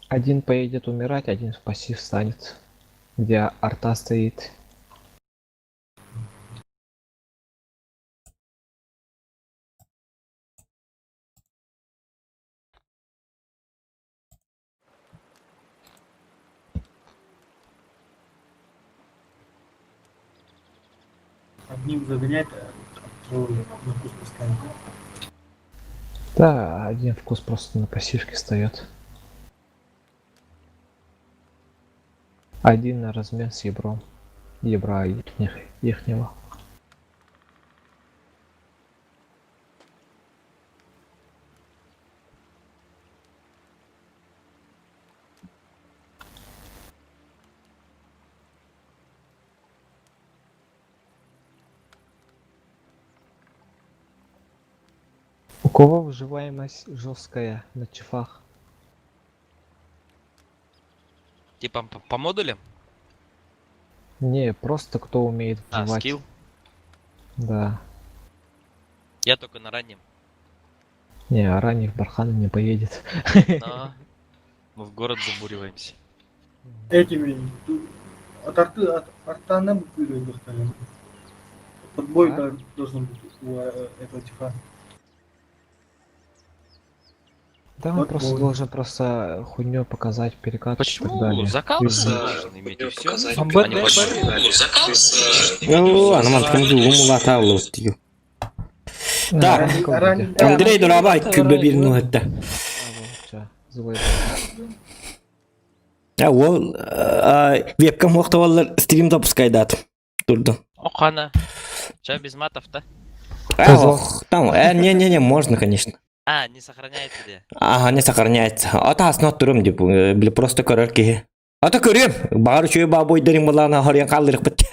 Один поедет умирать, один в пассив станет, где арта стоит. Одним загонять, а второй на вкус поставить. Да, один вкус просто на пассивке встает. Один на размен с ебром. Ебра ихнего. У кого выживаемость жесткая на чифах? Типа по модулям? Не, просто кто умеет А, выживать. скилл? Да. Я только на раннем. Не, а ранних Бархана не поедет. Но мы в город забуриваемся. Этими от арта нам выиграть достали. Подбой А? должен быть у этого типа. Да, он Вот просто вот. должен просто хуйню показать, перекат и так Почему далее. закал Плюс должен иметь и все? Ладно, man kan du mulla tavla diyor. Так, Андрей Дурабай kübbe bir nuhatta. Злой. Ол вебкам вакыты балдар стрим запускайдат. Турду. Охана. Че без матов-то? Там, не, можно, конечно. А, не сохраняется где? Ага, не сохраняется. Ата аснат турым деп, били просто көрөр ки. Ата көрөм, баары чөй бабой дерим балана хорян калдырык бит.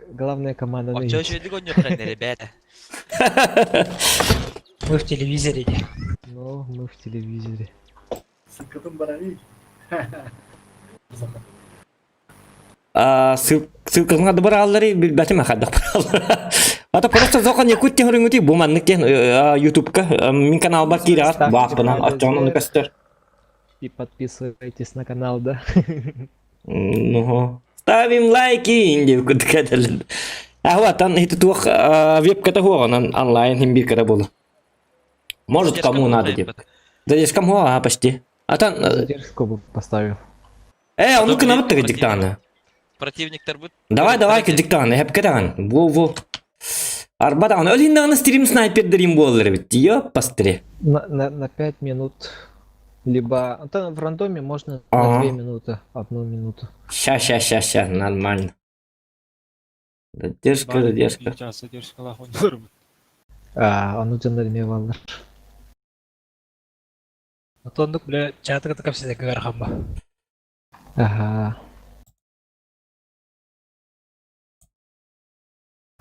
Главная команда на Че еще и ребята? Мы в телевизоре. Ну, мы в телевизоре. Сыкытын барави. Ссылкасын ады бар аллары, бәтім ақадық бар аллары. Ата просто зоқан якутте хүріңіті бұманныктен ютубка. Min канал бар кири ат, бапынан атчағынан көстер. И подписывайтесь на канал, да? Ну, ставим лайки, деп күдік әділін. Atan itu tuh веб ката хуа онлайн химбир кара болу. Может кому надо деп. Задержкам хуа почти. Атан Задержку бы поставил. он ну-ка на вот так диктаны. Противник торбут. Давай к диктаны, хеп катан. Во. Арбадан ölünden стрим снайпер дрим боллер бит. Ёп, пастре. На 5 минут. Либо в рандоме можно на 2 минуты, 1 минуту. Ща, нормально. Задержка. Задержка лахонdur. Onu canlandırmıyorlar. Отондук бля чатыга такап сизе гархамба. Ага.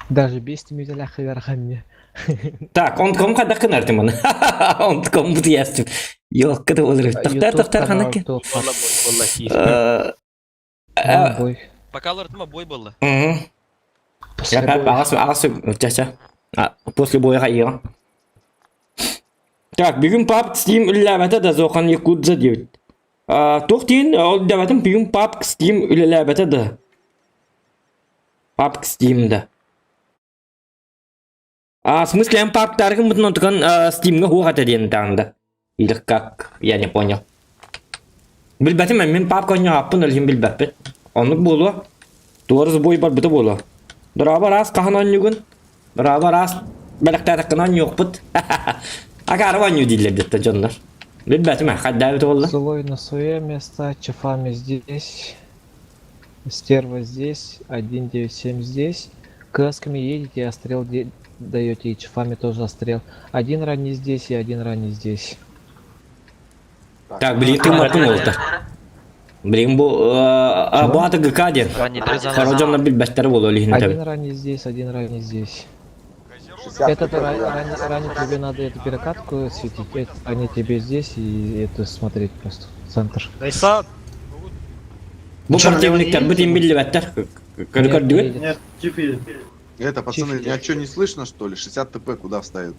Даже без тимителя хагархамне. Так, он ком када кынар тимон. Он ком бут ястым. Yok kada olur. Тахтар ханаки. Бой. Пока лортма бой было. Я как чача. После боя хайя. Так, бүгін пап Steam үлләбәті да зоқан якудза дейт. Тоқтен, ол дәбәтім бүгін пап Steam үлләбәті да. Пап Steam'да. В смысле, пап тарғын бұтын отыған Steam'ға хуға тәден таңда. Или как, я не понял. Білбәтім, мен пап көне аппын өлген білбәппет. Онлық болу. Doğru boy бар бұты болу. Дұраба рас қағынан нүгін. Дұраба рас бәліқтәті қынан yok бұт. Агарванью дилер детта жондар. Билбетим, хаддабит болду. Злой на свое место, чефами здесь. Стерва здесь, 197 здесь. Касками едете, отстрел даете, и чефами тоже отстрел. Один ранний здесь и один ранний здесь. Так, блин, ты мапын oldu. Блин, bu adı gıkadir. Sarıcanla bilbetleri bolu öyleyini Один tabi. ранний здесь, один ранний здесь. Этот ранний тебе надо эту перекатку светить, это они тебе здесь и это смотреть просто. Центр. Дайсан. Bu противниктер, bu тем bilbetler. Körükör değil. Нет, типа. Это, пацаны, меня что, не слышно, что ли? 60 ТП куда вставит?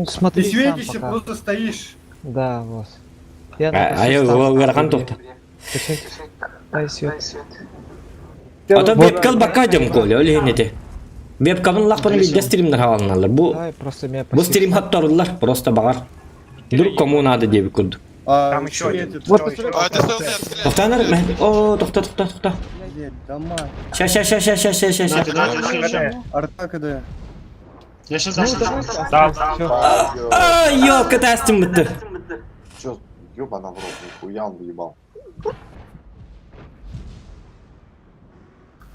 Смотри Ты сам светишься, пока. просто стоишь. Да, вот. Я Ай, гархан тохта. Ата вебкал бака дем коле, öyle hinete. Вебкамын лақпаны билде стримдер хавалыналар. Давай просто меня Бу стрим хаттарылар, просто бағар. Друг кому надо деп күрдік. Там еще один. Вот, Второй. Ты стоял рядом. Тоқтанар, о, тоқта. Блядь, дома. Ща. Арта КД. Я сейчас А, ёлка тастим бітті. Чё, ёбана в рот, нихуя он въебал.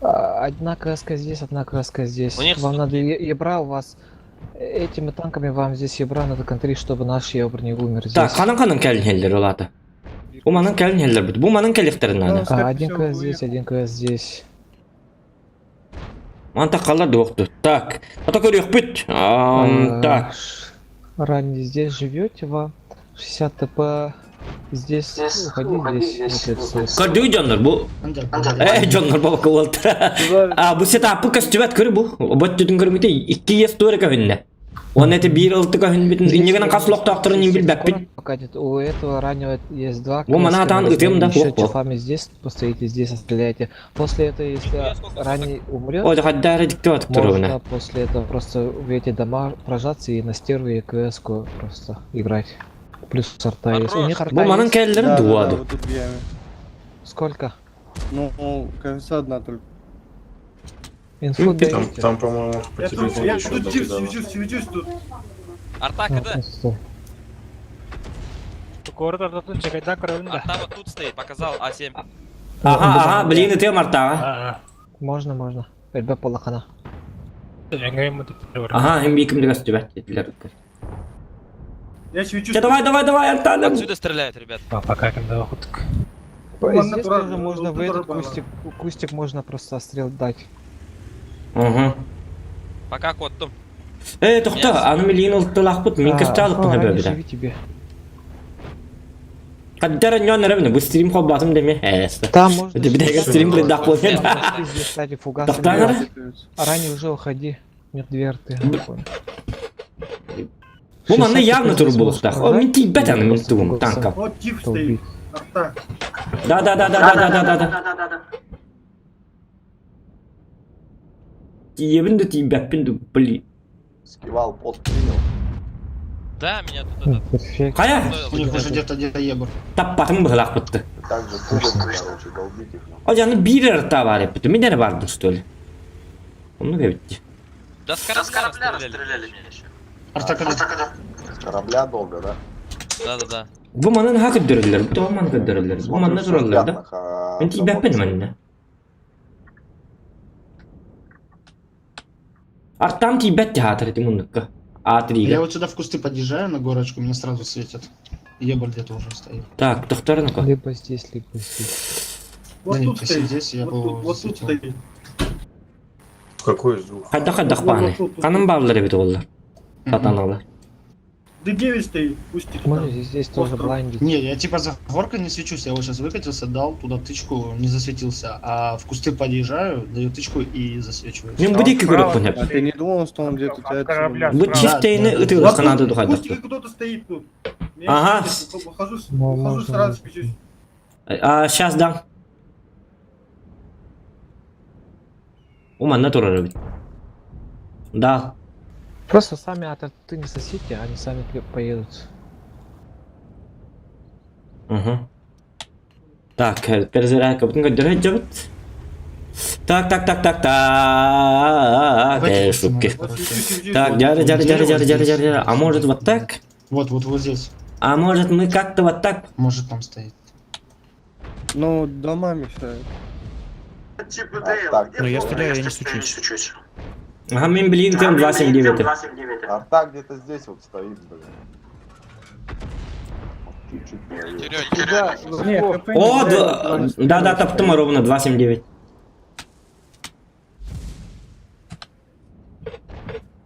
Одна краска здесь, одна краска здесь. У них Вам надо ебра, у вас этими танками вам здесь ебра надо контрить, чтобы наш ебр не умер здесь. Так, қанын кәлін хелдер олаты. Бу манын кәлін хелдер бит. Бу манын кәліқтерін аны. Один квест здесь, один квест здесь. Ман таққалар доқты. Так, ата көрек бит. Так. Ранее здесь живете вам. 60 ТП. Здесь, уходи здесь. Көрдігі жонлар бу. Жонлар баба көвалды. Бу сет апы кәстібәт көрі бу. Бөт түтін көрмейді. 2 естуары кәвінне. Он это 1-6 кәвін бітін. Инегенен қасылық тақтырын ен білбәк бит. У этого раннего есть два. Во, мана атан ытым да, еще во. чафами здесь, постоите здесь, стреляйте. После этого, если ранний умрет, Ой, хаддары диктуат тұруына. можно после этого просто в эти дома прожаться и на стерву и КС-ку просто играть. Плюс арта есть. У них арта Бу манын есть. кәлілері дуаду. вот тут в яме. Сколько? Ну, кажется, одна только. Инфу дайте. Там, по-моему, по Я тут, телефону я еще тут докидано. свечусь тут. Артак, А, да? просто. Город артатын чекайдан көрөбүн да. Арта вот тут стоит, показал А7. Ага, блин, ты мартаға. А. РБ полахана. Жаңа ему деп бер. Ага, hem бейкімді кәстібәт етілер. Я свечусь. Давай, Антаным. Отсюда стреляют, ребят. Пока когда охоток. Здесь натурально, тоже можно в натурально. этот кустик можно просто отстрел дать. Ага. Пока кот там. Тоқта, аны милиен ұлтты лақпыт, мен кісті алып бұны бөбіді. живи тебе. Қаддары нён әрімді, бұл стрим қол басым деме. Әсті. Там можно... Это бедега стрим блядак болен. Ты здесь, кстати, фугасы. Тоқтаңыр? А ранее уже уходи. Нет дверты. Бұл манна явно тұру болықтақ. О, мен тейбәт аны мен туым, танкам. Вот тип стоит. Арта. Да. Тиебінді тейбәппінді, блин. Скивал пот принял. Да, меня тут этот... Перфект. Қая? У них уже где-то ебр. Таппатым бұғылақ бұтты. Так же пуганы, короче, долбить их. О, жаны бір әрта бар еппіті. Мен әрі бардың, что ли? Оны көбітті. Да с корабля расстреляли меня еще. Артакада. С корабля долго, да? Да. Бұл манын хақы дүрілер, бұл тоғы манын көдірілер. Бұл манын тұралар да. Мен тейбәппін манында. Артам тейбәтті хатыр еті мұндыққа. Я А3-ға. вот сюда в кусты подъезжаю на горочку, мне сразу светят. Ебр где-то уже стоит. Так, тоқтарына-қа. Либо здесь, либо здесь. Вот Да тут нет, если стоит. здесь, я бы Вот тут засветил. стоит. Какой звук? Қадда баны. Қаным барлары бет олар. Сатаналар. Д9 стоит. Пустик. Можно здесь тоже Остров. блайндить. Не, я типа за горкой не свечусь, я вот сейчас выкатился, дал туда тычку, не засветился, а в кусты подъезжаю, даю тычку и засвечиваюсь. Мен бұдекі көріп бұн А ты не думал, что он где-то тебя отсюда? Бұл чифтейні ұтылы қанады Вот дұғады. тут кто-то стоит тут. Я Ага. Выхожу, Ну, выхожу можно, сразу можно. свечусь. Сейчас дам. Уманна тұрары бит. Да. Просто сами ты не сосите, они сами поедут. Угу. Так, перезарядка бұтын көддері жабыт. Так. Шутки. Вот свечусь. Так, жары. А может вот так? Вот здесь. А может мы как-то вот так? Может там стоит. Ну, дома мешают. Так, Ну я стреляю, я не стучусь. Ага, мен блин, тем 279. арта где-то здесь вот стоит, блин. Вот чуть-чуть правее. Нет, КП О, не да, таптым ровно 279.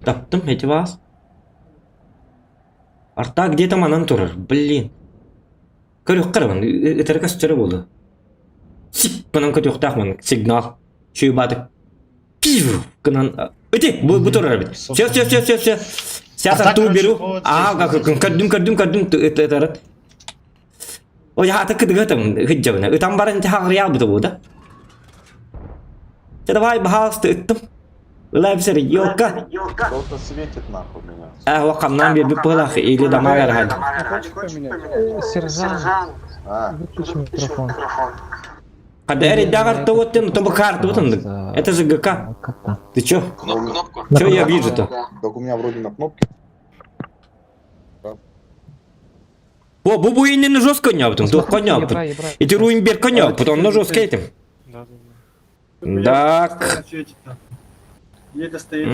Таптым, эти вас. Арта где-то манан тұрыр, блин. Көрек қарабын, өтіргі сүтері болды. Сик, бұнан көтеқтақмын, сигнал. Шөй бадық. Пиу, кынан... Өте, бұл тұрыр бит. Все. Сясар так, туу короче, беру. вот Ага, здесь, көрдүм ытлатарат. О я ата кыдыгатым хыджабына. Ытам барын тахрыял буту да. Ты давай бахалсты ыттым. Лайфсер ёлка. Кто-то светит нахуй меня. Вакамнан бир пылах или дамагар хад. Хочешь поменять? Сержант, А, выключи микрофон. Кадери дагар то вот то карту вот он. Это же ГК. Как-то. Ты чё? Кнопку. Чё я вижу-то? так у меня вроде на кнопке. О, бубу и не жестко коняптым, то коняптым. И ты руин бер коняп, потом на жестко этим. Да, да, да. Так. Где-то стоит.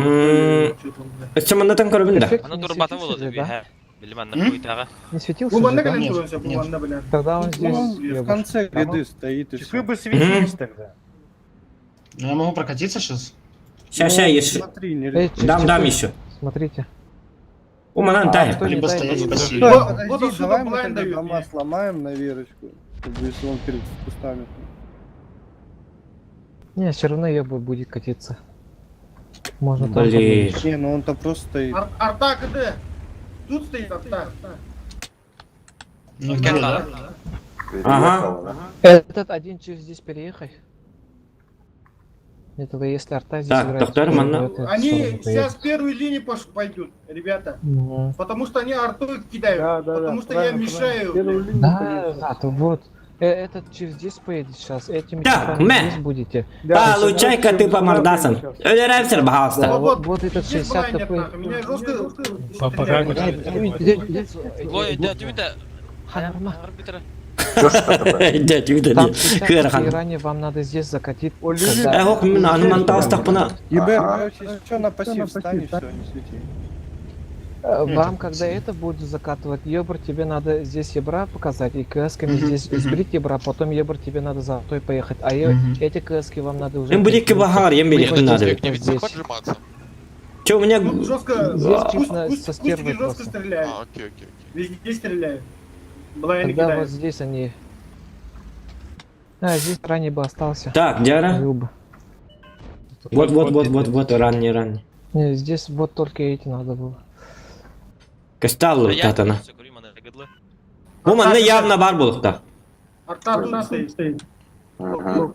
Что-то он, бля. Что мы там коробим да? Эффект Она не турбата светился было, же, да? Билиман на хуйтага. Не светился Буман же, на да? коленке Нет, он себя, нет. буман на, бля. Тогда он здесь... Он в ёбаш. конце гряды стоит и Вы все. бы светились тогда. Я могу прокатиться сейчас? Ща еще. Смотри, не Эй, Дам чё- еще. Смотрите. О, манан тай. кто не Либо дай, стоять, то не спасибо. дай. Вот Подожди, отсюда давай мы блайн тогда дают дома мне. сломаем на Верочку, чтобы если он перед кустами. Не, все равно ёба будет катиться. Можно там Блин. подвинуть. Не, ну он-то просто стоит. Арта где? Тут стоит арта. Ну, где-то, да? Переехала, да? Этот один через здесь переехай. Это если арта здесь Так, играет, доктор, то манна. это Они всё равно сейчас поедет. с первой линии пойдут, ребята. Мгм. Потому что они артой кидают. Потому что я мешаю. блин. Да, то вот. Этот через здесь поедет сейчас, этими Так, часами мэ. здесь будете. Получай-ка ты по мордасам. Элерайсер, пожалуйста. Вот этот здесь 60 блайнер, КП. нахуй. Меня жестко Пока стреляют. Лой, да, дюйта. Ханарма. Арбитра. Дядь, вида, Там нет. 60 Хырахан. ранее вам надо здесь закатить. Ох, мен ануман таустах пына. ЕБР, Ага. короче, если что, на пассив встань и все, не свети. Вам, когда это будет закатывать, ебр, тебе надо здесь ебра показать, и кэсками здесь сбрить ебра, потом ебр тебе надо за той поехать, а эти кэски вам надо уже... Им будет кибахар, им Либо берег надо. здесь, либо здесь. Че у меня... Тут жестко, Здесь куст- чисто куст- со стервой кустики жестко просто. стреляют. Везде стреляют. Блайны Тогда вот кидают. здесь они... А, здесь ранее бы остался. Так, Диара. Люба. Вот, ранний. Не, здесь вот только эти надо было. Касталлы Я татана. все говорю, мана гадлы. Bu manda явно бар булыкта. Арта тут стоит. Ага.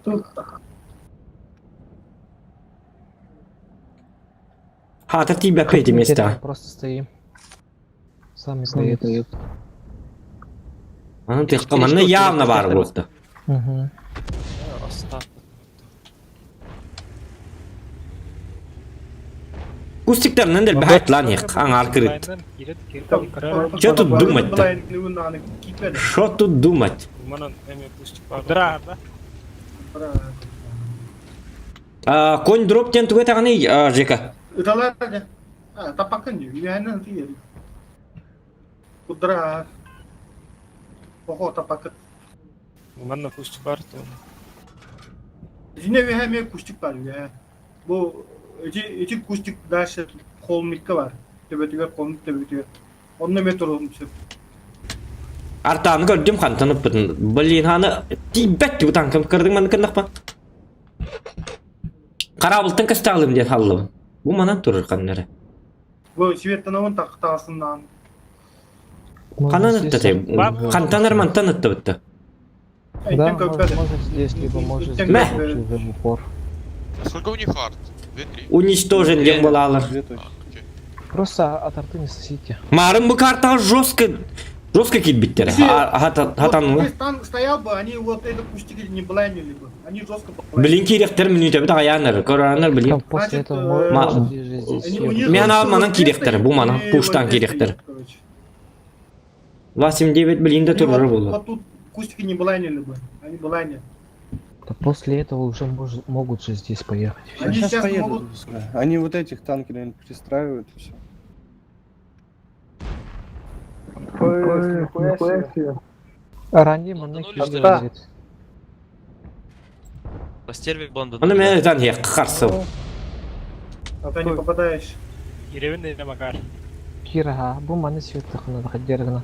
Хатыр тибя Хоть пейти не места. теряем, просто стоим. Сами поедут. Анын тыхка манда явно бар булыкта. Угу. Кустиктарынан дел бәйт лан ек, аңар кірет. Чё тут думать-то? Блайны аны кипели. Шо тут думать? Дра, да? Конь дроп тен туге тағаны, Жека. Италар да. Тапакан diyor. Yani diyor. Kudra. Ого, тапакан. Манна пусть парту. Yine bir hem kuştuk var ya. Bu iki kuştuk dahşet kolmikte var. Tebetiga kolmik tebetiga. Onunla metro olmuş. Артаны көрдім қантанып бітін. Блин, аны тибәт деп таң кім кірдің маны кіндік па? Қарабылтын кастағылым дед халлым. Бұл манан тұрыр қаннары. Bu Svetlanov'un taktasından. Қанан өтті тей. Қантаныр мантан өтті бітті. Да, может здесь, либо может здесь, Мэ. лучше уже в упор. Сколько у них арт? 2-3? Уничтожен дем болалар. Две точки. Просто от арты не сосите. Марым бұл картаға жестко кит биттері. Хатану. Если танк стоял бы, они вот это кустики не блайнили бы. Они жестко блайнили. Білін керектер минуте біт ағаяныр. Көраныр білін. Там после Значит, этого ма- может ближе здесь. Они- у ебать. них Мен вот алманан вот керектер, это бұл мана и пуштан вот это керектер. есть, короче. 8-9 білінде Они тұрыр вот- болу. Вот тут кустики не блайнили бы. Они блайнили. Да после этого уже могут же здесь поехать. Они Сейчас сейчас поедут. могут... Они вот этих танки, наверное, пристраивают и все. Ранее манна Антонули, что ли? кидает. Растервик банду. Оны мен өтен хек қарсы. А ты не попадаешь. Еревенный на Макар. Кира, bu mana svetli xonada xajargina.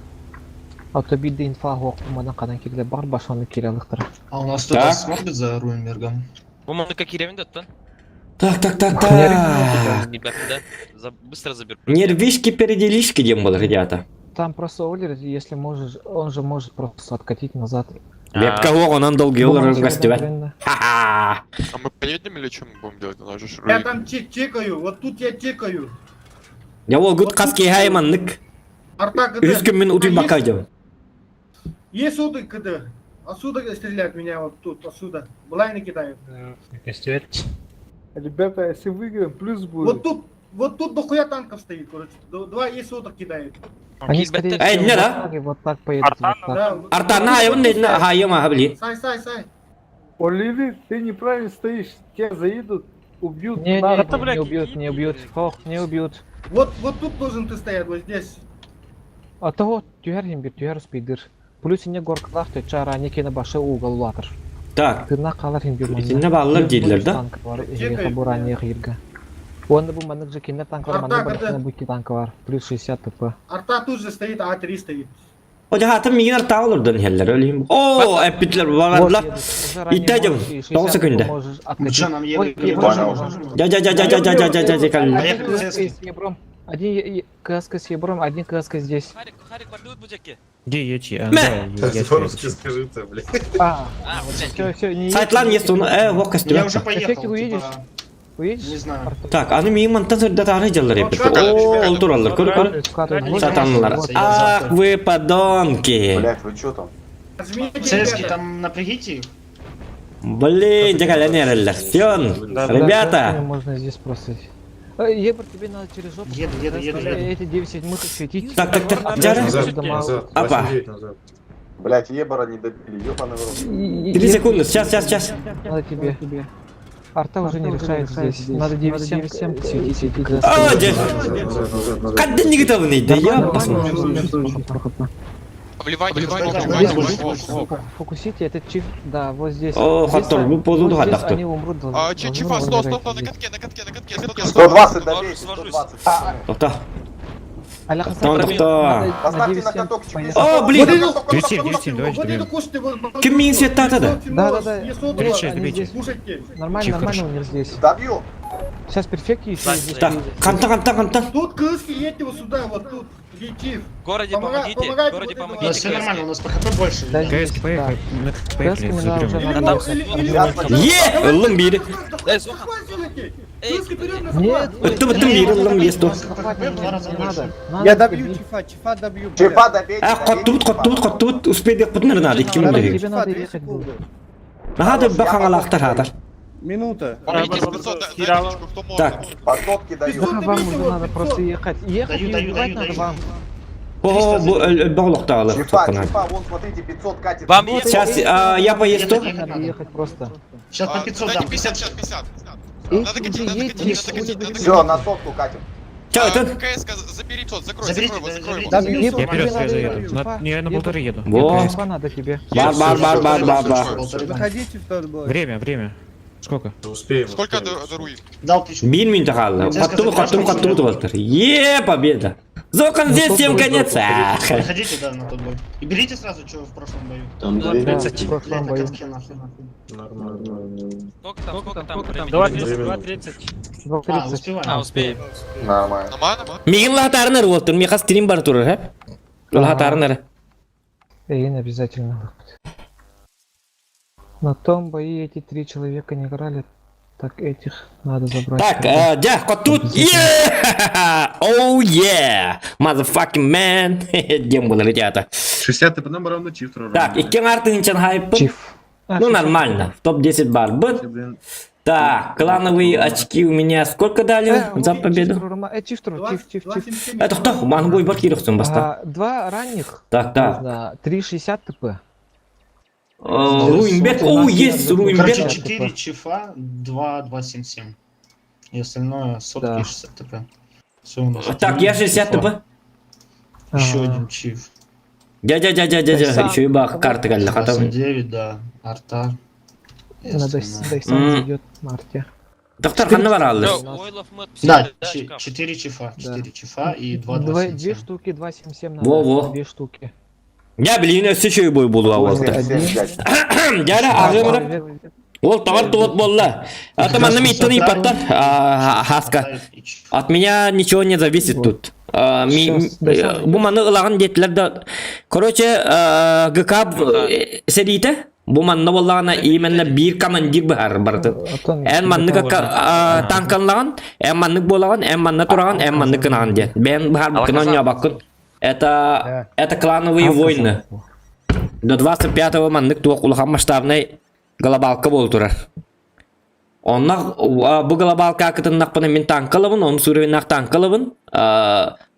Автобидде инфа хоқ мана қадан келді бар башаны келе алықтыр. А у нас Так. кто-то смотрит за Руенбергом? Bu manda как Еревен даттан? Так. Не бэппи, да? Быстро заберу. Нервишки-переделишки, дем был, ребята. Там просто Олер, если можешь, он же может просто откатить назад. Век кого он долгий Бумага олар гостевать. одновременно. Ха-ха. А мы поедем или что мы будем делать? У нас же Я рейд. там чекаю, вот тут я чекаю. Я ол гуд каски хайманнык. Арта КД. 100 күн мен утуй бакайдым. Есть сюда КД. Отсюда стреляют меня, вот тут, отсюда. Блайны кидают. Костюэль. Ребята, если выиграем, плюс будет. Вот тут дохуя танков стоит, короче. Два есть сюда кидают. Они скорее Эй, всего не, вот да? так и вот так поедут. Вот так. Да. Артана хайым дейін хайым ахабли. Сай. Оливер, ты неправильно стоишь. Тебя заедут, убьют. Не, на не, голову. не убьют, не убьют. Ох, не убьют. Вот тут должен ты стоять, вот здесь. А того тюгер тюгер спидер. Плюс не горкалах ты чара не кена башы угол латыр. Так, Тына калар инбир Итинне баллар дейдилер да? Танк бар, хабура не хирга. Онда бу манык же кине танк бар, манда бар, бу танк бар. Плюс 60 ТП. Арта тут же стоит, А3 стоит. O jahatım migin arta olurdan heller öleyim. Oo, epitler varlar. İttecim. 9 секунды. Ну что, нам Евы Понял. Поехали, С ебром. Один КСК с ебром, один КСК здесь. Харик, вардуют бутеки. Где ечи? Скажи-то, блядь. А, Блядь. все, не Сайтлан есть он, вок Я костюм. уже поехал, Эффекты увидишь? типа, Увидишь? не знаю. Так, аны мигин мантан сырда тары жалар епит. Oo, olturallar, kör. Сатанлар. Ах, вы подонки. Блядь, вы чё там? Нажмите, Цески, ребята. там напрягите их. Блин, джагаленерлер. Всё, ребята. Можно здесь просто... Ебр, тебе надо через жопу. Еду. Эти 9-7 светить. Так, Джара. Апа. Блядь, Ебора не добили, ёбаный в рот. 3 секунды, сейчас. Надо тебе. Арта уже не решает здесь. Надо 9-7 светить. О, здесь. Кадды не готовы, да я посмотрю. Вливай, Фокусите этот чиф. Да, вот здесь. О, Здесь Хаттор, вы позу вот здесь догадавте. они умрут. Чифа, стоп, на катке. 120 добей, Свожусь. 120. Тоқта. Аля Тоқта. Поставьте на каток, О, блин. Вот это кушайте, вот. Кем меня свет та-та-да? Да. Есть сотку, Добейте, они добейте. здесь, кушайте. Нормально у них здесь. Добью. Сейчас перфекти еще здесь. Так, канта. Тут крыски, едьте вот сюда, вот тут. Где чиф? В городе помогите, Помогайте в городе вот У нас помогите. все нормально, у нас по ХП больше. Да, ребята. здесь, да. Кэски мы надо уже Или надо. мог, или- Е, ылым бири. Захватывайте! Эй, Крыски вперед, нас Нет, Быттı бири, ылым бесто. Два раза больше. Я добью чифа добью. Чифа добейте. А, қоттубут, успейді құтыныр надо, 2 минуты. Тебе надо ехать будет. Ага, бақаң алақтар хатар. Минута. Помогите с 500, дайте нычку, кто может. Так. По сотке даю. Да, вам уже надо просто ехать. Ехать и Даю. убивать надо вам. О, бағлықта алыр. Чифа, вон, смотрите, 500 катит. Вам есть? Сейчас я поеду. Надо ехать просто. Сейчас по 500 Дайте дам. 50, сейчас 50. Эй, Надо уже катить, надо едь, катить, едь, надо катить, надо Все, на сотку катим. Чё, это? КСК, забери тот, закрой Заберите, его, закрой заберите. его. Да, Добью. Ебр, Я тебе вперед надо заеду. ехать. Я на полторы еду. Во. Чифа надо тебе. Заходите в тот бой. Время. Сколько? Сколько даруй? Дал тычку. 1 минута қалды. Қоттубут болтыр. Е, победа. Зокон здесь всем конец. Ах. Заходите, да, на тот бой. И берите сразу, что в прошлом бою. Да, в прошлом бою. Катки нахуй. Сколько там времени? 2.30. 2.30. Успеваем. Успеем. Нормально. Нормально? Мигин лахатарыныр болтыр. Миха стрим бар турыр, ха? Лахатарыныр. Эйн обязательно. На том бои эти 3 человека не играли. Так этих надо забрать. Так, да, қоттубут. Е! Оу, е! Motherfucking man. Дем был, ребята. 60 ты потом равно чифтер. Так, иккен артын чен хайпын. Чиф. Ну, нормально. В топ-10 бар. Быт. Так, клановые очки у меня сколько дали за победу? Чиф. Это кто? Мангой Бакировцем баста. 2 ранних. Так. Нужно 3.60 ТП. Руинбек. О, есть Короче, Руинбек. 4 чифа, 2.77. И остальное сотки Да. 60 ТП. Все у нас. Так, я 60 ТП. Еще Ага. один чиф. Дядя. Еще и бах, карты гальда хатам. 29, да. Арта. И Надо остальное. Дайсан зайдет в марте. Доктор Ханна варалды. Ойлов мы Да, отпустили, 4 чифа. Да. 4 чифа и 2 2.27. штуки, 2.77 надо. Во-во. 2 штуки. Я, блин, я еще и бой буду, а вот. Один. Дядя, а Ол товар туот болла. Атаманным иттен ипаттар. Хаска. От меня ничего не зависит тут. Bu manı ılağın dettiler de. Короче, ГК серите. Bu manı bollağına imenle bir komandir bahar bardı. En manı tankanlağın, en manı bollağın, en manı turağın, en manı kınağın diye. Ben bahar kınağın bakın. Это клановые войны. До 25-го маннык туок улахан масштабный глобалка болу турар. Оннақ bu глобалка акытыннақ пына мен танкалыбын, onun суровиннақ танкалыбын.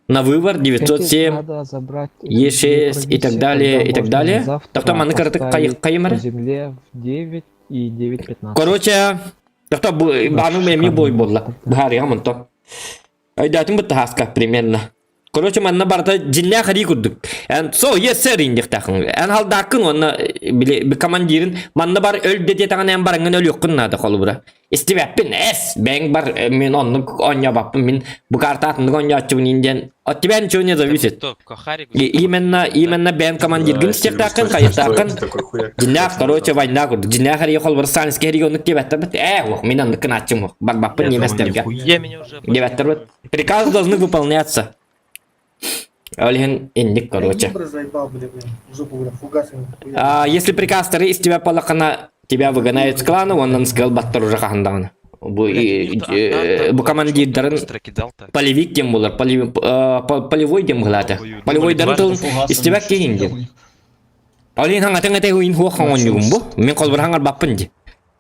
На выбор 907, Надо забрать Е6 и так далее, и так далее. Тобто маннык арытык кайымыры. Земле в 9 и 9.15. Короче, тобто бану меми бой болла. Бахар ямын то. Айдатын бітті хаска примерно. Короче, манна барда жинля хари курдук. So yes sir индик тахын. Ан халдакын онна bir командирин манна бар öl dedi tağın en barangın öl yokkun nada kolu bura. İstibäppin es ben bar men onnu onya bappın min bu karta atındık onya açıbın inden. Atti ben çoğu ne зависит. Именно ben командиргин istек taqın kayık taqın. Жинля короче вайна курдук. Жинля хари kol bura sanski хари onluk debettir bit. Men onluk açım bak bappın nemeslerge. Я меня уже... Debettir bit. Приказ должны выполняться. Олеген индик, короче. Если приказ второй из тебя полохана, тебя выгоняют с клана, он сказал баттар уже хахандана. Bu командирдарын полевик дем булар, полевой дем гылаты. Полевой дарын тыл истебек кегенген. Олеген хаңатың эте уин хуа хаңон югум бу. Мен колбар хаңар баппын ди.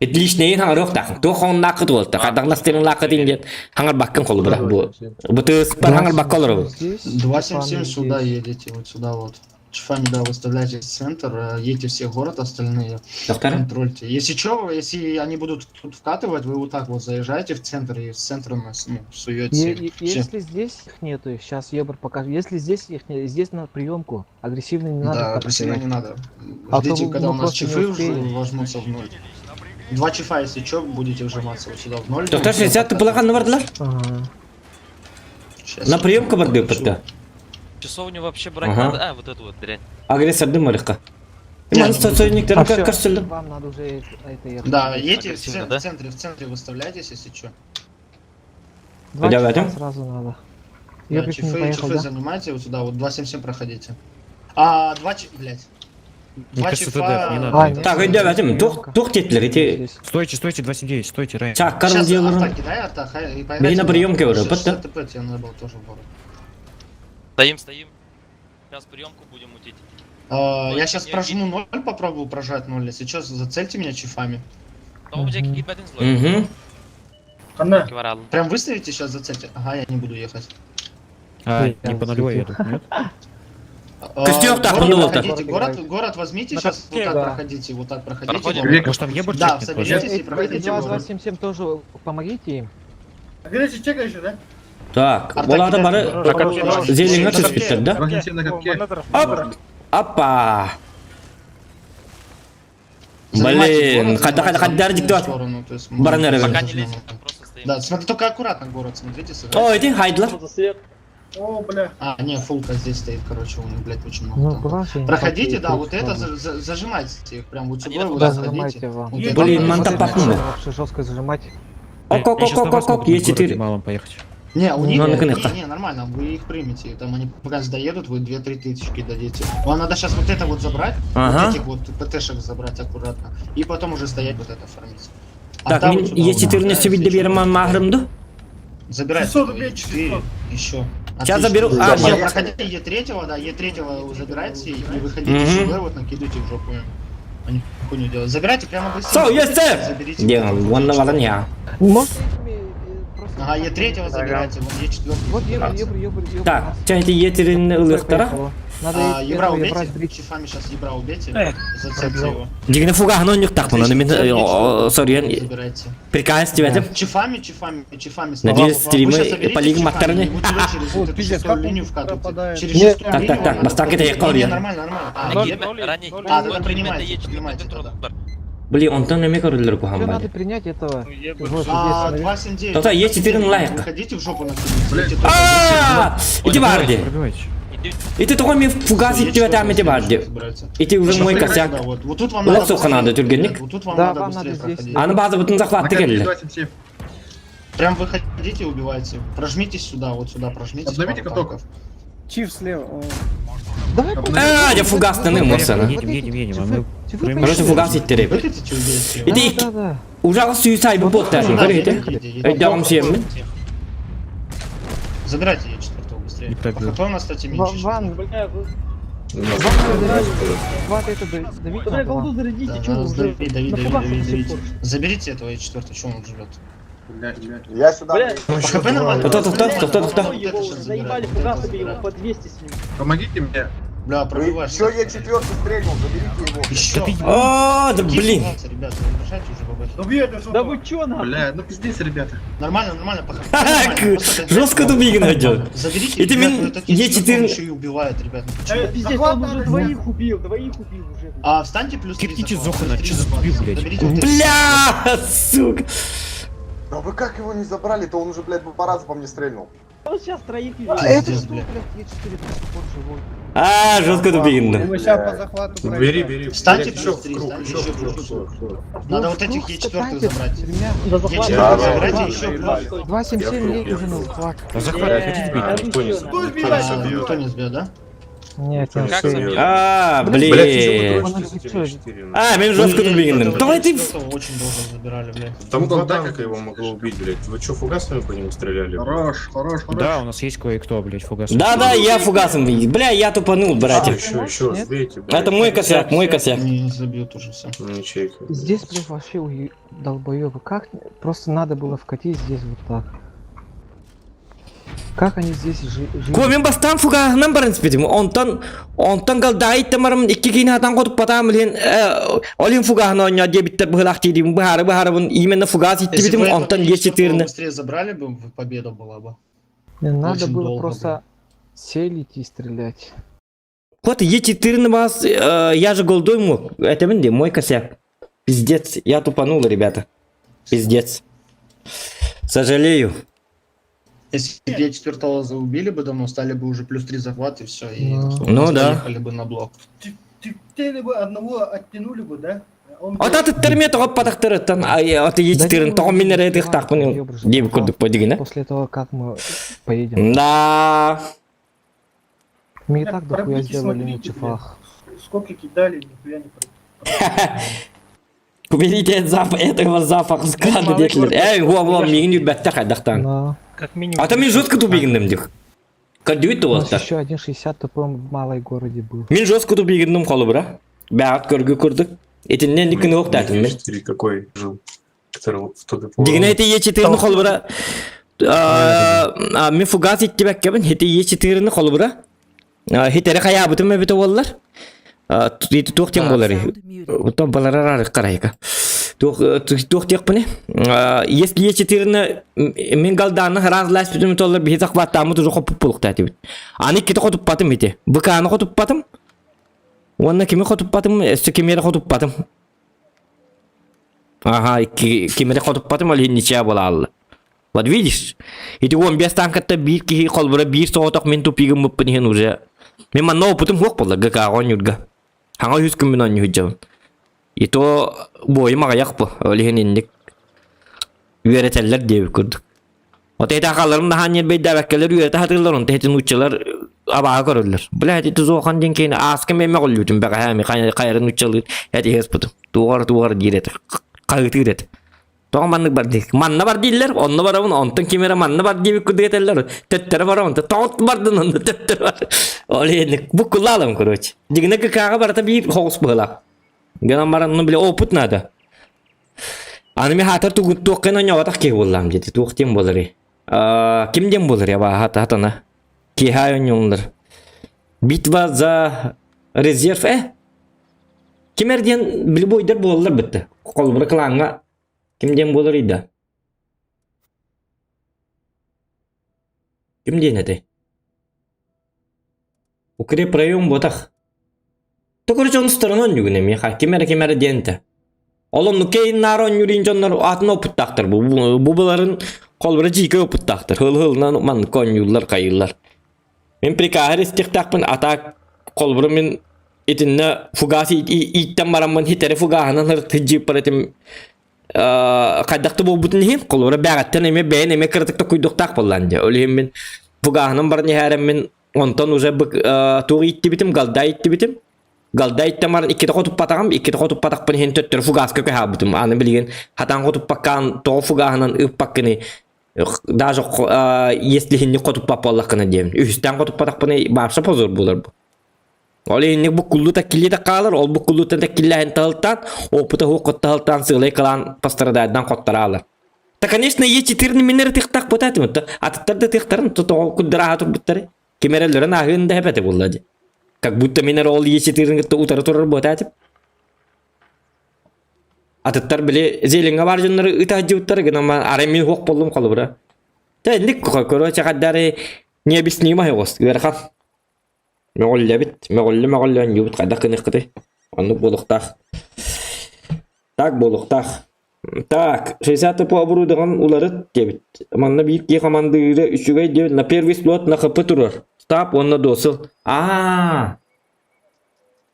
Отличный хаңар рохтах. То хон нақыт болты. Кадагна стерин лақыт индет. Хаңар баккын колбар бу. Бу тыс бар хаңар баккалар бу. 277 сюда едете, вот сюда вот. Чифами, да, выставляйте центр, едете все в город, остальные контрольте. Если что, если они будут тут вкатывать, вы вот так вот заезжаете в центр и с центра нас суете. Если здесь их нету, сейчас Ебр покажет. Если здесь их нет, здесь на приемку. Агрессивно не надо. Да, агрессивно не надо. А Ждите, то когда мы у нас просто чифы не уже успеем. вожмутся в ноль. 2 чифа, если что, будете вжиматься вот сюда в ноль. Доктор 60 ты полаган вардылар? На приемку барды пытта. Часовню вообще брать надо. Вот эту вот дрянь. Агрессорды марыха. Иман союзниктер каршылды. Вам надо уже это... Да, едете Агрессивно, в центре выставляйтесь, если что. Два Пойдем, часа пойдем. сразу надо. Да, Ебр не поехал, чифы да? занимайте, вот сюда, вот 277 проходите. А, 2 чифа, блядь. Мне 2 кажется, чифа... ТД, не надо. Так, иди аватим. Тух тетлер, эти Стойте, 279, стойте, Райан. чак карл Сейчас делают. авто кидай, авто, и поиграйте. Бей на приемке уже, Сейчас пытта. ТП тебе надо было тоже в город. Стоим. Сейчас приемку будем мутить. Я сейчас прожму 0, попробую прожать 0. Если что, зацельте меня чифами. Там уже какие-то один злой. Угу. Хана, Киварал. Прям выставите сейчас, зацельте. Ага, я не буду ехать. Не по нулевой едут, нет? Костюм так, город ну, проходите, город возьмите, сейчас вот так проходите, вот так проходите. Проходим. город. Может там ебр Да, чекнет? соберитесь и Эти проходите город. 277 тоже помогите им. агрессия чека еще, да? Так, булада бары зелеңе түсіп біттір, да? 277 на катке. Оп! Опа! Занимайте Блин, город, қаддар в диктуат. сторону, то есть Баран әрі Пока бәрі. не лезем, там просто стоим. Да, смотри, только аккуратно город, смотрите. О, эти хайдлар. О, бля. А, не, фулка здесь стоит, короче, у них, блядь, очень много. Ну, там. брось, я не Проходите, хочу да, их вот это слабо. зажимайте их, прям вот Они сюда, вот туда заходите. Зажимайте вам. Вот Блин, это. Блин, манта пахнула. Вообще жестко зажимать. Ок, есть 4. Малым поехать. Не, у них, Ну, наконец-то. не, нормально, вы их примете, там они пока доедут, вы 2-3 тысячки дадите. Вам надо сейчас вот это вот забрать, Ага. вот этих вот ПТшек забрать аккуратно, и потом уже стоять вот это фармить. Так, там мен вот сюда Е14 вот, видді если берем мағырымды. Забирайте 600 туда, рублей, Е4, еще. Сейчас Отлично. заберу. Да, сейчас. проходите Е3, да, Е3 вы забирайте и выходите Мгм. сюда, вот накидывайте в жопу им. Они хуйню делают. Забирайте прямо быстрее. So, yes, sir! Заберите. Делал, вон на валан я. Может, этими, просто... Ага, Е3 забирайте, вон Е4. Вот забирайте. Ебр. Так, чайти Е4 ылықтара. Надо Ебра этого убейте, брать брить. чифами сейчас Ебра убейте, зацепьте его. Дегені фуғағын ойнық тақпын, оны мен, сориян, Забирайте. приказ тебе. Чифами. Надеюсь, стримы Вы щас заберите по лигам чифами, оттарны. и вот туда через вот эту пиздец, шестую как линию он вкатывайте. пропадает? Через Нет, шестую так, линию так, он- бастан кете Не, якал не, я. нормально. Ранний. А, тогда принимайте. Блин, он там неме көрілдер Что кухам надо бәді. принять этого? А, 279. Тогда Е4 лайық. Выходите в жопу на Ааа! Иди барды. Пробивайте. Ити тоҕо мен фугас Всё, иттибет я амете читаю, барды. собирается. Ити уже мой Шофер, косяк. да, вот тут вам Улак надо соха быстрее надо, проходить. Тюргенник. Вот тут вам Да, надо вам быстрее надо здесь, проходить. да. Аны базы бутун захватты Накатывай, келди. 27. Прям выходите и убивайте. Прожмитесь сюда, вот сюда прожмитесь. Обновите пару каток. танков. Чиф слева. О. Давай А, я фугас таны морсана. Едем, а мы... Просто фугас иттиреп. Выкатите, убейте его. Ити Да, да. ужагы сүйü сайбы боттасын. Да, Көрейді. едете. Өйдағым сүйемін. Забирайте ее четвертого быстрее. Не пробил. ХП у нас, кстати, меньше. Ван, Ван, это давить надо. Да, надо давить, давить. Заберите этого и четвертого, что он живет. Блядь, блядь. Я сюда. По ХП нормально. Кто? Помогите мне. Бля, Вы пробиваешь. еще я четвертый стрельнул, заберите его. Еще. О, да блин. Ребята, не решайте уже побольше. Добей это, что? Да вы чё, Бля, ну пиздец, ребята. Нормально, нормально, по ХП. Ха-ха, Нормально, просто дайте жестко его. дубиги найдет. Заберите, И ты ребят, мен- ну это такие Е4 чуваки, он еще и убивает, ребят. Ну почему? Пиздец, он уже двоих убил уже. А встаньте плюс 3 Кирпичи захвата, Зохана, плюс 3 чё за захвата. тупик, блядь? Заберите вот это. Бля, сука. Да вы как его не забрали-то? Он уже, блядь, по разу по мне стрельнул. Это Пиздец, что, блядь. блядь, Е4 до сих пор живой. А, жестко дубиги. Мы сейчас по захвату Бери, бери. Встаньте Бери, плюс всё, 3, в круг, встаньте всё, еще в плюс круг, 3. всё. Надо вот этих Е4 забрать. Е4 Да, да, забрать да, и еще да, плюс. 277 едет уже на захват. А захват, хотите бить? Кто сбивает? А, никто не сбьет, да? Нет, не Как успею. забьет? А, Блядь, блин. еще Он вот отвечает. А, мен жестко дубиги. Давай ты... Очень долго забирали, блядь. Там два танка его могло убить, блядь. Вы что, фугасами по нему стреляли? Хорош, хорош, хорош. Да, у нас есть кое-кто, блядь, фугас. Да, я фугасом видел. Бля, я тупанул, братья. Еще раз, Нет? видите, блядь. Это мой косяк, мой косяк. Не забьют уже все. Ну, ячейка. Здесь, блядь, вообще долбоёбы. Как? Просто надо было вкатить здесь вот так. Как они здесь жили? Ко мен бастан фугасынан барын спедим. Онтан галдай тамарым икки кинатан котуп патам билен олин фугасына ойна дебиттер быхлак дедим. Бахары бун именно фугас итти Если битим. бы Онтан этого ечетирни. быстрее забрали бы, победа была бы. Мне надо Очень было долго просто селить и стрелять. Вот Е4 бас, я же голдой мог. Это винди, мой косяк. Пиздец, я тупанул, ребята. Пиздец. Сожалею. Если бы Е4 заубили бы давно, стали бы уже плюс 3 захвата и все. И Ну да. поехали бы на блок. Ты бы одного оттянули бы, да? Он Вот это терме топ патахтырыттан. А это Е4 топ минер этих так понял. Деб курдук подигина. После того, как мы поедем. Да. Мы и так дохуя Пробите, сделали на смотрите, чефах. сколько кидали, нихуя не пробили. Уберите этого запаха склада детлер. Эй, го, мигни бәтті қайдақтан. Но А то мен жестко тубегіндім дек. Кәдует у нас туаттар. еще 1.60 тупом в малой городе был. Мен жестко тубегіндім қолы бұра. Бәғат көргі көрдік. Етіннен декіні оқтатын мен. Е4 какой жил? Который вот в то депо. Дегіне еті Е4-ні қолы бұра. Мен фугас етті бәккебін. Еті Е4-ні қолы бұра. Хетері қая бұтым мәбіті олылар. Еті тоқтен болары. Ұттан балары арық қарайқа. Тоқтек бұны. Если Е4-ні мен қалданы разлас бүтімі толар бейті қваттамы тұжы қопып болық тәті біт. Аны кеті қотып батым еті. Бұқаны қотып батым. Онна кеме қотып батым, өсті кемері қотып батым. Ага, кемері қотып батым, ол нече бола алды. Вот видишь? Эти 15 танкатта бир ки қолбыра бир соғытақ мен тупигім бұппын ехен уже. Мен манна опытым хоқ болда, ГК ғон Хаңа 100 күн мен он юджавын. И то бойым ағаяқ бұл, өліген ендік. Үйеретелер деп көрдік. Вот это ақаларым да ханер бейді әбәккелер үйерете хатырылар, он тәхетін ұтчылар абаға көрілер. Бұл әтеті зоған ден кейін асқы мен мәғыл ütім бәға әмі қайырын ұтчылыр, әте хес бұтым. Туғар дейреті, қағыты үйреті. Тоға маннық бар дейік. Манна бар дейлер, онны барабын, онтын кемері манна бар дейік күрді етелер. Төттері барабын, тоғыт бардың, онды төттері бар. Ол ендік, бұл күлі алам көрөч. Дегіне кіқаға барата бір хоғыс бұғылақ. Генам баранны біле опыт нады. Аны мен хатыр туққен оңа отақ кей болам деді, туқтен болыр. Кімден болыр я ба хатана? Кейхай оңыңдар. Битва за резерв, Кемерден білі бойдар болылар бітті. Қолбыры қылаңға кімден болыр еді? Кімден еді? Укреп район ботақ. Токорч он сторонон югуне меха кемер денте. Олонну кейин нарон юрин жоннор атын опуттактыр. Бу буларын колбура жийке опуттактыр. Хыл-хылынан ман конюллар кайыллар. Мен прикахар истихтақпын атак қолбыры мен итинна фугасы иттен барамын хитері фугаханан хыртыджип баратым қайдақты бол бұтын хин қолбыры бәғаттан еме бәйін еме кірдікті құйдықтақ болланды. Өлейін мен фугаханан барыны әрім мен онтан уже туғы итті бітім, галда итті бітім. Галда иттен барын иккеті қотып батағым, иккеті қотып батақпын хин төттір фугас көке ха бұтым. Аны білген хатан қотып баққан тоғы фугаханан үп баққыны даже если хинни қотып бап боллаққыны деймін. Үстен қотып батақпыны бапша позор болар бұл. Ол енді бұл күлді тәккілі де қалыр, ол бұл күлді тәккілі тағылтан, опыты хуқыт тағылтан сығылай қалан пастырдайдан қоттара алыр. Та, конечно, Е4-ні менері тиқтақ бұтатым, атыттарды тиқтарын тұтығы күддіра атыр бұттары. Кемерелерін ағында әпәті болады. Как будто менері ол Е4-ні ұтары тұрыр бұтатым. Атыттар біле зеліңі бар жөнлері ұтағы бұттары, гінама арамен хоқ болдым қолы бұра. Та, енді көрөчі қаддары не объяснима еғыз, верхан. Мәғолля бит, мәғолля анжубыт қайда қыныққыды. Оны болықтақ. Так, болықтақ. Так, 60 по оборудован уларыт дебит. Манна бейікке командыры үшігай дебит. На первый слот на хп тұрыр. Стап, он на досыл.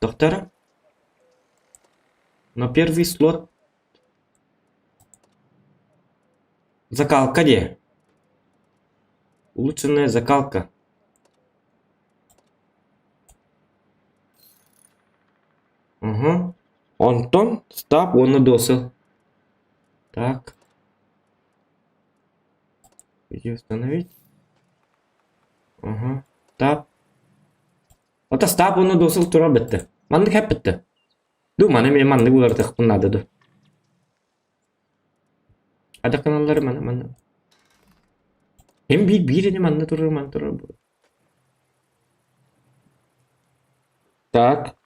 Доктора? На первый слот. Закалка где? Улучшенная закалка. Угу. Антон, стап, он надосил. Так. Видео установить. Угу. Стап. Вот стап, он надосил, то робите. Манны хеппетті. Думаны мен манны бұларды надо ду. Ада каналлары мана. Hem bir manna turur man turur. Так.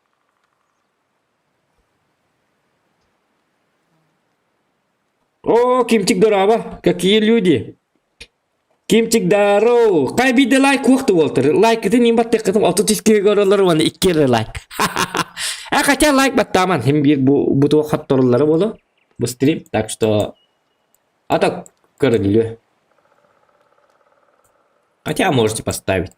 О, Кимчик здорово. Какие люди. Кимчик здорово. Кай биде лайк уқты Уолтер. Лайк это не баттек кытым 32 көрөлөр ваны 2 лайк. Хотя лайк баттаман. Hem bir bu то хатторлары болу. Bu стрим. Так что так көрөлү. Хотя можете поставить.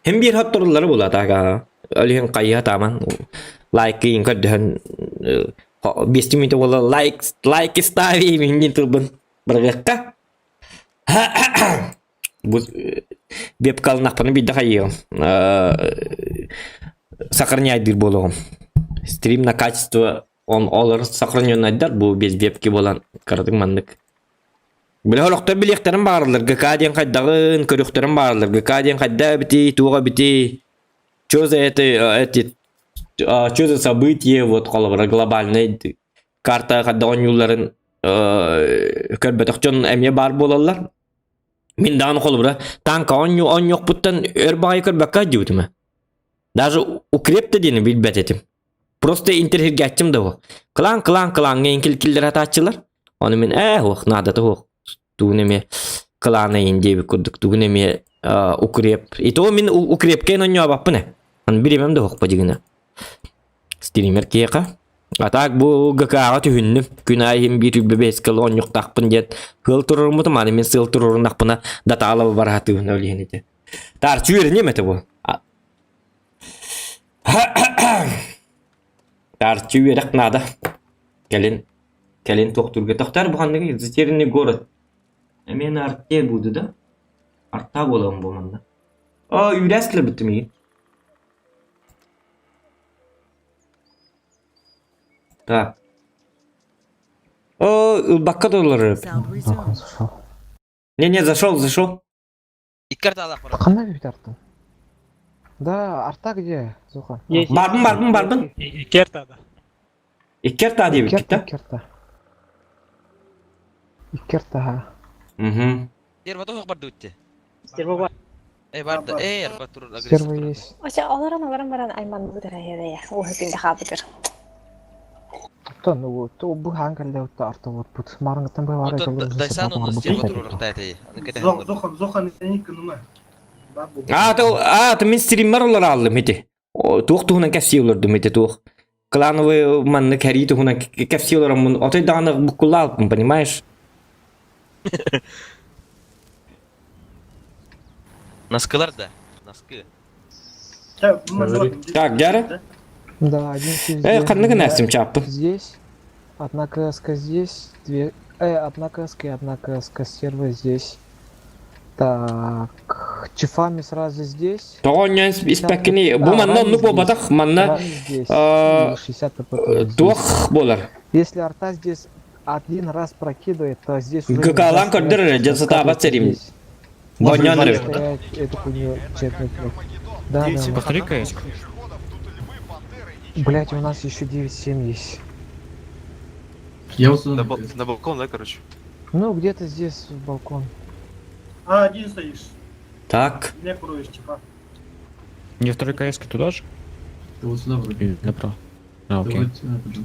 Hem bir хатторлары болу атага. Өлген кайя таман. Лайк кийин көдөн 5 минут болу лайк стави мен ютубын біргекка. Веб-калын ақпаны биді қайы. Сохраняйдыр болуғым. Стрим на качество он олар сохраненайдар. Бұл без вебки болан кардың мандық. Біле олықтар білектерін бағырлар. ГК-ден қайдағын көріқтерін бағырлар. ГК-ден қайда біті, туға біті. Чё за эти что за событие вот колобра глобальный карта қайда он юлларын көрбетіқтен әме бар болалар. Мен дағын қолыбыра, танка он yok бұттан өрбағай көрбәкка деудіме. Даже укрепті дені білбәт етім. Просто интерхерге әттім да ол. Клан, енкел-келдер ататчылар. Оны мен, оқ, надаты оқ. Туғынеме кланы ендебі көрдік, туғынеме укреп. И то мен укрепкен он баппыне. Оны біремем да оқ па дегіне. Стример кейқа. Атак бұл ГК-ға түйіннім. Күн айым бір бебес кіл он юқтақпын дед. Хыл тұрырым бұтым, аны мен сыл тұрырын ақпына дата алабы бар атығын өлген еді. Тар чүйер нем әті бұл? Тар чүйер ақнада. Кәлін тоқтырға. Тоқтар бұғандығы зітеріне город. Мен артте бұды да. Артта болам болманда. Үйрәскілі біттім ей. Так. Бакка доллары. Не, зашел. И карта алақ бар. Қандай бейт арттың? Да, арта где, Зухан? Барбын. Икертада. Икерта деп кетті. Икерта, ха. Стерва тоғық барды өтті. Стерва бар. Барды, арба тұрыр агрессив. Стерва есть. Ося, оларан айман бұдыр әйеді. Оғытын да қабыдыр. Тон, бұл хаңғалда өтті арта бұд. Марыңғыттан бұл ары жолы. Дайсан оны стерва тұрыр тәйті. Зохан, әнекі нүмі. Мен стример олар алдым еті. Туық туғынан кәпсей олардым еті туық. Клановый манны кәрі туғынан кәпсей оларым. Отай дағаны бұққылы алыппын, понимаешь? Носкылар да. Носки. Так, Гера? Да, один через Канныгы нәрсем чаппы. здесь, одна КСК здесь, одна КСК и одна КСК стерва здесь. Так, чифами сразу здесь. Тоғоннан испәккені, бұл манна ну болбатақ, манна Рами здесь. И 60 ТП здесь. туақ болар. Если арта здесь один раз прокидывает, то здесь уже... Гакалан көрдір, жасы табат серим. Гонянры. Эту хуйню чекнуть. Да, да. Повтори КС. Блять, у нас еще 9-7 есть. Я вот на балкон, да, короче? Ну, где-то здесь балкон. А, один стоишь. Так. Не кроешь, типа. Не второй КС туда же? Ты вот сюда вроде. Или направо? А, окей.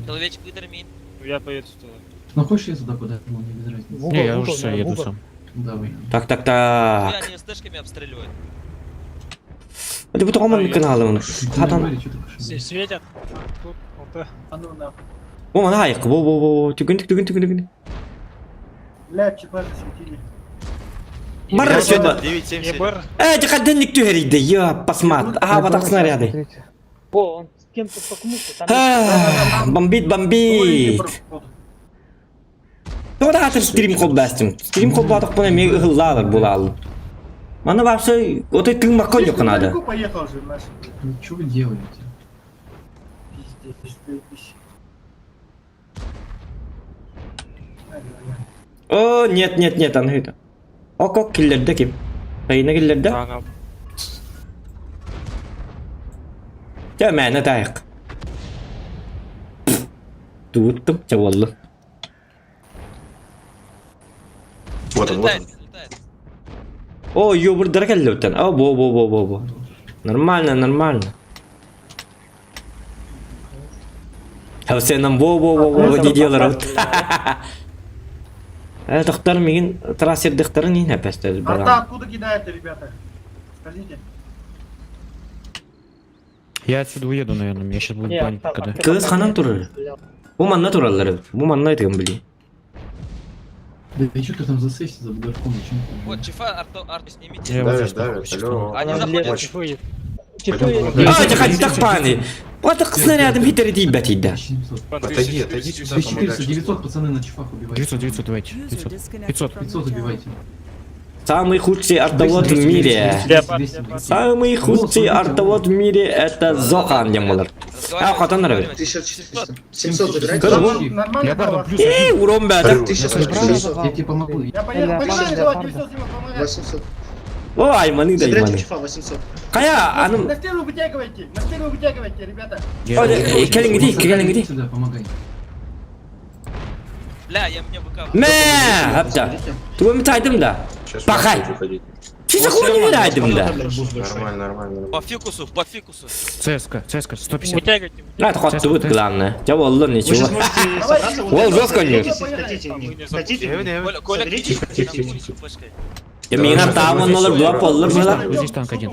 Человечек витермин. Я поеду туда. Ну хочешь я сюда подать? Ну, не без разницы. Не, я уже все, еду сам. Давай. Так. Они СТшками обстреливают. Hadi bu toğamanın kanalı. Hadan. Светят. А ну нахуй. O mana ayık. Bo. Tükün. Блядь, типа засветили. Марра сюда. 977. Тихо, тюгерийді. Я посмат. Ага, вот так снаряды. Смотрите. О, он с кем-то столкнулся. Там Бомбит. Тода атыр стрим кол бастым. Стрим кол батық бұна мен ұғылалар болалы. Мана вообще, вот это макон yok надо. Далеко поехал же наш. Ну что вы делаете? Пиздец, пиздец. О, нет, аны это. Ок, киллерде ким? Кайына киллерде? Мәні тайық. Туыттым, чаваллы. Вот он. Летает. О, ёбырдыр келді өттен. О, бо. Нормально. А сен нам бо не делар. Доктор меген трассер докторы не напастер. Арта откуда кидает, ребята? Скажите. Я отсюда уеду, наверное. Меня сейчас будет паника, когда... Кыз ханан турur. Bu manna turarlar. Bu manna aytgan bili. Да что ты там за сессия за бугорком? Вот, чифа, арта снимите. Я вот здесь Они заходят. Заходи, так паны. Вот так снарядом хитер дибать идда. Отойди сюда, 900 пацаны на чифах убивайте. 900 давайте. 500. 500 убивайте. Самый худший артовод в мире. Самый худший артовод в мире это Зохан демалар. А хатан нравится. 1400. 700 забирайте. Нормально Я было. бардом плюс. Урон бәді. 1100. Я тебе помогу. Я поехал. Погнали, давай, 900 помогай. 800. Ой, маны да Забирайте маны. чифа 800. Кая, анım. На стену вытягивайте, ребята. Келin gidi. Сюда, помогай. Бля, я мне БК. Ne? Hatta. Tuğum taydım da. Bakay. Size konu veraydım da. Нормально. По фикусу. ЦСК, 150. Hadi hattı bu klanı. Cevallır ne çuva. Ол жестко не. Коля, Тихо. Ya menen tamam olur blok olur falan. Здесь танк один.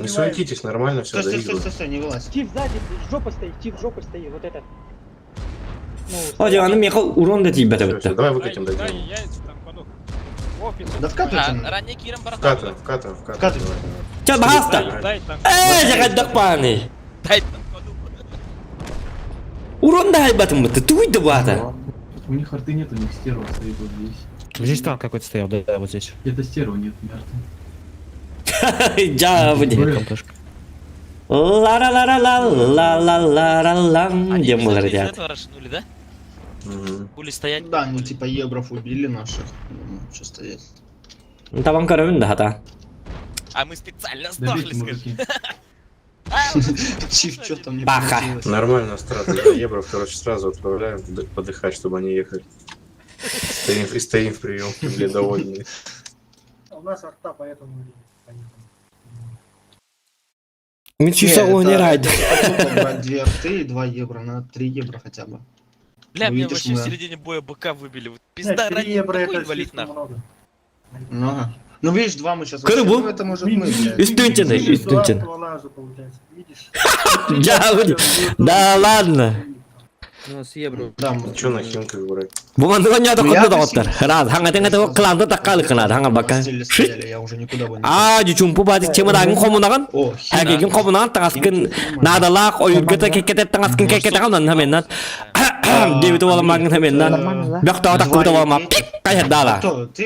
Не суетитесь, нормально все, Стой, не вылазь. Тип сзади, жопа стоит, вот этот. O canım yakal urun da tibete bitti. Давай выкатим, дадим. Да вкатывайте. Ранее Киром Баратов. Вкатываем. Çal bahasta. Jagaddak pani. Дай Urun da haybatım bitti. Tuydu bu ata. У них арты нет, у них стерва стоит вот здесь. Здесь танк какой-то стоял, да, вот здесь. Это стерва, нет, не арты. Javdi. КМТшка. Ла-ла-ла-ла-ла-ла-ла-ла-ла. Где мы Из летят? этого рашнули, да? Пули стоять. Да, ну типа евров убили наших. Что стоять? Tamam karabın da hata. А мы специально сдохли, Добейте, мужики. скажи. Чиф, что там не Баха. получилось? Нормально, за Ебров, короче, сразу отправляем подыхать, чтобы они ехали. Стоим в прием, были довольны. У нас арта, поэтому... Митчуса умирает. Брать 2 арты и 2 евро, на 3 евро хотя бы. Бля, меня Увидишь, вообще в мы- середине боя БК выбили. Вот пизда, 3 ранее евро такой это инвалид слишком нахуй. много. Ага. Ну видишь, 2 мы сейчас... Кырбу? Это может мы, блядь. Üstünçene, üstünçene. Ствола же, получается. Видишь? Javdi. Да ладно. Ну, съебру. Да, Че на химках брать? Bu mandı konya da Ну, я kudu da красиво. otlar. Raz hanga tenge de klanda takkalı kına hanga bakka. Стиле стояли, я уже никуда бы не... Aa jumpu badik çemadagen komunagan. О, Erkeğin komunagan tagaskin nadalak oyurgeta keket tagaskin keket tagan hemenan. Devi to olamagın hemenan. Bakta takku to olma. Kayat dala. Кто? Ты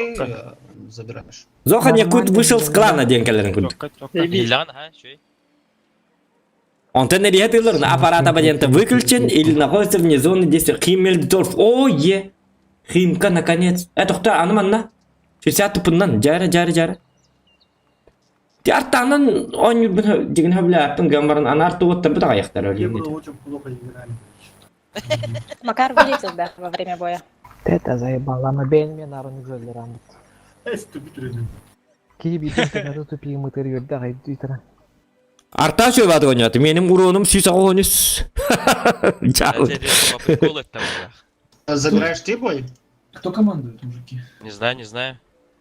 забираешь. Zokan yakut wishel с клана денкелерин kudu. Илян, ha, şey. Он-то нарядил на аппарат абонента выключен или находится вне зоны действия. Химмельдорф. О, е. Химка, наконец. Это кто? Ана манна. 60 тупыннан. Жары. Тиартанан он деген хабляптын гамбарын анарты оттар бит аяктар Я өлем. буду очень плохо играть. Макар вылетел, да, во время боя. Ты это заебала, мы бейнме нарон жөлдер амыт. Эсті бітіреді. Кибиден тенады тупи мытыр йөрді ғайып дуйтыра. Арта söyledi oynadı. Benim uronum süsa oynuş. Ciao. По приколу это было. Забираешь ты бой? Кто командует, мужики? Не знаю.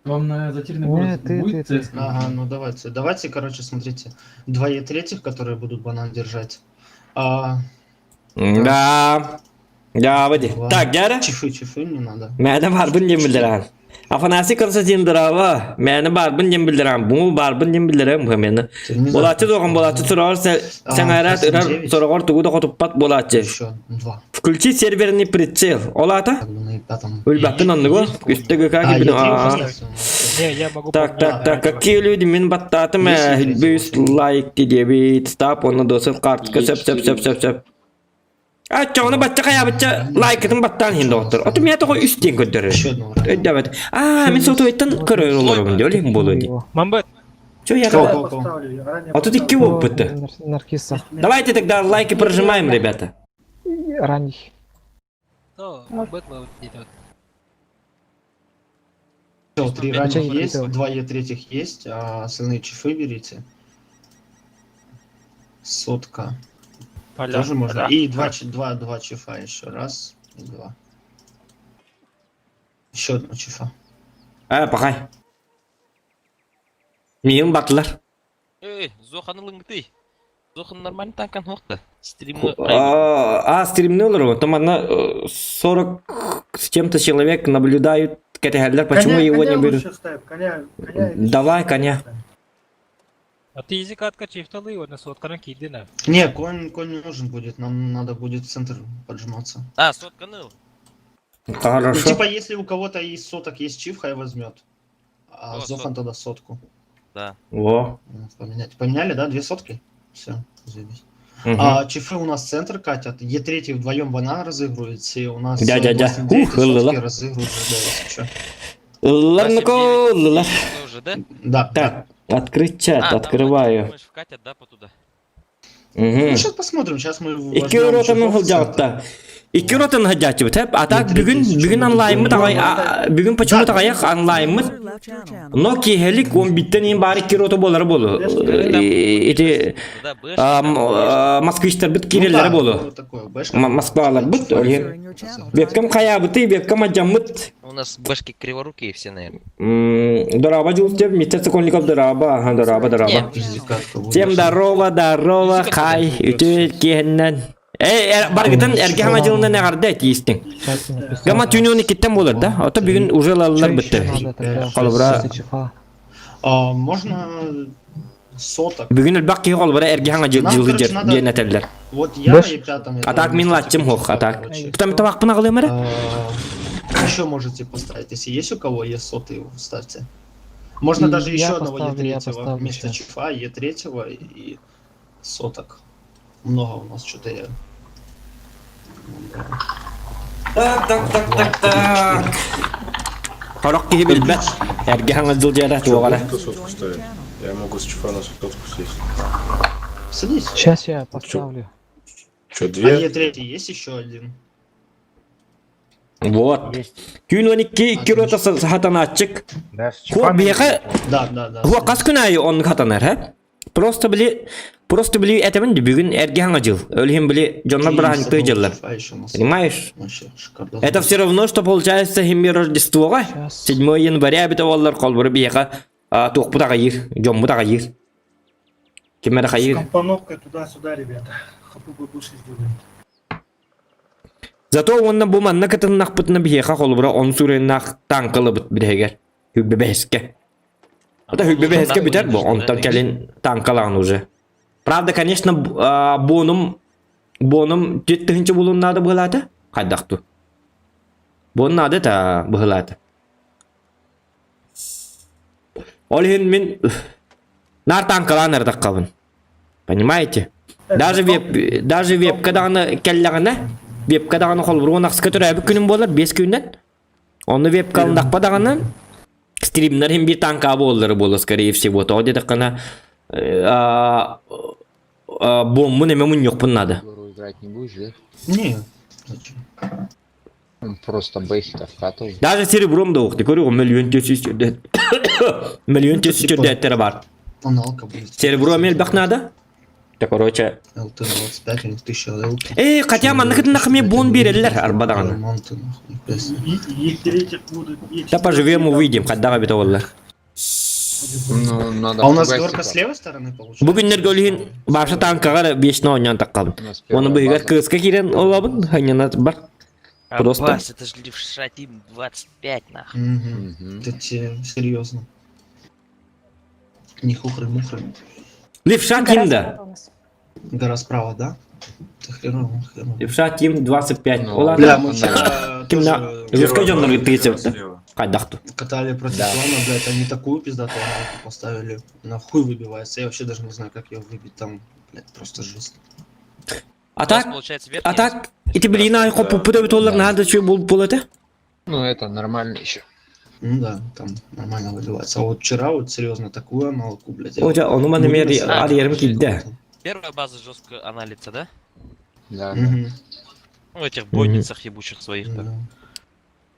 Вам на затерянный Не, город ты. будет ЦСКА? Ага, ну давайте, короче, смотрите. 2 третьих, которые будут банан держать. А, Да. Ya hadi. ладно. Tak gel. Чифы не надо. Mene barbun dem bildiran. Afanasi Konstantin drava. Mene barbun dem bildiran. Bu barbun dem bildiran bu meni. Bolatçı doğan bolatçı sorar sen arat ırar sorar tuğu da kotupat bolatçı. Еще 2. Включи серверный прицел. Олата? Как бы на пятом. Өлбәттен андыгы. Üstteki А, как я gibi. 3 поставил. Я могу Так, какие люди min battatım büyüs like diye bir stop onu da sırf kartı söp. Çoğunu batça kaya batça like'ın battan hindi otur. Otum ya toğu üstten götürür. Еще одного врага. Evet. Men sotu etten körür olurum diyor. Öyle mi bolu diye. Мамбет. Чё я Кого? говорю? Поставлю, я ранее А тут и поставлю. киво быты. Наркиса. Давайте тогда лайки прожимаем, ребята. Ранних. Все, 3 Чё ранних не есть, хотел? 2 третьих есть, а остальные чифы берите. Сотка. Тоже можно. И 2 чифа еще. Раз и 2. Еще одна чифа. Bakay. Miyim battılar. Zohan'ın lıngıtı. Zohan normal tankan hokta. Стримы. Стрим не olur. Там одна 40 с чем-то человек наблюдают кетехерлер. Почему его не берут? лучше ставь, коня. Давай коня. А ты язык откачив талы, вот на соткана кидина. Не, конь не нужен будет. Нам надо будет в центр поджиматься. А, сотка ныл. Ну, Хорошо. типа, если у кого-то из соток есть чиф, хай возьмет. А О, Зохан тогда сотку. Да. Во. Поменять. Поменяли, да? 2 сотки? Все, заебись. Мгм. А чифы у нас центр катят. Е3 вдвоем банан разыгрывается, и у нас Дядя. 8-9 Ух, ла-ла-ла. сотки разыгрывают, да, если чё. Ларнако, лар. Тоже, да? Да, да. Так, открыть чат, А, там, открываю. думаешь, вкатят, да, потуда? Ну, Мгм. сейчас посмотрим, сейчас мы İki rotanın hılcalıkta. İki rotanın hılcalıkta. Hep atak bugün anlayın mı tağay, bugün paçımı tağayak anlayın mı? Nokia helik 10 bitten in bari iki rota boları bolu. Eti Да, бэш. Moskvişler bit kirelleri bolu. Moskvalar bit öyle. Webcam kaya bıtı, webcam acam bıt. У нас бэшки криворукие все, наверное. Дорога jultep, митер секундников дорога, дорога. Всем здорово, хай, ütü kihenden. Bargıdan erkek amacılığında ne kadar da etiyistin. Gama tününü kitten olur da. Ota bugün уже alırlar bitti. Kalbura. Можно соток. Bugün elbak ki kalbura erkek amacılığı diye neterler. Вот я и пятом. Atak min latçım hoq atak. Tutam tabak buna kalıyor mı? Еще можете поставить, если есть у кого Е100, ставьте. Можно даже еще одного Е3 вместо чифа, Е3 и соток. Много у нас что-то я. Так. Хорок ki bilbet. Erkek amacılığı diye çoğala. Кто сотку ставит? Я могу с чифа на сотку сесть. Садись. Сейчас я поставлю. Че, А 2? Е3 есть еще один? Вот. Gün 12 iki rotası sahatan açık. Ko biyaqa Да. bu kas günayı onun hatanar ha. Просто били этамен bugün erkek amacıl. Ölüm bili jonlar bırakın tıycılar. Понимаешь? Вообще шикарно. Это все равно, что получается химия Рождества. 7 января бит олар колбуры бияка тук бутага йир, жом бутага йир. Кемер хайыр. Компоновка туда-сюда, ребята. Хапу побольше сделаем. Зато онна бу манна кытыннах бытына бихеха холбура он суреннах танкылы быт бирегер. Хүббебеске. Это хүббебеске битер бу, он там келин танкалан уже. Правда, конечно, бонум теттинче булун надо булата. Кайдакту. Бон надо та булата. Олин мен нар танкалан ардаккабын. Понимаете? Даже вебкаданы келлегене, вебкаданы холбуругун акска төрөбү күнүм болор 5 күндөн. Onu вебкалындак падаганы стримнер hem bir танка болдыры болу, скорее всего. То где-то кана бомбу неме мун yok надо. Играть не будешь, да? Не. Просто бейсит вкатывай. Даже серебром да ухты. Көрү миллион тысяч бар. Тоналка будет. Серебро мел бак надо. Так, короче. ЛТ-25, у них 1000 ЛТ. Хотя манныкытын нахме бон берелер арбадаганы. Ремонты, нахуй. Ектеречек будут. Да поживем, увидим, каддага бит олла. Ну, надо А у нас пугать, горка типа. с левой стороны получается? Бүгүннер гөлүн башы танкага 5 ойнан таккабын. У нас первая Оны быйгар база. кыска кирен олабын, ханянат бар. Просто. Аббас, это же левша Тим 25, нахуй. Угу. Это серьезно. Не хухры-мухры. Левша Тим, да. Гора справа, да? Это херово. Левша Тим 25. Ну, Ола. Бля, мы вчера Кимна тоже рускажоннор тыйсып. Слева. Кайдакту. катали против Лана, блядь, они такую пиздатую аналку поставили. На хуй выбивается. Я вообще даже не знаю, как ее выбить там. Блядь, просто жесть. А У вас, так, получается, а так, эти блин, а хоп пупы толлар надо что был это? Ну, это нормально еще. Ну да, там нормально выливается. А вот вчера вот серьезно такую аналку, блядь. я Hoca onu bana mer выбился, arayarım вообще ki de. круто. Первая база жестко аналится, да? Да. Мгм. Ну, в этих бойницах ебучих своих. Да.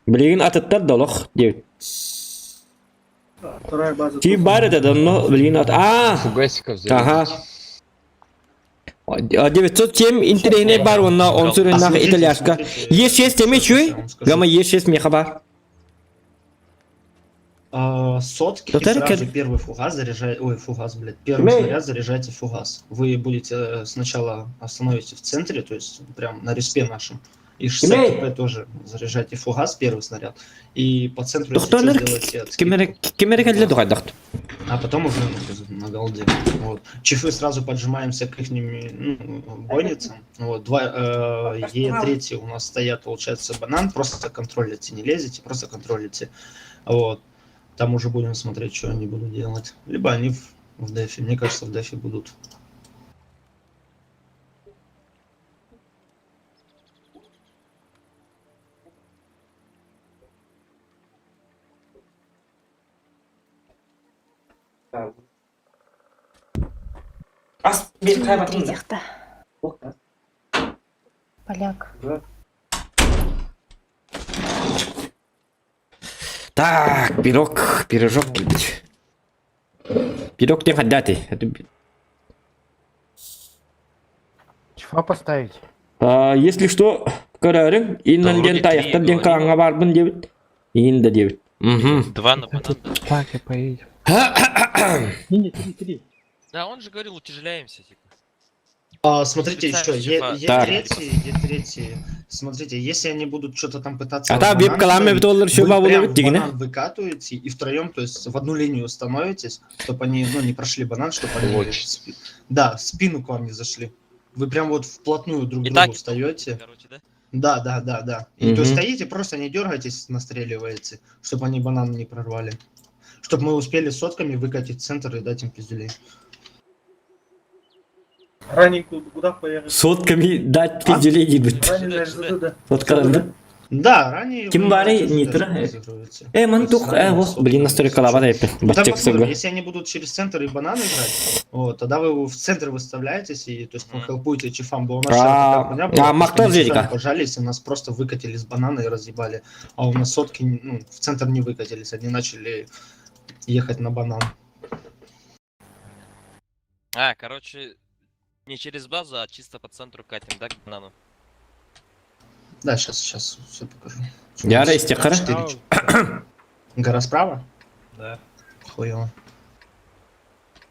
Блин, атыттар долох diyor. Вторая база. Ki бар это давно, блин, Фугасиков взяли. Ага. 907 интернет бар онна, он сюрен нах смотрите, итальяшка. смотрите. Е6 теме чуй? Я вам скажу. Гама Е6 меха бар. Сотки Тут сразу это- первый фугас заряжайте, ой, фугас, блядь, первый Мэй. снаряд заряжайте фугас. Вы будете сначала остановите в центре, то есть прям на респе нашем. И 60 Мэй. КП тоже заряжайте фугас, первый снаряд. И по центру, если Доктор что, Лерк, сделайте отскидку. кемере кадле догадахт. А потом уже на голде. Вот. Чифы сразу поджимаемся к их бойницам. Вот. Е3 у нас стоят, получается, банан. Просто контролите, не лезете, просто контролите. Вот. Там уже будем смотреть, что они будут делать. Либо они в дефе. Мне кажется, в дефе будут. Ас, бир кайбатым да. Третьих-то. Поляк. Так, пирожок келбит. Пирог тен хаддати. Чего поставить? Если что, карарың, иннан вроде ден таяқтар три ден говорит. каңа барбын дебит. Ин да дебит. Мгм. 2 на банан. Так и поедем. Да, он же говорил, утяжеляемся, типа. Смотрите еще, Специально, Е3, смотрите, если они будут что-то там пытаться... А та банан веб-калам ставить, толлар вы шуба прям булып дигине. банан выкатываете и втроем, то есть в одну линию становитесь, чтобы они не прошли банан, чтобы они Лочится. да, спину к вам не зашли. Вы прям вот вплотную друг к И другу так, встаете. короче, да? Да. И то есть Мгм. стоите, просто не дергаетесь, настреливаете, чтобы они банан не прорвали. Чтобы мы успели сотками выкатить в центр и дать им пиздюлей. Раненькую куда поехали? Сотками дать пизделей дебит. Раненый РЗД. Соткаланды. Да, ранее... Ким вы бари, даже не тра- разыгрываете. Мантух, блин, настрой калабада епе. Ну, там Бачек я говорю, сыгы. если они будут через центр и банан играть, вот, тогда вы в центр выставляетесь и то есть хелпуете чифам, бо у нас Махто зверика. пожали, если нас просто выкатили с банана и разъебали, а у нас сотки в центр не выкатились, они начали ехать на банан. Короче, не через базу, а чисто по центру катим, да, к банану? Да, сейчас все покажу. Я рейстекара. 4. Гора справа? Да. Хуёво.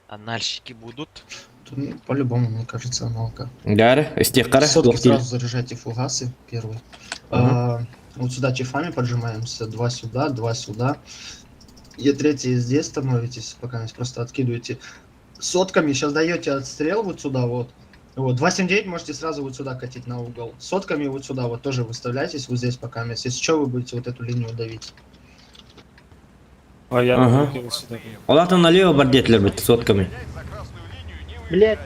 Анальщики будут. Ну, по-любому, мне кажется, аналка. Дары, стекара, Сотки сразу заряжайте фугасы, первый. Вот сюда чифами поджимаемся, 2 сюда, 2 сюда. И третий здесь становитесь, пока просто откидываете. Сотками сейчас даете отстрел вот сюда вот. Вот, 279 можете сразу вот сюда катить на угол. Сотками вот сюда вот тоже выставляйтесь вот здесь пока. Если что, вы будете вот эту линию давить. Ага. Олатан налево бардетлер бит сотками. Блять,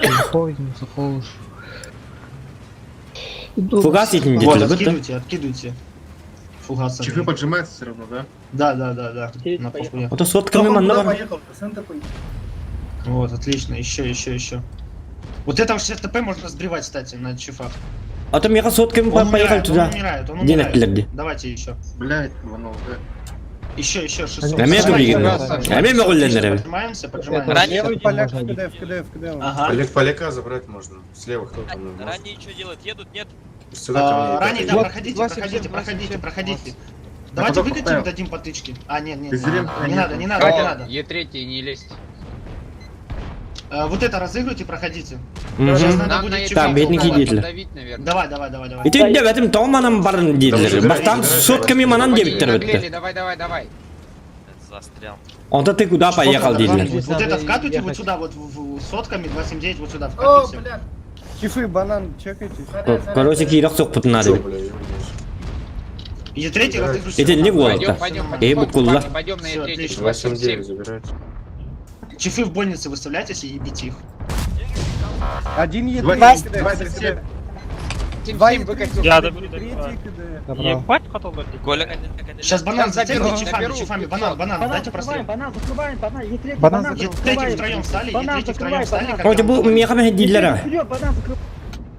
заходим, заходишь. Фугас этим Вот, детлер бит. откидывайте, откидывайте. Фугасами. Чифы поджимаются все равно, да? Да. На похуя. Это сотками манна. Поехал, центр поехал. Вот, отлично, еще. Вот этого 60 ТП можно сбривать, кстати, на чифах. А то мега сотками Он поехали умирает, туда. он умирает, он Где умирает. наклерди? Давайте еще. Блять, Иванов, да. Еще 600. А мне Давайте, говорили, давайте. а мне могли Поджимаемся. Ранее, Поляк в КД. Ага. Поляка забрать можно. Слева кто там? ранее что делать? Едут, нет? Сюда ко мне. Ранее, да, Вот, проходите. Давайте кто выкатим, поставил? дадим потычки. Не Ты зря не надо. Е3 не лезть. Вот это разыгрывайте, проходите. Мгм. Сейчас надо Нам будет на чифа Так, бедники попробовать. детлер. давить, наверное. Давай. И ты де этим томаном барын детлер. Бахтан сотками манан дебиттер бит. Давай. Это застрял. Он-то ты куда поехал детлер? Вот это вкатывайте вот сюда, вот сотками 279 вот сюда О, вкатывайте. блядь. Чифы, банан, чекайте. Короче, кирок сок надо. Бля, я И третий разыгрывайте. Это не Пойдем, волота. Эй, букулла. пойдем на Всё, Е3. отлично. 8-9 забирайте. Чифы в больнице выставляйтесь и бейте их. Один Е3. 27. Я Добро. Коля, Сейчас банан затягивай наберу. чифами. Банан, дайте прострел. Банан Третий втроем встали, третий втроем встали. как Короче, я бу вам мега детлера.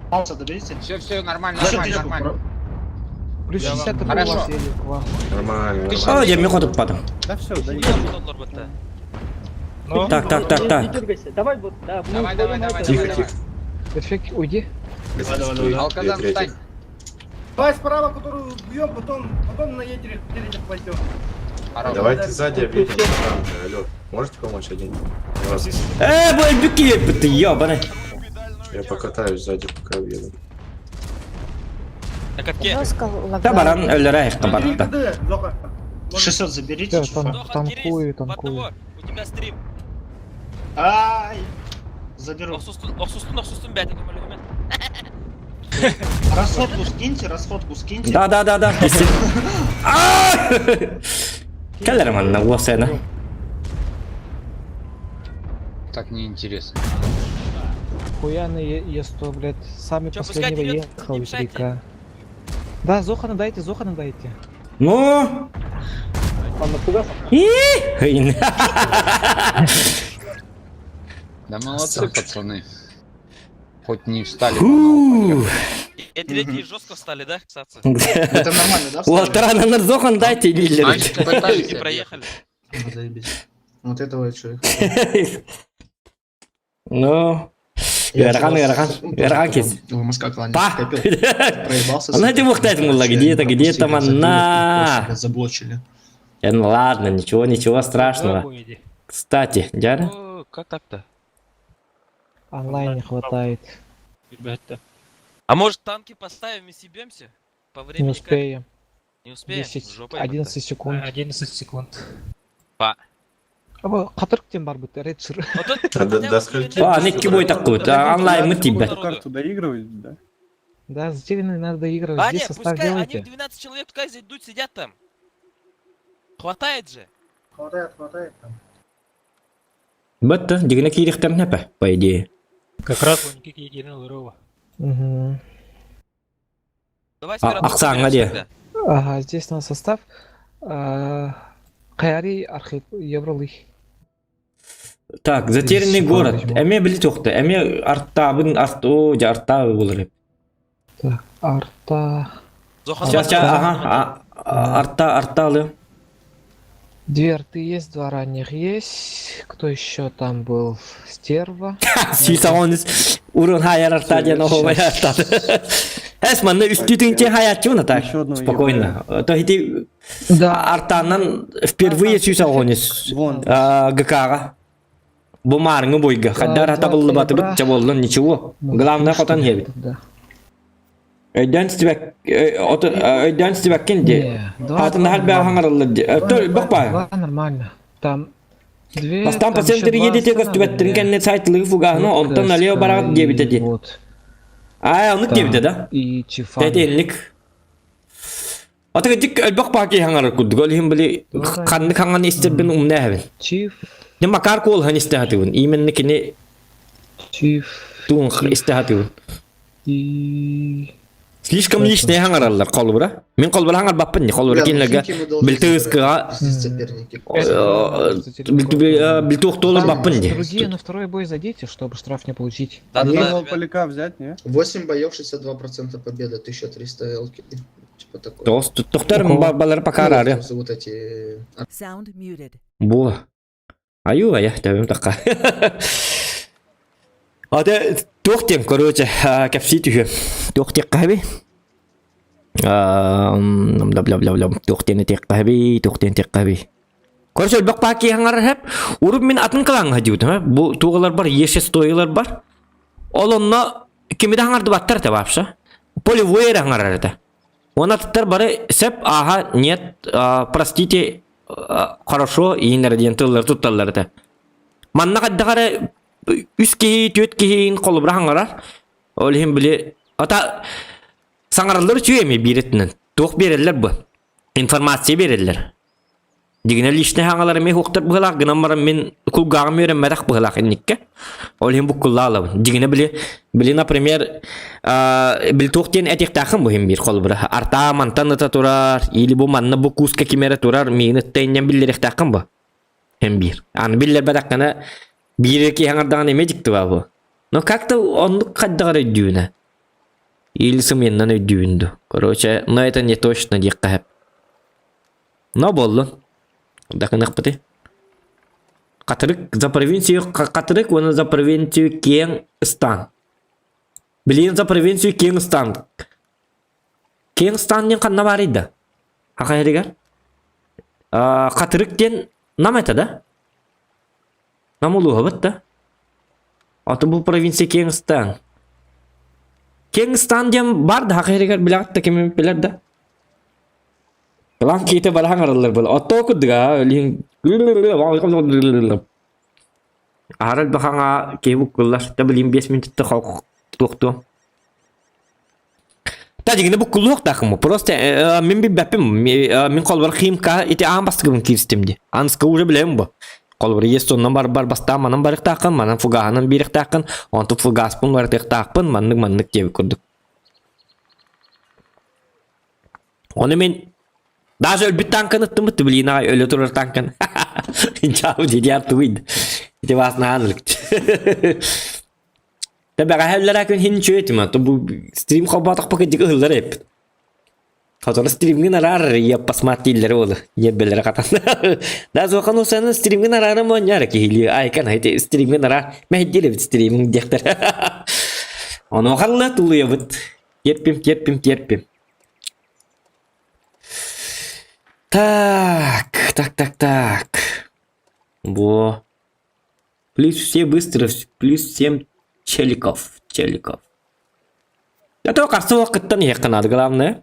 Пауза доберите. Все, нормально. Плюс 60 это Хорошо. было серию к вам. Нормально. Ты нормально. О, я мега тут потом. Да все, да Так. Давай. Тихо. Эффект, уйди. Стой, Алказан, две трети. встань. Давай справа, которую бьем, потом на Е3 пойдем. Давайте сзади объедем. Алло, можете помочь один? Раз. Бой, бюки, ты ёбаный. Я покатаюсь сзади, пока объеду. на катке. Жестко Да, баран, лагает. өллерай, баран. КД, Зоха. 600 заберите Всё, чифа. Доха, танкую, Кирис, танкую. одного. У тебя стрим. Ай! Заберу. Оксустун, бять, это малюмет. Расходку скиньте. Да. Келлерман на глосена. Так неинтересно. Хуяный Е100, блядь. Сами Чё, последнего пускай идёт, ехал не в мешайте. река. Да, Зохана дайте. Ну? Хейн. Да молодцы, пацаны. Хоть не встали. Фу. Третьи жестко встали, да, кстати? Это нормально, да? Лотерана на зохан дайте Значит, лидер. пытались И проехали. Заебись. Вот этого я чё. Ну. Ярхан кис. Москва клане. Па. Проебался. Она тебе ухтать мула, где-то манна. Заблочили. Ну ладно, ничего страшного. Кстати, дядя. О, как так-то? Онлайн не хватает. А может танки поставим и съебемся? По времени Не успеем. Не успеем? 10, Жопой 11 секунд. 11 секунд. Қатырктен бар бит, редшир. Вот тут А до скольки? Некки бой такой, онлайн мы тебя. Эту карту доигрывать, да? Да, затерянный надо доигрывать. А, Здесь нет, состав пускай они делайте. 12 человек пускай зайдут, сидят там. Хватает же. Хватает там. Бетта, дигна кирихтер непе, по идее. Как раз вон какие единого рова. Мгм. Давайте Аксан, где? Ага, здесь у нас состав. Кайри архив евролых. Так, затерянный город. Эме билет жоқты. Эме арттабын арта болар. Так, арта. Сейчас, ага, арта алым. Две арты есть, два ранних есть. Кто еще там был? Стерва. Сүйсағоныз урын хайар арта ден оғымай арта. Манна үстүтүнче хаятчуна так. Спокойно. То хити Да. артанан впервые сүйсағоныз Вон. ГК-ға. Бу марыңы бойга. Хаддар ата булды батып чаболдон ничего. Главное хотан хебит. Да. Öйдөн стебеккен де. Атын хал бәл хаңарылыр де. Бақпа. Два нормально. Там две. Бастан там еще пациенттер два едете остановили. көстүбеттин кенне сайтлыгы фуганы онтон Каска налево барак дебите де. Вот. Ай, онлык дебите да. И чифами. Тетенлик. Атыгы дик өлбөк баки хаңарыр курдук. Ол хим били канды хаңаны истербин умне хабин. Чиф. Не макар кол хан истехатыбын. Именни кини Чиф. туун истехатыбын. И... Слишком лишний хаңаралар колбура. Мен колбура хаңар баппын не колбура кинлерге билтыгыскыга билтуктолор баппын де. Другие на второй бой зайдите, чтобы штраф не получить. Да. Поляка взять, не? 8 боев, 62% победы, 1300 элки. Типа такое. Тоқтарым балар пакарары. Вот эти... Sound muted. Бу. Аю, ая, табим такка. Ада тоқтем, короче, капси түйе. Тоқтек қаби. Бла-бла-бла-бла. Тоқтені тек қаби, тоқтені тек қаби. Короче, өлбақ баки хаңар хеп. Урып мен атын қылаң хадиуд. Бұл туғалар бар, еше стойлар бар. Ол онна кемеді хаңарды баттар та бапша. Поливойер хаңар арада. Он аттар бары сеп, ага, нет, простите, хорошо, ингредиентлер тутталар да. Манна қаддағары үс кейі, төт кейін қолыбыра хаңарар. Ол хем біле, ата саңаралар түйеме беретінін. Тоқ берелер бұ. Информация берелер. Дегіне лишне хаңалары мен хоқтар бұғылақ, гынан барам мен күлгағым өрен мәдақ бұғылақ еннекке. Ол хем бұққылла алабын. Дегіне біле, например, біл тоқтен әтек тақын бұхем бір қолыбыра. Арта мантан ыта тұрар, или бұ манна бұ куска кемері тұрар, мейін ыттайынен білдерек тақын бұ. Хем бір. Аны білдер бәдаққана bir ki hangardan emecikti bu. No как-то он каддар өйдүүнө. Илси менен өйдүүндү. Короче, но это не точно диккап. Но болду. Дакынак бити. Катырык за провинцию, катырык оны за провинцию Кең стан. Билин за провинцию Кең стан. Кең станнын канна бар иде. Акайрыгар. Катырыктен намайта да? Намулуға бітті. Аты бұл провинция Кеңстан. Кеңстан дем барды хақирегер білағытты кемен білерді. Білан кейті бара хаңарылар бұл. Отты оқыдыға. Арал бұқаңа кей бұққылар. Да білейін 5 минутты қауқ тоқты. Та дегені бұққылы оқтақым. Просто мен бір бәпім. Мен қолбар қиымқа еті ағын бастығым кирістімді. Анысқа уже білем бұл. Колбар есть соннан бар бастан манан барык тақын, манан фугаһынан бирик тақын, онты фугаспын барык тақпын, маннык деп көрдүк. Оны мен даже өлбүт танкын ыттым бит билин ай өлө турар танкын. Жау деди артуйд. Де басна анлык. Табага хеллер акын хин чөтүм, то бу стрим хабатак пакет дик ыллар эп. Хотор стримген арар я посмотрели ол ебелер катан. Да зохан усаны стримген арар моняр кили айкан хайте стримген арар мәддиле стриминг дектер. Оны халла тулуя бит. Терпим. Так. Во. Плюс все быстро, плюс 7 челиков. Это кажется вакыттан якынады главное.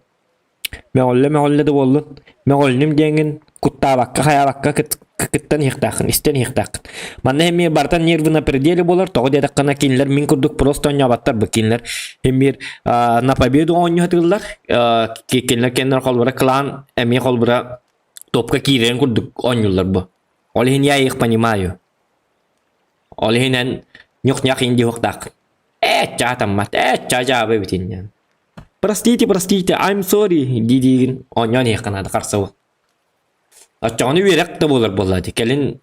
Мәғолле де болдun. Мәғоллем деген кутта бакка, хая бакка кыттан хиқтақын, истен хиқтақын. Манна хемме бартан нервы на пределе болар, тоғы дедаққана кейлер, мен күрдік просто ойнабаттар бұл кейлер. Хеммер на победу ойнатылар, кейлер кендер қолбыра клан, әме қолбыра топқа кейлерін күрдік ойнылар бұл. Олеген я их понимаю. Олегенен нюх-нях инди хуқтақын. Чатаммат, чажабы бітін. Простите, I'm sorry, дидигин оньон яқынады қарсауы. Ачағыны верек те болады. Келін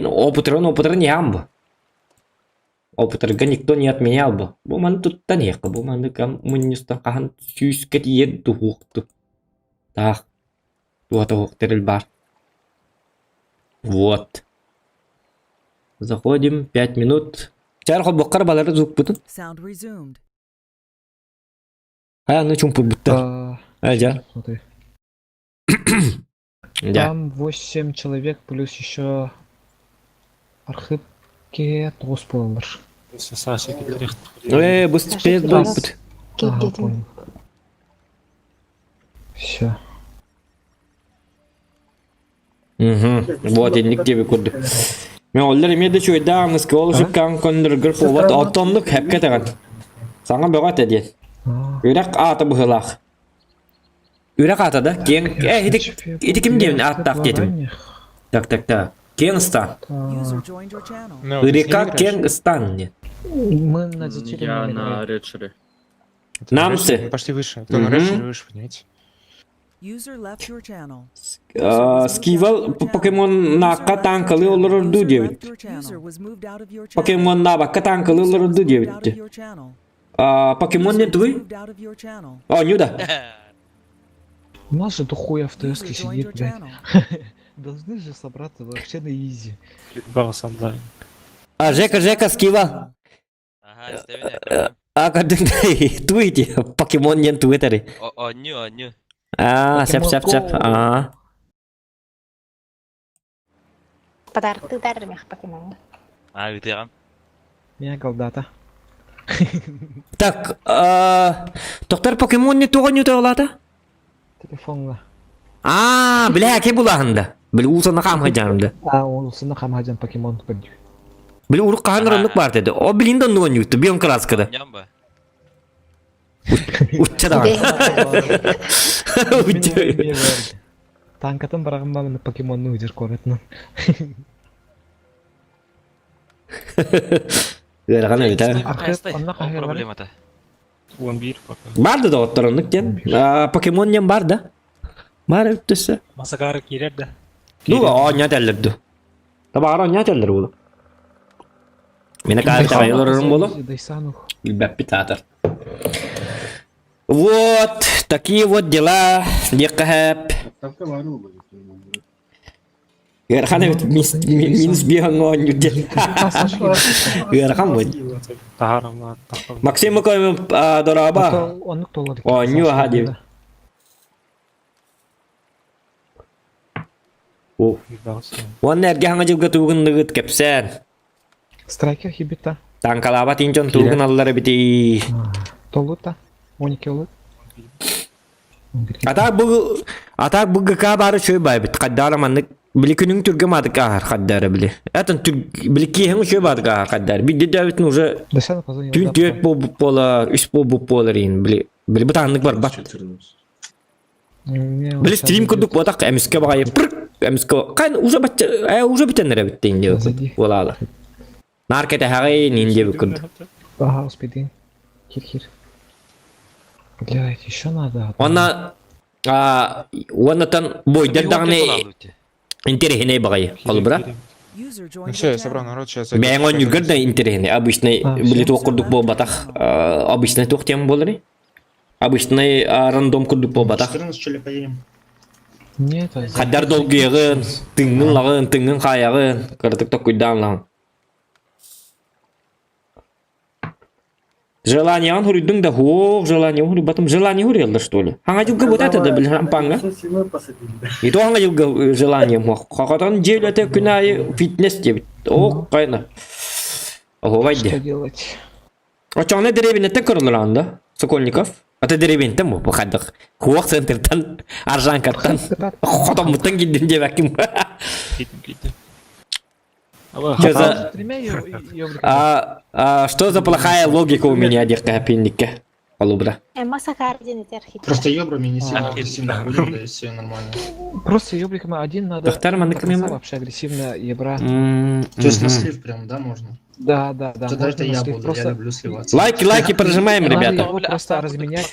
опытырын яғын бұл. Опытырға никто не отменял бұл. Бұл маны тұттан яқы, бұл маны коммунистан қахан сүйіскет еді хуқты. Так, туата хуқтырыл бар. Вот. Заходим, 5 минут. Чархол баққар балары звук бұтын. Sound resumed. Ну чум будто. Альжа. Там 8 человек плюс еще Архипке тоғыз болыр. Саша келер. Бұл спец болып. Ага, понял. Все. Вот, енді кебе көрді. Мен олар емеді шөйді аңыз көл жүккен көндіргір поват атомлық хәпке тәған. Саңа бөғат әден. Үрек аты бұғылақ. Үрек аты да? Еті кім деймін аттақ дедім. Так. Кеңстан. User joined your channel. Үрека Кеңстан. Мы на дичере. Я на Редшере. Намсы. Пошли выше. Кто на рэшере выше, понимаете? User left your channel. Скивал покемон на катанкалы олар ду дебит. User was moved out of your channel. Покемон на ба катанкалы олар ду Out of дебит. your channel. Покемон не твой? Moved out of your channel. Нюда. У нас же дохуя в User ТСке joined сидит, your блядь. channel. Должны же собраться вообще на изи. Баласан да. Жека, скивал. Ага, истеміне. Кадыңдай туйте. Покемон не туйтары. Оню. Сяп. Подарки дармих покемон. Үтеған. Меня голдата. Так, тоқтар покемон не туған юта олады? Телефонға. Бля, ке бұлағында. Біл ұлсана қамға жанымды. Олысына қамғаджан покемон көрді. Біл ұрық қағын ұрындық бар деді. О, білінді онуған юты, бейон краскада. Оням ба? Ұтчадаған. Танкатын барағым балыны покемонны өдер көретін. Өрған өйті. Проблемата. 11 пока. Барды да оттырындық ден. Покемон нем бар да. Бар өттісі. Масакары келер да. Оня тәлірді. Табағар оня тәлір болу. Мені қағыр тағайларым болу. Үлбәп бітатыр. Вот, такие вот дела. Деккахәп. Герхан өт минус беған оң үдден. Герхан өт. Тағарымға. Максим көймі дораба. Онық толады. Оню аға деп. Оны әрге хаңа жылға туғындығыт кепсән. Страйкер хибита. Танкалаба тинчон туғын аллары біті. Толута. 12 олы. Атақ бұғы қа бары шөй бай біт. Қаддары маннық білі күнің түрге мадық ағар қаддары білі. Әтін білі кейің шөй бадық ағар қаддары. Білді дәуітін уже түн төт болып болар, үш болып болар ең. Білі бұтағындық бар бат. Білі стрим күдік бодақ әміске бағайы пұрк. Әміске қайын уже бітенлері біттейін деп олалы. Наркеті хағайын ең деп күдік. Ага, успейден. Хир. Блядь, еще надо. Оннатан бойдардағыны интерехіне бағайы. Қолы бұра? Все, я собрал народ, сейчас... Бәйін он юргірді интерехіне. Обычный білет оқырдық бол батақ. Обычный тоқтем болыры? Обычный рандом күрдік бол батақ. 14 что ли поедем? Нет, Қаддар долгияғын, тыңын лағын, тыңын қаяғын. Қырдықта көйдан лағын. Желание он хуридың да хоқ, желание хури, батым желание хурилды, что ли? Хаңа жылғы бұт әтеді біл шампанға? И то хаңа жылғы желание моқ. Қақатан жейлеті күн айы фитнес дебіт. Оқ, қайна. Ого, вайды. что делать? Очаңна деревенетті көріліранда, Сокольников. Аты деревенті му, бұқадық. Хуақ центртан, Аржанкаттан. Қотам мұттан кедден деп әкім. Что за плохая логика у меня, дерка пенника? Полубра. Масакар денитер хит. Просто ёбрами не сильно агрессивно будем, да и все нормально. Просто ёбриком один надо. Вообще агрессивно ебра. То есть на слив прям, да, можно? Да. Тогда это я буду, я люблю сливаться. Лайки прожимаем, ребята. Просто разменять.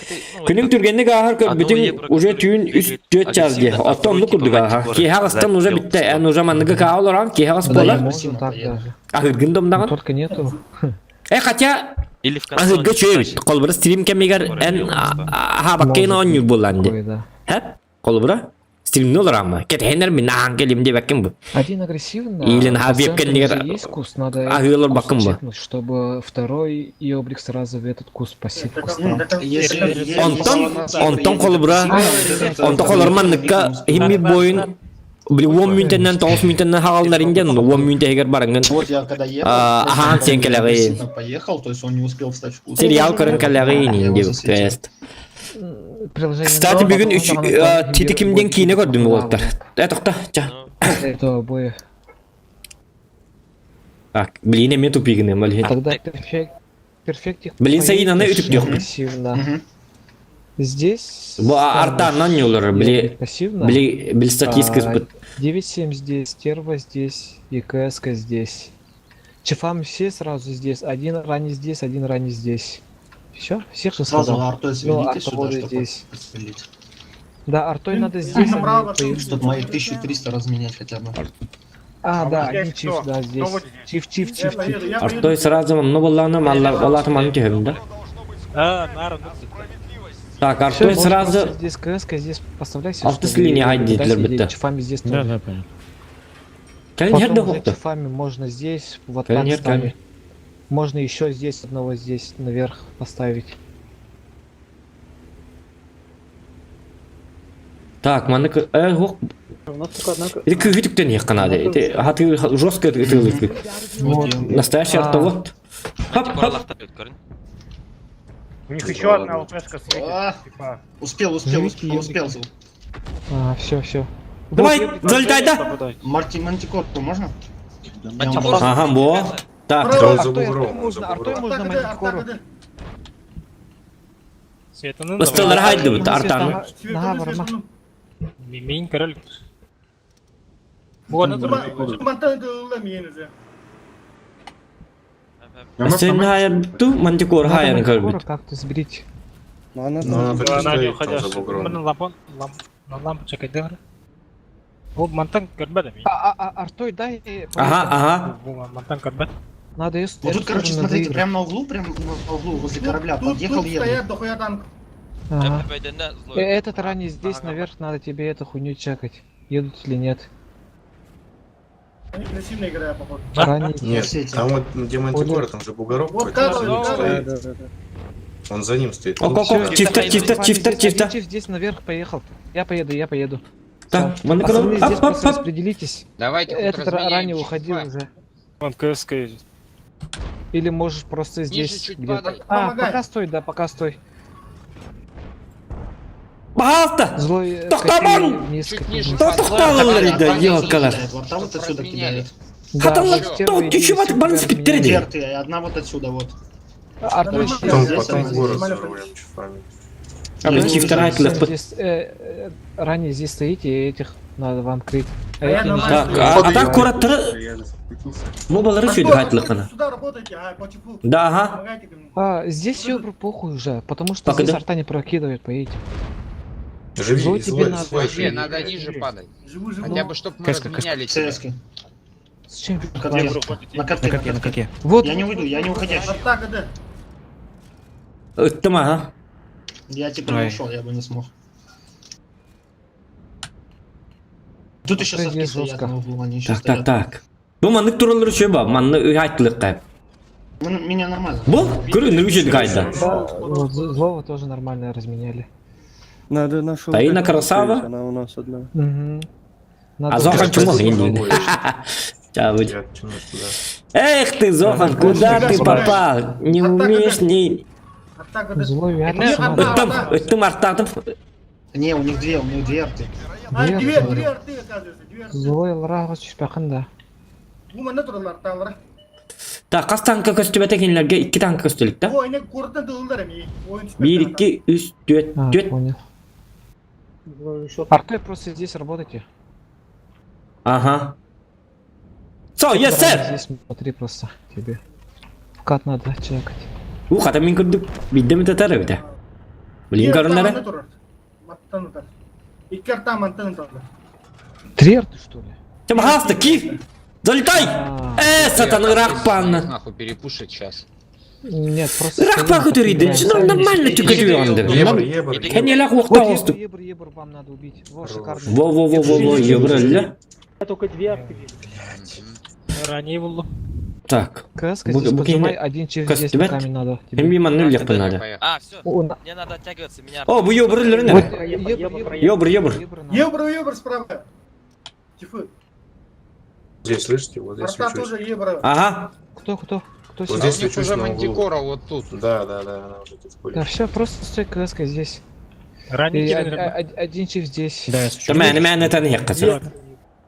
Күнің түргенді ғағар көр бүтін уже түйін үст төт жазды. Оттомны күрді ғағар. Кейхағыстан уже бітті. Ән уже маннығы қағалыран кейхағыс болар. Ағыргын домдаған. Только нету. Хотя... Ағырғы чөйбіт. Қолбыры стрим кәмегер ән хабаққейін он юр боланды. Әп? Қолбыры? Стримный олар ама. Кетхенер мен наған келем деп әкім бұ. Один агрессивно. Или на веб-кеннер есть вкус, надо ағылыр бақым бұ. чтобы второй ёбрик сразу в этот кус пасит. Онтон қолбыра. Онтон қолырманныққа химми бойын Били 10 минуттан 9 минуттан хагалларын ден 10 минут егер барыңын. Вот я когда ехал, Ахан сен келеги. действительно поехал, то есть он не успел встать в кузов. Сериал көрөн келеги инди тест. Приложение... Кстати, бүгүн 3 титикимден кийине көрдүм болуптар. Токта. Это обои. Так, блин, эме тупигине малин. Тогда перфектик... Блин, сайынаны ütүп дök. Пассивно. Здесь... Бу артанан юлар, били... Пассивно. Били статистика. 9-7 здесь, стерва здесь, и КС-ка здесь. Чефам все сразу здесь. Один ранний здесь, один ранний здесь. Все? Всех же Сразу сказал. артой Ну, сведите сюда, артоводы чтобы здесь. распределить. Да, артой надо здесь. Чтобы мои 1300 разменять хотя бы. А, да, один чиф, да, здесь. Чиф. Артой сразу, ну, балланы, баллаты маны тем, да? Так, артой сразу... Здесь КС-ка, здесь поставляйся. Алты с линии айдитлер бітті. Чифами здесь Да, тоже. да, понятно. Кәлін жерді Потом уже қоқты. чифами можно здесь, вот Кәлін так жер, кәлін. ставить. Можно еще здесь одного здесь наверх поставить. Так, маны... Гоқ... Это күйгітіктен еқ қанады. Это хаты жестко это настоящий артовод. Хап. У них еще одна ЛПшка А, светит. Успел. А, все. Давай, залетай, да? Мантикорку можно? Ага, бо. Так, Да он за бугром, Артой можно мантикору. Светанын Бастылар хайды бұд, артаны. Мейн король. Буганы Сен хайырды, мантикор хайырын көрбіт. Как-то сберите. Ну, она так и стоит там за бугром. лампа чекайдыр. Ол мантан көрбеді мен. Артой дай. Ага. Мантан көрбеді. Надо ее Вот тут, короче, смотрите, прям на углу возле корабля подъехал Ева. Ага. Этот ранний здесь наверх, надо тебе эту хуйню чекать. Едут или нет. Они красивно играют, походу. Ранний. Нет, там вот где мантикора, там же бугорок. Вот какой-то кадр, стоит. Он за ним стоит. Чифтер. Чиф здесь наверх поехал. Я поеду. Так, Остальные мантикор. здесь просто распределитесь. Давайте хоть Этот разменяем ранее чуть уходил два. уже. Вон КСК едет. Или можешь просто Ниже здесь чуть где-то. падай. Пока стой. Пожалуйста! Злой Тохтамон! вниз. Чуть ниже Тохтамон, да, ёлкалар. Вот там вот отсюда кидает. Хатам, ты чего так баланс підтримує? Верты, одна вот отсюда вот. Артой Потом город взорвем чифами. Чифтера здесь, ранее здесь стоите, и этих надо вам крыть. Так, а так кураттыры... Ну, балары сөйді қайтылықына. Сюда работайте, по чифу. Да, ага. Помогайте. Здесь все похуй уже, потому что Пока здесь да. арта не прокидывает, поедете. Живи, Злой тебе надо. Вообще, надо ниже падать. Живу. Хотя бы, чтобы мы разменяли тебя. ЦСки. С чем? На катке. Вот. Я не уйду, я не уходящий. Атака, да. Ыттым, ага. Я типа не ушел, я бы не смог. Тут еще Отойди, совки стоят жестко. на углу, они еще Так. стоят. Бұл манны туралары шөй ба, манны ұйғайттылық қайып. Меня нормально. Бұл, көрі нүгі жеді қайда. Да, вот злого тоже нормально разменяли. Надо нашу... Таина красава. Она у нас одна. Угу. А Зохан чумал, енді. Ча, будь. Я тяну туда. Эх ты, Зохан, куда ты попал? Не умеешь, не... Атака, да. Злой Ыттым арттатым. Не, у них две арты. Две арты, оказывается, две арты. Злой лрағы түспәқында. Буманда тұралар, тағылар. Так, қас танка көстібәті кенілерге 2 танка көстілік, да? Ойны көрден тығылдар әме. 1, 2, 3, 4. Понял. Артой просто здесь работайте. Ага. So, yes, sir! Здесь смотри просто тебе. Вкат надо чекать. Хата мен күрдік. Бидді мүті тәрі біді. Білін көрінлері? Маттан ұтар. Екі арта мантан ұтар. 3 арты, что ли? Чем хаста, киев! Залетай! Сатаны рақпанны. Нахуй перепушить сейчас. Нет, просто... Рақпа көтерейді. Сен нормально түкетіп оғанды. Ебр. Кәнелі уақта қосты. Ебр вам надо убить. Во, шикарно. Во, ебр әлі. Только две арты. Ранее было. Так. КС, здесь поджимай, один через здесь камень надо. Hem bir manlı lek bunları. А, все. О, Мне надо оттягиваться, меня... O bu yobr ne? Yobr. Ебр справа. Чифы. Здесь, слышите? Вот здесь Арта учусь. тоже Ебра. Ага. Кто? Кто Вот сидит? А у здесь них учусь уже на углу. мантикора вот тут. Да, она уже тут ходит. Да все, просто стой КСК здесь. И Ранники один чиф здесь. Тәмәне тәнһек кысыр.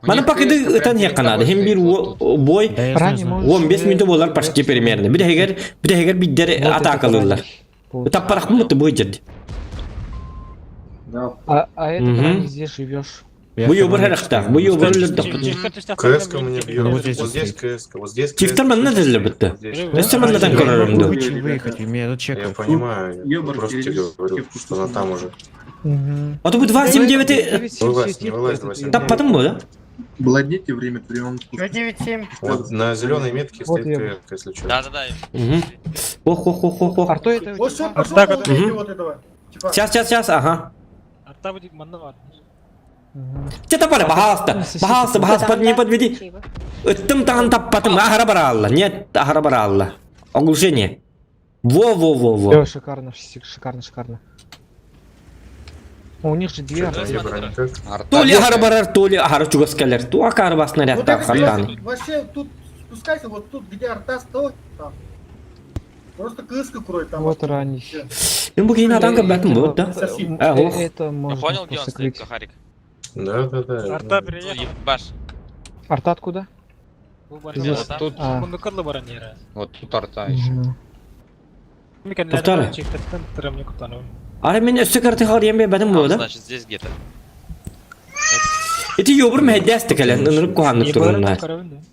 Мана пакеты тәнһек канады. Hem bir бой Ранее можешь 15 уже- минут болар почти примерно. Bir de биддер Вот атака это кылдылар. ранний. Таппарак мы бу жерде. А этот Мгм. ранний здесь живешь. Бу ёбыр характа. Бу ёбыр лөддөк. КСК мне бьет. Вот здесь КСК. Вот здесь Чифтер манна диле битте. Вот здесь. Өстө манна тан көрөрүмдү. Выехать, у меня тут Я чек. понимаю. Я просто тебе говорю, что она там уже. Ото бу 279 Вылазь, не вылазь, давай. таппадым бу да? Бладните время приема. 9-7. Вот на зеленой метке Вот стоит я. КСК, если что. Да-да-да. Мгм. Ох ох ох ох ох. Арто это у Вот тебя? все, пошел Арта, вот мгм. эти вот этого. Типа, Сейчас, ага. Арта будет манноват. Мгм. Че таппады, пожалуйста, не подведи. Ыттым тагын таппадым, ахара бара алла. Нет, ахара бара алла. Оглушение. Во. Всё, шикарно, шикарно. У них же две Что, арты. Ебра никак? То ли ахара барар, то ли ахара чугаскалер. То акар бас вот нарядта это хартаны. здесь, вообще тут спускайся, вот тут, где арта стоит, там. Просто КСК кроет там. Вот ранний. Всё. Мен бу кейін атан каббатым бу да. Ох. Это Я можно понял, где он просто стоит, крыть. Кахарик. Да. Арта Ну, приехал. ебаш. Арта откуда? Bu Здесь. barda. Тут, А. Мунукарлы баранера. вот тут арта еще. Мгм. Микенлер Тоқтар. чектен тырым не кутану. Ара мен өстө карты харыям бадым бу да. Значит, здесь где-то. Эти ёбыр мәддәсте кален, нырып куанып турунна.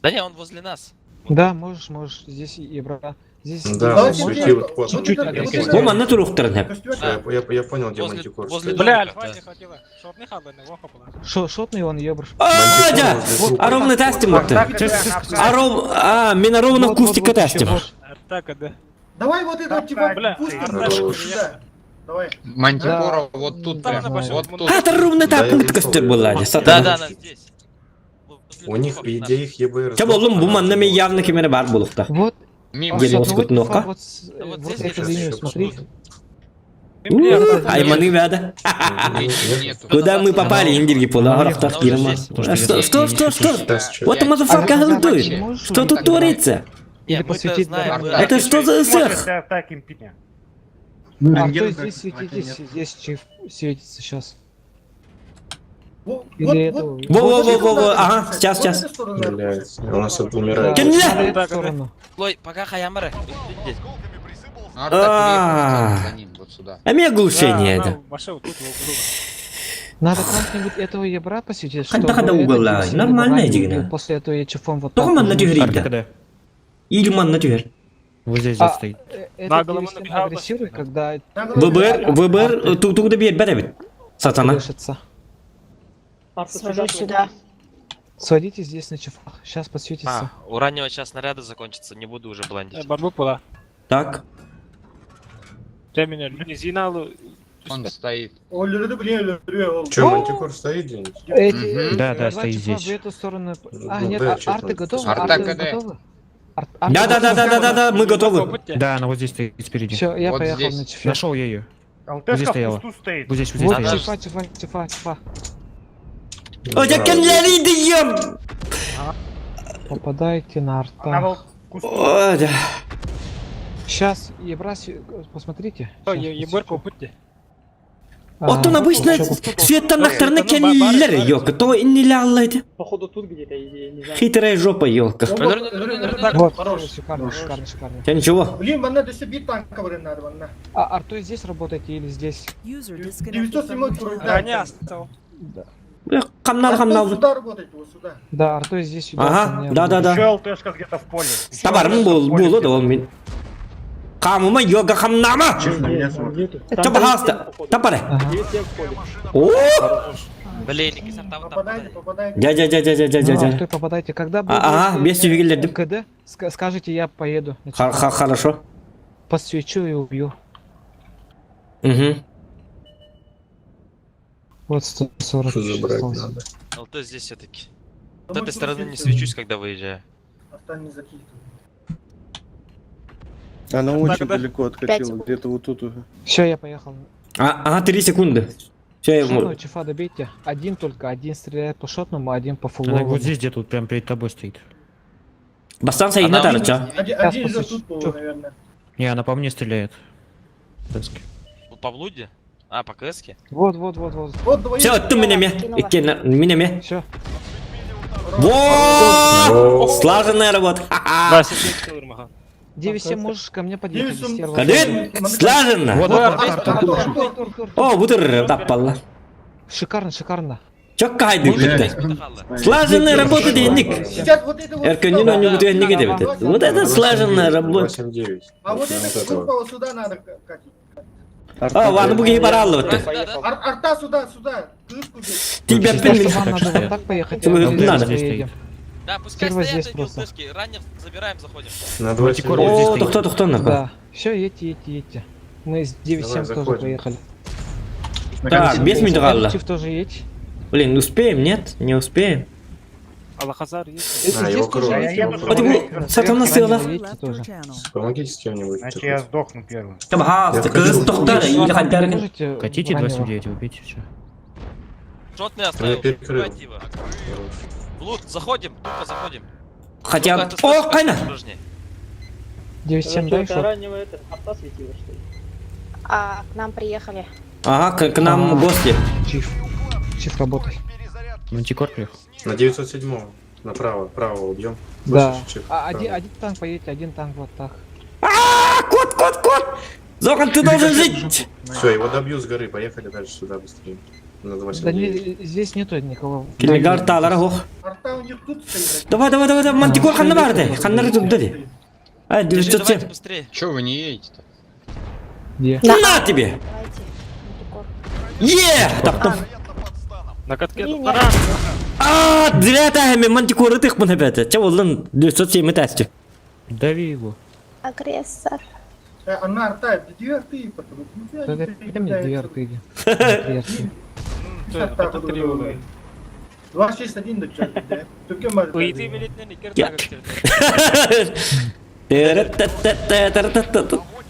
Да не, он возле нас. Да, можешь. Здесь Ебра. Здесь Да, Да, вот чуть-чуть, свети вот под. чуть-чуть вот опять. это- Бу манна туруктырын хеп. Костюмчик. Я понял, где Возле- мантикор возле стоит. Бля, домика, альфа да. не хватило. Шорт не хавали, не воха була. Шотный он Ебр. Адя! Аровны тәстим мыкты. Мен аровны Вот, кустика вот, тәстим. вот. Атака, да. Давай вот это, типа, Бля, пустим арта сюда. Давай. Мантикора вот тут Да, прям. знаю. Вот тут. Ата ровны Да, та я пункт нашел. кастер была. Да, она здесь. Возле У них, домов по наших. идее, их ЕБР... Ча болдум бу манна мен явно кемере бар булукта. Вот. Мимо. Где Асад, он скут ногка? Вот Да вот вот здесь эту лежит. линию смотри. Айманы вяда. Нету. Куда мы попали, индирги пола харафта Она уже кирма. здесь. Что? Вот the motherfucker hell doing? Что тут творится? Не, Или мы-то посветить знаем, дорогу. мы- Это что за сэх? Арто здесь светитесь. Здесь чиф светится сейчас. Или это... Во, ага, сейчас. Блядь, у нас тут умирает. Кем не? Надо эту сторону. Лой, пока хаямары. Здесь. Арта А. приехал за ним, вот сюда. А мне оглушение это. Машина тут в углу. Надо как-нибудь этого Ебра посветить, Хоть чтобы... до угла, это сильно нормальная ранили, дигна. и После этого я чифом вот Только так манна уже. тюгрида. Или манна тюгер. Вот здесь А, стоит. Этот Наголо если мы набегали, агрессирует, когда ВБР, тугда бьет бедавит. Сатана. слышится. Сажусь сюда. Сводите здесь на чифах. Сейчас подсветится. У раннего сейчас снаряда закончится, не буду уже бландить. Барбу була. Так. Теміне низиналу. Он стоит. Öldürdü bile öldürüyor. Че, мантикор стоит где-нибудь? Эти, Да, два стоит чифа здесь. в эту сторону. А, Ну, нет, да, а- честно. арты готовы? Арта Арты КД. готовы? Да, мы готовы. Да, она вот здесь стоит спереди. Все, я Вот поехал здесь. на чифе. Нашел я ее. Вот здесь стояла. Вот здесь Вот стояла. чифа. О, я канляри даем! Попадайте на арта. О, да. Сейчас, Ебра, посмотрите. Еборку путте. Вот он обычно светонахтарны кенлер ёлка. То и не ляллайды. Походу тут где-то, я не знаю. Хитрая жопа ёлка. Вот, Хорош. шикарно. Я ничего. Блин, bana düşse bir tank vurun надо bana. А артой здесь работаете или здесь? User 900 disconnected from your снимать channel. Ранее остал. Да. Камнал. Сюда работает его, сюда. Да, артой здесь сюда. Ага, да. ЛТшка где-то в поле. Табарым булу да ол мен. Камыма йога хамнама. Ча, пожалуйста. Тапаре. Ага. О! Блин, Никита, там вот там. Попадайте, попадайте. Ну, Дядя. артой попадайте. Когда будет Ага, без тюгелердим. КД, скажите, я поеду. на чифа. Хорошо. Подсвечу и убью. Угу. Вот 140 Что забрать осталось. надо? ЛТ здесь все-таки. С этой стороны не свечусь, когда выезжаю. Арта не закидывай. Она очень далеко откатила, где-то вот тут уже. Все, я поехал. Ага, 3 секунды. Все, Шотного чифа добейте. Один только, один стреляет по шотному, один по Она фуловому. вот здесь где-то вот прям перед тобой стоит. бастан сайына Она тарыча. Один же тут был, наверное. Не, она по мне стреляет. Дэнски. По блуде? А, по КСке? Вот. Вот двоих. Все, ты минеме. Минеме. Все. Во! Слаженная работа. Ха-ха. 9-7 можешь ко мне подъехать, Девять стерва. Кадет, слаженно. Вот, О, бутыр таппалла. Шикарно. Чок кайды битте. Слаженная работа денник. Сейчас вот это вот. Эрканин он не будет не гидет. Вот это слаженная работа. 8-9. А вот эта группа вот сюда надо катить. А, ванну буги бараллы вот. Арта сюда. Крышку здесь. Тебя Просто пин. вам надо вот так поехать, Вы а мы надо. здесь поедем. Да, пускай Первый стоят здесь эти просто. ЛТшки. Ранних забираем, заходим. На Мантикор 2 вот здесь О, стоит. кто нахуй. Да. Все, едьте. Мы с 9-7 Давай, тоже заходим. поехали. Так, без минерала. Чиф тоже едь. Блин, успеем, нет? Не успеем. Аллахазар есть. Если его здесь тоже кровь. едь, Я то потом- поехали. Сатана Раненого сила. User едьте left your тоже. channel. Помогите с кем-нибудь. Значит, я сдохну первым. Пожалуйста, Я хочу. кыз тоқтар, или хантар. Можете Катите раненого? 279, убейте все. Шотный оставил. перекрыл. убивайте его. Блуд, заходим, тупо заходим. Хотя... Только ты О, слышишь, кайна! осторожнее. 9-7 дай шот. раннего это, авто светило, что ли? А, к нам приехали. Ага, к нам гости. Чиф работай. Мантикор приехал. На 907. Направо, право убьем. Да. Больше чип. А, Право. один танк поедет, один танк вот так. А, кот! Зоган, ты должен жить! Все, его добью с горы. Поехали дальше сюда быстрее. На 2 Да не, здесь нету никого. Килигар талара хох. Арта у них тут стоит. Давай, мантикор ханна барды. Ханнары тут дады. А, Держи, 907. давайте быстрее. Че вы не едете-то? Где? На тебе! Давайте. Е! Таптым. На катке Блин, пора. А, 9 мантикоры тых мына бәті. Че олын 907 тәсті. Дави его. Агрессор. Она арта, девятый, потому Да, где мне дверь иди? 261 да чак. Только может. Уйти билетini Я. кертагастер.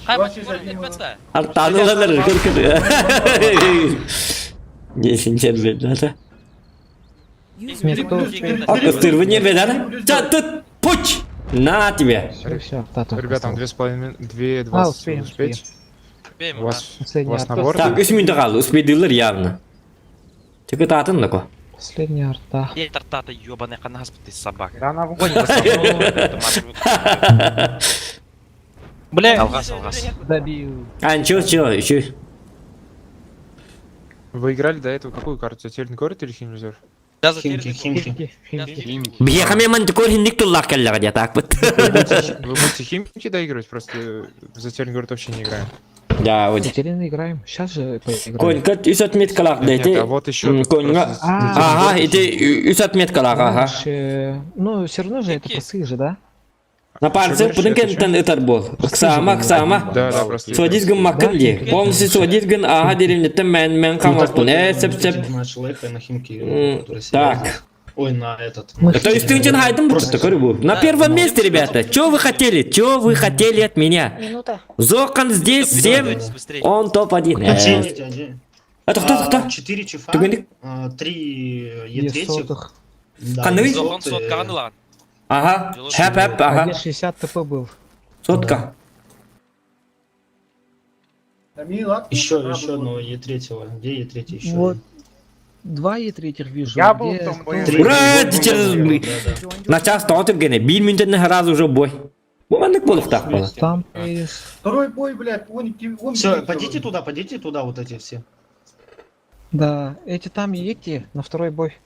Хай, Ваши мантикор, задние етпәтсі. Артанылар кіркір. Несінчен бәді. User Нет, joined кто- your channel. Стырвы не бәді. Ча, пуч! На тебе! Все, тату. Ребята, 2,5, А, успеем. Успеем, У вас Последний арта. набор? Так, 3 минуты қалды, успейділер явно. Тільки татын да ко. Последний арта. Ей, тартата, ёбаная ханас, ты собака. Да она Ой, Бля, Алгас. Добил. А, ничего, еще. Вы играли до этого какую карту? Затерянный город или Химрезерв? Да, Химки. Химки. Бияқаме мантикор хиндик туллақ кәлләға де так бұд. Вы будете Химки доигрывать? Просто в Затерянный город вообще не играем. Да, вот. Потерянно играем. Сейчас же поиграем. Конька 300 меткалақ Нет, дейті. а вот еще. Конька. Ага, это 300 меткалақ, ага. Ну, все равно же это пасы же, да? На парце бұдың кәнттен ұтар бол. Қсама. Да, просто. Сводить гын мақын де. Полностью сводить гын аға деревнеттен мән қамас бұл. Сәп. Начал эхо на химки. которые Так. сидят. Ой, на этот. То есть ты один хайдем просто корыбу. На первом месте, ребята. Чего вы хотели? Чего вы хотели от меня? Минута. Зокон здесь 7, он топ-1. Это кто? 4 чифа, Ты говори. 3 Без Е3. сотых. Қандай? Зохан сотка анылан. Ага, хэп, ага. 1.60 ТП был. Сотка. Еще одного Е3. Где Е3 еще? Вот. 2 Е3 вижу. Я был Где в том кто? бою. Ура, теперь User joined your на час тотып гене. 1 минут не разу уже бой. Буманнык болук так было. Там есть. Второй бой, блядь, он Все, пойдите туда, вот эти все. Да, эти там едьте на второй бой.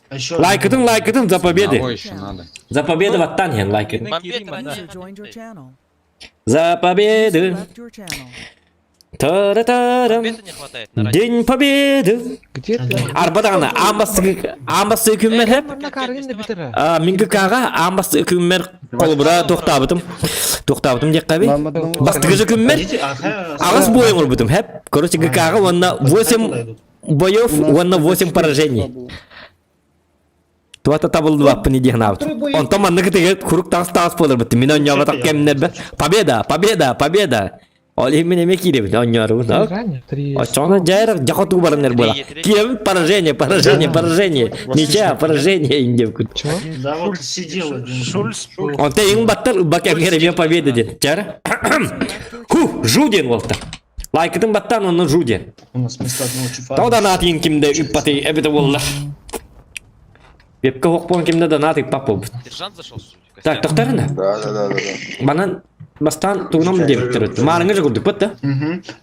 А еще Лайкатым за победы. Одного еще надо. За победу в Аттанген лайкатым. User joined your channel. За User победу. left your channel. Та-ра-та-рам. Победы не хватает на ранних. День победы. Где ты? Арбадағына амбасы үкіммер хеп. На карында бітірі. Мингі каға амбасы үкіммер қолыбыра тоқтабытым дек қаби. Бастығы үкіммер ағыз бойын ұрбытым хеп. Короче, каға онна 8 боев, онна 8 поражений. Туата табылды баппы не деген абыт. Он там анны кітеге құрук тағыз болыр бұтты. Мен он ябатақ кемінер бі. Победа. Oleh men kirib onyoru. Ранее 3. Ачана жайрак жахату баранер була. Кем поражение. Ничья поражение индев. Да вот сидел один. Он те ең баттар бакем геребе победы дед. Жара. Ху, жуден болду. Лайктын баттан оны жуден. У нас вместо одного чифа. Таудан атын кимде үппаты эбете болду. Пепке хокпон кимде да наты папу. Сержант зашел, судя. Так, тоқтарына. Да. Банан бастан тугном деп тұрды. Марыңы жығылды, пытта?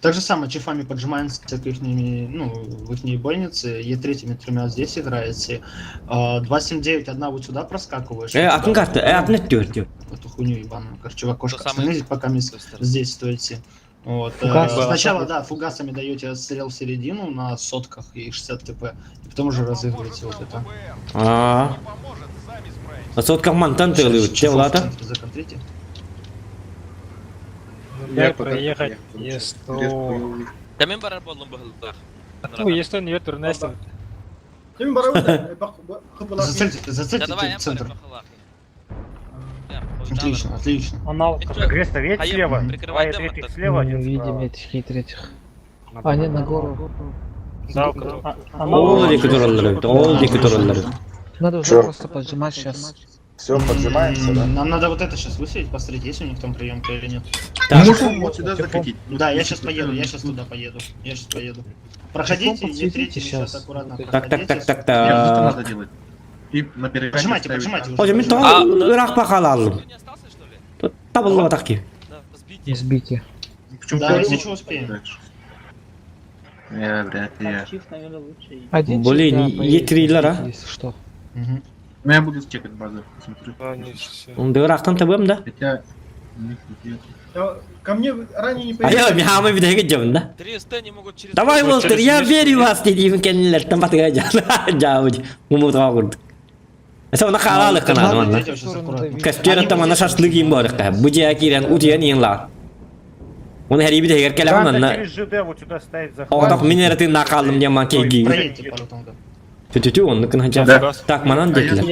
Так же самое, чифами поджимаемся к их, ну, в их больнице, Е3 тремя здесь играете, 279 одна вот сюда проскакиваешь. Атын карты, атын өттүр. Эту хуйню ебаную, короче, в окошко То самое- остановитесь, пока здесь стоите. Вот. Фугас. Сначала, да, фугасами даете отстрел в середину на сотках и 60 ТП, и потом уже разыгрываете вот это. Сотках мантан тылы, те лата. Законтрите. Дай проехать. Есть то. Да мен барар болдым бұл. Ну, есть то не турнест. Кем барабуда? Хыбылак. Зацельте Да давай, я центр. похалах. Отлично, отлично. Агрессор, едь слева. Прикрывай Два демо, третьих так. слева, Не один увидим справа. этих и третьих. Они на гору. Да, Ол деки тураллары. Надо уже просто поджимать сейчас. Все, поджимаемся, да? Нам надо вот это сейчас высветить, посмотреть, есть у них там приемка или нет. Вот сюда закатить. Да, я сейчас поеду, я сейчас туда поеду. Проходите, подсветите Е3 сейчас щас. аккуратно. Так. Надо делать. И на Прожимайте уже. Хожа мен тау ырак бакал алдым. Ты не остался, что ли? Табылла таки. Да, сбить. Избитие. Да, если что, успеем. Я вряд ли. Один Блин, чип, да, Е3-лер, а? если что. Мгм. Ну я буду чекать базу. Посмотрю. Онда ырактан табым да. Хотя... Ко мне ранее не Айо, мен хамы бидеге жабын да. 300 не могут через... Давай, Волтер, я верю в вас, дедим кеннелер, тамбатыга жабыд. Мумутга курдук. Эсэ она халалы канады Надо манна. в эту сторону давить. Каспера тамана шашлык им барыкка. Бужа кирен утиян иңла. Оны хәри бидегер келем манна. Через ЖД вот сюда стоит захват. Оғдақ минератын нақалым деман кейги. Проедьте пару там, да. Тю-тю-тю, оны кын ханча. Так, манан деклер.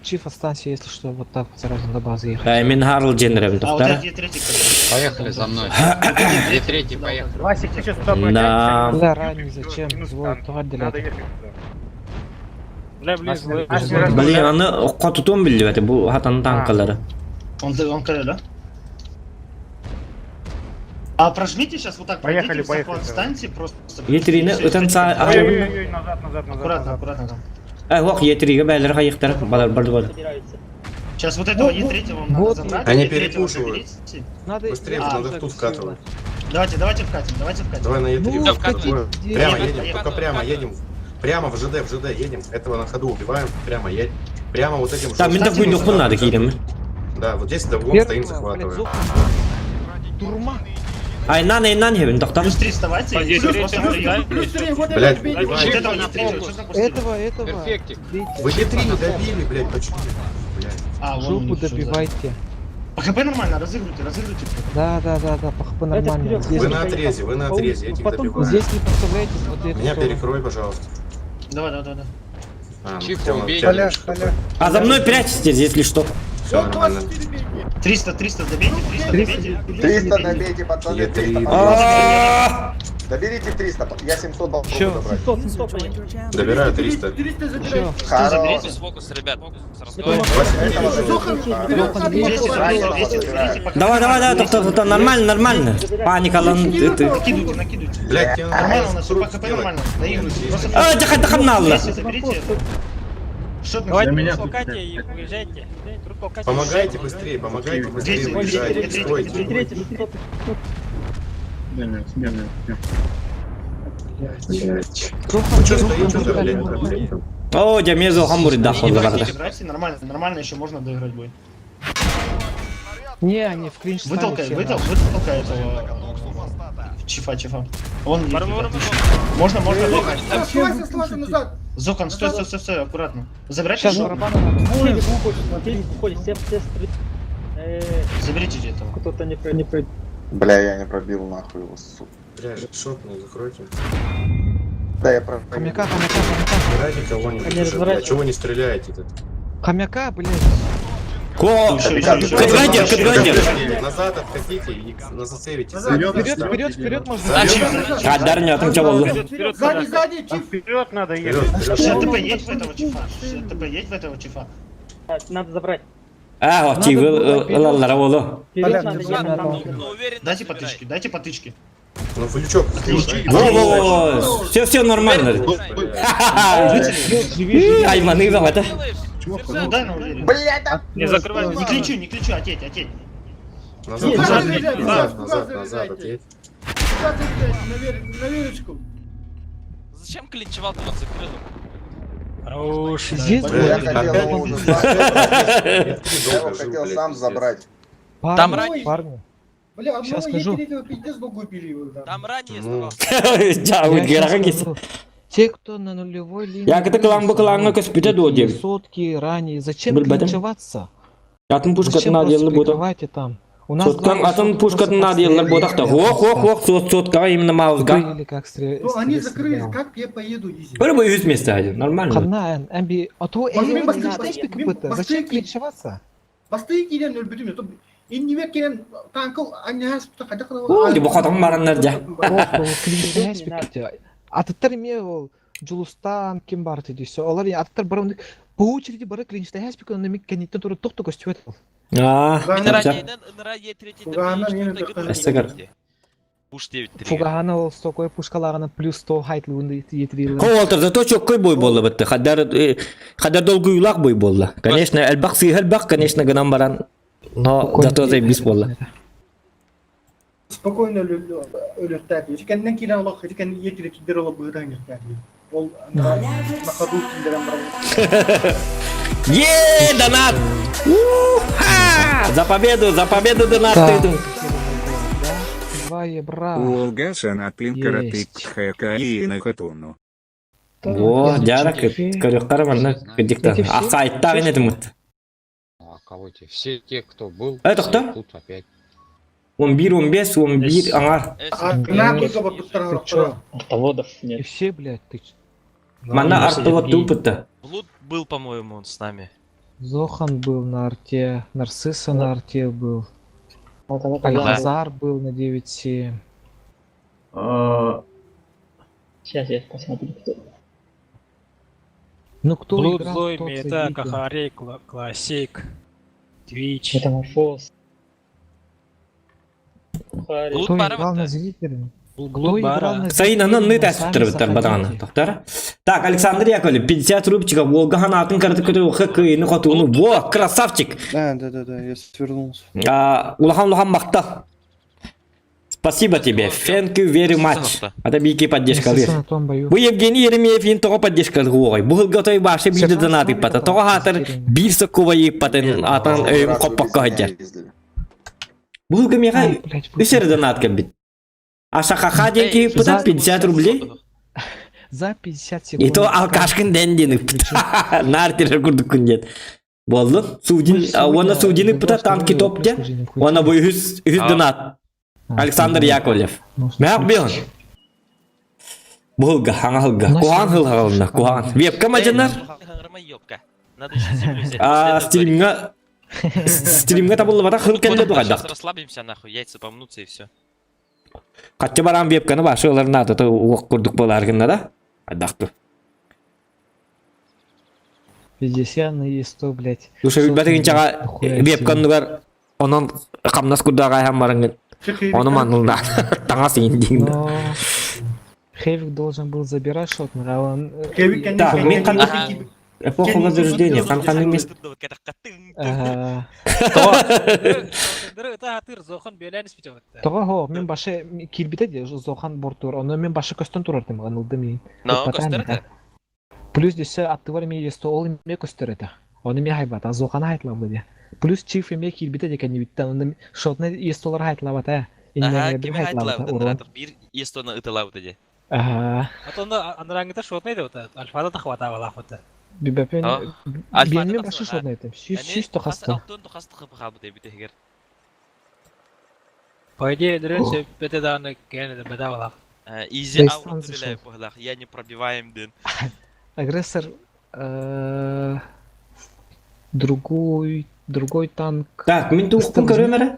Чиф останься, если что, вот так вот сразу до базы ехать. Мен Харл Дженнерем А вот тоқтар. этот Е3, Поехали за мной. Е3 поехали. Васик, ты сейчас туда Да. Бля, ранее зачем? Звой, тугать Надо делать. ехать. Бля, блин, Блин, аны оққа тұтуын білді бәті, бұл хатаны танқылары. Он КД, да? А прожмите сейчас вот так, Поехали, пройдите, в захват поехали. встаньте, просто... Е3-ні өтін са... Ой-ой-ой, назад. Аккуратно, аккуратно там. Оқ, Е3-ге бәлір қайықтар, балар барды барды. Сейчас вот этого Е3 вам надо Вот. забрать. Они Е3 перепушивают. заберите. Надо Быстрее, А, надо тут вкатывать. Давайте вкатим. Давай на Е3. Ну, Прямо вкатить. едем, только прямо едем. Прямо в ЖД едем. Этого на ходу убиваем. Прямо едем. Прямо вот этим Там мен жестким такой дұқпын надо кейдім. Да, вот здесь доблом Первого, стоим, блядь, захватываем. зуб. Турма. Айнан хевін тоқтар. Плюс 3 вставайте. и Е3 просто дай. прием. Блядь, Вот убиваем. этого Е3, что запустили? Этого. Перфектик. Бейте. Вы Е3 не добили, блядь, почему? Блядь. А, вон у Жопу них что за- добивайте. По ХП нормально, разыгрывайте. Да, по хп нормально. Здесь, Вы на отрезе, этих добиваем. здесь не подставляйтесь вот эту Меня сторону. перекрой, пожалуйста. Давай. А, Чифа тема- убей. тема- Поляк. А за мной прячетесь, если что. Всё нормально. 300 добейте, 300 добейте. 300 добейте, пацаны, Е3. 300. А, Доберите 300, я 700 должен Чё? забрать. User joined your channel. Добираю 300. 300 Всё. забирайте. Хорош. Фокус, ребят, фокус. Этого Зохан, 200 добейте, пока. Давай, тоқтар, нормально. Паникалан. Накидывайте. Блядь, тебе Нормально, у нас круг по ХП сделать. нормально. Доигрывайте. Просто А, жақан налы. 200 заберите. Что Давайте, меня толкайте и уезжайте. Помогайте быстрее, Здесь, уезжайте, Е3, стойте. Зохан, Чё Зохан, стоите, Зохан. блядь? О, жамезо хамбури дахол барда. Играйте, нормально еще можно доиграть будет. Не, они в клинч стали Вытолкай все, этого Чифа. Вон есть, Варвар, ребят, можно доиграть. слазь назад. Зокон, стой, аккуратно. Забирайте Сейчас шоу. барабаны надо. Заберите этого. Кто-то не пройдет. Бля, я не пробил нахуй его, сука. Бля, шотнул, закройте. Да, я пробил. Хомяка. Убирайте кого-нибудь уже, бля. Чего вы не стреляете-то? Хомяка, блядь. Кыдгандер. Назад отходите и засейвите. Вперед, Вперед можно. Каддар не атым чаболду. Сзади, чиф. Вперед надо ШТП есть в этого чифа? ШТП есть в этого чифа? Надо забрать. А, вот чивы лаллара болу. Вперед надо Дайте потычки, дайте потычки. Ну, Флючок, Во-во-во. Все нормально. Айманы вам это. Ну дай на уверен. Не закрывай. Не кличу, отеть. назад, отъедь. На верочку. Зачем клинчевал ты вот закрыл? Хорош. Здесь Я его хотел сам забрать. Там ранее. Парни. Бля, одного Щас скажу. Е3 пиздец другой период. Там ранее Ну. оставался. Да, Я вы щас герагис. скажу. Те, кто на нулевой линии... Я когда кылаңбы кылаңга көспүтө доодем. Сотки ранее. Зачем Бір бәтім. клинчеваться? Атын пушкатын Зачем просто наделы буду. прикрывайте там? У нас Соткан два атын сотка пушкатын просто наделы постреляли. будакта. Хох, соткага именно маузга. Были как Ну, они закрылись, как я поеду, изи. Бір бой 100 место один, нормально. Хана, Эмби, а то Мен Эмби, басқа знаешь, ештеңе- какой-то. мен Зачем басқа- клинчеваться? Басты киден өлбүтүм. Иннивер киден танкыл анняс кайда Ди бу хатам барандар жа. Просто клинчевать пикете. Аттар эме ол Жулустан ким бар dedi все. Олар аттар барып по очереди бары клинчте хаспик он эми кенеттен тура токто көстүп атып. А, Раннейден ынра Фугана менен Е3 Пуш 9-3. Фугана ол стокой пушкалагына плюс 100 хайтлуунду етирил. Ковалтырда то чоккой бой болду битти. Хадар долгуйлак бой болду. Конечно, элбак сыйхелбак, конечно, гынан баран. Но зато заебис болду. Спокойно өлөттәр. Икәннән килә Аллаһ, икән Е3 кидер алып буйдан гәр. Ол на ходу кидерәм бар. Е, донат! За победу донат идут. Два ебра. Улгашан от Линкара Есть. Тикхэка и на Хатуну. О, жарак, көрөккар манна кыдыктан. Акка айттагын этимут. А кого те? Все те, кто был. Это кто? Тут опять. 11 аңар. На кылга баттырар. Автоводов И все, блядь, ты. Манна артылып тупытты. Блуд был, по-моему, он с нами. Зохан был на арте, Нарцисса на арте был. Альхазар был на 9-7. Сейчас я посмотрю, кто. Ну кто Блуд, играл, Злой, тот Мета, зайдите. Кахарей, Классик, Твич. Метаморфоз. Кто Блуд играл на зрителя? Кто играл на Сайынанын зрителя? ны Сами тәсіптір батаганы, заходите. тоқтар. Так, Александр Яковлев, 50 рубчиков, Волгахан атын кырды көтө хыкыйны котуну. Во, красавчик. Да, я свернулся. Улахан мактал. Спасибо тебе. Thank you very much. Это бики поддержка. Нарцисса на том бою. Бу Евгений Еремеев ин того поддержка ой. Бу готовый башы биде донаты пата. Того хатыр бир сокувай патын атан өйм коппакка хаджар. Бу гемега үсер донат кебит. А шахаха деньги пытат 50 рублей. За 50 секунд. И то алкашкин дендини. Нартер курдук күндет. Болду. Судин, она судины пытат танки топте. Она бу 100 донат. Александр Яковлев. Мәк бион. Булга, хаңалга. Куан хылгална, куан. Вебка мажанар. Надо еще землю взять. Стримга табылы бара хыл кенде дугайдак. Расслабимся нахуй, яйца помнутся и все. Качча баран вебканы башы оларына аты уок курдук боларгында да. Айдакту. 50 на 100, блядь. Душа билбетигин чага вебканныгар онон камнас курдага хам барангын. Оны манылда. Таңа сейін дейін. Но Хевик должен был забирать шотмер, а он... Так, мен қандай эпоха возрождения, қандай место? Того, мен башы килбите де Зохан бортур, оны мен башы көстөн турар тем ганылды мен. Но көстөрдө. Плюс десе аттывар мен есто ол ме көстөрөтө. Оны мен хайбат, а Зохан хайтлам бу. Плюс чиф ме килбите де кени биттен, оны шотны естолар хайтлабат, а. Ага, ким хайтлабат, бир естоны ытылабат эде. Ага. Атонда анрангыта шотнайды вот альфада тахвата вала хота. Бибепен Альфа мен башы шотны айтым. Шиш тохаста. Алтын тохасты кабы деп битегер. По идее, дренсе бете даны кенеде беда вала. Изи ауру биле похлах, я не пробиваем дын. Агрессор другой другой танк. Так, мен туықтың көремері?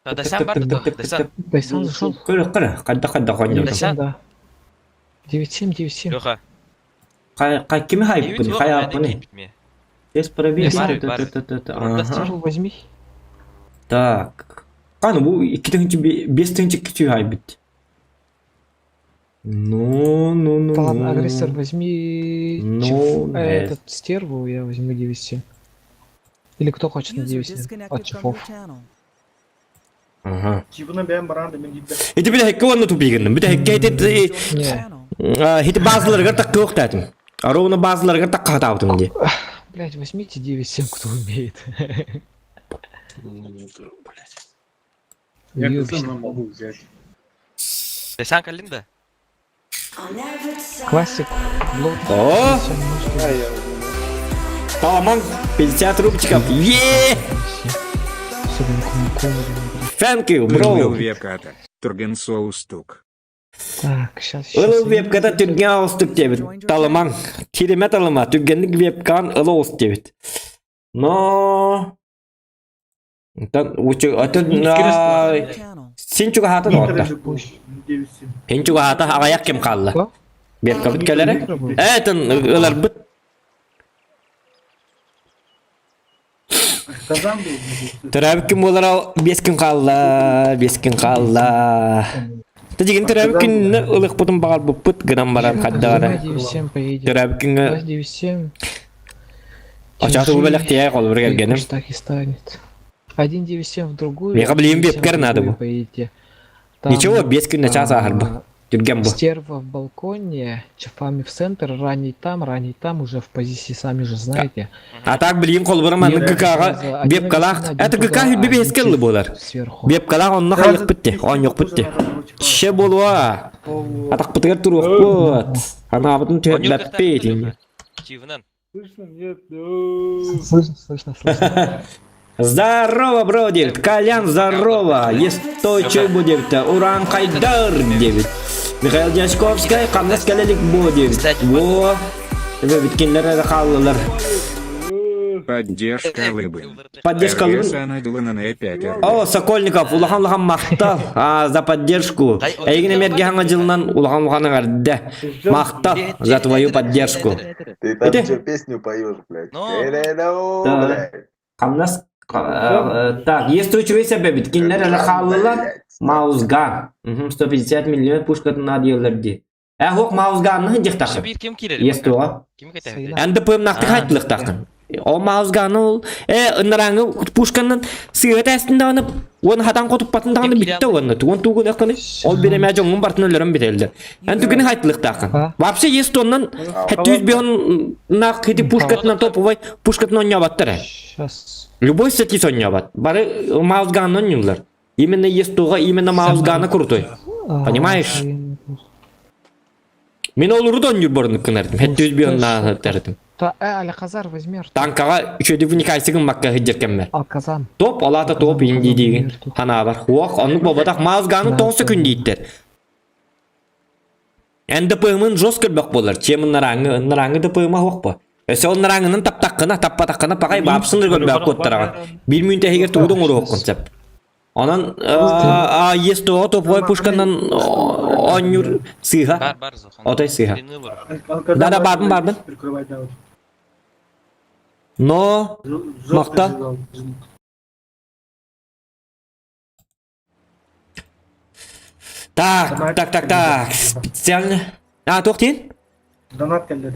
Дасан бар да, Дасан. Дайсан зашел. Қыры, қадда қойнем. Дайсан? Да. 97. Жоха. Кеме хайп бұны, қай ап бұны? Без пробег. Сразу возьми. Так. Қаны бұл 2-5 кіту хайп бітті. Ну. Ладно, агрессор возьми. Ну, Этот стерву я возьму 97. Или кто хочет на User 97 от disconnected from чефов. your channel. Ага. Чипына бәм баранды мен дейді. Это bir de hekke onu tupigin. Bir de hekke User joined your Не. channel. hit bazıları tak yok dedim. Ровно bazıları tak hata yaptım diye. Блять, возьмите 97, кто умеет. Я Ёбись. кызым могу взять. Дасан калинда. Классик. Блок. О! Всё, немножко. Tamam 50 рубчиков. Е! Особенно кому-кому. Thank you, Ылыл bro. вебката. Турген соустук. Так, сейчас. Ылыл вебкада түрген ауыстық дебіт. Таламан. Керемет алыма. Түргенлік вебкан ылы ауыст дебіт. Но... Channel. Сен чуға хаты да отта. Сен чуға хаты ағаяқ кем қалды. Вебка біткелері. Әтін ылар біт. Казан был. Тұрабы кім олар 5 күн қалды. 5 күн қалды. Тәдеген тұрабы күнні ылық бұтын бағал бұп бұт. Гынан барам қаддағары. 97 поедем. Тұрабы күнгі... 97. Ачаты бұл бәліқ тияй қолы бір келгенім. Так и станет. 197 в другую. Мега блин, 197 вебкар в надо другую бы. поедете. Там, Ничего, 5 күн час ағыр бұл. Түрген бұл. Стерва в балконе, чефами в центр, ранний там, уже в позиции, сами же знаете. А так білейін қол бұрым аны ГК-ға беп қалақ. Әті ГК хүлбебе ескелі болар. Сверху. Беп қалақ онына қайық бітті. Он жоқ бітті. Ше болуа. Атақ бұтығар тұру бұт. Ана абытын түйет бәппе етейін. Чивнан. Слышно? Нет, да. Слышно. Здорово, бро, девит. Колян, здорово. Естойчивый будет. Уран Хайдар, девит. Михаил Дяшковский, қамнас кәлелік бұл, девит. Во. Біткенлер әрі қалылар. Поддержка лыбы. Поддержка лыбы. РС анайдылынан E5. О, Сокольников, улахан мақтал. За поддержку. Әйгіне мерге хаңа жылынан улахан арды. Мақтал за твою поддержку. Ты там что, песню поешь, блядь? Қамнас. Так, естойчивый себя біткенлер әрі қалылар. Маузган. 150 миллион пушкатын адияларды. Хоқ Маузганны жақтақын. Шабир кем келер? Естуға. Кем кетеді? Әнді пөм нақты қайтылық тақын. О Маузганы ол, ыныраңы пушканын сығыт әстінде анып, оны хатан қотып батындағаны бітті оны. Туғын туғын әқіні, ол береме жоңын бартын өлерін бітелді. Әнді күні қайтылық тақын. Вообще есті онын, әтті үзбеғын нақ хеті пушкатынан топовай, пушкатын он ябаттыр. Любой сетис он ябат. Бары Маузганы он юлар. Именно естуға, именно Маузганы крутой. Понимаешь? Мен ол ұрудон юрборын күнердім. Әтті үзбеғын нағы тәрдім. Алказар возьми. Танкаға үшөді вуникайсығын макка хыджеркен Алказан. Топ, алата топ инди деген. Хана бар. Оқ, оны бобадақ Маузганы тоңсы күн дейттер. Әнді пұғымын жос көрбек болар. Чемін нараңы да пұғыма оқ ба. Өсі ол нараңының таппатаққына пағай бапсыныр көрбек көттіраған. Bir müntə hegер туғдың ұры оқ концепт. Онан есті о топовой пушканнан он юр сыға. Бар, Отай сыға. Да, бардым. Но мақта. Так. Специально. Тоқтен? Донат келді.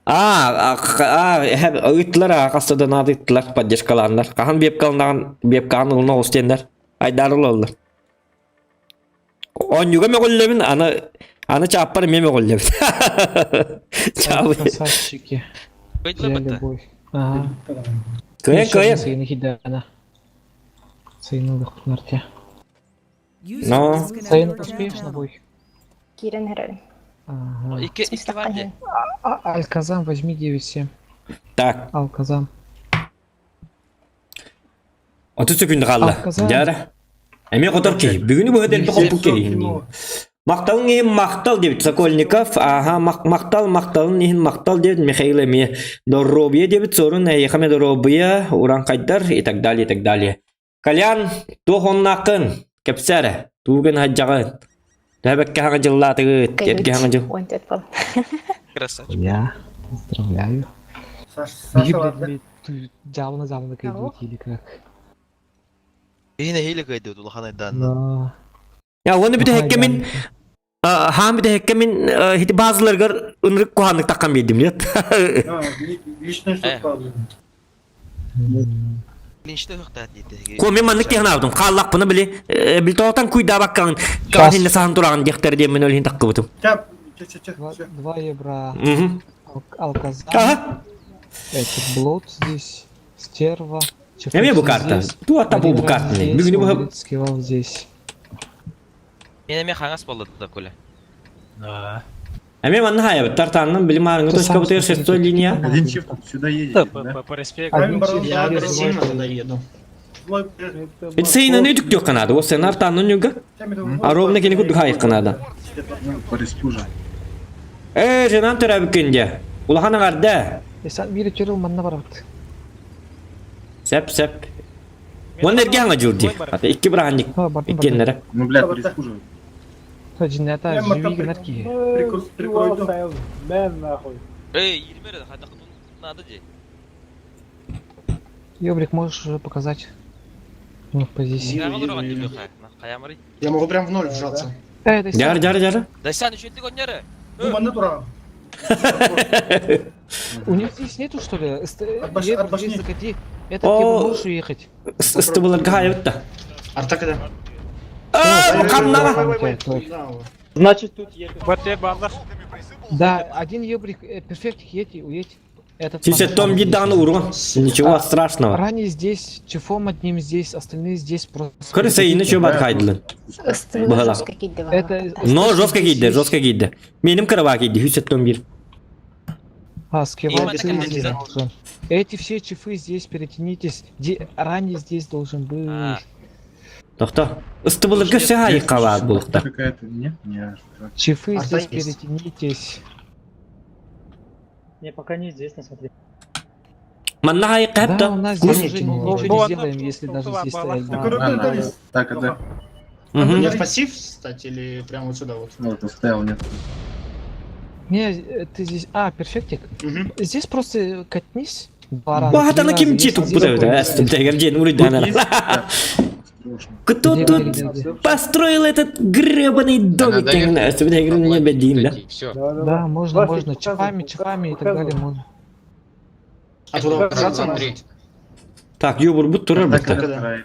Үттілер ағасы донат үттілер, поддержкаларындар. Қахан бепкалын ұлына остендер. Айдарыл олар. Он юға ме қоллебін, аны чаппары ме қоллебін. Красавчики. Взяли бой. Ага. Көйен. Sayını narте. Но. Sayını успеешь на бой? Кирен Херен. Ага. İki var diye. Алказан возьми 97. Так. Алказан. 30 секунд қалды. Жара. Әме қотыр кей. Бүгіні бұл өтел бұл келейін. Мақталың ейін мақтал деп Сокольников, ага, мақталың ейін мақтал деп Михаил Эми. Доробия деп сорын әйіқаме доробия, уран қайдар, и так далее, и так далее. Калян, тоғыннақын, кепсәрі, туғын хаджағын. Дәбәкке хаңа жыллатығыт, етке хаңа жыл. Wonderful. Красавчик. Я поздравляю. Саша vardı. Жалына кайдут или как? Yine hile kaydı Ulhan Aydan. Но... Ya onu bir de hekkemin, ham bir de hekkemin hiti bazıları ınırık kuhanlık takkan bildim ya. Ha, Vişne çok kaldı. Linçte yok da dedi. Komi manlık diyen aldım. Kallak bunu bile, bil toğutan kuyda bakkan. Kahinde sahan durağın diyekter diye ben öyle takı buldum. Çap. 2 евро. Hı. Алказар. Aha. Это блуд здесь. Стерва. Ya bu Чефуси kartı? здесь, Tu ata bu Один kartı. здесь, Bugün bu Магнитский вал здесь. Yine mi hangas balladı da kule. Эми манна хая тартанның білім арыңы точка бутер шестой линия. Один чип сюда едет, да? По респекту. Один барон, чип Я Да, здесь, агрессивно другой доеду. Сейна не дүк канады. О сен артанның юга. А ровно кені күдді хайық канады. По респу же. Женан түрі бүкенде. Улаханы қарды. Sen biri çörül manna var bak. Сәп. Оны ерге аңа жылды. Ата екі бір аңник. Ha bardın bardın. Еккенлері. Ну, блядь, по респу же. Hacı neta Я живи мотор гнарки. прикройду. Мен нахуй. 20 lira hadi kutun nadı diye. Ёбрик, можешь уже показать? Ну, в позиции. Ne olur o diyor kayamari. Я могу прям в ноль вжаться. Это Жары. Da sen üçüncü gönderı. Bu bana durağım. У них здесь нету, что ли? Отбашни, Ебр, отбашни. здесь закати. Это О. ты можешь уехать? Үсті бұларға хая өтті. Арта когда? Қамнама. Значит, тут едет. Вот я бандаж. Да, один ебрик, перфектик, уедь. Этот Сүйсет том мандат. гиддағыны урған. Ничего страшного. Ранее здесь, чефом одним здесь, остальные здесь просто... Көрі сейіні чөп ат қайдылын. Бағала. Жестко кидала. Это... Но жестко кейді. Менім кіріва кейді. Сүйсет том бір. Скивал Именно здесь командир. должен. Эти все чифы здесь перетянитесь. Ранее здесь должен быть. Тоқта. Үсті бұларға сі хайық қабад бұлықта. Какая-то, нет? Не, Чифы А здесь та есть. перетянитесь. Не, пока не здесь, смотри. Манна хайық Да, у қапта. нас здесь Нет, уже ну, ничего ну, не сделаем, если даже здесь стоять. Прикройду. Так, это... Мне в пассив стать или прямо вот сюда вот? Ну, это стоял, нет. Не, ты здесь... перфектик. Мгм. Здесь просто катнись. Два раза. Бағатана три кем раза, читу если бұдай. здесь Әстім тәгер жен ұрыдана. Кто Где, тут где? построил этот гребаный домик? Әстім тәгер не бәдейін, да? Все. Да, можно. Чифами и так далее можно. А туда вжаться Смотри. может? Так, ёбір бұт тұрыр Так, бұтта. это...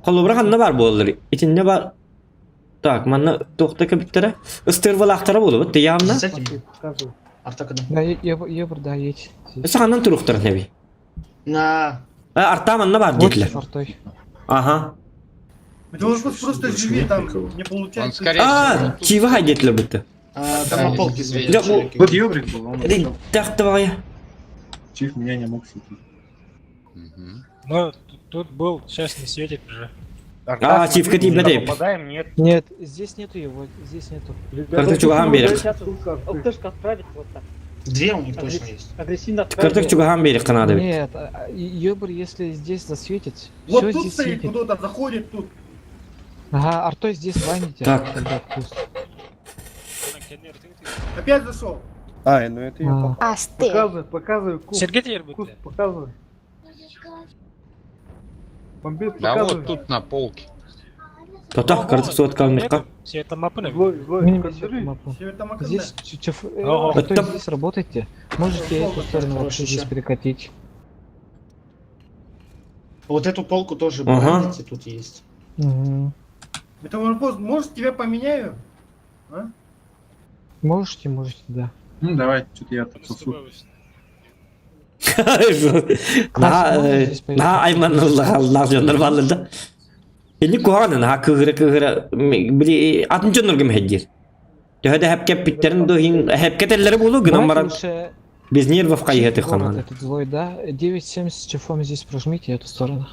Қолыбырақ анна бар болдыр. Итінде бар. Так, манна тоқта кәбіттері. Үстер валақтары болды бұтты яғымна. С этим? Арта когда? Да, ебр, да, едь. Сағаннан тұрықтыр нәби. На. Арта манна бар Вот дейтілер. шортой. Ага. Ты можешь просто живи там, не Он получается. скорее Чиві хай дейтілер бұтты. Там на полке Да, светит. чуваки. Вот ёбрик был, он... Тақты бағая. Чиф меня не мог светить. Ну, тут был, сейчас не светит уже. Чивка тебе дейп. Попадаем, нет. Нет, здесь нету его, здесь нету. Карток чугахан берек. Алтышка отправить вот так. Две у них точно есть. Агрессивно Карток чугахан берек қанады бит. Нет, ебр, если здесь засветит, Вот все тут здесь стоит, светит. куда-то заходит тут. Ага, артой здесь ваните. Так. Тогда пусть. Опять зашел. Ну это я А, Асты. Показывай кус. Сергей теперь Кус, будет. показывай. Бомбит, Да показывай. вот тут на полке. Тота, карток суат қалмырқа. Все это мапы, Злой, минимум подбери. мапу. Все это макарна. Здесь Ого. артой Это- здесь работаете. Можете эту сторону вообще здесь Хорошо. перекатить. Вот эту полку тоже Ага. броните, тут есть. Мгм. Это может тебя поменяю? А? Можете, да. Ну, давай, что-то я тут сосу. Наға айман нағжандар балында. Енді куғаны наға кығыры білі атын жонырғы мәхеддер. Төһәді әпкеп біттерін дойын әпкет әллері болу гынан Давайте баран лучше без нервов қайғаты город қанады. этот злой, да? 9.7 с чефом здесь прожмите эту сторону.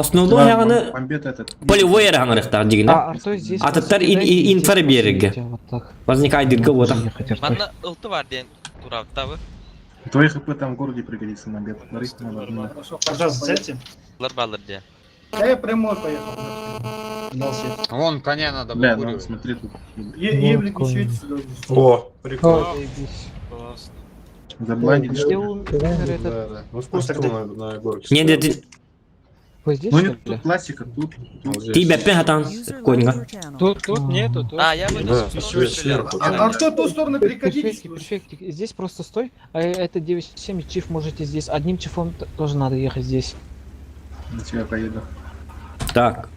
Основной яганы Бомбит этот. полевой яганы дигне. Артой здесь. Ататтар просто кидайте, здесь инфра просто береги. идите вот так. Возникает дырка вот так. Ехать артой. Манна ылты бар ден турабытабы. Твои хп там в городе пригодится на бед. Смотри, надо. Пожалуйста, зайдите. Лар балар де. Я прямой поехал. Дал свет. Вон коня надо Бля, ну выкуривать. смотри тут. Еблик не светится даже. О, прикольно. О, заебись. Забландили. Где умер этот? Да. Ну, спустил на горке. Не, ты Вы здесь, Ну что нет, ли? тут классика, тут. Вот здесь. ты беппен хатан коньга. Тут нету, тут. А, я бы Да, на свет сверху. А что ту сторону перекатить? Перфектик, перфектик. Здесь просто стой. А это 9-7 чиф можете здесь. Одним чифом тоже надо ехать здесь. На тебя поеду. Так.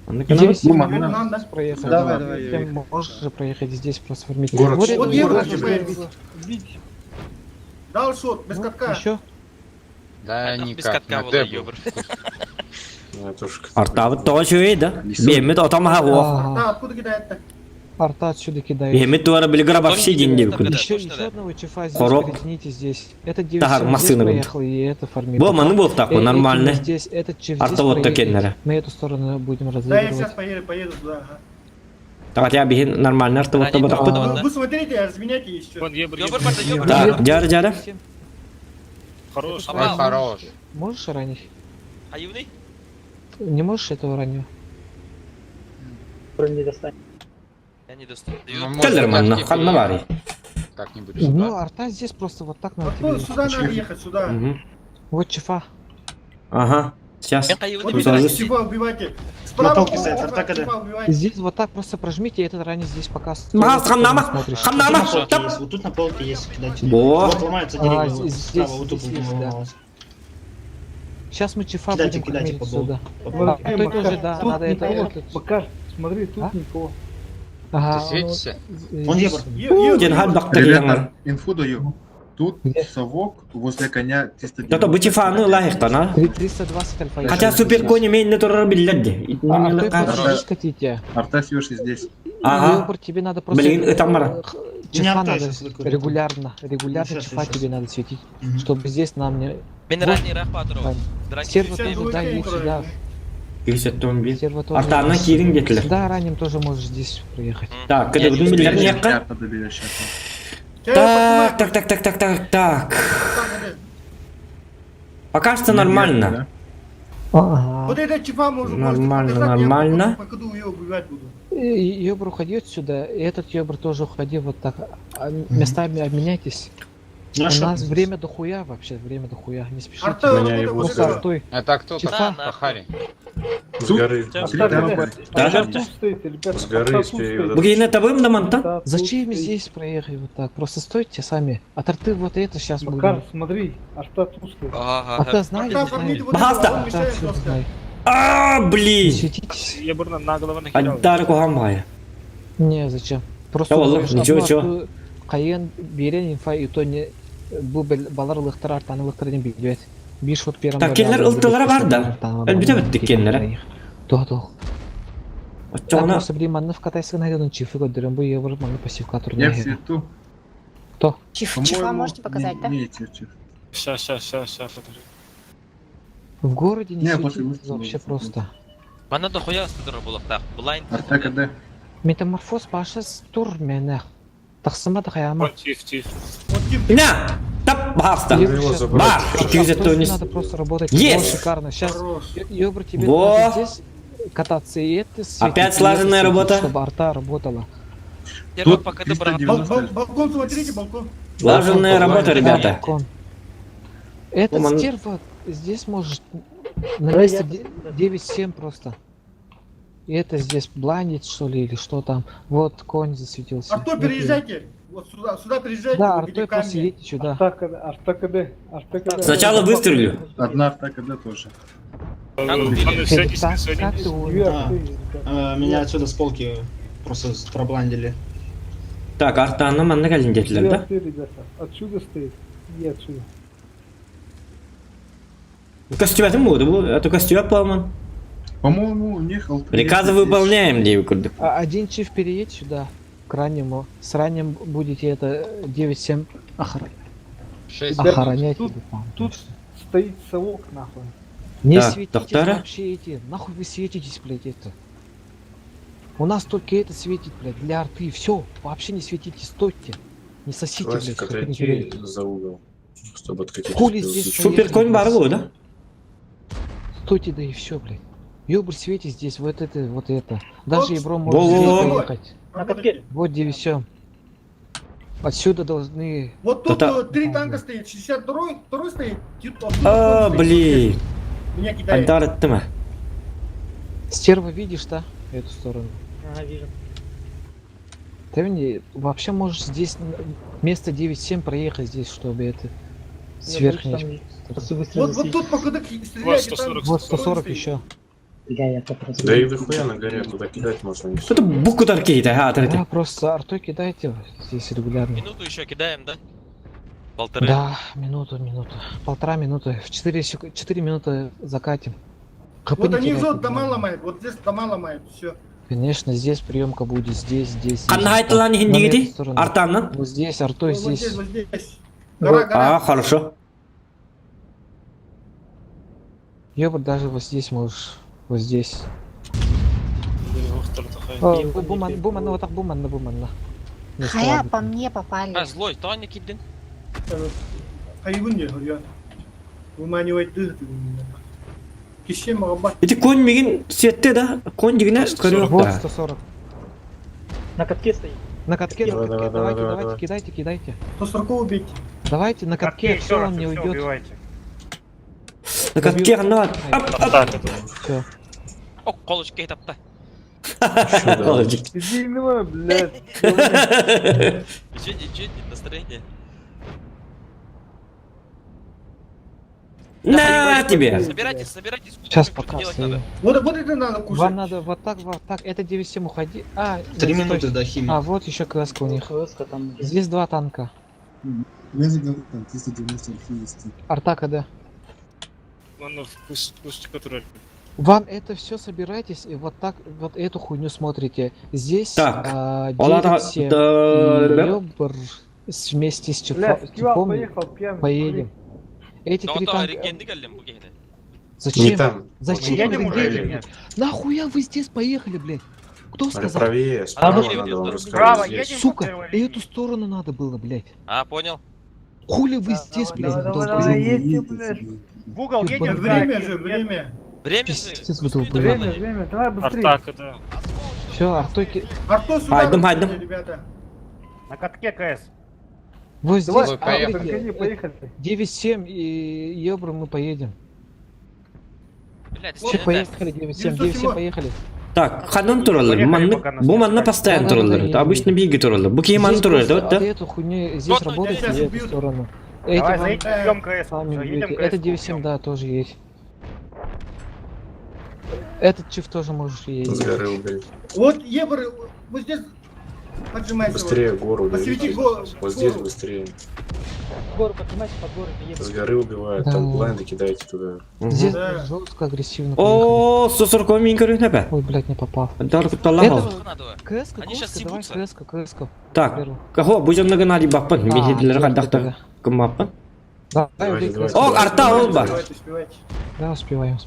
А ну-ка, 9-7 Лума, можно надо. проехать. Давай, Да, давай, тем можешь же проехать здесь, просто формить. Город. Вот Вот это евро город тебе. уже. Дал шот, без Ну, катка. еще. Да без никак, катка на было, тэбу. ёбр. Ну, это уж Артабы тоже да? Бемет отам хаво. Ага. Да, откуда кидает-то? Арта отсюда кидает. Бемет туара били грабав все деньги. Еще, Точно, еще да. одного чифа здесь Хорок. перетяните здесь. Это 9 Тагар, здесь машина проехал, и это формирует. Бо, ману был так, нормально. Здесь, этот чиф Арта здесь вот проедет. такие, Мы эту сторону будем Да, я разыгрывать. сейчас поеду туда. ага. Так, я бихин нормально, арта вот Ранее так. было, А. да? Вы смотрите, разменяйте еще. Вон ебр, Ёбр ебр. барда, ёбр. Так, джара джара. Хорош. А, Ой, хорош. Можешь ранить? А юный? Не можешь этого ранить? Я не достаю. Ну, может, Келлерман, тачки хан навари. Как-нибудь Ну, сюда. арта здесь просто вот так надо Откуда тебе. сюда надо ехать, сюда. Вот чифа. Ага, сейчас. Я юный Вот Тут видите, сразу- чего убивайте. На Справа толке стоит, атака, да. чего убивайте. Здесь вот так просто прожмите, и этот ранить здесь пока. Махас, стоит, хамнама, смотришь. Тут на хамнама. полке есть, вот тут на полке есть, кидайте. Во. Вот ломается дерево, А, вот здесь- справа, вот тут здесь есть, вот да. ломалось. Сейчас мы чифа Кидайте, будем кидайте кормить по сюда. болу. А, той тоже, да, Тут надо это. никого. этот- Макар, смотри, тут А? никого. Ага, Ты светишься? Он ебр. Дженхат бактар Ребята, яңар. инфу даю. Тут совок возле коня 390. Тото бутифаны лайхтана. 320 альфа. Хотя супер кони мен не турар биллади. А той Ага. просто здесь хотите. Арта Фьюши здесь. Ага. Ёбр, тебе надо просто. Блин, это мара. Чифа Меня надо тоже выкурит. регулярно Сейчас, чифа сейчас. тебе надо светить, Мгм. чтобы здесь нам не. Мен Вот. ранний рахпатру. Вань. Серва Сейчас тоже, да, будет есть сюда. Кисет томби. Серва тоже. Артана есть. кирин детилер. Да, ранним тоже можешь здесь проехать. Так, когда будем билер некка. Арта доберешь сейчас. Так. Пока что нормально. Ага. Вот этот чифа можно Нормально, показать, я нормально. по ходу ее убивать буду. Ёбр, уходи отсюда, и этот ёбр тоже уходи вот так. А местами обменяйтесь. У Хорошо. нас время дохуя вообще, время дохуя, не спешите. Арта, Меня работай его возле Просто сюда. артой. Это кто Чифа. такой? Пахари. С горы. Арта, Да? ребят, тут стоит, ребят. С горы Арта тут спею, стоит. да. Бугейна табым да манта? Да, тут Зачем стоит. здесь проехать вот так? Просто стойте сами. От арты вот это сейчас Макар, будем. смотри, Арта тут стоит. Арта Ага. знает, Арта, знает. формите вот Бахаста. это, он Да, мешает всё просто. знает. А, Не блин. светитесь. Ебр на голову нахерал. Аддар кухамбая. Не, зачем? Просто Да, Аллах, можешь ничего, одну ничего. арту Кайен берен инфа и то не балар лыхтар артаны лыхтарын билбет. Биш вот первым. Так, келлер ылтылары бар да. Әлбетте бітті келлері. То. Отчоғына. Просто блин, в катайского найден чифы годырым, bu евро маңы пассивка Я в турнир. свету. Кто? Чифа можете показать, да? Не, чиф. Сейчас. В городе не Не, после светит выстрела вообще будет. просто. Мана дохуя студера булактак. Блайнд. Арта КД. Метаморфоз пашас тур мене. Тахсыма да хаяма. Тиф. Вот тип. На! Тап, бахаста. Евро его щас- забрать. Бар! Просто 200 тонис. Надо просто работать. Есть! О, шикарно. Сейчас Хорош. Ёбр тебе Во! надо здесь кататься и это светить, Опять и это слаженная светить, работа? чтобы арта работала. Первый Тут пока ты брат. 390. Балкон, смотрите, балкон. Слаженная работа, ребята. Балкон. Этот Оман- стерва здесь может на месте 9-7 просто. И это здесь бландит, что ли, или что там. Вот конь засветился. Арто, переезжайте. Вот сюда переезжайте. Да, увидите артой камни. просто едете сюда. Арта КД. Сначала выстрелю. Одна Арта КД тоже. Светись, Так, светись. как ты умер? Две А. арты, ребят. Меня отсюда с полки просто пробландили. Так, артаны манны кәлін Две детілер, да? арты, ребята. Отсюда стоит и отсюда. Костюбәтім болды бұл, это костюбәт балман. По-моему, у них алтарь. Приказы выполняем, дейі күрдік. Один чиф переедь сюда, к раннему. С ранним будете это 9-7 6. охранять. Тут- или там. Тут стоит совок, нахуй. Не Так, светитесь доктора? вообще эти. Нахуй вы светитесь, блядь, это. У нас только это светит, блядь, для арты. Все, вообще не светитесь, стойте. Не сосите, блядь, Классик сколько не отойти верите. за угол, чтобы откатить. Хули здесь Супер конь бар bu да? Стойте, да и все, блядь. Ёбр, свети здесь, вот это. Даже Вот. Ебро может Во-во-во. здесь поехать. На катке. Вот где все. Отсюда должны... Вот тут Это- 3 танка стоит, 62-й стоит. Тут А, стоит. блин. Меня кидает. Альдар еттimi? Стерва видишь, да? Эту сторону. Ага, вижу. Ты мне вообще можешь здесь вместо 9-7 проехать здесь, чтобы это... С верхней... Вот тут походу стреляйте. там Вот 140 стоит. еще. Да их дохуя на горе, туда кидать можно. и всё. Это bu kadar keydi ha Да, atrete. просто артой кидайте здесь регулярно. Минуту еще кидаем, да? Полторы. Да, минуту. Полтора минуты. В 4 минуты закатим. ХП Вот не они теряйте, ждут, дома главное. ломают. Вот здесь дома ломают. Все. Конечно, здесь приемка будет, здесь. Qanday aytilan На hindi эту gidi? сторону. Artamdan? Вот здесь, артой Вот здесь, здесь. вот здесь. Гора. А, хорошо. Ёбр, даже вот здесь можешь. Вот здесь. Буман, вот так буман. Не Хая, слабый. по мне попали. А, злой, Тоня киддин. Hayvın ya hırıyor. Bu manivayı dıhtı. Kişiye mağabat. Эти конь мигин сетте да? Конь дигне көрөк Вот да. 140. На катке стоит. На катке, Давай, давай. кидайте. 140 убейте. Давайте на катке, все, он не уйдет. На катке гана. Все. О, колочка и тапта. Иди мимо, блядь. Ничего, настроение. На тебе. Собирайтесь. Сейчас Что пока делать стою. надо? Вот это надо кушать. Вам надо вот так. Это 9-7 уходи. 3 нет, минуты стой. до химии. А, вот еще КСК у них. Там... Здесь 2 танка. Артака, да. Вам это все собирайтесь и вот так вот эту хуйню смотрите. Здесь Так, 9-7. да. Ёбр вместе с Блядь, Скивал Типом поехал пьяный. поедем. Эти Ну, 3 то, танка... регенды галим, бугейны. Не Зачем? там. Зачем? Едем вы уже едете, или блядь? Нахуя вы здесь поехали, блядь? Кто Смотри, сказал? правее, справа ну, надо вам Право, рассказать здесь. едем. Сука, эту сторону надо было, блядь. А, понял. Хули вы здесь, блядь, Давай, долбоёбы? едьте, блядь. В угол Ебать, едем. Время же, время. Время Пиздец, же. вы Успеете долбоёбы. надо. Время, давай быстрее. Все, артойки. Арто сюда. Хайдем. разверните, ребята. На катке КС. Вот здесь, Давай, поехали. смотрите, Поехали. 9-7 и Ёбру мы поедем. Блядь, Все, стены, да. поехали, 9-7, 9-7, поехали. Так, ханан туралар. Bu manna постоянно туралар. Обычно биги туралар. Bu кийим аны туралар, просто да? от эту хуйню здесь Вот, работает сейчас в эту убьют. сторону. Эти Давай, вам заедем КС. сами Едем будете. КС. Это 9-7, да, тоже есть. Этот чиф тоже можешь С ездить. горы убери. Вот Ебр, вот здесь поджимайся. Быстрее гору Посвети убери. гору. Вот здесь быстрее. Гору поднимайте, под горы С едем. горы убивают, Да. там блайнды кидайте туда. Здесь Да. жестко, агрессивно поехали. О, 140 мин көрөк нәпә. Ой, блядь, не попал. Дар кутталла. Это- Надо. КСК, Они щас давай, съебутся. КСК. Так, каго бу жонна гана ди бакпын. Мен хедлер да, кадактар да. кым бакпын. Да, Давайте, убей давайте. КСК. О, арта ол бар. Успевайте, успевайте. Да, успеваем.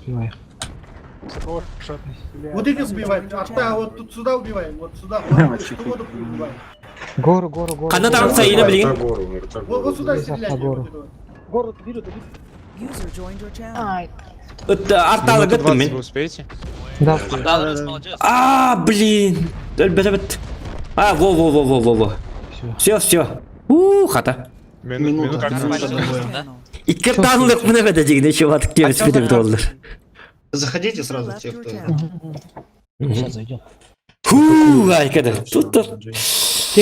Вот эти убивают. Арта, вот тут сюда убиваем. Вот сюда. Вот воду убиваем. Гору. Қандай там сайына білген? Арта гору, арта Вот гору. сюда Здесь стреляйте. Арта-гору. вот этого. Гору берут. Ай, Арталы кеттім мен. Да, Да, молодец. А, блин. Бәтәбәт. А, во. Все. Хата. Минута. Как минута спать, другое. да? Ике таңлык мына бәтә дигне чувак кебет спитеп доллар. Заходите сразу те, кто... сейчас зайдем. Ху, ай кәдә. Тут.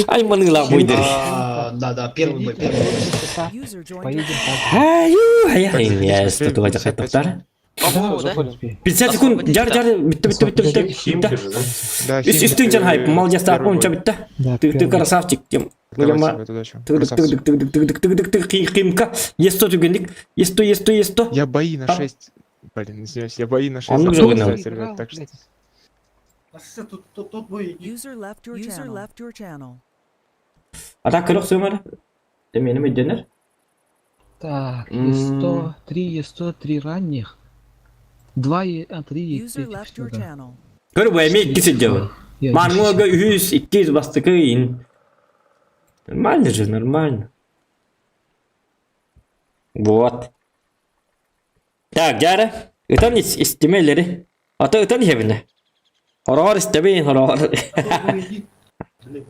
Ай мыныла буйдыр. Да, первый бой. Поедем так. Аю, я что-то ваja кайтактар. По-моему, да? 50 секунд. Жар, битті. Химки же, да? Үстін жан хайп, мал жастар онша бітті. Да, Ты красавчик. Тем. Химка. Есто түгендік. Есто. Я бои на А? 6. Блин, извиняюсь, я бои на 6. Он уже запомнил, выиграл. ребят, так что... А что тут бой идет? Ата кырык сөмір. Демені медденер. Так, Е103 ранних. 3 User left your channel. Kör bu emeği ikisi diyor. Marmoga 100 200 bastı kıyın. Нормально же, нормально. Вот. Так, Jara. Utan istemeleri. Ata utan evine. Horror istemeyin horror.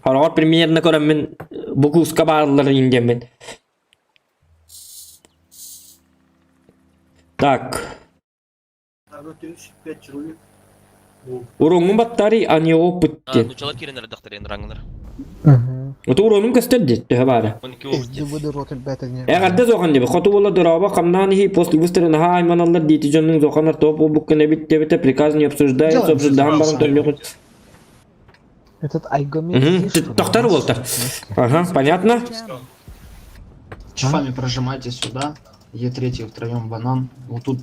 Horror premierine koran ben bu kuska bağlıları ineceğim ben. Так. Уронгун баттари ани опытте. Ну чала киренер дохтар ен раңнар. Это уронгун кастырды тәбара. 12 опытте. Әгәрдә зоған диби, хаты бола дораба камнан хи после выстрела на айманаллар дити жонның зоқанар топ бу кene бит приказ не обсуждаем барам төнлек. Этот Айгомир. Тохтар болтар. Ага, понятно. Чифами прожимайте сюда. Е3 втроем банан. Вот тут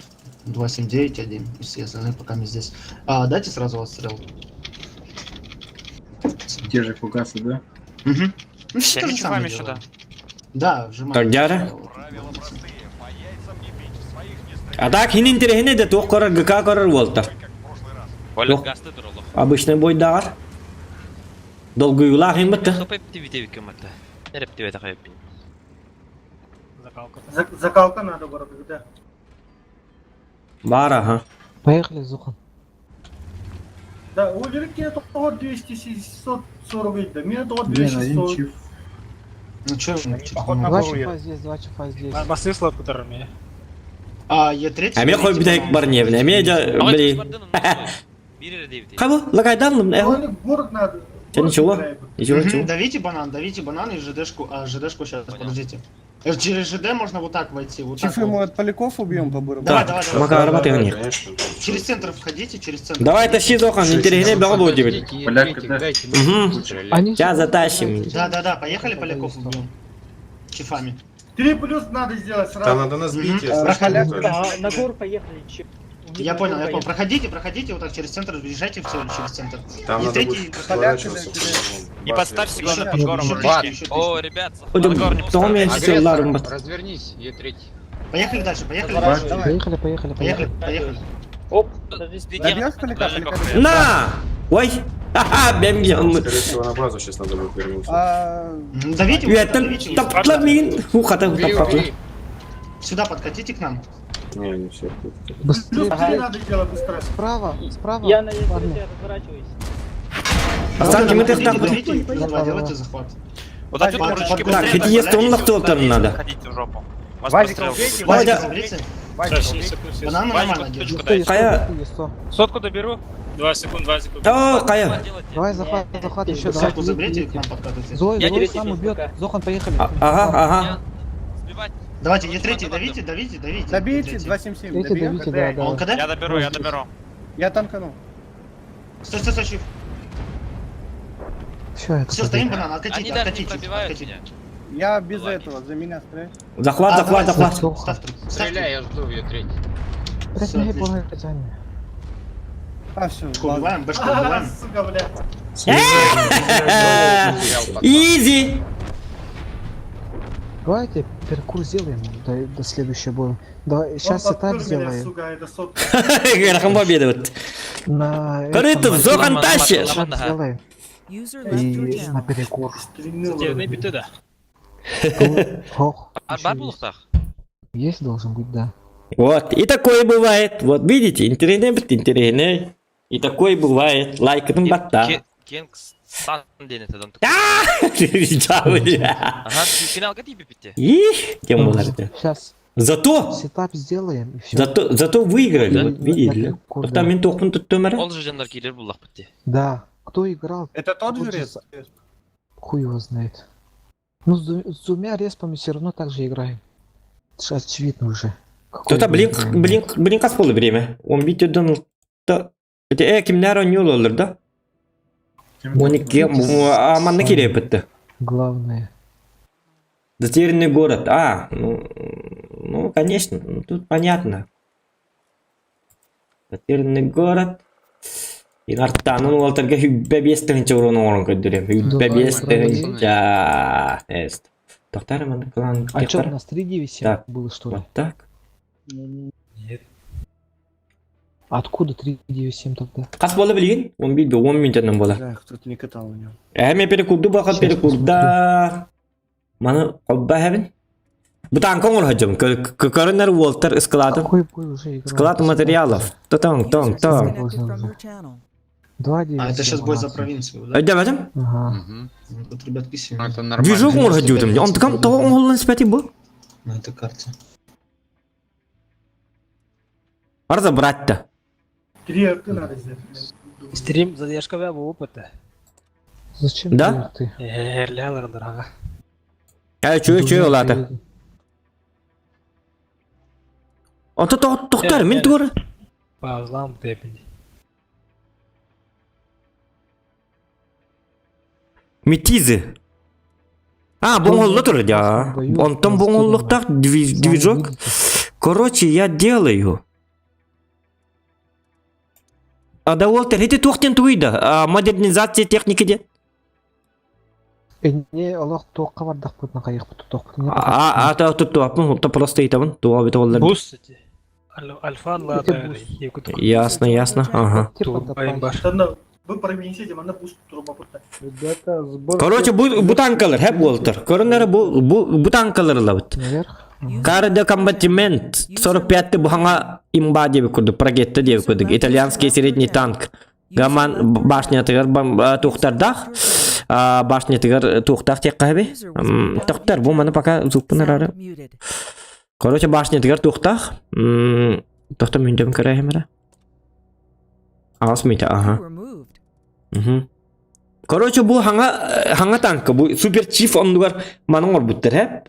279 один. И все остальные пока мы здесь. Дайте сразу отстрел. Те же фугасы, да? Угу. Ну, Всеми то же самое чифами делаем. сюда. Да, вжимайте. Так, Jara. А так хинин терехине де тоқ корар ГК корар болтар. Валет гасты дурулу. Обычный бойдагар. Долгый юла химбатты. Топай птивите кематта. Нереп птивете хайппин. Закалка надо город, да. Бар, ага. Поехали, Зухан. Да, у Лирики того 240 да. Меня того 240. Ну что, Два чифа здесь, два чифа здесь. Басыслы которыми. Е3. Әме қой бидайк бар невне. Әме блин. Кабы, лагайдан, Город надо. Ничего. Ничего. Давите банан и ЖДшку. ЖДшку сейчас, подождите. Через ЖД можно вот так войти. Вот так мы от поляков убьем по буру. Давай. Мака работай у них. Через центр входите, через центр. Давай тащи зохан, интерегне бегу будет. Поляк, да? Сейчас затащим. Да, поехали поляков убьем. Чифами. 3 плюс надо сделать сразу. Там надо нас бить. На гору поехали. Я понял. Проходите вот так через центр, въезжайте все через центр. Там И надо третий будет поворачиваться. И подставь секунду под гором. О, ребят, Том селларым бат. Развернись, Е3. Поехали дальше. Поехали. Оп, Добьешь поляка? На! Ой! Ха-ха, бемгем. Скорее всего, на базу сейчас надо будет вернуться. Давите его. Таптламин. Хухата. Сюда подкатите к нам. Не, не все. Плюс 3 надо делать быстро. Справа. я на Е3 разворачиваюсь. Останки мы так. Делайте захват. Вот отсюда мужички Так, ведь есть он кто-то надо. Ходите в жопу. Вазик, убейте. Вадя. Банан нормально держит. Кая. Сотку доберу. 2 секунды. О, Кая. Давай захват еще. Сотку заберите и к нам подкатывайте. Зой сам убьет. Зохан, поехали. Ага. Сбивать. Давайте, Е3, давите. Добейте, 277. Давите, да. Он когда? Я доберу. Я танканул. Стой, Чиф. Все, Все, стоим банан, Они откатите, даже не Чиф, пробивают откатите. меня. Я без этого, за меня стреляй. Захват. Стреляй, я жду Е3. Пресни, погнали. Все, Убиваем, бэшку убиваем. Сука, блядь. Изи. Давайте перекур сделаем до следующего боя. Давай, сейчас этап сделаем. Сука, это сотка. Гархан победа вот. На Корыто, Зохан тащишь. сделаем. User left your И на channel. перекур. Стены биты, да. Ох, Бар булухтах. есть должен быть, да. Вот, и такое бывает. Вот видите, интернет. И такое бывает. Лайкаdım batta. Кенг сан денет адам. Ага, Финалга типа битти. Их, кем было-то? Сейчас Зато сетап сделаем и все. Зато выиграли, вот видели. Там мен тоқпын тұтты мәрі. Ол же жандар килер буллах битти. Да. Кто играл? Это тот Тот же жрец? Хуй его знает. Ну, с двумя респами все равно так же играем. Это же очевидно уже. Кто-то блинк аз болды время. Он бит ödün. Kimler oynuyor olur da? 12 amanlık ile bitti. Главное. Затерянный город. Ну, конечно, тут понятно. Затерянный город. И артанын олтарга хүббе бестігінші ұрын орын көдірем. Хүббе бестігінші. Эст. Тоқтары мында план. А что, у нас 3-9-7 было, что ли? Вот так. Нет. Откуда 397 тогда? Кас бола билген? 10 минуттан бола. Да, кто-то не катал у него. Эме перекурду бакат перекурда. Мана колба хевен. Бутан конгол хаджам. Корнер Уолтер склад. Какой бой уже играл? Склад материалов. Тонг. Disconnected from your channel. 2-9. А это сейчас бой за провинцию, да? Айда бачам? Ага. Тут ребятки сильно. Ну, это нормально. Движок мор хаджутам. Он такам то он спати бу. На этой карте. Арза братта. 3 арка надо сделать. Стрим задержка вя bu опыта. Зачем Да? ты? Ерлялар дырага. Чуй олата. Он тоқтар мен тугар. Bağlam tepindi. Метизы. Боңоллы тұр, да. Онтан боңоллықтақ движок. Короче, я делаю. Да, Уолтер, это тоқтен туйда. Модернизация техники де. Не, Аллах тоққа бардақ бұтына қайық бұты тоқпын. Туапын, просто етабын. Туа бет олар. Бустати. Альфан лада. Ясно. Ага. Тогда вы провинция, где надо пусть труба путать. Ребята, сбор... Короче, bu tankalar hep Walter. Koronları bu tankalar lavut. Наверх. Carro de combattimento 45 bu hanga imba diye kurduk. Pragetta diye kurduk. İtalyanski средний tank. Gaman bашня тыгар тухтардах. Башня тыгар тухтах тек кайбы. Тухтар bu mana пока зуппунар ары. Muted. Короче, башня тыгар тухтах. Тухта мүндем көрәймәрә. Асмыйта, ага. You were moved. Короче, bu hanga tank, bu super chief ondugar manın orbuttır hep.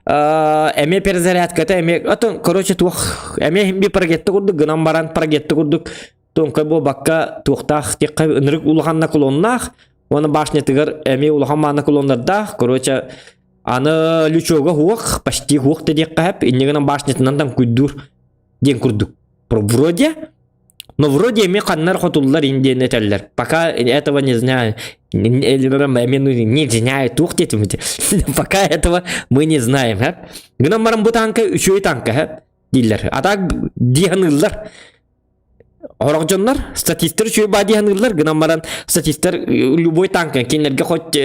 Эме перезарядката, атын, короче, bir прогетті курдук, гынан баран прогетті курдук. Тонкай бу бакка тухтах, текка ынырык улаханна кулоннах, оны башня тыгар, эме улахан мана кулоннардах, короче, аны лючога хуак, почти хуак те текка хеп, иннегынан башнятынан там куйдур ден курдук. Но вроде эме каннар хотуллар инден этеллер. Пока этого не знаю. Не знаю, пока этого мы не знаем. Гынан баран бу танка, үшөй танка, дилер. А так диганыллар. Оракжоннар, статистер үшөй ба диганыллар, гынан баран статистер любой танка, кинлерге хоть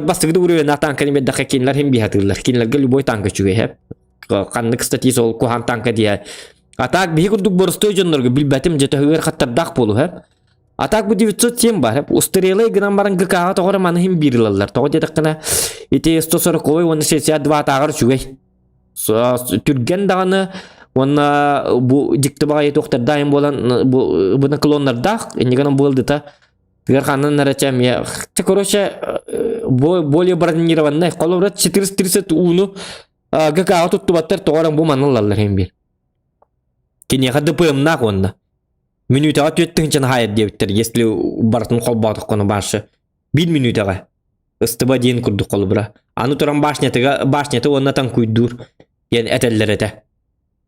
бастыгды урөй на танка неме даха кинлер хем бихатыллар. Кинлерге любой танка үшөй. Каннык статист ол кухан танка дия. Атак бии курдук боростой жоннорго билбетим жете хыгар хаттардак болу хеп. Атак бу 907 бар хеп. Устрелай гынан баран ГКга тогора маны хим бирилалар. Того жетеккана ите 140 оны 62 тагыр чугай. Түрген даганы оны бу диктибага етоктар дайым болан буна клоннардак энегенен болду та. Гырханын нарачам я. Короче, более бронированный коловрат 430 уну ГКга туттубаттар тогора бу манылалар хим бир. Кине хады пымна конда. Минутага төттің чын хайыр дептер, если бартын қолбадық қоны башы. 1 минутага.Ыстыба дейін күрді қолы бұра. Аны тұран башнеті оннатан күйдур. Yani этеллерете.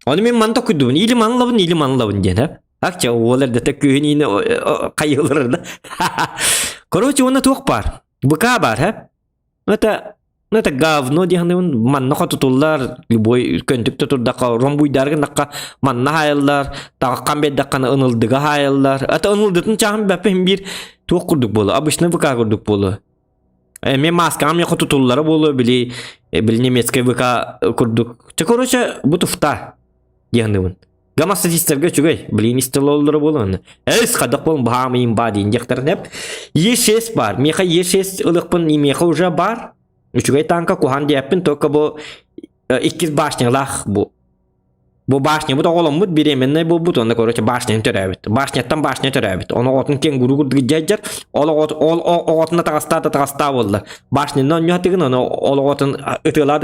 Оны мен манта күйдуын. Или манлабын дейін. Акча, оларды та күйін ені қайылырды. Короче, оны тоқ бар. Бұқа бар. Это говно дегенде манна хотуллар любой көнтүктө турдакка ромбуйдарга накка манна хайыллар тага камбеддаккана ынылдыга хайыллар ата ынылдытын чагын баппен бир тук курдук болу обычный ВК курдук болу мен маска ам хотуллары болу били немецкий ВК курдук короче бутуфта дегенде гамма статисттерге чугай блин истелолдары болу эс кадак болу баамыйым ба дейин жактар деп Е6 бар меха Е6 ылыкпын имеха уже бар Üçügey tanka kuhan deyapın toka bu ikiz başnyalar bu. Bu başnya bu da olamut bir emenne bu butonda korоче başnya törəbit. Başnyattan başnya törəbit. Onu otun ken gurugurdu gejjar. Ol otuna tağasta boldu. Başnyandan nyatigin onu ol otun ıtıla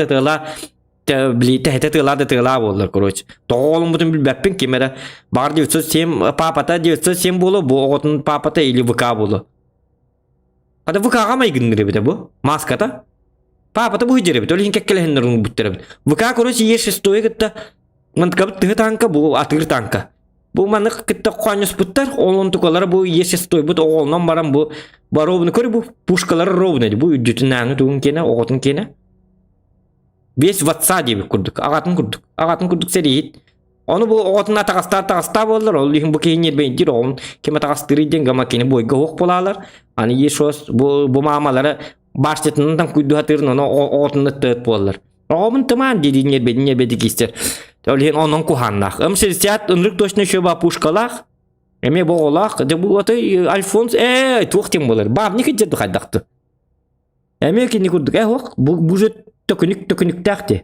bili tehtetila boldu korоче. Toğolum butun bilbepin kimere bar 907 papata 907 bolu bu otun papata ili VK bolu. Hadi VK'ga mı gindire bu? Maskata Папа, bu hicret, öyle hiç kellehenlerin butterib. Bu ka korоче Е6 gitti. Mantıklı tığ tanka bu atır tanka. Bu manık gitti koymuş butter, onun tukaları bu Е6 bu oğlan baran bu barovunu körü bu puşkaları rovnedi. Bu ücretinden tuğun kene, oğutun kene. Biz WhatsApp diye kurduk. Ağatın kurduk seriyit. Onu bu otuna taqasta bollar. Ol bu keyin beydir on. Kime taqastırıydın gama kini boyga hoq bolalar. Hani yeşos bu mamaları başçıtından kuydu hatırın onu otunu tıt bollar. Omun tamam dedi ne bedik ister. Öyle onun kuhannak. Am sirsiat ınrık doşna şöba puşkalak. Eme bu olak de bu atay Alfons tuğtim bollar. Bab ne kicet xadaktı. Eme ki ne kurduk hoq bu tökünük taktı.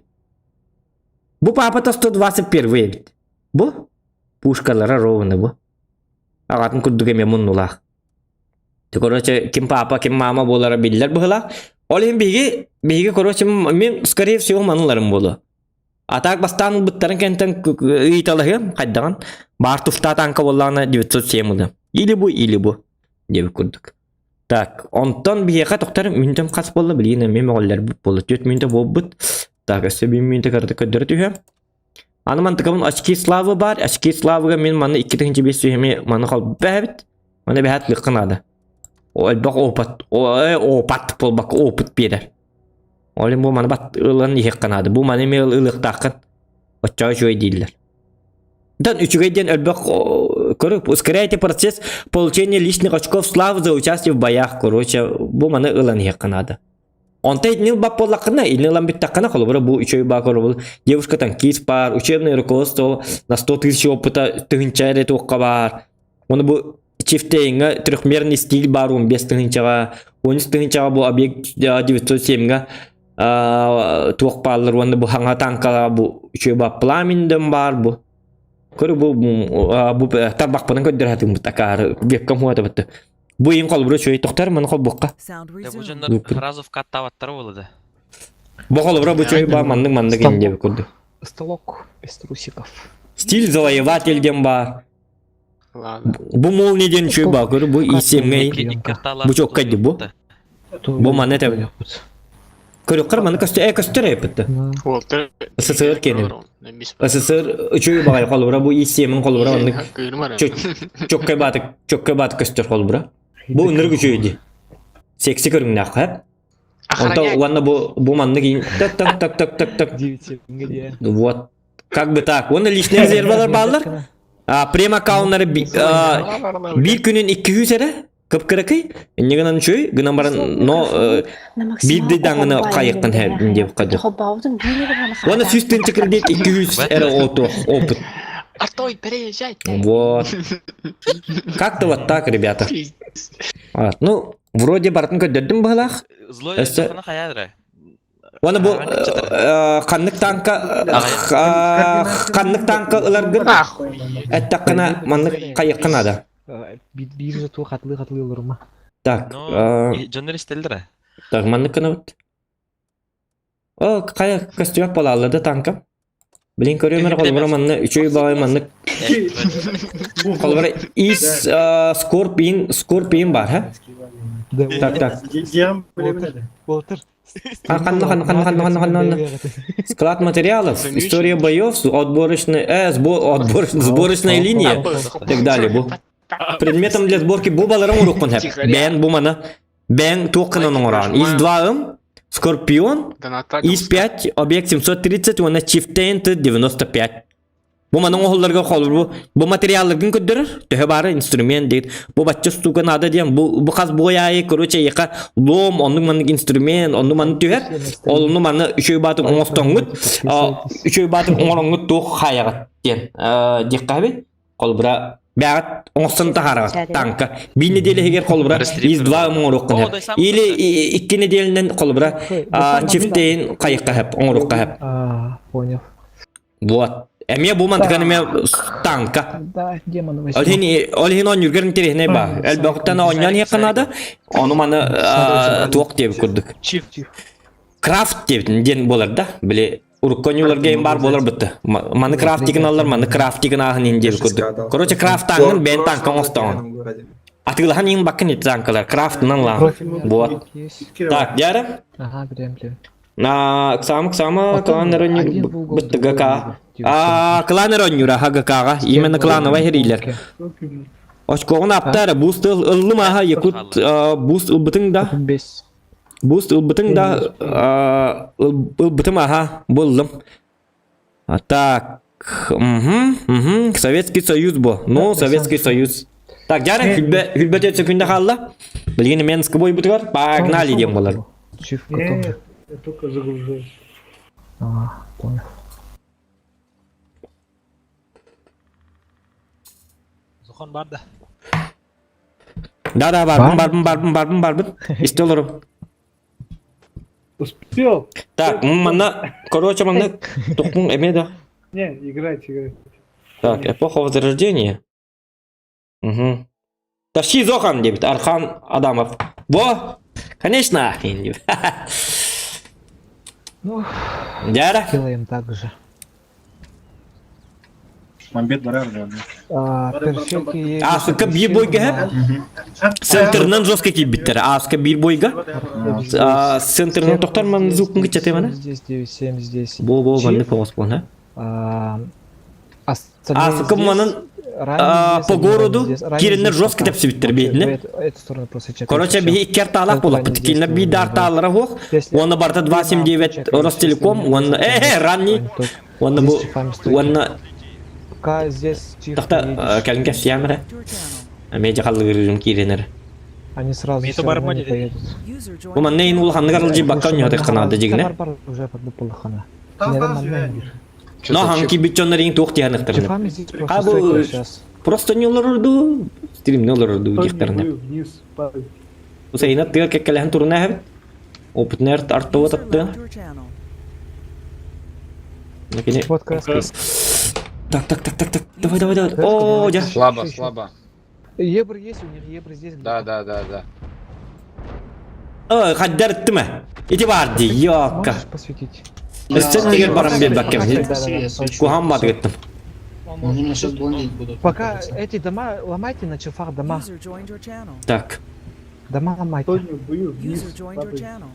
Bu папа-то 121 ведь. Bu? Пушкалара ровно bu. Ағатын күрдік еме мұннулақ. Короче, ким папа, ким мама болары білдер бұғылақ. Ол ең бейге, короче, мен, скорее всего, маныларым болу. Атақ бастан бұттарын кенттен ұйталығым, қайдаған. Бар тұфта танка болағына 907 мұды. Или bu, деп күрдік. Так, онтан бейеға тоқтар, мүнтім қас болы, білейін, мен оғылар болу. 4 мүнті бол бұд. Так, әсі 1 мүнті кәрді көддірі түйі. Аны мантыкамын очки славы бар. Очки славыга мен маны 2-5 сүйеме маны қал бәбіт. Маны бәхәт лыққынады. Ол бақ опат болбақ опыт берер. Олым бұл маны бат ылын ехек қанады. Бұл маны мел ылық тақын. Отчағы жой дейділер. Дан үшіге ден өлбақ көріп, ускоряйте процесс получения личных очков славы за участие в боях. Короче, бұл маны ылын ехек қанады. Онта иднил бап боллақына, иднил ламбиттақына қолы бұл үшөй бақыры бұл. Девушка танкист бар, учебное руководство на 100 000 опыта тығынча реті оққа бар. Оны бұл чифтейінгі трехмерный стиль бар 15 тығынчаға. 13 тығынчаға бұл объект 907-ға туық балыр. Оны бұл хаңа танкаға бұл үшөй бап пламендім бар бұл. Көрі бұл тарбақпының көддір хатың бұттақар. Вебкам хуаты бұтты. Bu eң qol bura çöy toxtar mana qol buqqa. Bu jönler Razov kattavattары bolады. Bu qol bura bu çöy ba mandık inde kurdu. Столок без трусиков. Стиль завоевательден бар. Bu mol neden çöy ba көрü bu isemgey. Bu çok kaydı bu. Bu mana tabi. Көрü qar mana köstür yapıttı. SSR keni. SSR çöy ba qol bura bu isemin qol bura andık. Çok kaybatık köstür qol bura. Bu ünür gücüydü. Seksi körünün hep. Onta ulanna bu manlık in tak. Вот. Как бы так. Onda личный резервалар балдар. Према аккаунттары bir günün 200 ere кыпкыракай. Негенен чөй, гынан барын но бирди даңына кайыккан хәбин деп кады. Оны сүстен чекирдет 200 ere опыт. Артой, переезжай. Вот. Как-то вот так, ребята. Ну, вроде бартын көддірдім бағалақ. Злой өстіқына қаядыры. Оны бұл қанлық танка ыларғыр. Әттаққына манлық қайыққынады. Bir же туы қатлы olur mu? Так. Журналист елдірі. Так, манлық қына бұд. О, қайық көстіяқ болалады танка. Блин, көрөмөр қолбыра манны үчөй бағай манны. Қолбыра is скорпион бар, ха? Так. Болтыр. Қанны. Склад материалов, история боев, сборочная линия, и так далее. Предметом для сборки бұл баларым ұрықпын хәп. Бән бұл мана. Бән тоққынан оңыран. Is 2 Скорпион, ИС-5, объект 730, оны чифтейн 95. Bu manın oğullarga qolur bu materiallardan ködürür. Töhe bari instrument deyir. Bu batça stukan adı diyen bu qaz boyayı korоче yaqa lom onun manık instrument onu manı töher. Onu manı üçöy batı oңостongut. Üçöy batı oңorongut toq hayagat diyen. Diqqabi qolbura бәғат оңсын тахарағат танка. Bir nedeli heger қолбыра из-2 оңырыққын хәп. Или 2 неделінен қолбыра чифтейін қайыққа хәп, оңырыққа хәп. Понял. Вот. Әме бұл мантықаны танка. Да, демон Ол хен он юргерін терехіне ба. Әлбәқтен оньян еқынады. Оны маны тоқ деп көрдік. Крафт деп ден болар да. Біле Урконюлар гейм бар болар бітті. Маны крафтиген алар, маны крафтиген ағын ендел көрдік. Короче, крафтаңын бән танкан остауын. Атығылған ең бақын еті танкалар. Крафтынан лағын. Вот. Так, дәрім? Ага, білем. Ксама, клан іроню бітті ГК. Клан іроню раға ГК-ға. Именно клановай херилер. Очкоғын аптары, буст ұлым аға екут буст ұлбытың да. Boost ılbıtın da ılbıtım aha buldum. Так. Советский Союз бу. Ну, Советский Союз. Так, жары, хүлбәте секунда қалды. Білгені Менскі бой бұтығар. Погнали дем болар. Чиф готов. Я только загружаю. Понял. Zuhan barda. Да, барбын. Исте оларым. Успел. Так, мана, короче, мана, тоқмын әмеді. Не, играйте. Так, эпоха Возрождения. Угу. Тащи Зохан, дебит, Архан Адамов. Во, конечно, дебит. Ну, Дяра. делаем так же. Мамбет барар, да. Перчатки. Асыка bir boyga hep. Center'dan жестко кибиттер. Аска bir boyga. Center'dan тоқтар ман звукын кичете мана. Здесь 9-7, здесь. Бол, ман не повас бол, да? Асыка манын по городу киреннер жестко деп сибиттер бейдіне. Эту сторону просто чекать. Короче, би иккер талақ болық. Бітікелінер би дар талары хоқ. Оны барда 279 Ростелеком. Оны, ранний. Оны бұл, оны... Пока здесь чиф. Тақта кәлінге сиямыры. Әмейді қалығырым киренер. Они сразу Мейто всё равно барма не деди. поедут. Бұл ман нейін ұлғанны қарылжи баққа өнеуді қанады дегіне. Бар уже подбупал хана. Но ханки битчоннар ең тоқ тияныктыр. Чифами здесь просто А бұл стойко сейчас. просто не оларырду. Стрим не оларырду дихтерне. Вниз падай. Бұл сейнат тыға кәккәләхін тұрына әбіт. Опытнер артты User отатты. left your channel. Накене. Вот краска. Так. Давай. О, я. Слабо. Ебр есть у них, ебр здесь. Да. Ой, хаддар иттіме. Ити барды, йоққа. Можешь посветить? Істен деген барам бен бәккем. Кухан бады кеттім. Они меня сейчас блондить будут. Пока эти дома ломайте на чифах дома. User joined your channel. Так. Дома ломайте. Кто не бою, вниз User joined your падай. channel.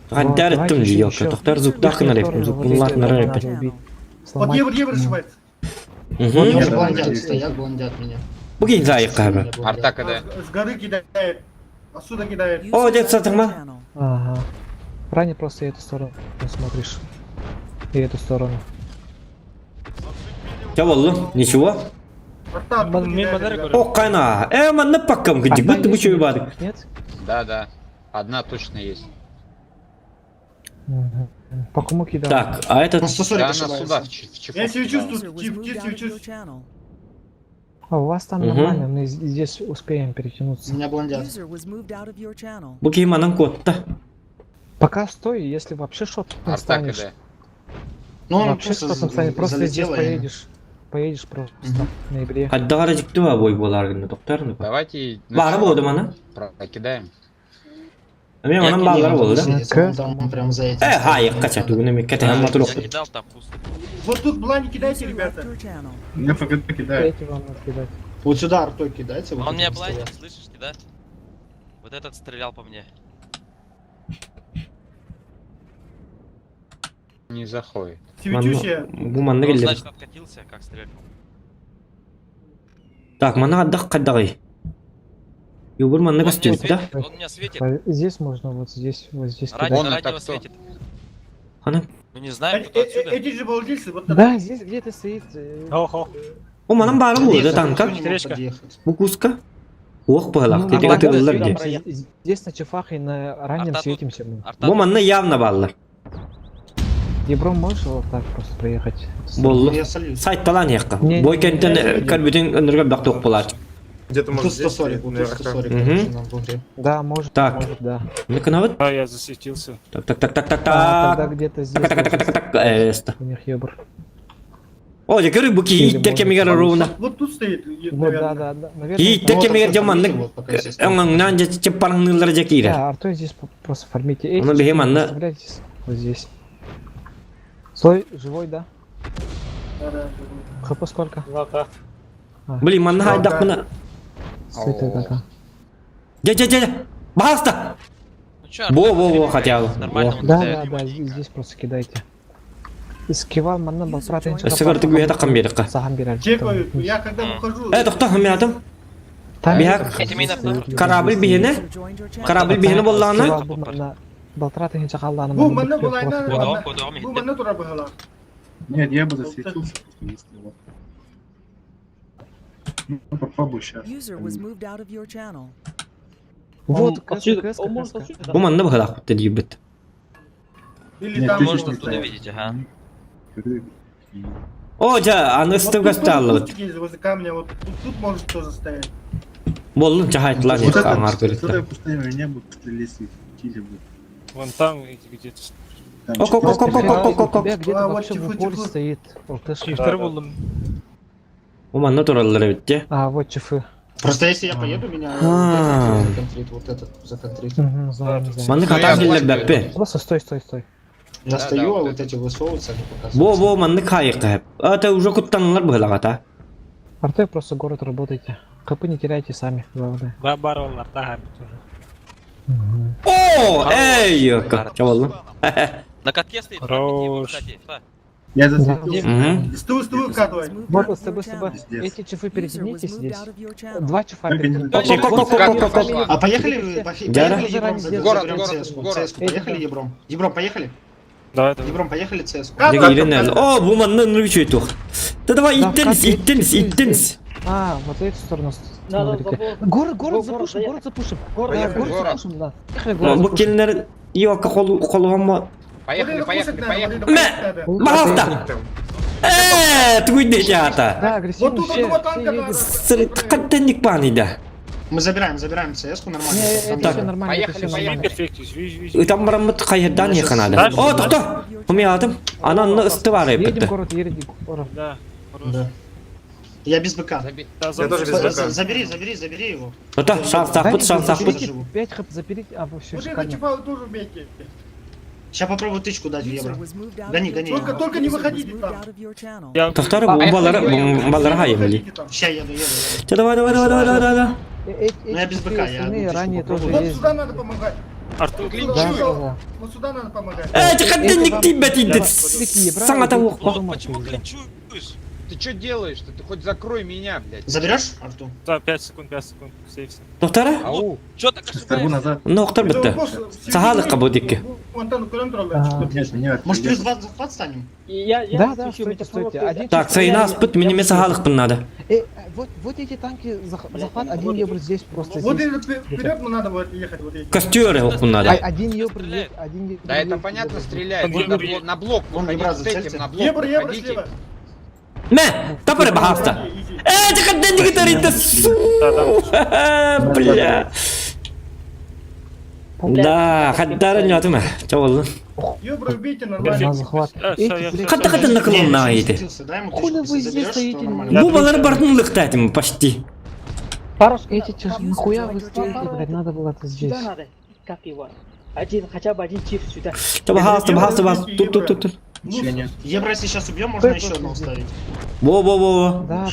Хаддар иттім жи йоққа. Тоқтар звуктақын арайпым. Звукпынлатын арайпым. Вот Ебр ошибает. Они блондят, стоят, блондят меня. Бұгейн зайыққа әбі. Арта когда? С горы кидает. Отсюда кидает. User О, дед left your сатырма. channel. Ага. Ранее просто эту сторону смотришь. И эту сторону. Я болу, ничего. Арта оттуда Мен кидает, бадар ребята. көрем. О, қайна. Манны паққам күнді. Одна Бұтты есть бұчой у бады. них, нет? Да. Одна точно есть. Мгм. По кому кидал? Так, а этот... На 140 Да, она ошибается. сюда, в чехол. Я себя кидал. чувствую, User was чип, moved чип, out of your чип. channel. А у вас там Мгм. нормально, мы здесь успеем перетянуться. Меня блондят. User was moved out of your channel. Бұгей манын котта. Пока стой, если вообще что-то Арта станешь. когда? Ну, он Вообще просто что-то станет, просто здесь залетел, и- поедешь просто Мгм. в ноябре. Хаддағара жікті ба бой боларғынды тоқтарыны ба. Давайте... Бары болды мана. Прокидаем. Мен манын балары болды да. Он прям за этим. Хайық қача тугыны меккеті хамма Я тұрық. кидал там пусто. Вот тут блани кидайте, User left ребята. your channel. Мне ФГТ кидает. Эти вам надо кидать. Вот сюда артой кидайте. вот Он меня тут блайндил, стоят. слышишь, да? Вот этот стрелял по мне. Не заходит. Светющая. Бұл манны Он, келдер. значит, откатился, как стрельнул. Так, мана аддақ қаддағай. Юбір манны Он меня кастюет, да? светит, он меня светит. Здесь можно, вот здесь Ради, кидать. Он ради это его кто? светит. Хана. Ну не знаю, кто отсюда. Эти же балдильцы, вот Да, здесь где-то стоит. Хо. О, манын бары болды Подъехать, танка. никто не мог Встречка. подъехать. Бұл куска. Оқ бағылақ. Ну, Тетеға нормально, тығылылар сюда де. проедем. Здесь на чифах и на раннем Арта тут. светимся мы. Арта Бұл манны явно баллар. Ебром можешь вот так просто проехать? Боллы. Я сольюсь. Сайтталан яққа. Не, Бой не, кәнттен не, не. кәрбітін өндірге бақ тоқ болар. Где-то Тут может здесь 140, стоит, вот тут наверное. 140 Мгм. короче, нам в игре. Да, может, Так. может, да. Ну-ка, навык. А, я засветился. Так. Тогда где-то здесь Так. Эста. у них ебр. О, я говорю, буки иттер кемегер ровно. Вот тут стоит, Вот, наверное. да. Наверное, Иттер Ну, кемегер вот жаманны. вот пока здесь стоит. Оңаңнан чеппарыңнылар жакира. да, артой здесь просто формите. Эти Ну, бегем, Анна. оставляйтесь вот здесь. Слой живой, да? ХП сколько? Лата. Блин, манна хайдақ мына. Светлый кака. Дядя. Баста. Ну чё, Во, хотя бы. Нормально он Да, кидает. здесь просто кидайте. Скивал манна был протен. Сыгырты гүйеді қамбедіққа. Саған берер. Чекаю, я когда выхожу... Тоқта, мен атым. Бияк. Эти мины- Корабль бейіні. User joined your channel. Корабль бейіні боллағына. Балтраты не чакалланы. Бу манна булайна, Кодом, кодом, бу манна тура быхала. Нет, я бы засветился, если вот. Ну, попробуй сейчас. User was moved out of your channel. Вот, каска. Bu manda bu kadar kutu diye bit. Или Нет, там ты Может, же не оттуда стоял. видите, ага. O ja anıstıv вот тут gastallı. кустик есть возле камня, вот тут может тоже стоять. Bollun cahaytlar Вот ne kangar это görüntüler. пустая меня бы стрелять светили бы. Вон там где-то. Там Оп, оп, оп, оп, оп, оп, оп, оп. У тебя где-то А, вот вообще в тихо, упоре тихо. стоит. ЛТшка. Çiftleri buldum. Bu manda turalları bitti. А, вот чифы. Просто если я поеду, меня А. за конфликт, вот этот за конфликт. Угу, знаем, знаем. Manda katar diller beppe. Просто стой, стой, стой. Я стою, а вот эти высовываются, они Bu показываются. bu manda kayık hep. Ata уже kuttanlar bu kadar kata. Артой просто город работайте. Копы не теряйте сами, главное. Бар onlar da her bir türlü. Oo, ey yok. Çavallı. На катке стоит, Хорош. кстати. Фа. Я засветился. Hı. Стул, User вкатывай. was moved Вот, out of с тобой, your с тобой. channel. Пиздец. Эти чифы User was передвинитесь moved здесь. out of your channel. Два чифа Как они передвинитесь. там? Вот сами А поехали, Дяра? поехали Ебром, заберем Город, CS-ку, город. CS-ку, поехали Ебром. Ебром, поехали? Давай, давай. Ебром, поехали CS-ку. Diga irenel. Oo, bu manda ne bir şey yok. Da давай Да, ittiniz, как ittiniz, здесь, ittiniz. здесь. А, вот эту сторону смотрите. Город запушим, город запушим. Да, город запушим, да. Поехали, город Bu запушим. kelinler yok kolu ama. Поехали, поехали, поехали. Bahalta. Tuh ide jata. Да, Вот агрессивно тут все, одного все танка надо. едут. Kaddenlik panida. Мы забираем CS-ку нормально. Не, Там это Так. все нормально, это все нормально. Perfectus. Yüz. Tam maramut kayırdan yakanadı. O doktor. Bunu aldım. Ananın ıstı var hep Едем bitti. город, едем город. Да. Хорош. Да. Я без БК. Да, Я тоже без БК. Забери его. Doktor şans takut, şans takut. Заберите 5 хп, заберите, а вообще Вот это шикарно. чифа тоже убейте. Сейчас попробую тычку дать в User Ебро. was moved out Гони, of your гони. channel. Только не User was выходите moved там. out of your channel. Я Doktor bu balları hayırlı. Сейчас еду. Давай, давай, давай, давай, давай, давай. Эти Ну, я без чифы БК, я остальные птичку ранее тоже попробую. Вот есть. сюда надо помогать. Артур Вот Да, сюда, да, да. вот сюда надо помогать. Kaddenlik tibet indi. Sana da bu. Почему клинчуешь? Ты что делаешь-то? Ты хоть закрой меня, блядь. Заберешь, Артур? Да, 5 секунд, сейвся. Doktora? Ау. Чё так Торгу ошибаешься? назад. Doktor bitti. Sağlık kabul dikki. Вон там контроль. Нет, меня Может, плюс 2 захват станем? Да, да, стойте, стойте. Один Tak, чиф- sayın az bit, minime sağlık bunladı. Вот эти танки захват, один евро здесь просто Вот здесь. это вперед мы надо вот ехать, вот эти. Kostüre yok bunladı. Один евро есть, один евро Да это есть. понятно, стреляй. Вон Вон Ебр- на блок Вон выходите, Ебра с зацельте. этим на блок Евро, евро выходите. слева. Me, tapır bahasta. Kaddenlik tarihte su. Bля. Да, хаддарын ятыма. Чавалlı. Евро убейте На нормально. захват. всё, Эти, я блядь, Hatta kadın nakılın naydı. Дай ему Хули тычку, вы если здесь заберешь, то стоите? нормально. Bu baları barınlık tәтім, почти. эти чифы, нахуя вы стоите, блядь, надо было это здесь. Один, хотя бы один чиф сюда. Çaba hasta. Tut. ничего нет. Евро, если сейчас убьем, можно еще одного ставить. Во. Да.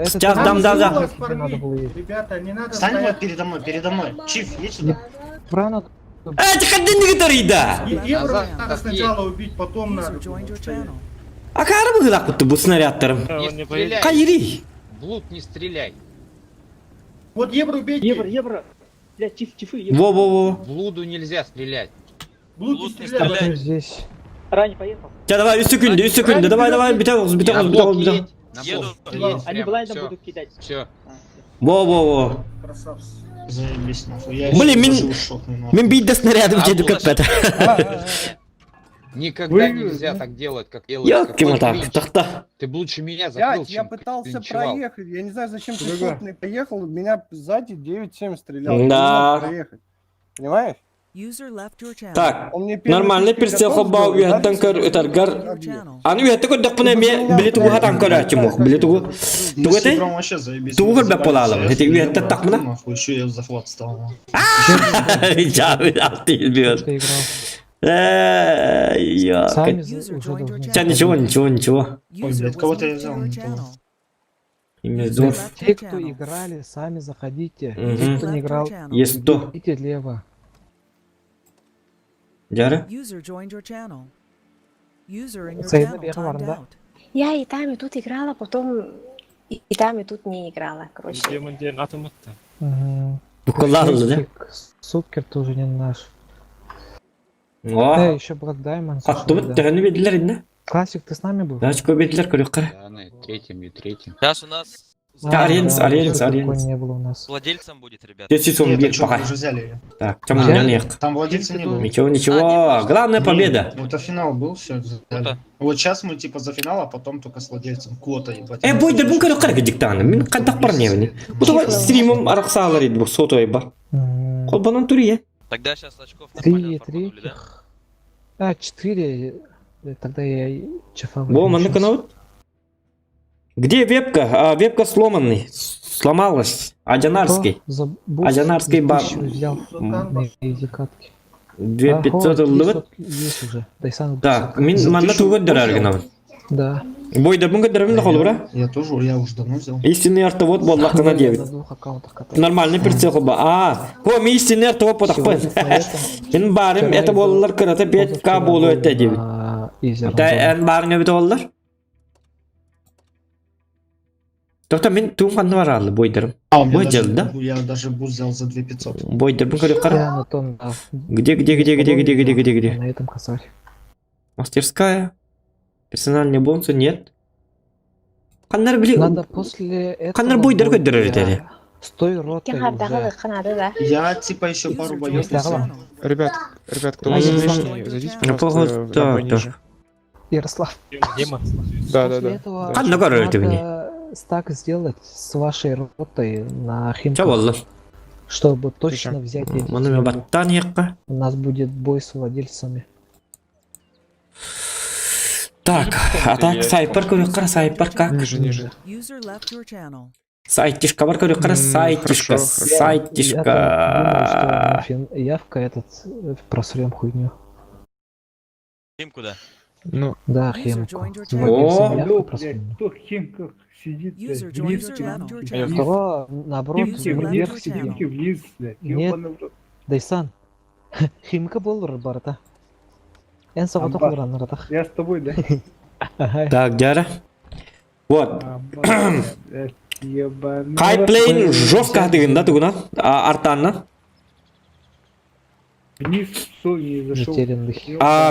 Это Сейчас там дам. Надо надо было ехать. Ребята, не надо Стань вот стоять. передо мной. Чиф, едь сюда. Правильно? Kaddenlik tarihte. Евро надо сначала убить, потом надо. User joined your channel. Akarı mı gıdak kutu bu snaryatlarım? Он Не не поедет. стреляй. Kayri. Блуд не стреляй. Вот евро убейте. Евро. Блядь, чифы. Во. Блуду нельзя стрелять. Блуд не Блуд не стреляй. стреляй. Здесь. Ранее поехал. Ya давай, üst sekünde. Давай, biter. На блок едь. На Еду. блок едь. Они блайндом будут кидать. Все. Во. Красавцы. Заебись, нахуй. Я Блин, еще мин- даже ушокну, нахуй. Мен bir de снарядом çedik Абдулла. köpete. Никогда нельзя так делать, как делаешь. Yok kim какой tak. клинч. Takta. Ты бы лучше меня закрыл, Я чем пытался клинчевал. проехать, я не знаю, зачем ты крупный поехал, меня сзади 9-7 стрелял. Да. Я не мог проехать. Понимаешь? User left your channel. Tak. Он мне первый Normalde пушкой pirse готов xobba сделал, uyatdan дальше kör всё ötergar. Your channel. Ani uyatda kördük buna me bileti bu hatan kör açımıq. Bileti bu. Мы Тугу с ты? Ебром вообще заебись. Тугу Мы хоть бы забрали полалом. CS, Это и уйдет Ебра, так мно? нахуй, еще я в захват стал. нахуй. Cavit altı bilmiyor. Кто играл? Yok. Сами User уже joined your должны. Sen channel. ничего. Ой, User блядь, was кого-то я moved взял, to your не того. channel. Имя User зор. left Те, your кто channel. играли, сами заходите. Мгм. Те, кто не играл, Есть то. идите лево. Жары? User joined your channel. User in your Sayın channel bir var timed da. out. Я и там, и тут играла, потом и там, и тут не играла, короче. Демон атом attı. Мгм. Bu kullanıldı değil mi? Супер тоже не наш. Oh. Еще Black Diamond. Attı mı? Tühünü bildiler inne. Классик, ты с нами был? Значит, көбетлер көрек қара. Да, на третьем и третьем. Сейчас у нас Да, Альянс, да, Альянс, что-то такое Альянс. не было у нас. владельцем будет, ребят. Здесь и сон Нет, бил ты что, мы пока. уже взяли ее. Так, чем Взяли? не Там владельца не было. Ничего, А, не ничего. было. Главная победа. Ну, это финал был, все. Круто. Вот сейчас мы типа за финал, а потом только с владельцем. Квота, ебать. Бойдер бұн көрек қара кедіктаны. Мен қандақ бар не біне. Бұтыға стримім арақсағалар еді бұл сотой ба. Қол банан тұр е. Тогда сейчас очков нормально 3, фарманули, 3. да? 4. Тогда я чефа. Во, маны канал. Где вебка? Вебка сломанный. Сломалась. Адянарский. Адянарский бар. Взял на эти катки. 2500 лывыт. Есть уже. Дайсан. Так, мен манна тугод дыраргынавын. Да. Бойдер бұн көдірімді қолы бұра? Я тоже, я уже давно взял. Истинный артовод боллақына На дебит. 2 аккаунтах катать. Нормальный перцел ба. О, мен истинный артовод потақпын. Мен барым, это болылар кырата 5К болу өтті дебит. Ән барын өбіті болылар? Тоқта мен туым қанды бар алы бойдерім. А, у меня Бой даже, дел, да? я даже буз взял за 2500. Бойдер бұн көрек қара? Я на том, да. Где? На этом косарь. Мастерская. Персональные бонусы нет. Қандар біле... Надо после этого... Қандар бойдер көддірер етері. С той ротой уже. Я типа еще пару User боев joined your взял. channel. Ребят, кто Один излишний, зайдите, Ну, пожалуйста, в так, бой ниже. так. Ярослав. Дима. После этого Қанды көрер етті міне. надо стак сделать с вашей ротой на Ча Химках, болды? чтобы точно взять эти Мұны мен трибы. баттан еққа. У нас будет бой с владельцами. Так, атак сайпар көрек қара, сайпар как? Ниже. User left your channel. Сайтишка бар көрек қара, сайтишка, хорошо. Я сайтишка. думаю, что явка этот просрем хуйню. Им куда? Ну, Да, User Химку. joined your С channel. владельцем О! явку просрем. Кто в Химках сидит? User блядь? joined Вниз your left your А channel. второго, наоборот, Химки User вниз, left вверх your channel. Химки вниз, блядь. Нет. Ёбаный в рот. Дайсан. Химка был барата. Эн саватох Амбар. уран ратах. Я с тобой, да? Так, дяра. Вот. Амбар, блядь, ебаный в Хайп рот. плейн жестко атығында тугуна, артанна. Вниз соль не зашел. Затерянных.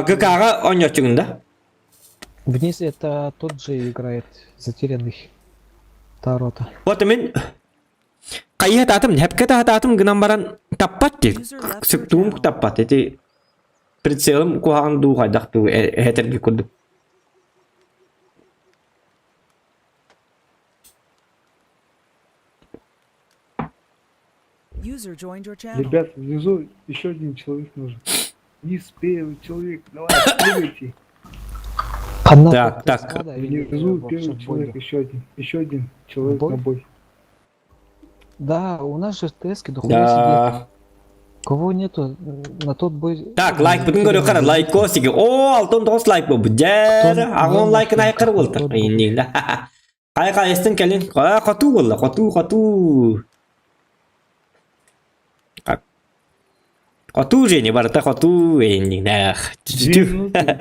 ГК-ға ойнатчығында. Вниз это тот же играет. Затерянных. Тарота. Вот мен қайы ататым, хәпкет ататым гынан баран таппат дек. Сүктуым таппат. Эти прицелым куаған ду қайдақ ду әтерге күрді. User joined your channel. Ребят, внизу еще один человек нужен. Вниз первый человек. Давай, прыгайте. Так, так. Внизу первый человек, еще один человек Бой? на бой. Да, у нас же ТСки дохуя сидит. Да. Кого нету, на тот бой... Так, лайк бүтін көрі қара, лайк косиге. О, алтын тоғыз лайк бұл. Жәрі, ағын лайкын айқыр болды. Иннейді. Қайқа естін кәлін. Қату болды, қату. Қату жені барыта қату. Иннейді. 2 минуты,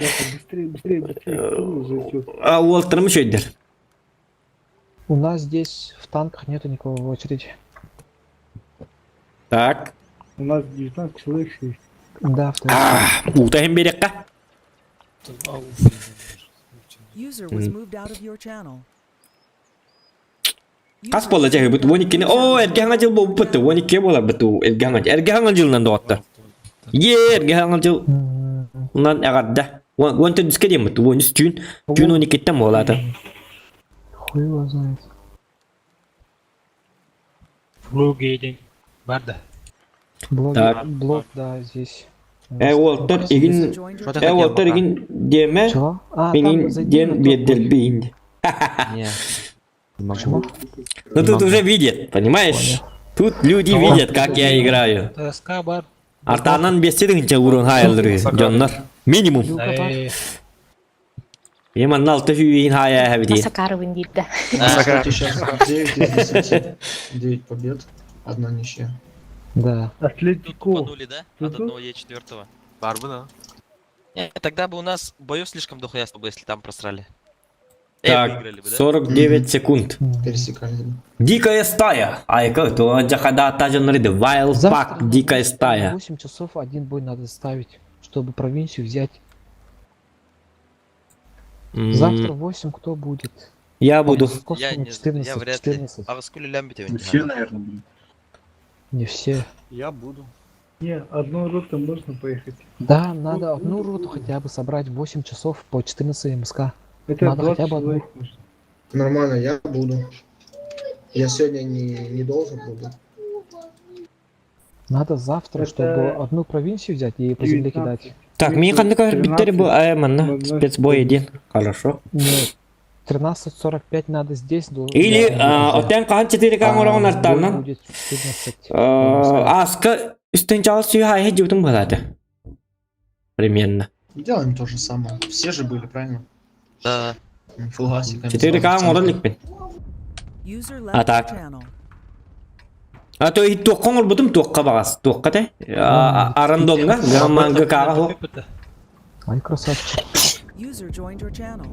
ребята, быстрее. Кто уже идет? Уолтермы шөйдер. У нас здесь в танках нету никого в очереди. Так. У нас 19 человек есть. Да, в танке. Утайын берекқа. User was moved out of your channel. Қас болды жағы бұт, 12-ні. О, әргең жыл бұл бұтты, 12 бола бұтты, әргең жылынан доғатты. Әргең жыл. Ұнан әғадда. 13 түске дейм бұтты, 13 түйін 12-тен болады. Хуй его знает. Флуг едем. Барда. Так. Блок, да, здесь. Уолтер егін... Уолтер егін деме, Чего? менің ден беддел бейінді. Чего? Ну тут уже видят, понимаешь? Тут люди видят, как я играю. ТСК бар. Артанан бестедіңше урын хайылдыры, жонлар. Минимум. Еман 6 фүйін хая әбдейін. Масакаровын дейді да. Кстати, сейчас 9 из 10. 9 побед, 1 ничья. Да. Атлетико. Тупанули, да? От одного Е4. Барбана. Тогда бы у нас боев слишком дохуя с тобой, если там просрали. Так, выиграли бы, да? 49 секунд. Пересекали. Дикая стая. Айка, то джахада тажанриды. Wild Завтра Pack, дикая стая. 8 часов один бой надо ставить, чтобы провинцию взять. Завтра 8 кто будет? Я буду. Я Косками не знаю, я 14, вряд ли. 14. А вы сколько лямбите? Все, наверное, будут. Не все. Я буду. Не, одной ротой можно поехать. Да, надо одну роту хотя бы собрать 8 часов по 14 МСК. Это Надо 20 хотя бы одну. человек нужно. Нормально, я буду. Я сегодня не должен буду. Надо завтра, Это чтобы одну провинцию взять и по земле кидать. Так, мне қандай биттері бұл айманна спецбой един. Хорошо. Нет, 13:45 надо здесь. Или оттан қан 4 қан ораған арттарынан Будет 14. асқы үстін жалы сүйі хайы жеудің болады. Примерно. Делаем то же самое. Все же были, правильно? Да. Фулгасиками. 4 қан оралықпен. User left Attack. your channel. А то и тоққан ол бұдым тоққа бағас. Тоққа да. Арандонға, гаманға қаға хоқ. Ай, красавчик. User joined your channel.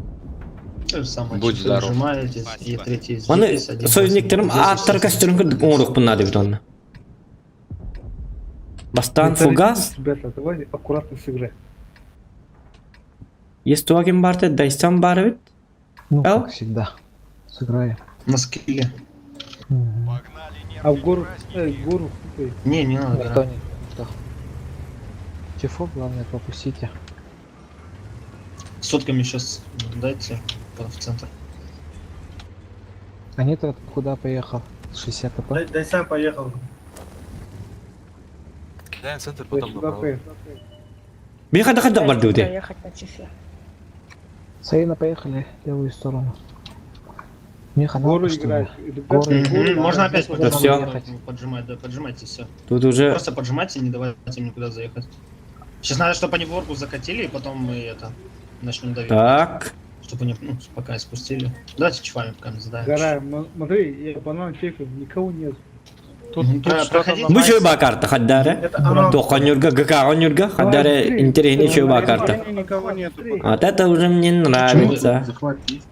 То же самое. Будь часы здоров. Нажимаете, и третий здесь, Оны один сөзінектерім здесь, аттар кәстерін күрдік оңырық бұнна деп оны. Бастан фугас. Ребята, давай аккуратно сыграем. Естуаген барды, дайсан бары бит. Ну, Эл? как всегда. Сыграем. На скилле. Мгм. А в гору, гору. Не надо. Никто не. Никто. Чефов, главное, пропустите. Сотками сейчас дайте в центр. Они-то куда поехал? 60 ТП. Дай сам поехал. Кидаем центр, Сюда поехал. Мен қада барды өте. Проехать на чифе. Саина, поехали в левую сторону. Мне хана, Гору что ли? играть. Горы. Мгм, можно опять Да поджимать, всё. поджимать, да, поджимайте все. Тут уже Просто поджимайте, не давайте им никуда заехать. Сейчас надо, чтобы они ворку закатили, и потом мы это начнем давить. так. Чтобы они, ну, пока спустили. Давайте чифами пока не задаем. Гора, смотри, я банан чекаю, никого нет. Проходите. Бұл шөй ба карта қаддары. Это она. Тоқан юрга, гакаған юрга, қаддары интерегіне шөй ба карта. Никого нету. Вот это уже мне нравится. Захват есть.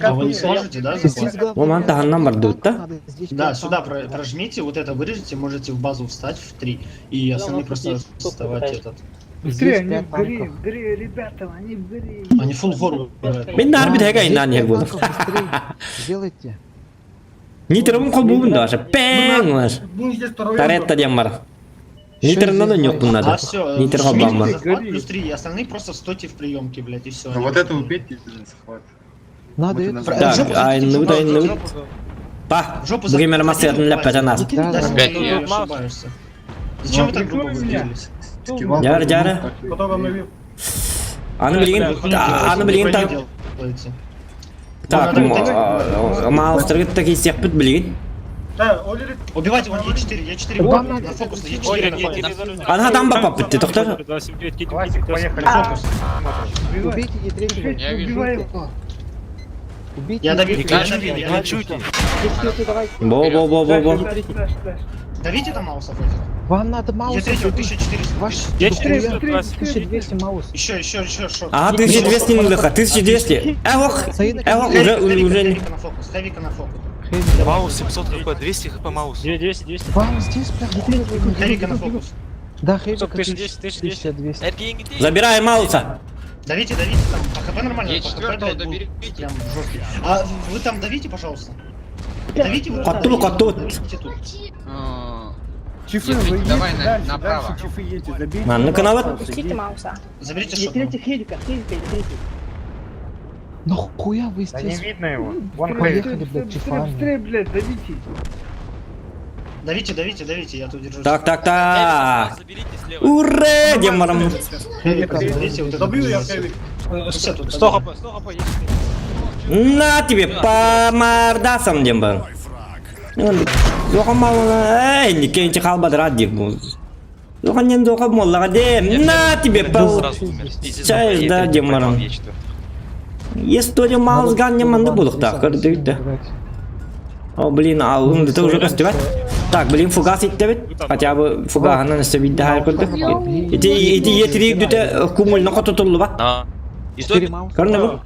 А вы не сможете, да, захват? Момент тағаннан барды өтті. Надо здесь Да, прям сюда там. прожмите, вот это вырежете, можете в базу встать в 3. И остальные просто вставать этот. Быстрее, Здесь они 5 в горе, танков. в горе, ребята, они в горе. Они full вору. Мен нар бит хэга Здесь инан 5 ер болды. танков, быстрее. Сделайте. Нитерім қол бұл бұнда аша. Пәң лаш. Ну, здесь второй. Таретта дем бар. Нитерімнан да жоқ бұнда А да. все, Нитер қалбан бар. плюс 3, и остальные просто стойте в приемке, блядь, и все. Ну вот это убейте, захват. Надо Вот это. и Так, назад. Так, айны бұд, айны бұд. Па, бұгемер масыратын ләппәтен аз. ошибаешься. Зачем вы так грубо выделились? Скивал, Жары, жары. Потом обновил. Аны білген так. Делаете. Так, маустыргыт так есек бұд білген. Да, Оливер. Убивайте, вон Е4, Е4, на фокус, Е4 на фокус. Аны адам бапап бітті, тоқтар. Поехали. Убейте Е3. Я вижу. Убиваем. Убейте. Я давил, Е3. я давил, я давил. Е3, давай. Бо. Давите там маусов этих. Вам надо маус. Е3, 1400. Ваш Я дохуя. 400. 1200 маус. Еще, шот. Ага, 1200 не лыха, 1200. Эвох, уже не. Хэвика на фокус, хэвика на фокус. Маус 700 хп, 200 хп маус. 200. Вам здесь прям Хэвика на фокус. Да, Хэвика 1200, 1200. Эркинг иди. Забираем Мауса. Давите, там, по хп нормально, по хп, Е4 блядь, доберите. будет прям жесткий. А вы там давите, пожалуйста. Давите вот Коту, давите, коту. давите тут. Чифы, Едете, вы едете давай дальше, направо. дальше чифы едете, забейте. Ман, ну-ка, на вот. Пустите Мауса. Заберите шот. Ну хуя вы Да не здесь? видно его. Вон Поехали, блядь, быстрее, чифами. быстрее, блядь, давите. Давите, я тут держусь. Так. Заберите слева. Ура, демарам. Хэвика, давите, вот это. Добил я Хэвик. Все тут. 100 хп есть. На тебе по мордасам, дембар. Зоха мало, не кенчи халба драдик. Зоха не зоха молла дем. На тебе по. Сразу умер. Изи Чай, забрал, да, я демарам. поймал Е4. Есть тоже маус ган не манды будут так, да. О, блин, а он это уже костюм. Так, блин, фугас идет, хотя бы фугас она не видит хайр куда. Эти Е3 где-то кумульно котутулу ба. На. И что? 4 мауса. Корневу?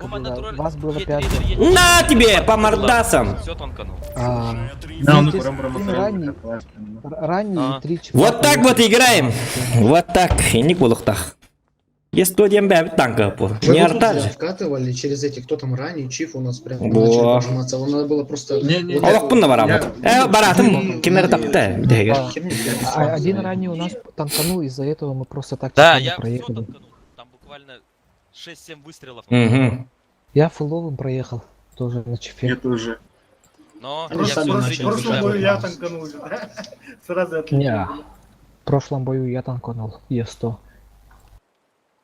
Вас было 5. На тебе по мордасам. Все тонканул. Да, ну Здесь прям ранний, классно. ранний А. 3 Вот так вот играем. Вот так. И не кулах так. Есть то дем бэбит танка пор. Мы Не вот тут артаж. вкатывали через эти, кто там ранний, Чиф у нас прям Во. начали пожиматься. Вам надо было просто... Не-не-не. вот Аллах эту- пунна барабат. Баратым кемер тапты. Дегер. херню переписал. Один ранее у нас танканул, из-за этого мы просто так Да, чифами я все проехали. танканул. Там буквально 6-7 выстрелов. Угу. Я фуловым проехал, тоже на чифе. Я тоже. Но Они я сами все начали В зрителям прошлом уже бою я обратно. танканул уже, да? Сразу Не, отлично. в прошлом бою я танканул Е100.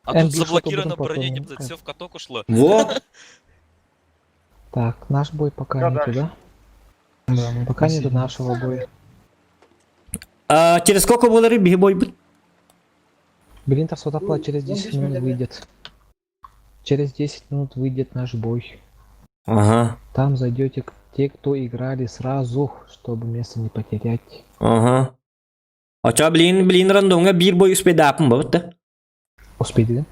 А тут М-2 заблокировано что-то потом, броня, ну, все в каток ушло. Во. Так, наш бой пока не туда. Да, мы Пока не до последний. нашего боя. А через сколько было рыбий бой будет? Блинтер Сватоплат через 10 минут выйдет. Через 10 минут выйдет наш бой. Ага. Там зайдете те, кто играли сразу, чтобы место не потерять. Ага. Ача блин рандонга бир бой успедапым бабытта. Успейте, да?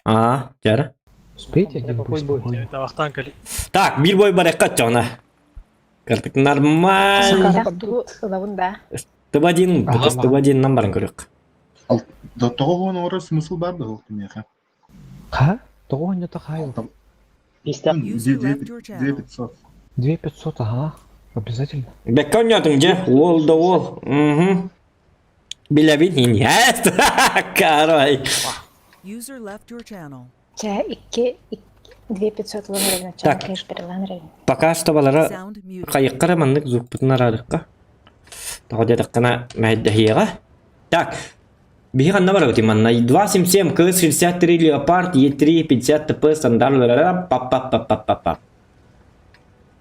А, жара. Успейте один бой спокойно. Тавахтанкали. Так, бир бой барекка чона. Картык нормально. Сакар туу ылабында. Тыбадин, Ага. тыбадин намбарын көрөк. До того он орыс смысл бар да ол кемеха. Ха? Того не тахайл. User left your channel. 2500. 2500, ага. Обязательно. Бекка ойнотуң же, ол да ол. Угу. Билебин хин. Яст. Карой. User left your channel. Ча 2500 ланрын, ча Так. кеш бер ланрын. Пока что балара Sound muted. кайыккара маннык зукпутун арадыкка. Тагыдык кана мәйдәхига. Так. Биһи ганна бара бити манна 277 КС-63 Леопард Е3 50 ТП стандарт. Пап.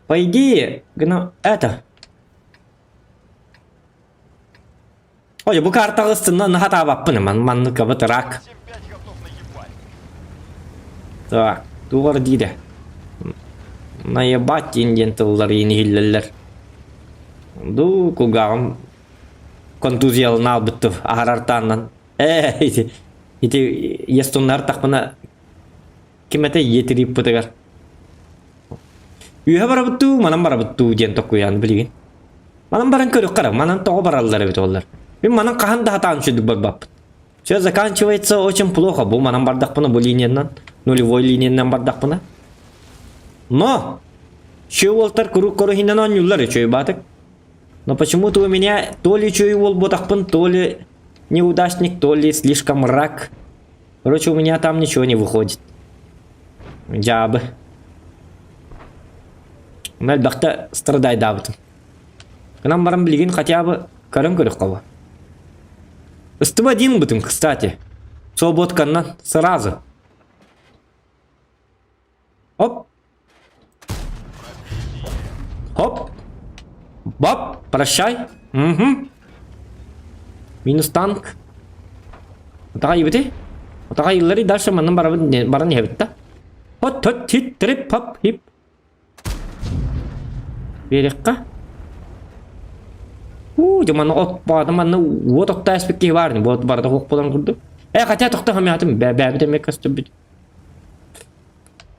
По идее, гына это. Ой, бу картагы сынна хата баппын манны кабы рак. Так, тугар диде. Наебать инден тыллар ени хиллеллер. Ду кугам контузиял нал битти агарартаннан. Ити естуннар такмана кимете етири путагар. Үйе бара битту, манан бара битту ден токуян билген. Манан баран көрөк кара, манан того бараллар бит олар. Мен манан каханда хатан чүдүк барбап. Все заканчивается очень плохо. Бу манан бардакпына бу линиянан, нулевой линиянан бардакпына. Но чё волтар куру хиннан он юллар чё батык. Но почему-то у меня то ли чё вол ботакпын, то ли неудачник, то ли слишком рак. Короче, у меня там ничего не выходит. Жабы. Әлбәттә страдай дабытым. Канам барам билген хотя бы карым көрөк кала. Үстүм один бытым, кстати. Соботканнан сразу. Оп. Хоп. Бап, прощай. Угу. Минус танк. Отага ебете? Отага иллари дальше маннан баран не битта. Хот хит трип пап хип. Берекка. Жаман отпады манны вот окта аспектке барын. Вот барда хок болан курду. Хотя токта хамятым бәбі демек кастыбыт.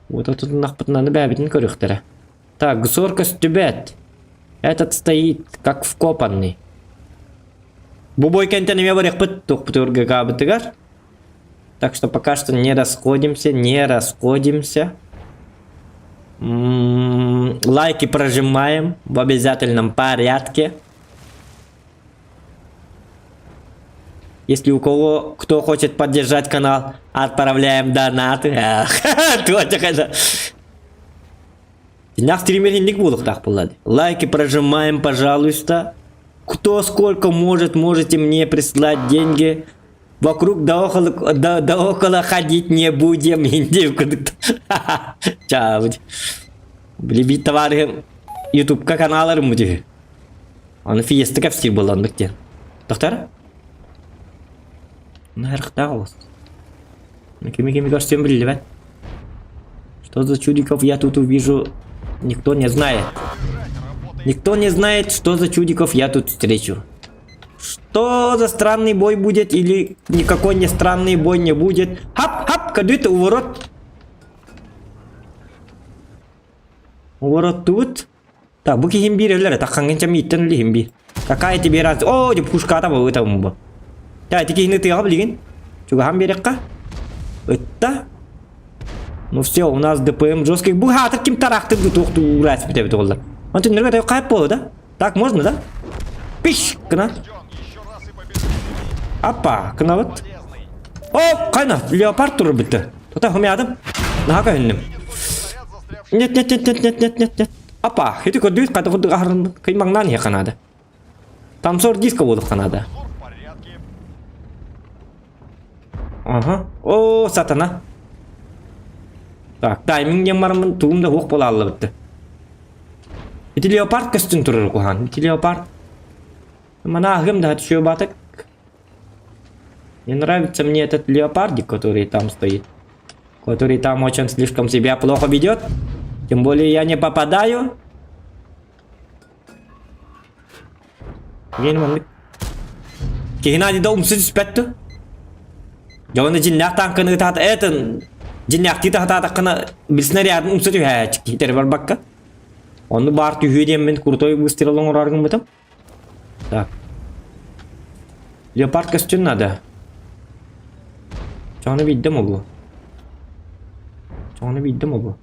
Вот этот нахпытнаны бәбітін көріқтірі. Так, гусорка стюбет. Этот стоит как вкопанный. Бубой кентенеме барекпыт токпытырга кабытыгар. Так что пока что не расходимся. Лайки прожимаем в обязательном порядке. Если у кого кто хочет поддержать канал, отправляем донаты. Днях стримеринник будут так поладить. Лайки прожимаем, пожалуйста. Кто сколько может, можете мне прислать деньги. Вокруг да около ходить не будем. Чао. Любить товары YouTube каналları mı diyor? Onu fiesta kapsir bulandık diye. Doktor? Нархта голос. Кими костюм брили, Что за чудиков я тут увижу? Никто не знает. Никто не знает, что за чудиков я тут встречу. Что за странный бой будет или никакой не странный бой не будет. Хап, кадыт у ворот. У ворот тут. Так, буки химбир, так хангенчам иттен ли химбир. Какая тебе разница? О, пушка там это мба. Ya tiki ini tiap ligin. Juga hampir ya kah? Это? Ну все, у нас ДПМ жесткий. Бухгалтер кем тарахты тухту урать бите бите олар. Он тенерге таяк кайып болду да? Так можно, да? Пиш, кына. Апа, кына вот. О, кайна, леопард турur битти. Тота хумядым. Наха хүннүм. Нет. Апа, хити көдүс кайда куду ахрын кыймаңнан я канада. Тамсор диско болуп канада. Ага. О, сатана. Так, тайминг yang мармын туумда хук бола алды битти. Ити леопард костюм турur кухан. Ити леопард. Мана агым да түшө батык. Не нравится мне этот леопардик, который там стоит. Который там очень слишком себя плохо ведет. Тем более я не попадаю. Кихина дида умсыз спетту. Жауны жиннак танканы тат этен. Жиннак тита татакына бир снаряд умсыз хэч. Китер бар бакка. Onu бар түйеден мен крутой выстрелом ураргын бытым. Так. Леопард костюм надо. Чаны виддим огу. Чаны виддим огу.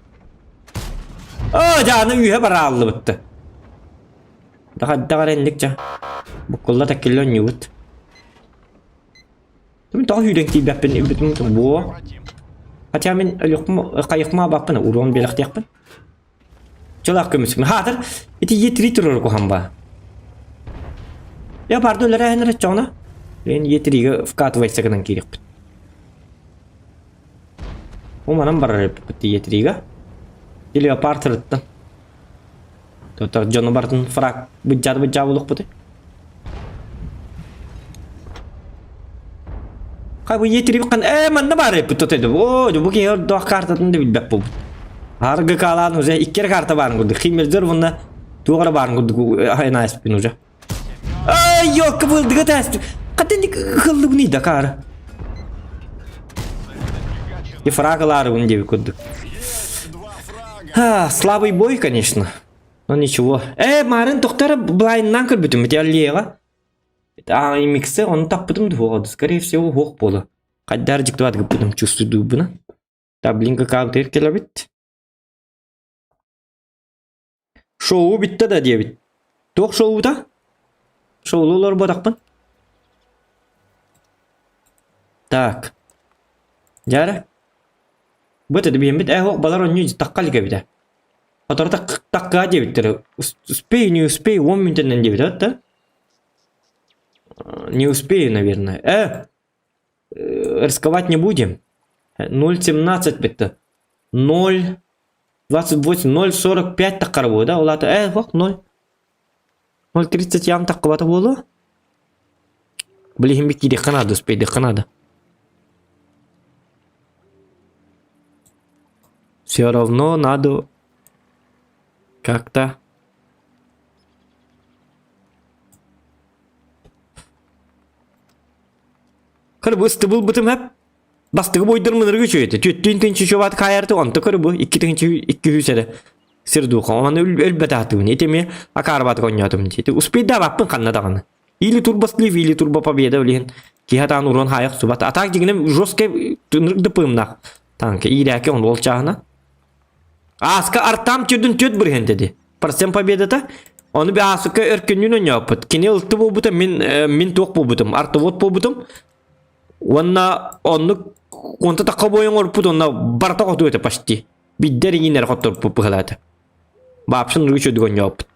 О, жаны үйе бара алды бытты. Дагар эндик жа. Буккулла таккеллен юут. Мен тағы үйрен кейбәппен үбітім бо. Хотя мен қайықма баппын, урон белақ тияқпын. Чолақ көмісің. Хатыр, еті етірі тұрыр қоған ба. Я барды өлері әнірі жоғына. Мен етірігі вкатывайса кынан керекпін. О манам барар бітті етірігі. Леопард тұрыттын. Тоттар жоны бардың фраг бұджады бұлық бұды. Қай бұл етірі бұқан, манна барар бұты теді. О, бұл кейер доқ картатын да білбәк бұл. Арғы қалан уже иккер карта барын көрді. Химелдер бұнна туғыры барын көрді. Айна әспін уже. Ай, yok бұлдығы тәсті. Қатен қылды бұны да қары. И фрагылары бұны деп көрді. Слабый бой, конечно. Но ничего. Марын тоқтары блайннан көрбітім. Бәте аллеға. Миксы, оны таппытым дұғады. Скорее всего, хоқ болы. Қаддар жіктівады көппітім чувствуйду бұны. Таблинка каунтер келі бит. Шоу битті да дебит. Тоқ шоу да? Шоулулар бодақпын. Так. Жары. Бұты да бейін бит. Хоқ балар оны таққалы кәбіді. Оторда таққа дебиттері. Успей, не успей, 10 минутынан дебит, да? Не успею, наверное. Рисковать не будем. 0.17 битті. 0.28, 0.45 таққары болды, да? Олаты, хоқ, 0. 0.30 ям таққы баты болу. Білігін бекті де қанады, успейді қанады. Все равно надо как-то Кырбысты бұл бұтым әп бастығы бойдырмыныр көчөйді. Төттін тінчі шобаты қайырды, онты кырбы 2 хүседі. Сырдуға, оны өлбәті атығын. Етеме акарбаты қонятым. Успейді баппын қаннадағаны. Или турбаслив, или турбопобеда білген. Кейхатан урон хайық субаты. Атақ дегенем жоске түнірді пымнақ. Танки, ирәке он ол чағына. Аска артам түрдің төт бірген деді. Парсен победата, оны бі асыққа өркеннен өняпыт. Кене ұлты бол бұтым, мен тоқ бол бұтым, арты вод бол бұтым. Оны конта таққа бойын орпыт, оны барта қоты өті пашти. Биддер егенер қоттыр бұқылады. Бапшын үргі чөді өняпыт.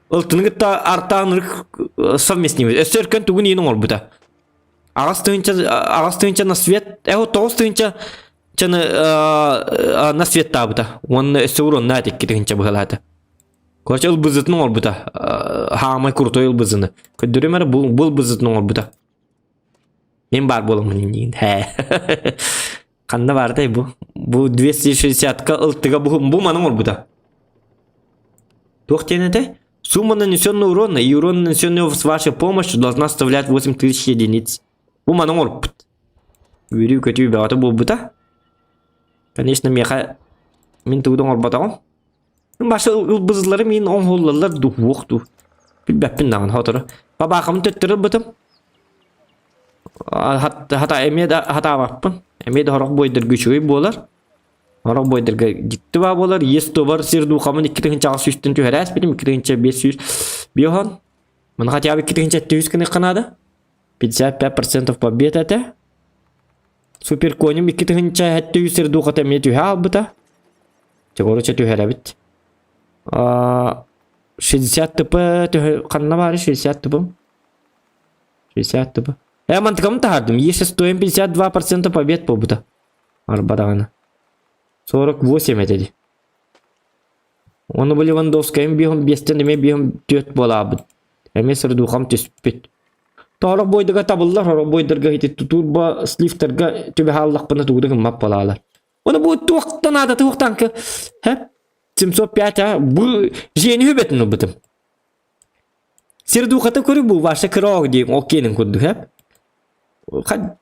Ұлтының ғытта артағын совместнеміз. Өсі өркен түгін ең орбыта. Ағас түйінча на свет, тоғыз түйінча чаны на свет табыта. Оны өсі ұрын нәтек кетігінча бұқылады. Короче, ыл бұзытының орбыта. Хамай крутой ыл бұзыны. Көддіремері бұл бұзытының орбыта. Мен бар болымын дейін. Қанда барды бұл? Бұл 260-ка ылтыға бұл маның орбыта. Тоқтенеті? Сумма нанесенного урона и урон, нанесенного с вашей помощью, должна составлять 8000 единиц. Бұл маның орбыт. Верю, көтіп бәғаты бұл бұта. Конечно, мен тұғыдың орбатағым. Башы ұлбызылары мен оңғолылар оқты. Білбәппін дағын хотыры. Бабақымын төттірі бұтым. Хата әме хата баппын. Эми да хорок бойдыргы чуй болар. Хорок бойдыргы дикти ба болар. Есто бар сирду хамын 2 чагыс үстүн төһәрәс битим 2 500 биохан. Мен хотя бы 2 700 кыны канада. 55% побед это. Супер конем 2 700 сирду хата мен төһә бута. Чегоро төһәрә бит. 60 ТП канна бар 60 ТП. 60 ТП. Я мантыкам тардым. Если стоим 52% побед побыта. Арбадагана. 48 этеди. Оны были Левандовский, бегом бестен, эме бегом 4 болабыт. Эме сырдухам түспет. Торок бойдыга табыллар, торок бойдырга хитит тутурба слифтерга төбе халлак пына тугудыгы мап болалар. Оны бу туактан ада туактанкы. Хеп 705 бу жени хөбетин бытым. Сырдухата көрү бу ваша крог дейм, окейнин көрдүк, хеп.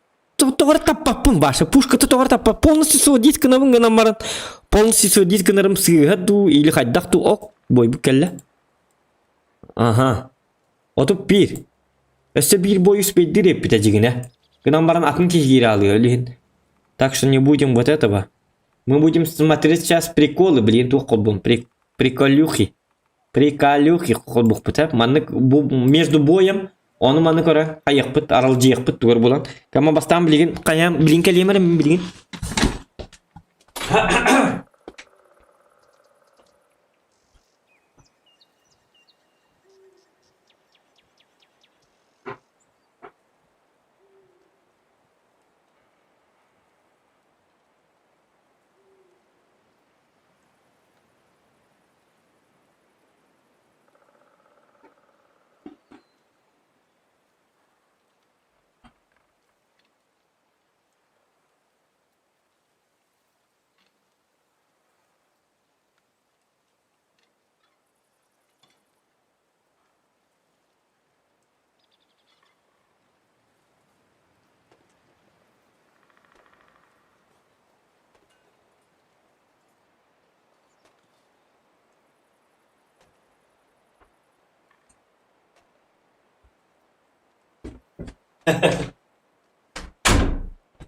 Товар таппаппын башы, пушкаты товар таппап, полностью сводить кынабын гынамарын, полностью сводить кынарым сыйғаду, или хайдақту ок, бой bu кәлі. Ага. Отып bir. Өсі bir бой успейді реппіта жігіне. Гынамбарын атын кешгері алıyor, лихин. Так что не будем вот этого. Мы будем смотреть сейчас приколы, блин, тух колбун, приколюхи. Приколюхи колбух пытап, между боем оны маны көре қайықпыт, арал жиықпыт түгір болан. Кама бастан білген, қаям білген кәлемері мен білген.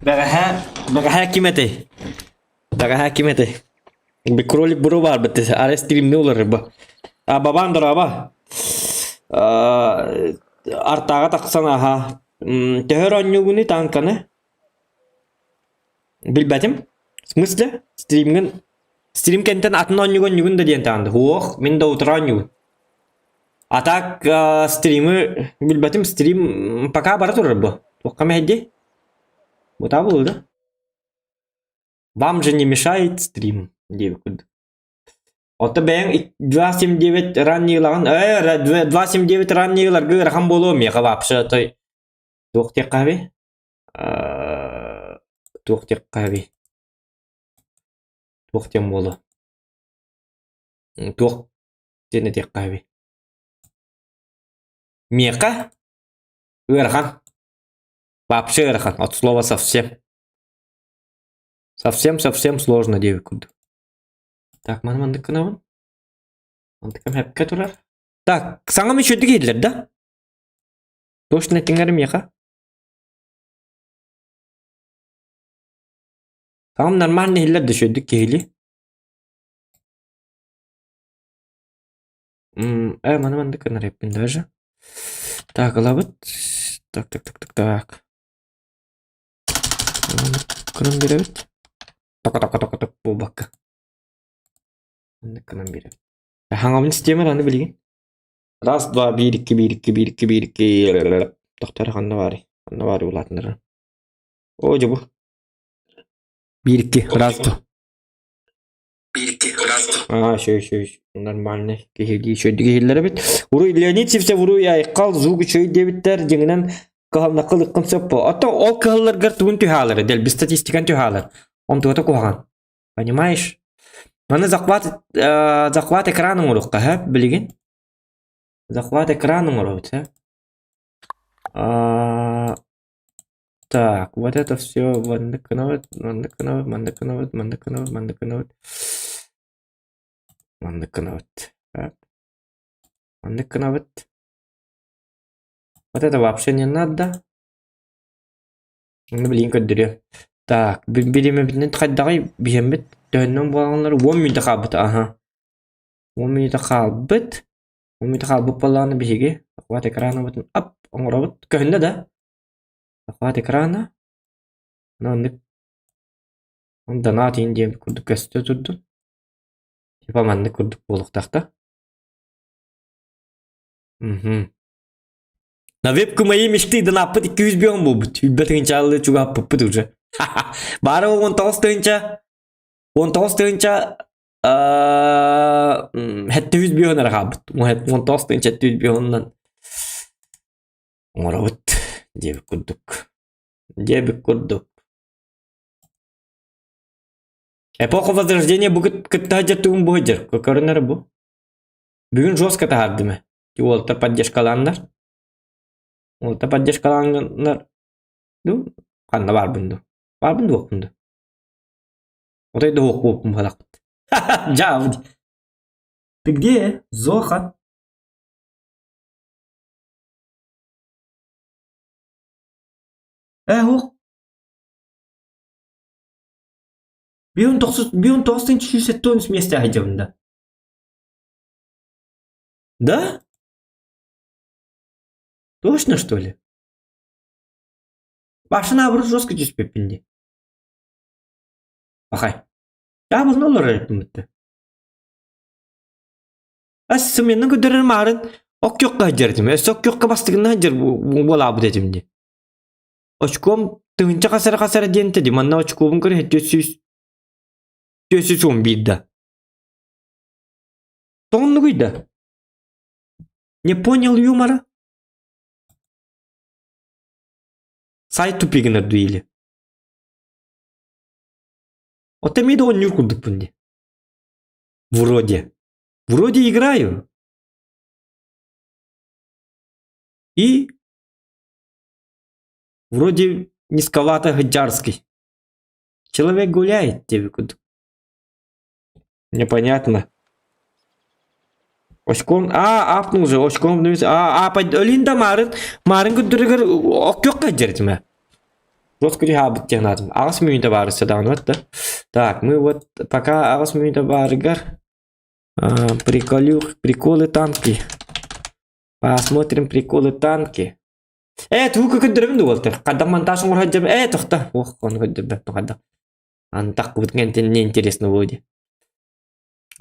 Бәғәһә кимәте. Бәғәһә кимәте. Bir кролик buru var bitti. Ara stream ne olur bu? Babam da ba. Artağa taksana ha. Tehir oynuyor tankane. Bilbetim. Смысле? Стрим кентен атын oynuyor da diyen tanıdı. Hoğ, min de oturan А так стримы bilbetim stream пока bara durur bu. Tokkama hedi. Bu da buldu. Вам же не мешает стрим. Ота бәң 279 раннигылаған, 279 раннигыларға рахам болу меға вапшы той. Тоқтек қави. Тоқтек қави. Тоқтем болу. Тоқ тені тек қави. Меқа? Өрхан. Вапшы өрхан. От слова совсем. Совсем сложно девику. Так, мандык кынабын. Мандыкам хәпкә турар. Так, саңам еще дигейлер, да? Точно теңгәрем яка. Саңам нормальный хиллер да шөддік кейли. Маны мандык кынар хәппен даже. Так, алабыт. Так. Кынам беребет. Так, бұл баққа. Кынан бері. Хаңамын системер аны білген. Раз, два, bir, iki. Тоқтар қанна бары. Қанна бары олатындары. О, же бұл. 1, 2, раз, два. 1, 2, раз, два. Шөй. Нормально. Шөйдігі елдері бет. Уру Леонидсевсе уру яйқал зуғы шөй дебіттер жеңінен қағална қылыққын сөп бұл. Ата ол қығылырғыр туын түйхалары. Дәл біз статистикан түйхалар. Он туғыта қоған. Понимаешь? Маны захват экраном урукка, ха? Билген? Захват экраном урут, ха? Так, вот это все мандыкановат. Вот это вообще не надо. Ну, блин, как дыря. Так, береме битнен тхайдагай бихембет төннөн болганлар 10 минут калбыт, ага. 10 минут калбыт. 10 минут калбыт боланы бихиги. Хват экрана бутун ап, оңробут. Көннө да. Хват экрана. Нандык. Онда натин дем курдук көстө турду. Типа манды курдук болуктакта. На вебку моей мечты да напад 200 бион болбут. Үббетин чалды чуга пуппут уже. Бары 19 тыгынча. 19 тыгынча хетте 100 бион арабыт. 19 тыгынча 100 бионнан. Оңробут. Дебик курдук. Дебик курдук. Эпоха Возрождения бүгүн кыттажатуун божер. Көкөрүнөр бу. Бүгүн жестко тахардымы. Олта поддержкаландар. Олта поддержкаландар. Ну, канда бар бунду. Бар бунду ок бунду. Отойду ок болупун балакпыт. Жабыд. Ты где? Зохан. Ок. Бион тостын чүйсеттон месте айжабында. Да? Точно, что ли? Башына бұры жестко жүспеппінде. Бақай. Жабылын олар әріпімітті. Әсі менің көдірір марын оқ жоққа жердім. Әсі оқ жоққа бастығына жер бола бұд әдімде. Очком тыңынша қасара дентеді. Манна очкомын көрі 411. Тоғынны көйді. Не понял юмора? Сайт тупигін әрді елі. Отамейді он нүркүндік бұнде. Вроде играю. И вроде низковато гаджарский. Человек гуляет, тебе куда. Непонятно. Очком, апнул же, очком, Линда Марын күддірігір оқёққа жердіме. Жестко рехабыт тегнадым. Ағыс мүйінді барысы дағын вот, да? Так, мы вот пока ағыс мүйінді барыгар приколы танки. Посмотрим приколы танки. Туғы күддірімді олтыр. Қадам монтажын ұрға жем. Тоқта. Ох, оны күддірбәпті қадам. Антақ күдгентен не интересно болды.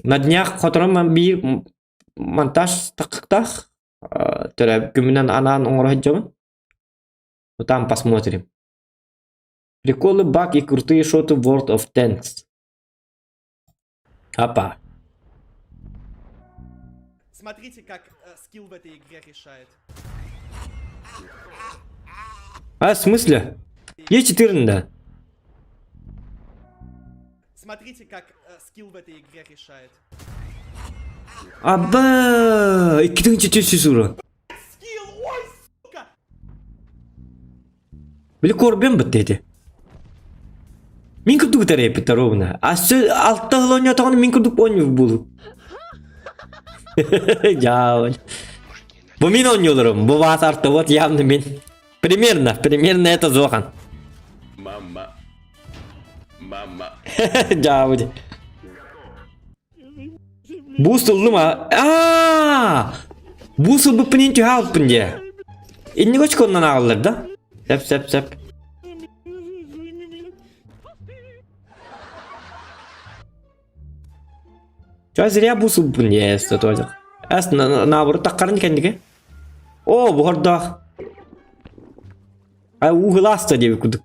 На днях которым bir монтаж тақықтақ. Түрі күмінен анан ұрға жем. Там посмотрим. Приколы, баг и крутые шоты World of Tanks. Опа. Смотрите, как скилл в этой игре решает. В смысле? Есть 14, да? Смотрите, как скилл в этой игре решает. Аба! И кидің четесі сұры. Скилл, ой, сука! Білі көрбен бұт деді. Мен күрдік тәрі епітті ровна. Асы алтта ғылония тағаны мен күрдік ойнып болу. Жауын. Бұл мен ойнылырым. Бұл вас арты вот явно мен. Примерно это Зохан. Мама. Жауын. Бусылды ма? Бусыл бұл пінен түйе алып пінде. Инне көчкі оннан ағылыр да? Сәп. Ча зря бусыл пінде әсті тозық. Әсті набыры таққарын кәндіге? О, бұғырдақ. Уғыл асты деп күдік.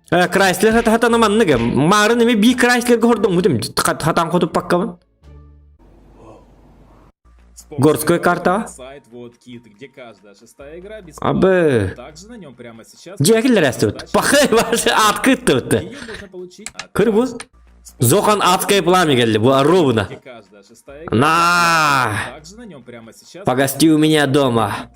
Крайслер хатана манныга. Марын эме би Крайслерге хордоң мудым. Хатан ходуп паккабын. Горская карта. Сайт вот кит, где каждая шестая игра бесплатна. Также на нем прямо сейчас. Джекилер растут. Пахай ваши открыт тут. Кырбу. Зохан адское пламя geldi. Bu ровно. На. Погости у меня дома.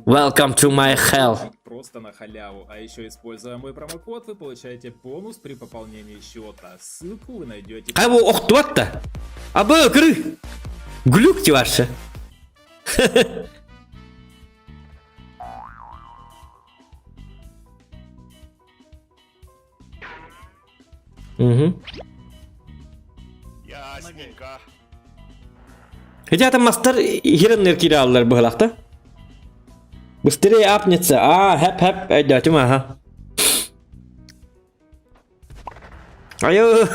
Welcome to my hell. просто на халяву. А еще, используя мой промокод, вы получаете бонус при пополнении счета. Ссылку вы найдете... Ay bu oqtuvaqta. Aba kırı. Gülük çıvarsa. Ясненько. Хотя там мастер хиреннер кираллар быхлакта. Быстрее апнется. Хэп. Айдати ага. Айо.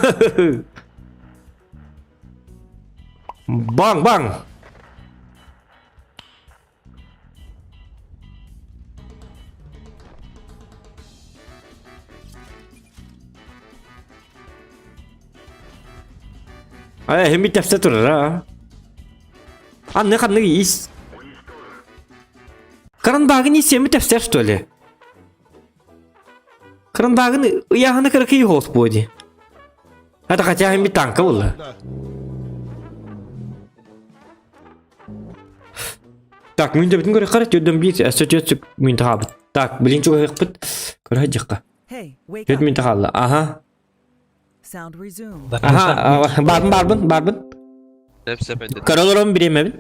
Бang. Hem bir tefsir durur ha. Anne kanını iyiyiz. Karan bağın iyisi hem bir tefsir şöyle. Karan bağın ıyağını kırık iyi hoş bu öyle. Hatta kaçağı hem bir tanka olur. Так, мен бүтін көрі қарат, өдім бір әсөтетсік мен тағабыт. Так, білін чуға қықпыт, көрі жаққа. Hey, wake Өт up. мен тағалы, аха. Sound resumed. Аха, барбын. Сәп әдет. Қаралырым біремебін.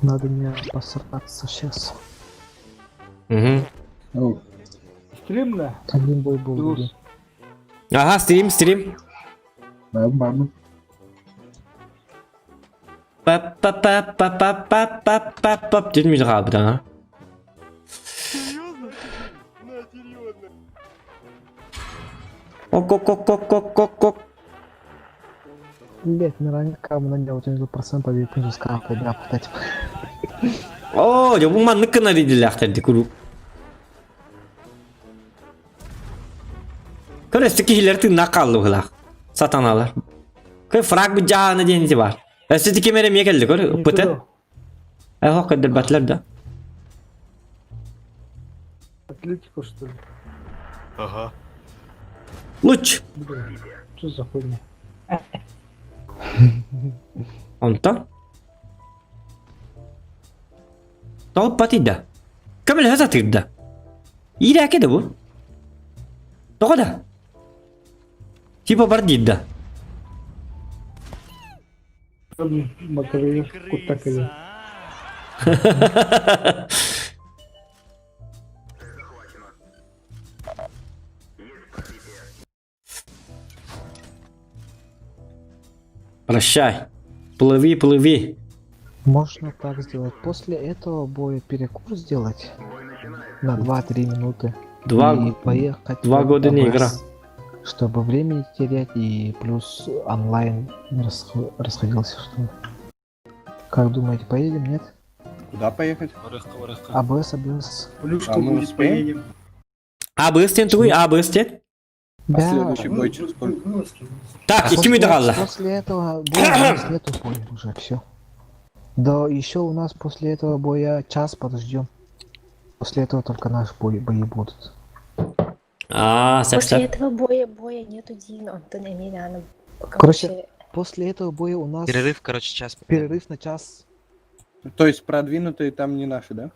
Надо мне посраться сейчас. Стрим, да? Один бой был. Плюс. Аха, стрим. Бабу. Пап. Дедім мен тағабыт, аха. Ок. Блять, наверняка мы на 90% победим с картой, да, кстати. О, я bu manlık kına dediler dedi kuru. Kore seki hiler tığına kaldı hıla. Satanalar. Kore frag bir cahane denizci var. Siz iki mere miye geldi kore? Pıtı. O kadar batlar da. Атлетико, что ли? Ага. Luç. Блин, что за хуйня? Ondan. Tavuk patida. Kamil hasa tirda. İyi de kede bu. Toko da. Типа бардидда. Матвеев кутакали. Прощай. Плыви. Можно так сделать. После этого боя перекур сделать на 2-3 минуты. И поехать. 2 года не игра. Чтобы время не терять и плюс онлайн не расходился, что ли. Как думаете, поедем, нет? Куда поехать? АБС. Плюшку будет, поедем. АБС тен тугуй, АБС тен? А следующий бой через сколько? Так, и кими дагалла. После этого боя у нас нету боя уже, все. Да, еще у нас после этого боя час подождем. После этого только наши бои будут. После этого боя нету Дина, Антон Эмилиана. Короче, после этого боя у нас... Перерыв, короче, час. Перерыв на час. То есть продвинутые там не наши, да?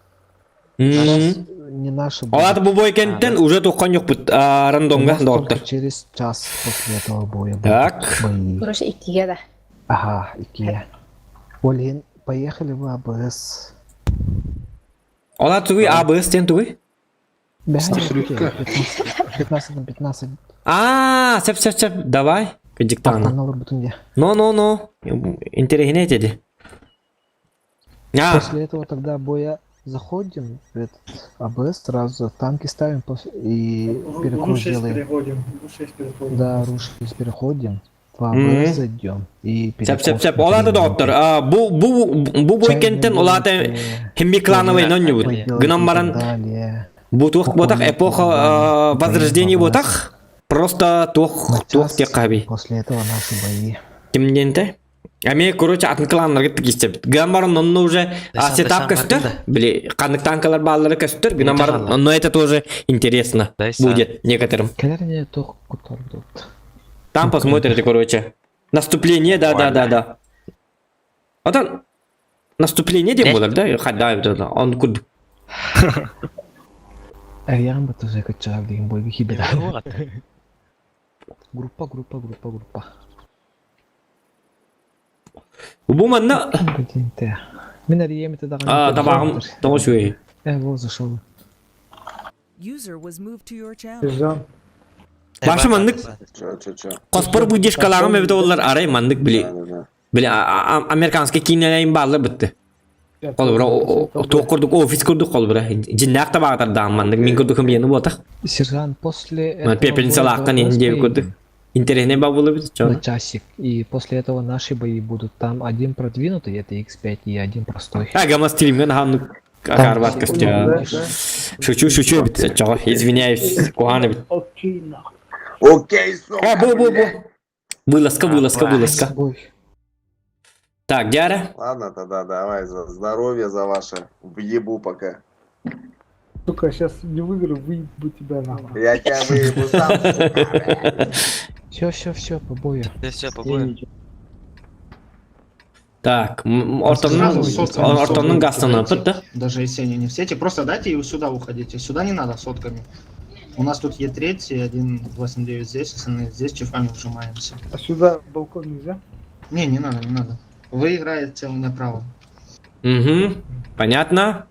Не наши бои. Олар bu boy kentten уже тоққан жоқ бұд рандомға доктор. Через час после этого боя будут Так. бои. Короче, Икея, да. Ага, Икея. Олин, поехали в АБС. Олар тугуй АБС тен тугуй? 15. Сеп, давай. Диктана. Но. Интереснее dedi. После этого тогда боя заходим в этот АБС, сразу танки ставим и перекур делаем. Да, рушились переходим. В АБС зайдем и Сеп. Олар да доктор. Bu boy kentten олар да химми клановый ноннюбут. Гынан баран bu тух ботах эпоха возрождения ботах. Просто тух тек хаби. После этого наши бои. Кимненте? Ами, короче, атын кланларға тігістеп. Гамбарын онны уже сетап көстір. Били, қандық танкалар баллары көстір. Гамбарын, но это тоже интересно будет некоторым. Наверное, только кутар будут. Там посмотрите, короче. Наступление, да. Вот он, наступление где будет, да? Хадаю, да. Он куд. Yang betul saya kecil di boy wiki beda. Gua kata. Группа. وبومنا Континте. Мен арием это да. طبعا طبعا شوي Вот зашел. User was moved to your channel. Сержант. Başı mandık Kospor bu diş kalağım evet onlar arayı mandık bile Amerikanski kineleyin bağlı bitti. Kol bura o kurduk ofis kurduk kol bura. Cinnak da bağıtar dağım mandık min kurduk hem yeni botak. Сержант, после этого Пепелин салакка не индею курдuk. Интернет бабулы бит. на часик. И после этого наши бои будут. Там один продвинутый, это X5, и один простой. Ага, стримген ханну карват костя. Шучу бит. Чего? Извиняюсь. Кухана бит. Окей, сука. Бу. Вылазка. Так, Дяра. Ладно, тогда давай за здоровье за ваше. Въебу пока. Сука, сейчас не выиграю, выебу тебя нахуй. Я тебя выебу сам, сука. Все, по бою. Все, побои. Так, Сразу сотками, ортонун гастана сотками пытты. Даже если они не в сете, просто дайте и сюда уходите. Сюда не надо сотками. У нас тут Е3, 1.8.9 здесь, остальные здесь, чифами вжимаемся. А сюда балкон нельзя? Не надо. Вы играете направо. Угу, понятно.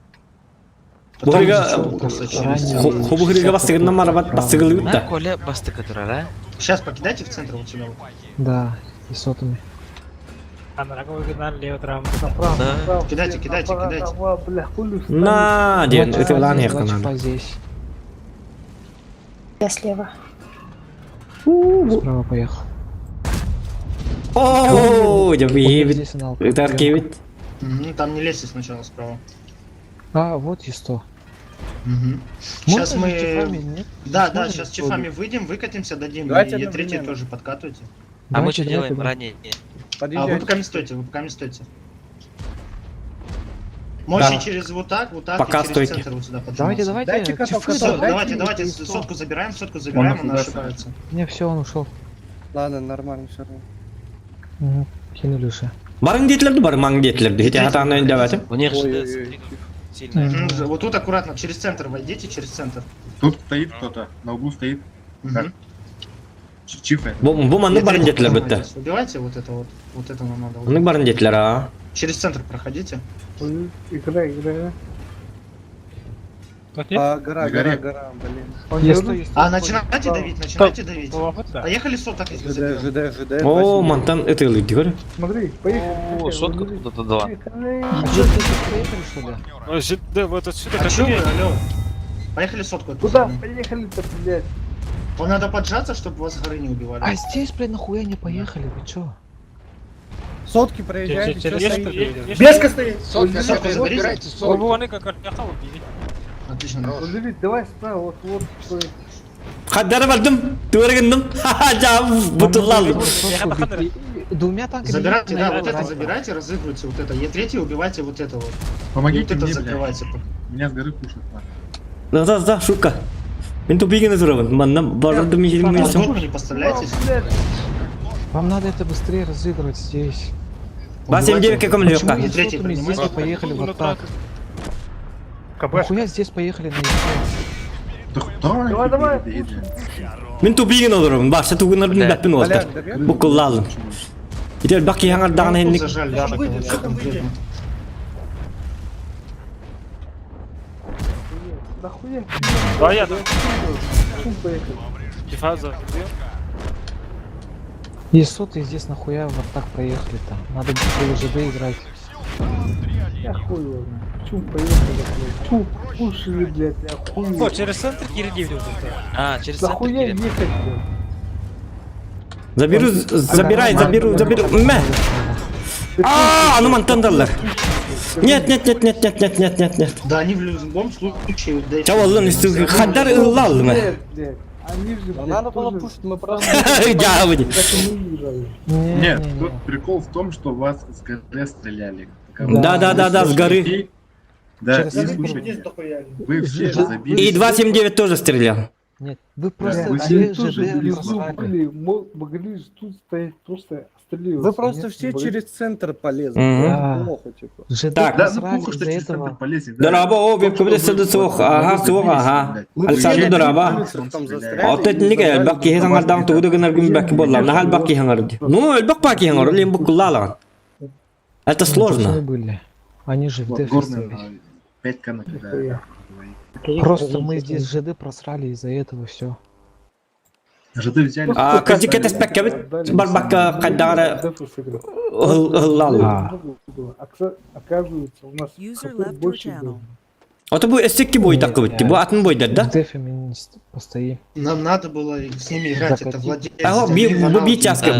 Потом Бурига зачем просто через... хубурига бастыгына марабат бастыгылы На да. Коля бастыка турар, а? Сейчас покидайте в центр вот сюда. Вот. Да, и сотами. Да. Кидайте. Бля, хули На, ден, это лан Два ехка чифа надо. здесь. Я слева. Справа поехал. О, я Вот выебит. здесь аналог. Это аркевит. Там не лезьте сначала справа. А, вот и 100. Сейчас Можно мы... же чифами, нет? Да, Можно сейчас же чифами выйдем, выкатимся, дадим. Давайте И Е3 одновременно. тоже подкатывайте. А мы Давайте, что делаем? давайте. Ранее. А вы Подъезжайте. пока не стойте. Можете Да. через вот так, Пока и через стойте. центр вот сюда поджиматься. Давайте. Дайте чифы каток, давайте. Давайте, сотку забираем, он ошибается. Не, все, он ушел. Ладно, нормально все равно. Угу. Кинули уже. Барың детлерді, маң детлерді. Хете хатаны давайте. У них же Ой-ой-ой. сильно. Вот тут аккуратно, через центр войдите, через центр. Тут стоит кто-то, на углу стоит. Мгм. Чифы. Бу манны барын детлер бітті. Убивайте вот это вот. Вот это нам надо. Оның барын детлер, а. Через центр проходите. Играй. Гора, блин. Он Есть, не есть. Начинайте давить. Поехали соток, если заберем. ЖД. О, мантан это лыди, говорю. Смотри, поехали. О, сотка куда-то дала. А что, здесь приехали, что ли? Ну, ЖД, вот отсюда А чё вы, алло? Поехали сотку. Куда поехали-то, блядь? Вам надо поджаться, чтобы вас с горы не убивали. А здесь, блин, нахуя не поехали, вы чё? Сотки проезжайте, что стоит? Беска стоит! Сотка, Сотку заберите. Отлично. Давид, давай справа, вот стой. Хаддары бардым, туаргындым. Ха-ха, жав, бутыллалдым. Двумя танками. Забирайте, да, вот это Правильно. забирайте, разыгрывайте вот это. Е3 убивайте вот это вот. И Помогите вот это мне, блядь. закрывайте. Меня с горы пушат. Да, шутка. Мен тупигіне тұрабын. Маннан бардым ежелім По үйсім. не постреляйтесь. Вам надо это быстрее разыгрывать здесь. Бас 7-9 каком Почему лёгка. не Третий сотами здесь не принимайте. поехали вот так? Нахуя здесь поехали на еще? Давай. Мен тупигіне тұрабын. Башта тугынардың бәппін олды. Бұқыллалдым. Итер бақи яңардағын Тут хенлік. зажали. Всё конкретно. Нахуя? Да, я Почему поехали? Дефаза. И соты здесь нахуя вот так проехали там? Надо было ЖД играть. Я хуй его знаю. Почему поехали, блядь? Чу, кушали, блядь, я хуй. Вот, через центр Кирилл. А, через центр Нахуя Кирилл. ехать, блядь? Забирай. Мә. Ну мантандалар. Нет. Да, они в любом случае... Чаваллын үсті хаддар ыллалды мә. Блядь, они же, блядь, Надо было тоже пушить, мы просто... Жабыды. так и мы играли. Нет, тут прикол в том, что вас с горы стреляли. Да, с горы. Да, Через и центр слушайте, Здесь дохуя. вы все забили. И 279 тоже стрелял. Нет, вы просто вы все тоже ЖД без просрали. Могли же тут стоять, просто отстреливаться. Вы просто все через центр полезли. Мгм. Это плохо, типа. ЖД Так. Да, ну просрали похуй, что из-за через центр этого. полезем. Дораба, о, веб кабелесы да сух, ага, сух, ага. Александр Дораба. Отетниг элбак ки ханgar дан тугуду гынар гым бак болла. Нахал бак ки ханgar. Ну, элбак бак ки ханgar, лем бу куллалаган. Это Должны сложно. были. Они же в Вот дефе горные стояли. 5 канок, да. Просто мы здесь ЖД просрали из-за этого все. ЖД взяли. А кадикет аспект кабит барбак кадара хыллал. Оказывается, у нас User какой left your больше channel. был. Ото бу эстекки бой так бит. Бу атын бой В да? дефе мы не постоим. Нам надо было с ними играть, это Закатить. владелец. Ага,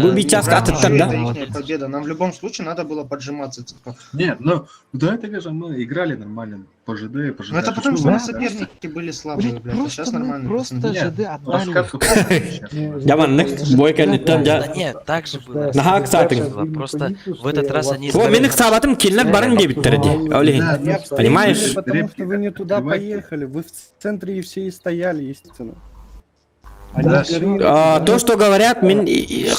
бу бичаска атын да? Ихняя победа. Нам в любом случае надо было поджиматься. Типа. Нет, ну до этого же мы играли нормально по ЖД, по ЖД. Ну это потому что у нас соперники были слабые, блядь. А Просто сейчас мы нормально. просто пацаны. ЖД отдали. Яман, next бой кәнеттен Да да. нет, так же было. Нахак сатың. Было. Просто в этот раз они... О, менің сабатым келінер барын дебіттерді. Олейін. Понимаешь? Потому что вы не туда поехали. Вы в центре и все и стояли, естественно. Они Да. горели. То, что говорят, мен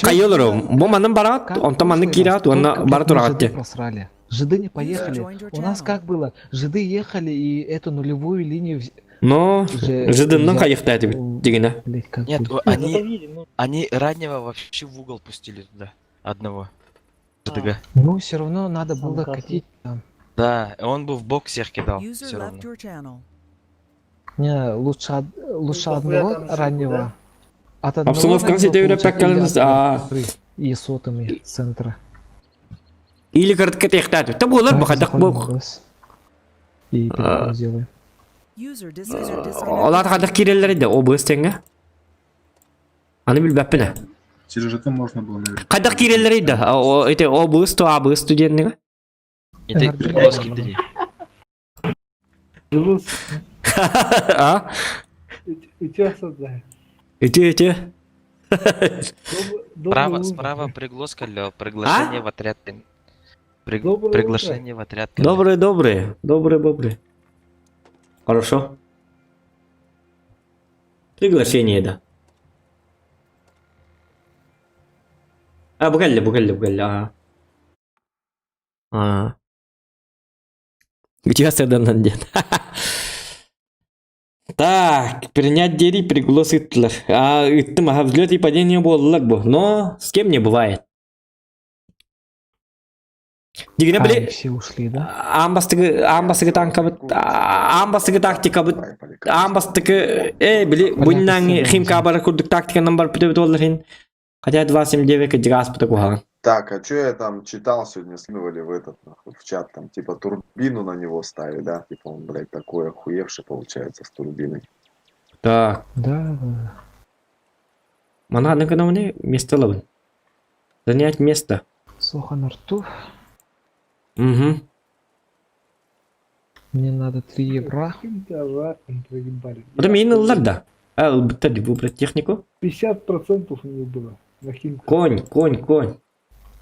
кайолырым. Бу маным барат, он там маны кират, он бары ЖД турагатты. просрали. ЖД не поехали. У нас как было? ЖД ехали и эту нулевую линию... Но, жидынның қайықта әді дегені. Блять, как Нет, бы. они раннего вообще в угол пустили туда. Одного. ЖДГ. Ну, все равно надо было катить там. Да, он бы в бок всех кидал. User Все равно. left your channel. Не, лучше одного там раннего. От одного Обстановка раннего сидя получать пәк кәлініз. и сотами центра. Или кірткі тектәді. Та болар Так, бұқадақ заходим бұл. в БС. И переход сделаем. User disconnected. Олар қадақ керелер еді, о бұғыз тәңі. Аны біл бәппіні. Через ЖД можно было, наверное. Қадақ керелер еді, о бұғыз то, а бұғыз студентігі. И ты пригласки ты. А? У тебя создали. Эти. Справа пригласка, Лё. Приглашение в отряд. Доброе Приглашение в отряд. Добрые. Хорошо. Приглашение, да. А, бугали, ага. Где седан дед? Так, принять дери пригласит. А это взлет и падение было бы, но с кем не бывает. Дигне били Все ушли, да? амбастыгы тактика бит амбастыгы били буйнан химка бара курдук тактика номер 5 долларин. Хотя 279 дигас потакуга. Так, а что я там читал сегодня, скидывали в этот, нахуй, в чат, там, типа, турбину на него ставили, да? Типа, он, блядь, такой охуевший получается с турбиной. Так. Да. Мана однокономный место ловен. Занять место. Сухо на рту. Угу. Мне надо 3 евро. Это мне да. А, тогда выбрать технику. 50% у него было. На химку. Конь.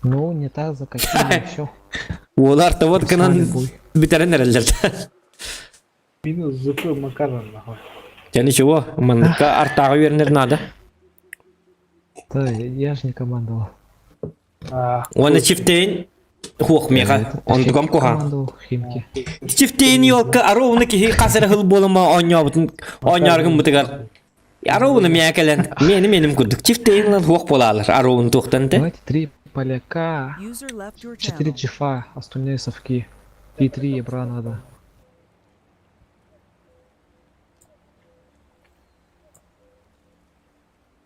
Ну, не так закатили, все. Олар вот канан битеренерлер. Минус ЗП Макарон, нахуй. Я ничего, манка артага вернер надо. Да, я же не командовал. Он чифтейн. Хух меха, он дугам куха. Командовал Химки. Чифтейн ёлка, аровны ки касыр хыл болыма оняргын бутыгар. Аровны мекелен, меним курдук. Чифтейн лан хух болалар, аровны тухтанты. Давайте 3 поляка, User left your 4 channel. джифа, остальные совки. И 3 евро надо.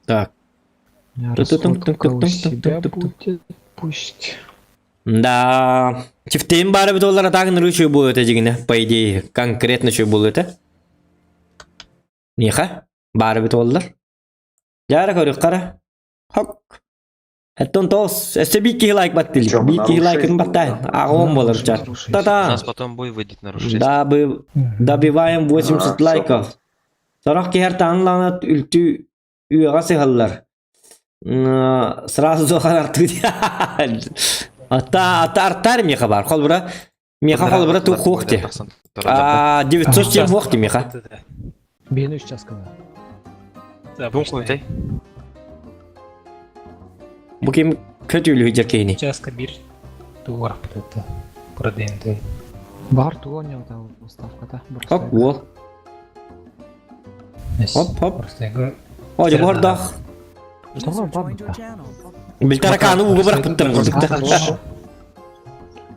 Так. Рассудка у себя будет, пусть. Да. Чифтейн бары бит так наручу будет дегене, по идее, конкретно что будет. Неха, бары бит олар. Жара көрүк кара. Хок. Эттон тос, эсебики лайк баттили. Бики лайкын баттай. Агон болар чат. У Та-та. нас потом бой выйдет нарушить. Добиваем 80 лайков. Сорок кер танланат үлтү үйга сыгаллар. Сразу зохалар туди. Ата артар меха бар. Холбура. Меха холбура ту хохти. 900 чем хохти меха. Бену сейчас сказал. Бум комитай. Bu kim kötülüğü cekeni. Участка бир. Туар это. Проденты. Бар туонял да уставкада. Hop wol. Hop hop. Просто я говорю. Hadi bardak. Давай бабка. Bir tarakanı uğu bırak bıttım kızıkta.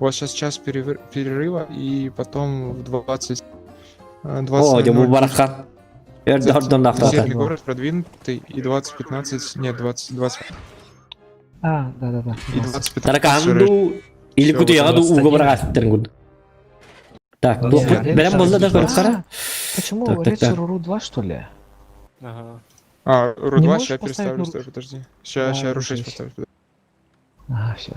Вот сейчас час перерыва, и потом в 20... Hadi bu barakan. Erdi hardan Северный nafrata. город продвинутый, и 20-15... Нет, 20... А, да. И 20-15... Tarakanı du ili kutu yağı du uğu bırak attırın kudu. Так, bu benim bolda da kara. Почему Так. Речер Ру-2, что ли? А, Не Ру-2, можешь сейчас поставить переставлю, Ру- стой, подожди. Сейчас Да, Ру-6 Ру-6. поставлю. А, все.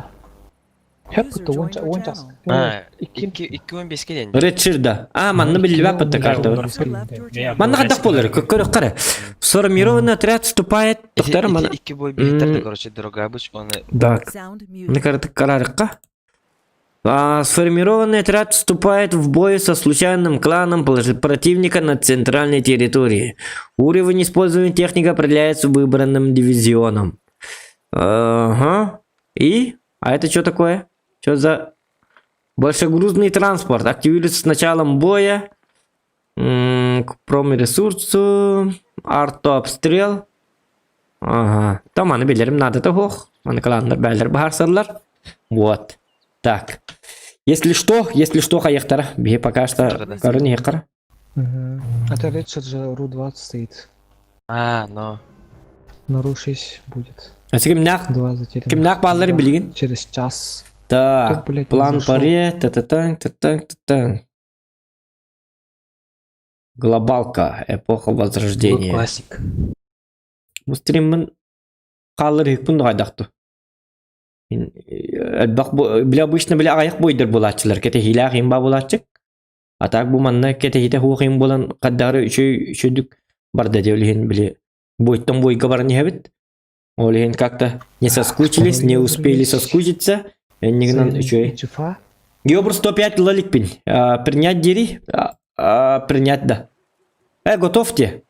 Hep onca Ha, 2-15 gelin. Richard'da. Manını bilip yapıttı kartı. Manını kadar bolları körük kara. Сформированный отряд вступает. Доктор, мана. 2 бой билеттерде, короче, Дрогобыч, оны... Так. Sound muted. Накарты карарка. Сформированный отряд вступает в бой со случайным кланом противника на центральной территории. Уровень использования техники определяется выбранным дивизионом. Ага. И? А это что такое? Что за... Большегрузный транспорт. Активируется с началом боя. К промресурсу. Артобстрел. Ага. Там аны билерим надо того. Аны кландар бәлер бахарсалар. Вот. Так. Если что, хаяхтара. Бе пока что корни хекара. Это Речер же Ру-20 стоит. А, но... На Ру-6 будет. А кимнак? 2 затеряно. Кимнак баллары билген? Через час. Так. Кто, блядь, не План зашел? паре. Та-та-та. Глобалка. Эпоха Возрождения. Классик. Bu stream'in kalları hükmünde kaydaktı. Bak bu bile bu işine bile ayak boydur bulatçılar. Kete hila himba bulatçık. Atak bu manna kete hite huğim bulan kaddarı üçüdük barda devlihin bile boyuttan boyga barani habit. Олиhin как-то не соскучились, не успели соскучиться. Нигнан üçü. Чифа. Yo просто 105 лалик пин. Принять дери. Принять да. Готовьте.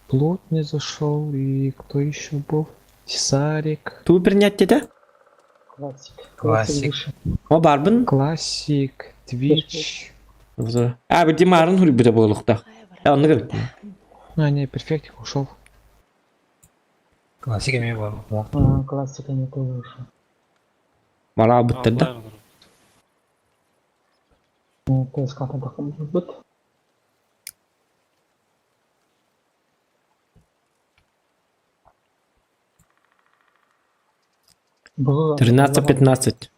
Плот не зашел. И кто еще был? Тесарик. Ту принять да? Классик. О барбын. Классик. Твич. Bir Dimar'ın hürü bir de boğulukta. Onu görüp. А, не, перфектик ушел. Классиками был. Классика не тоже ушел. Bana bitti de. ТСК-то таком может быть. Было. 13-15.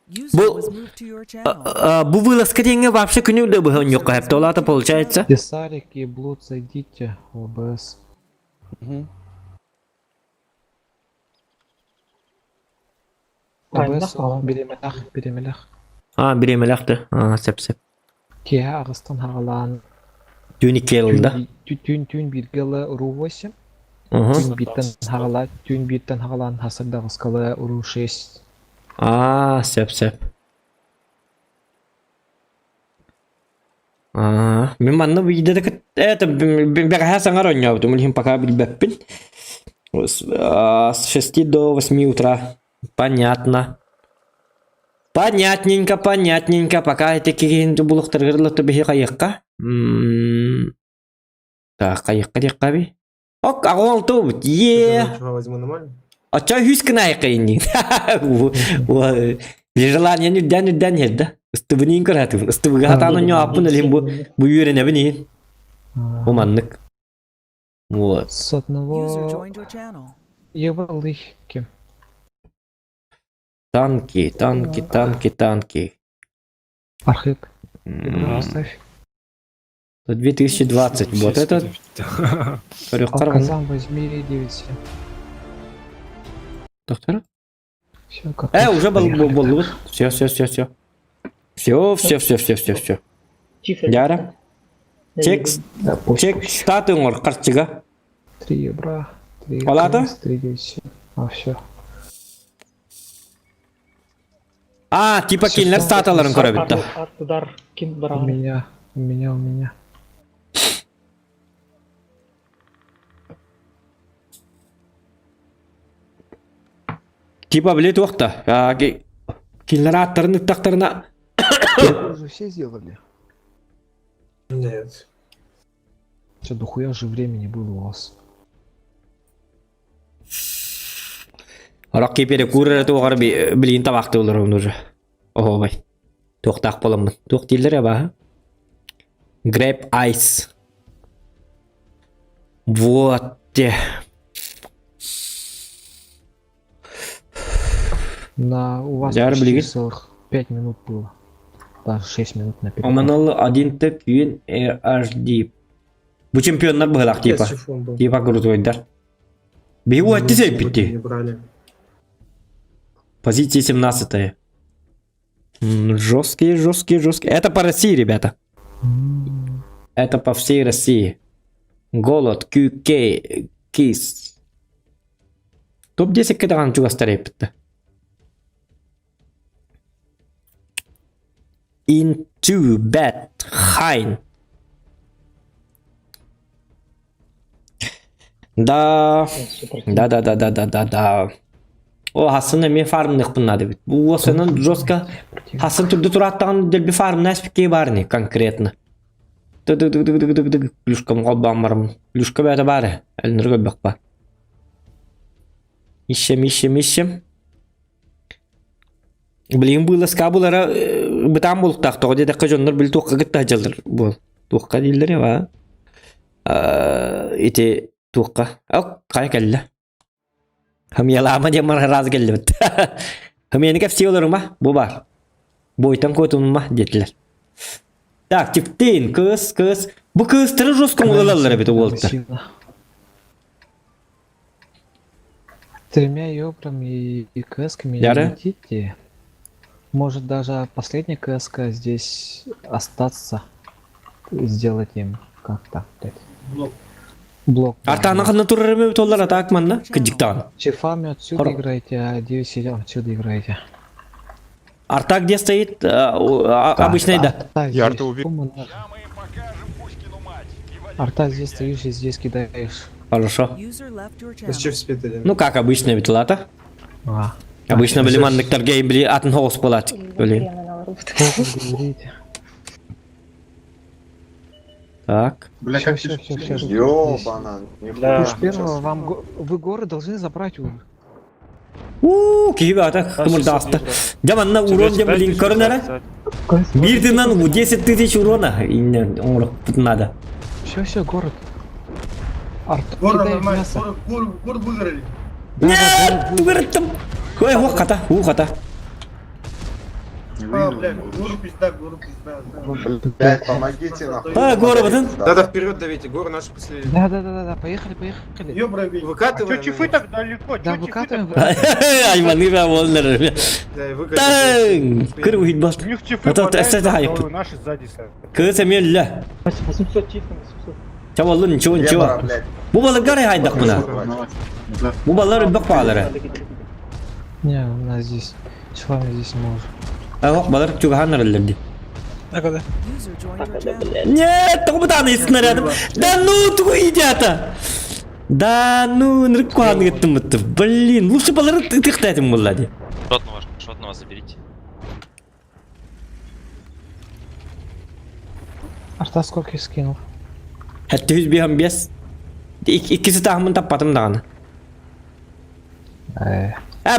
User was moved to your channel. Bu вылазка деньги вообще күнүлдө бу yok hep долата получается. Тесарик и Блуд, зайдите в ОБС. ОБС, беремелах. Биремелахты. Сеп. Кия Агастан Хагалан. Тюник келді. Тюн биргелы Ру-8. Тюн биттен Хагалан Хасырда Гаскалы Ру-6. Сеп. Мен манны видео это бегая саңар ойнап, мулхим пока билбеппин. С 6 до 8 утра. Понятно. Понятненько. Пока это кегенді булықтырғырлықты бейі қайыққа. Так, қайыққа дек қаби. Ок, ағуал тұбыт. Ача хүскін айыққа енді. Желание нүдден еді. Үстібінен көратығын. Үстібігі хатаны не апын әлем бұл үйрене бінен. Оманлық. Вот. С одного... User joined your channel. Евалыхки. Танки. Архик. Оставь. 2020. Вот это... Казан возьми 9-7. Доктора? Все, как уже был. Все. Все. Яра. Чек статы ор картчыга. 3 бра. 3 Алады? 3 9-7. А, все. Типа кинлер статаларын көрө битти. У меня. Типа, блядь, уақта. Киллер аттарын ыктактарына. Уже все сделали. Нет. Что, дохуя же времени было у вас? Орақ кепері көрері тоғар білейін табақты олар оны уже. Ого бай. Тоқтақ боламын. Тоқ дейлер ба? Grape Ice. Вот. У вас Жар почти білеген? целых 5 минут было. Даже 6 минут на переход. Оманалы один тіп үйін HD. Бұл чемпионлар бұғылақ типа. Типа крутой-дар. Бегу атты сейп бітті. Позиция 17-я. Жесткие. Это по России, ребята. Это по всей России. Голод, QK, Kiss. Топ-10 кедаған чуға старай бітті. Into bed, Hein. Да. О, Хасына мен фармных бұнады бит. Бұл осының жостқа Хасын түрді тұраттаған дәл бір фармны әспекке бар не конкретно. Плюшкам қолбан барым. Плюшка бәді бары. Әлінір көбек бар. Ищем. Блин, было скабулара бытам болуқтақ тоғы деді қажонлар біл тоққа күтті ажалдар бол. Тоққа дейлдер ева. Ете тоққа. Қай кәлі. Хам ялама демар раз келді біт. Хам ені кәпсе оларың ба? Бұл бар. Бойтан көтімін ба? Детілер. Так, типтейін, кыз. Бұл кызтыры жосқын олалар біті олдыр. Тремя ёбрами и кэсками летите. Может даже последняя кэска здесь остаться. Сделать им как-то. Блок. Артана қанна тұрыры өт олар атақ манна? Кыдиктан. Чефами отсюда играете, а 9 отсюда играете. Арта где стоит? Обычно да. Ярта убил. Арта здесь стоишь и здесь кидаешь. Хорошо. Зачем спит один? Ну как обычно ведь лата? Обычно были мандыктарга и были атын хоус полат. Так. Бля, как Всё. Ёбана. Уж первого вы горы должны забрать. Кибата, кымырдақты. Жаманна урон жам блин көрінері. Бирдинан 10 тысяч урона. Иннен оңырық бұтынады. Все, город. Город нормально, город выиграли. Нет, выиграттым. Ой, қата. Блядь, гору пизда. Блядь, помогите нахуй. Гору бытын. Да, вперед давите, гору наши последние. Да, поехали. Ёбра, Выкатываем. Чё чифы так далеко? Да, выкатываем. Айманы волнер. Да, выкатываем. Кыру хитбас. У них чифы наши сзади стоят. Кыса мелля. 800 чифы, 800. Чаваллы ничего. Bu balıklar haydak buna. Bu balıklar bak bağları. Не, у нас здесь. С вами здесь не может. Bak balık çok hanırlardı. А когда? Нет, только там есть снарядом. Да ну, твой идиота. Да ну, ныркуан геттім бітті. Блин, лучше балары тықтайтын болады. Шотного заберите. Арта сколько скинул? Хәтті 115. İkisi tahmin tapmadım dağını.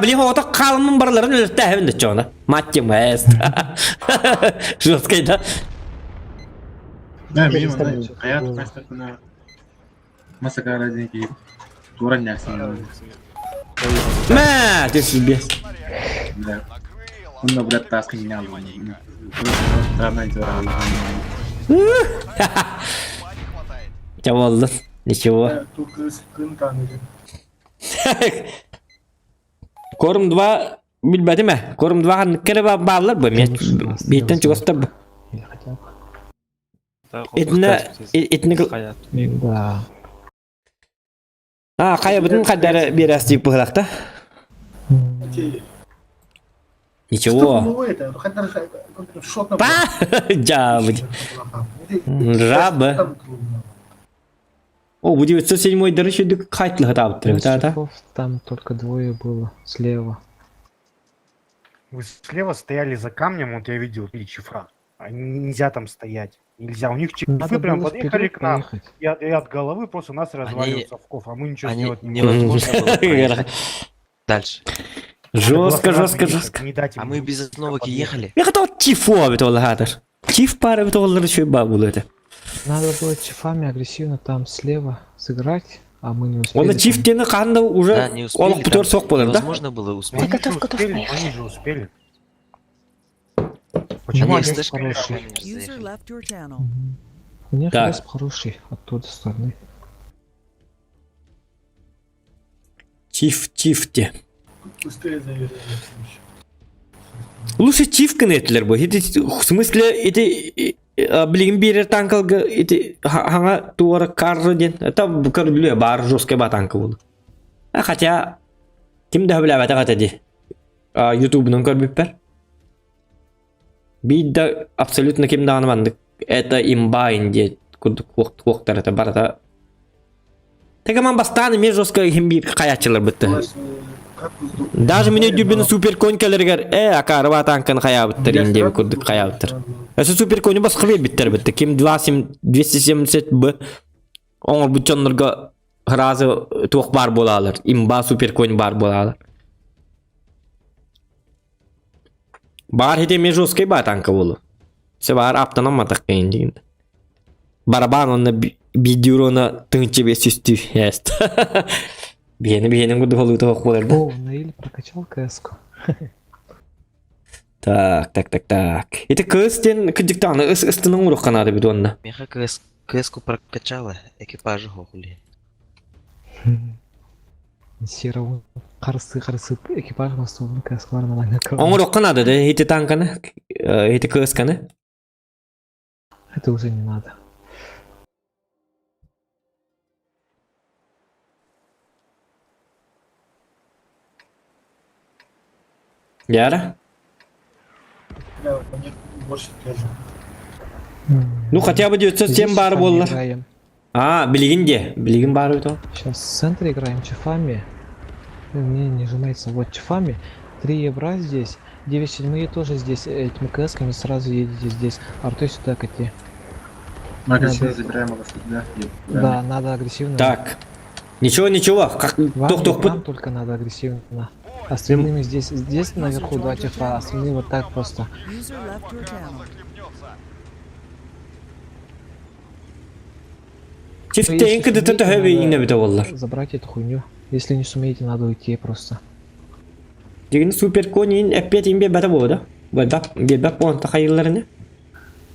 Блин, ота қалымын барларын өлітті әвінді çoğuna. Матчем әст. Жесткой, да? Да, минимум, hayat başlatına masaka radyonu giyip duran yaksın. Мә, 115. Бля. Он на брат таски не надо. Странно дело. Чавалды. Ничего. Корм 2 bilmedi mi? Korm 2 kere bağlar bu. Bitten çıkostı bu. Etne Да. Kaya bütün kadar bir astik bırakta. Ничего. Жабы. Жабы. О, bu 907 дыры шүдік қайтлығы табыттыры. Там только двое было слева. Вы слева стояли за камнем, вот я видел 3 чифра. Нельзя там стоять. Нельзя. У них чифы Надо прям было подъехали вперед к нам. поехать. И от головы просто нас разваливают совков, а мы ничего Они сделать не можем. невозможно было проехать дальше. Жестко, Надо было жестко, сразу жестко. ехать, не дать им А мы без остановок ехали. Я хотел чифо бит ол хатыр. Чиф пара бит оллар еще ба булады. Надо было чифами агрессивно там слева сыграть, а мы не успели. Оны там. чифтені қанда Да, уже не успели. олық бүтер соқ болар, да? Невозможно было успеть. Они же успели, они же успели. Почему Они они слишком хорошие? хорошие User заехали. left your channel. У них Да. респ хороший оттуда стороны. Чифте. Быстрее заезжай. Лучше чиф кінетлер бұл. В смысле, это білген берер танкалға, это хаңа туары карры ден. Это бұкар біле бар жесткая ба танкы бұл. Хотя, кім да біле бәті қата де. Ютубынан көрбіп бәр. Бидда абсолютно кім да анымандық. Это имба инде. Күрдік уақтар это бар. Это... Тегаман бастаны мен жесткая кім бір қаятчылар бітті. Даже меня дюбин супер конь келергер, акарва танкан хаябыттыр инде күрдік хаябыттыр. Эсі супер конь бас хве биттер бітті. Кем 270 б. Оңыр бүтчонларға хразы тоқ бар болалар. Имба супер конь бар болалар. Бар хете мен жесткай ба танка болу. Се бар аптан амматақ кейін дегенде. Барабан онна бидюрона тыңчебе сүсті. Ест. Бейнем күрді болу тоқ болар да. О, Наиль прокачал КС-ку. Так. Это кыстен кыдыктаны ыстының ұрық қанады бит онна. Меха КС-ку прокачала, экипажы хохули. Серого қарсы экипаж бастуын КС-кларынан аңақы. Он ұрық қанады да, эти танканы, эти кысканы. Это уже не надо. Яра? Да, у них больше тоже. Ну хотя бы 907 бар боллар. Билигин бар бит ол. Сейчас в центре играем чифами. Мне не нажимается. Вот чифами. 3 евро здесь. 9/7 тоже здесь. Этими КС-ками сразу едете здесь. Артой сюда кати. Агрессивно забираем его, да? Да, надо агрессивно. Так. Ничего. Как Вам только надо агрессивно. Остальными здесь наверху 2 чифа, остальные вот так просто. User left your channel. Чифтейн кыдыты төһөбе ине бит оллар. Забрать эту хуйню. Если не сумеете, надо уйти просто. Деген супер конин опять имбе бата бода. Беда понта хайылларыны.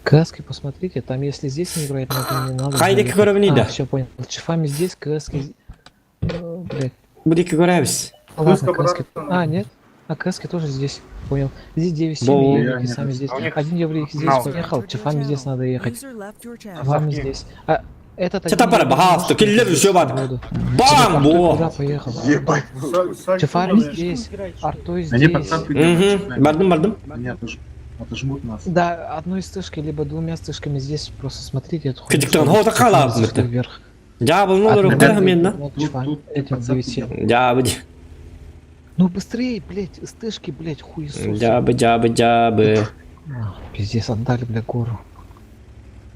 КСки посмотрите, там если здесь не играет, не надо. Хайдеки көрөбүн да. Все понял. Чифами здесь, КСки. Блять. Будеки көрөбүз. Ладно, КСки. Нет. А КСки тоже здесь. Понял. Здесь 9/7 едете сами здесь. Один еврей здесь поехал, чифами здесь надо ехать. User left your channel. Чифами здесь. Этот Чата пара бахасто, киллер еще бат. Бам! Бо! Поехал. Ебать. Чифами здесь. Артой Они здесь. подсадки. Бардым. Они отожмут нас. Да, одной стышкой, либо 2 стышками здесь. Просто смотрите эту Кыдыктан хота калап мытты. вверх. Жабыл нолор көрөм да. Этим 9/7. Жабы. Ну быстрее, блять, стышки, блять, хуесос. Жабы. Пиздец, отдали, бля, гору.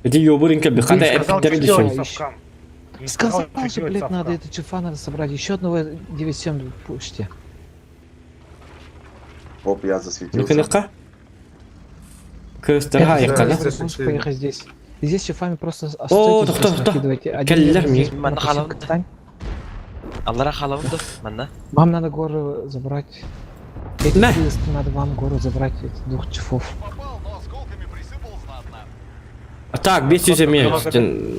Эти ёбуринка бихада Сказал, эпидер что дишон. делать совкам. Не Сказал что же, делать блять, совкам. надо это чифа надо собрать. Еще одного 9/7 пушьте. Оп, я засветился. Ныкыныкка. Кыстырга яккана. Можешь поехать здесь. И здесь чифами просто О, остаетесь, тохта. накидывайте. Один Келлер здесь, ми. Мана напустим, халавында. встань. Аллара халавында, мана. Вам надо гору забрать. Эти На. выезды, надо вам гору забрать, этих 2 чифов. Так, 500 имеют.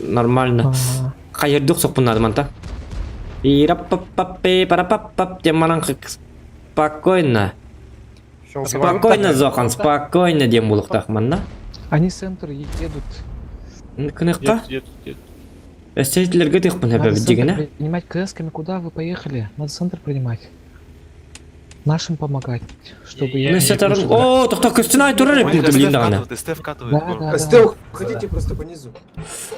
Нормально. Кайырдык сокпунады манта. Ираппаппаппе парапаппап демаран спокойно. Всё, Спокойно, Зохан, спокойно дем булуктак манна. Они в центр едут. Кыныкка? Эстетлерге тыйкпын Надо эпе центр дегене. принимать КС-ками. Куда вы поехали? Надо центр принимать. Нашим помогать, чтобы... Несетарын. О, токта кыстын айтурар эп булду билинде гана. Да. СТ, ходите просто по низу.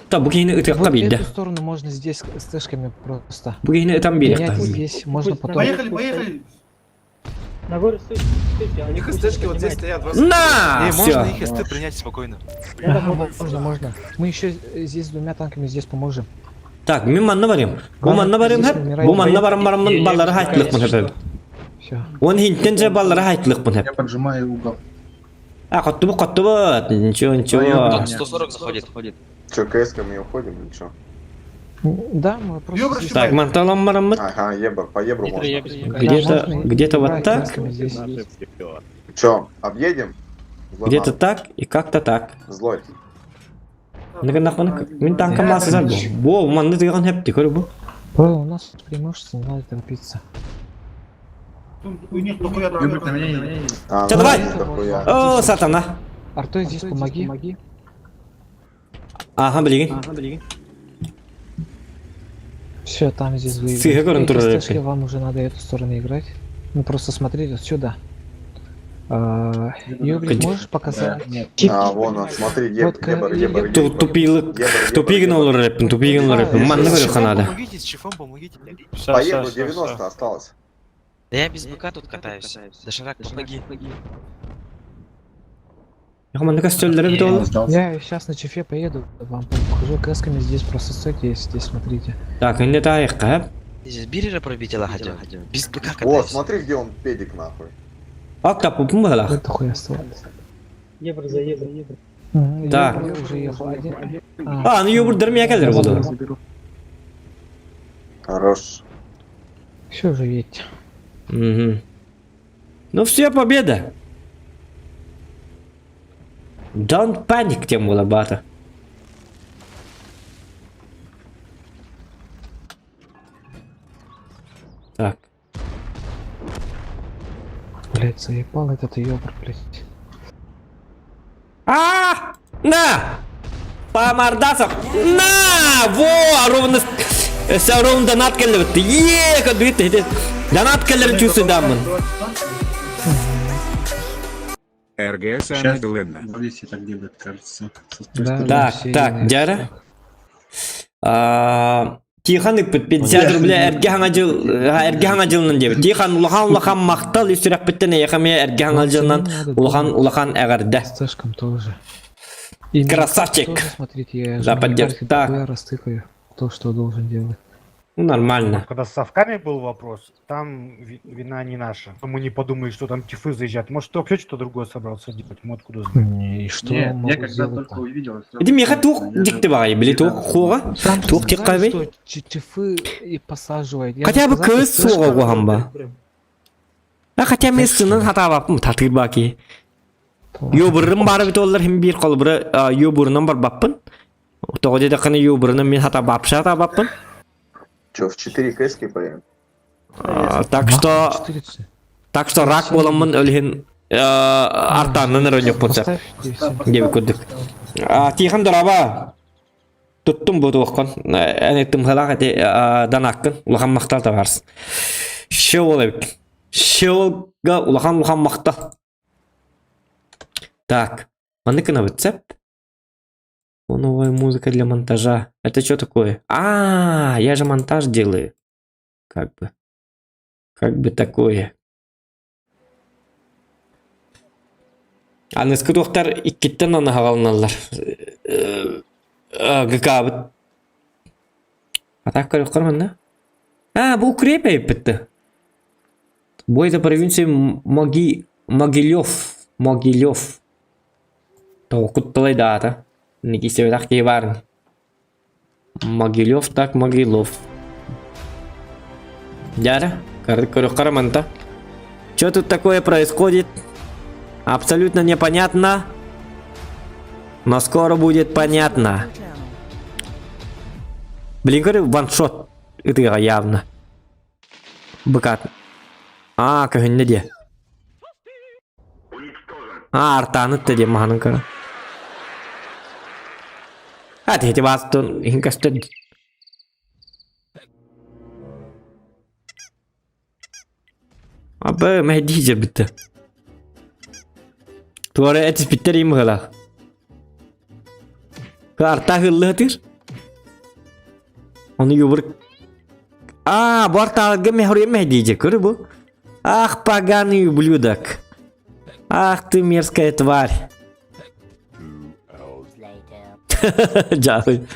Та бу кийини ытыкка Вот билди. эту сторону можно здесь стышками просто. Бу кийини ытам Менять билди. здесь, можно потом... Поехали. На горе стоит, а Их СТшки вот здесь стоят. На! Можно Все. их СТ принять спокойно. Можно. Мы еще здесь с двумя танками здесь поможем. Так, мен манна барым. Бу манна барым хеп. Бу манна барым баллары хайтлыкмын хеп. Все. Он хинтен же баллары хайтлыкмын хеп. Я поджимаю угол. А, коттубу. Ничего. 140 заходит. Че, КС-ками уходим или что? Да, мы просто... здесь- Так, манталам мараммат. Ага, ебр, по ебру можно. Где-то вот так. Красками здесь. Че, объедем? Злой Где-то ман. так и как-то так. Злой. Мен танкам ласы зар. Во, манны тыган хеп тикөр бу. У нас преимущество, не надо торопиться. У них дохуя Ебр, дорога. на меня. А, Чё, ну, давай. здесь дохуя. О, сатана. Артой, здесь помоги. Ага, блин. Все, там здесь вы. Фига, говорю, туры. Вам уже надо эту сторону играть. Ну просто смотрите отсюда. Юбрик, можешь показать? А, вон он, смотри, ебр. Тупигнул рэп. Манны говорю, ханада. Помогите, с чифом помогите. По ебру 90 осталось. Да я без БК тут катаюсь. Доширак, помоги. Манны костюльдері бит ол. Я сейчас на чифе поеду, вам покажу кэсками, здесь просто стойте, здесь смотрите. Так, инде тайыққа хеп. Здесь бирера пробителя хотел. Без БК Вот, катаюсь. смотри, где он педик нахуй. Ак тапупын бұғылақ. Это хуй осталось. Евро за евро. Так. Я уже ехал один. А, ну юбырдырым якәлер болды. Хорош. Все уже видите. Мгм. Ну все, победа. Don't panic, тем было бата. Так. Блять, заебал этот ёбр, блять. На! По мордасам! На! Во! Ровно... Ровно донат келер бітті. Ека дуетті. Донат келер чувствую дамын. РГ самая Сейчас длинная. Здесь так делает, кажется. Так, Джара. Тихан үкпіт 50 рубля әрге хаңа жылынан дебі. Тихан улахан мақтал үсірек біттіне яқамия әрге хаңа жылынан улахан әғарда. Стежком тоже. Красавчик. Тоже, смотрите, я За поддержку. Так. я растыкаю то, что должен делать. Ну, нормально. Когда с совками был вопрос, там вина не наша. Мы не подумали, что там тифы заезжают. Может, кто что-то другое собрался делать, мы откуда знаем. И что Не, могу я когда сделать только там? увидел... Иди меха тух дикті бағай, білі тух хуға. Тух тек қайбай. Что чифы и посаживает. Хотя бы көз суға қоған ба. Хотя мен сынын хата бапым татыр баки. Йобырым бары бит олар хем бир қол бірі йобырынан бар баппын. Тоғы деді қаны йобырынан мен хата бапшы хата баппын. Че, в 4 КС-ки поем? Так что рак боламын өлген артанын рөнек болса. Дебі көрдік. Тихан дұраба. Тұттым бұды оққан. Әнектім ғалақ әте данаққын. Улахан мақтал табарсын. Ше олай бік. Ше олға улахан мақтал. Так. Маныкына бітсеп. Новая музыка для монтажа. Это что такое? Я же монтаж делаю. Как бы такое. Анысқы тоқтар иккеттен аны хағалыналар. Гыкабыт. Атақ көріп қырмын, да? Бұл креп әйіп бітті. Бой за провинция Могилев. Тоқыт талай да ата. Ники себе так и варн. Могилев, так Могилев. Дяра, караманта. Что тут такое происходит? Абсолютно непонятно. Но скоро будет понятно. Блин, говорю, ваншот. Это явно. Быкат. Как не где? Артаны-то где маханка. Thì bác tôi hình cách chân. Abi meh diyece bitti. Tuara etis bitteriyim hala. Karta hıllı hatir. Onu yubur. Bu arta algı meh oraya meh diyecek öyle bu. Ах, поганый ублюдок. Ах ты мерзкая тварь. Дякую.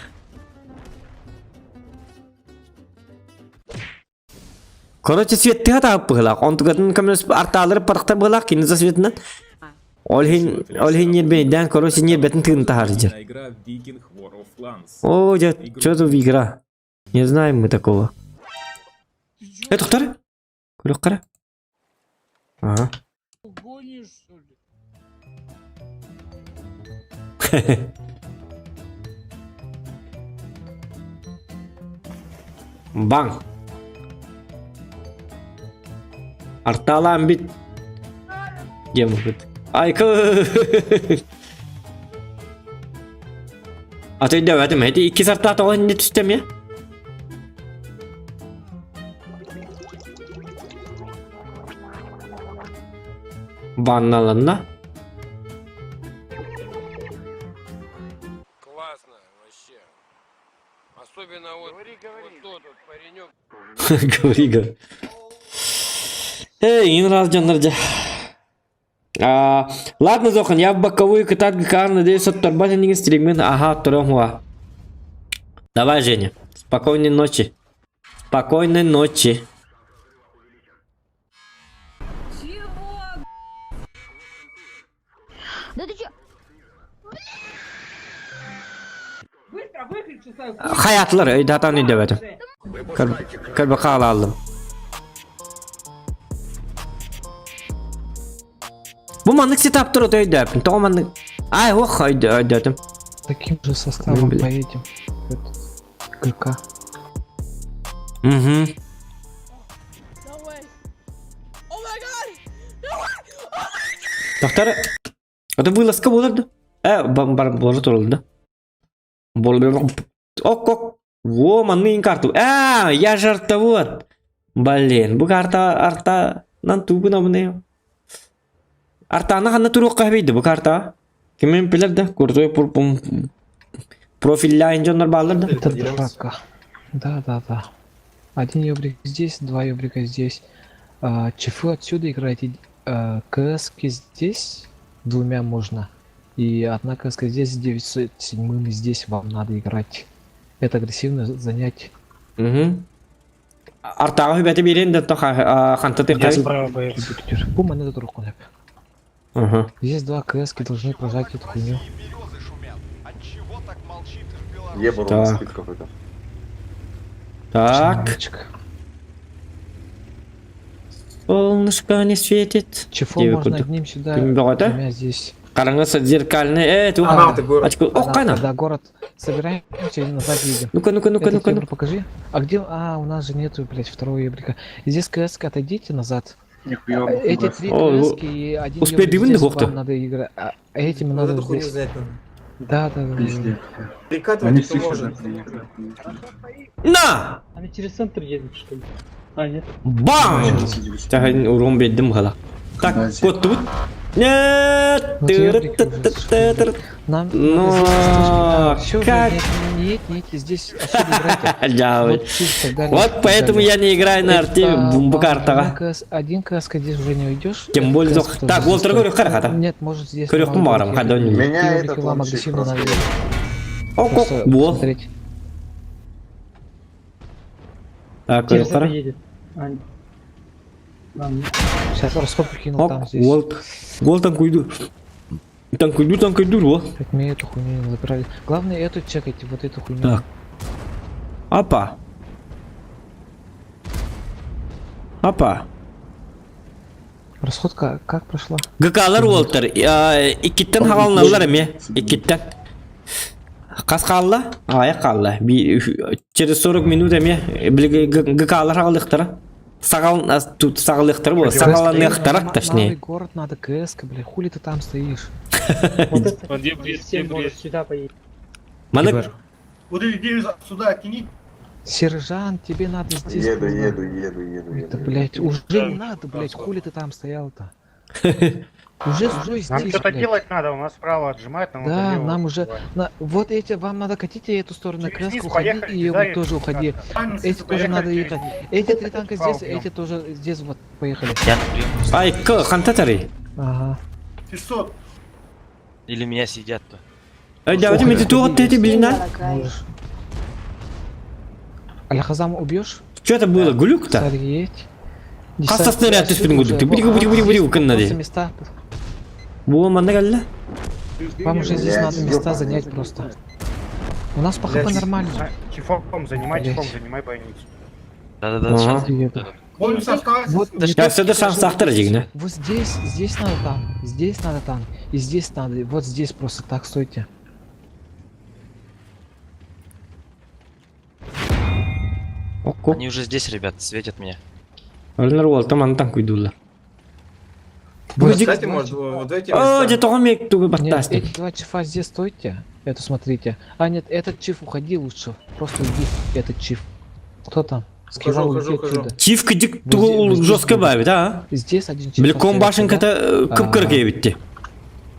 Короче, свет ты атап пылак. Он тугатын камерас арталары парақта пылак кине за светінен. Олхин нербейден, короче, нербетін тыгын тахаржыр. Игра Viking War of Clans. О, дядь, что за игра? Не знаем мы такого. Тухтар? Көрек қара. Ага. Бан. Арталан бит. Дем бит. Айкы. Атый дәвәтем, әйті 2 сартта аталан не түстем я? Банналанна. Классно вообще. Особенно вот тот паренек. Говори. Эй, раз жанрджа. Ладно, Зохан, я в боковую катать ГК, надеюсь, от торбата не стримин. Ага, второго. Давай, Женя. Спокойной ночи. Спокойной ночи. Да ты чё? Быстро выключи свою... Hayatlar öyle hata ne demedim. Kalbe kağla aldım. Bu manlık setup'tır o da öyle yapın. Tamam manlık. Ay oh öyle dedim. Таким же составом поедем. ГК. Угу. Доктор, это вылазка bo'ladi. Боже, туралды. Ок. Во, манның карту. Я жартовод. Блин, bu kartadan tuğun abone. Артаны қана тұруқ қабейді bu karta. Кіммен білерді? Көрдой профилляйын жондар балырды. Это драка. Да. Один ёбрик здесь, 2 ёбрика здесь. ЧФ отсюда играете. КСки здесь 2 можно. И 1 КСка здесь, 907 здесь вам надо играть. Это агрессивно занять. Угу. Артағы хүбәті берен де қанты текай. Бу монета туруқ қонап. Ага. Здесь 2 КСки должны прожать эту хуйню. Ебану скид какой-то. Так. Солнышко не светит. Чефо можно одним сюда, двумя здесь. Караңғысы зеркальный. Очко. О, қайна. Когда город собираемся и назад едем. Ну-ка. Покажи. А где? У нас же нету, блять, второго ебрика. Здесь КСК, отойдите назад. Эти 3 КСки и 1 ебрик здесь вам надо играть. А этим надо здесь. Да. Прикатывать можно. На! Они через центр едут, что ли? А, нет. Бам! Тягай урон беддім ғала. Так, код тут. Нет! Нам как? Нет, здесь отсюда Вот поэтому я не играю на арте бумбукартага. 1 КСК здесь уже не уйдешь. Тем более зох. Так, Волтер говорю, харахата. Нет, может здесь. Көрек тумарам, хадоним. Меня это вам агрессивно надо. Ок, бол. Так, Волтер. Сейчас расход прикинул там здесь. Гол танкуйду. Танкуйду, во. Так мне эту хуйню не забрали. Главное эту чекайте, вот эту хуйню. Так. Опа. Расходка как прошла? ГК'лар Волтер. Икиттен хагалналар эме. Икиттен. Қас қалла? Аяқ қалла. Через 40 минут эме. ГК'лар хагалықтара. Сағалықтар бұл. Сағаланықтарақ, точнее. Город надо КСК, бля. Хули ты там стоишь? Где сюда поедет. Манек. Вот иди сюда, тяни. Сержант, тебе надо здесь. Еду. Это, блядь, уже не надо, блядь, хули ты там стоял-то? Уже здесь. Нам что-то делать надо, у нас справа отжимать. Да, нам уже... Вот эти, вам надо катить эту сторону, краску уходи, и вот тоже уходи. Эти тоже надо ехать. Эти 3 танка здесь, эти тоже здесь вот. поехали. Я на прием. Ай, хантатари. Ага. 600. Или меня съедят-то. Ай, давайте мы тут эти блин. Аль-Хазам убьешь? Что это было? Глюк-то? Садить. Касса снаряд ты спину ты. Бери, канади. Места. Во, мандагальда. Вам уже здесь надо места занять просто. У нас по ХП нормально. Чифом занимай бойницу. Да-да-да, сейчас. Бонус остался. Вот, Я все шанс захтар дигна. вот здесь надо там, и здесь надо, вот здесь просто так стойте. Они уже здесь, ребят, светят меня. Алнар вол таман танк уйдула. Вы, кстати, может, вот эти О, места... где то мек ту Нет, баттасти. эти два чифа здесь стойте. Это смотрите. А нет, этот чиф уходи лучше. Просто уйди, этот чиф. Кто там? Сказал, уйди отсюда. Чиф дик Вот ту здесь жестко уйди. бавит, а? Здесь один чиф. Билком башенката кыпкырге битти.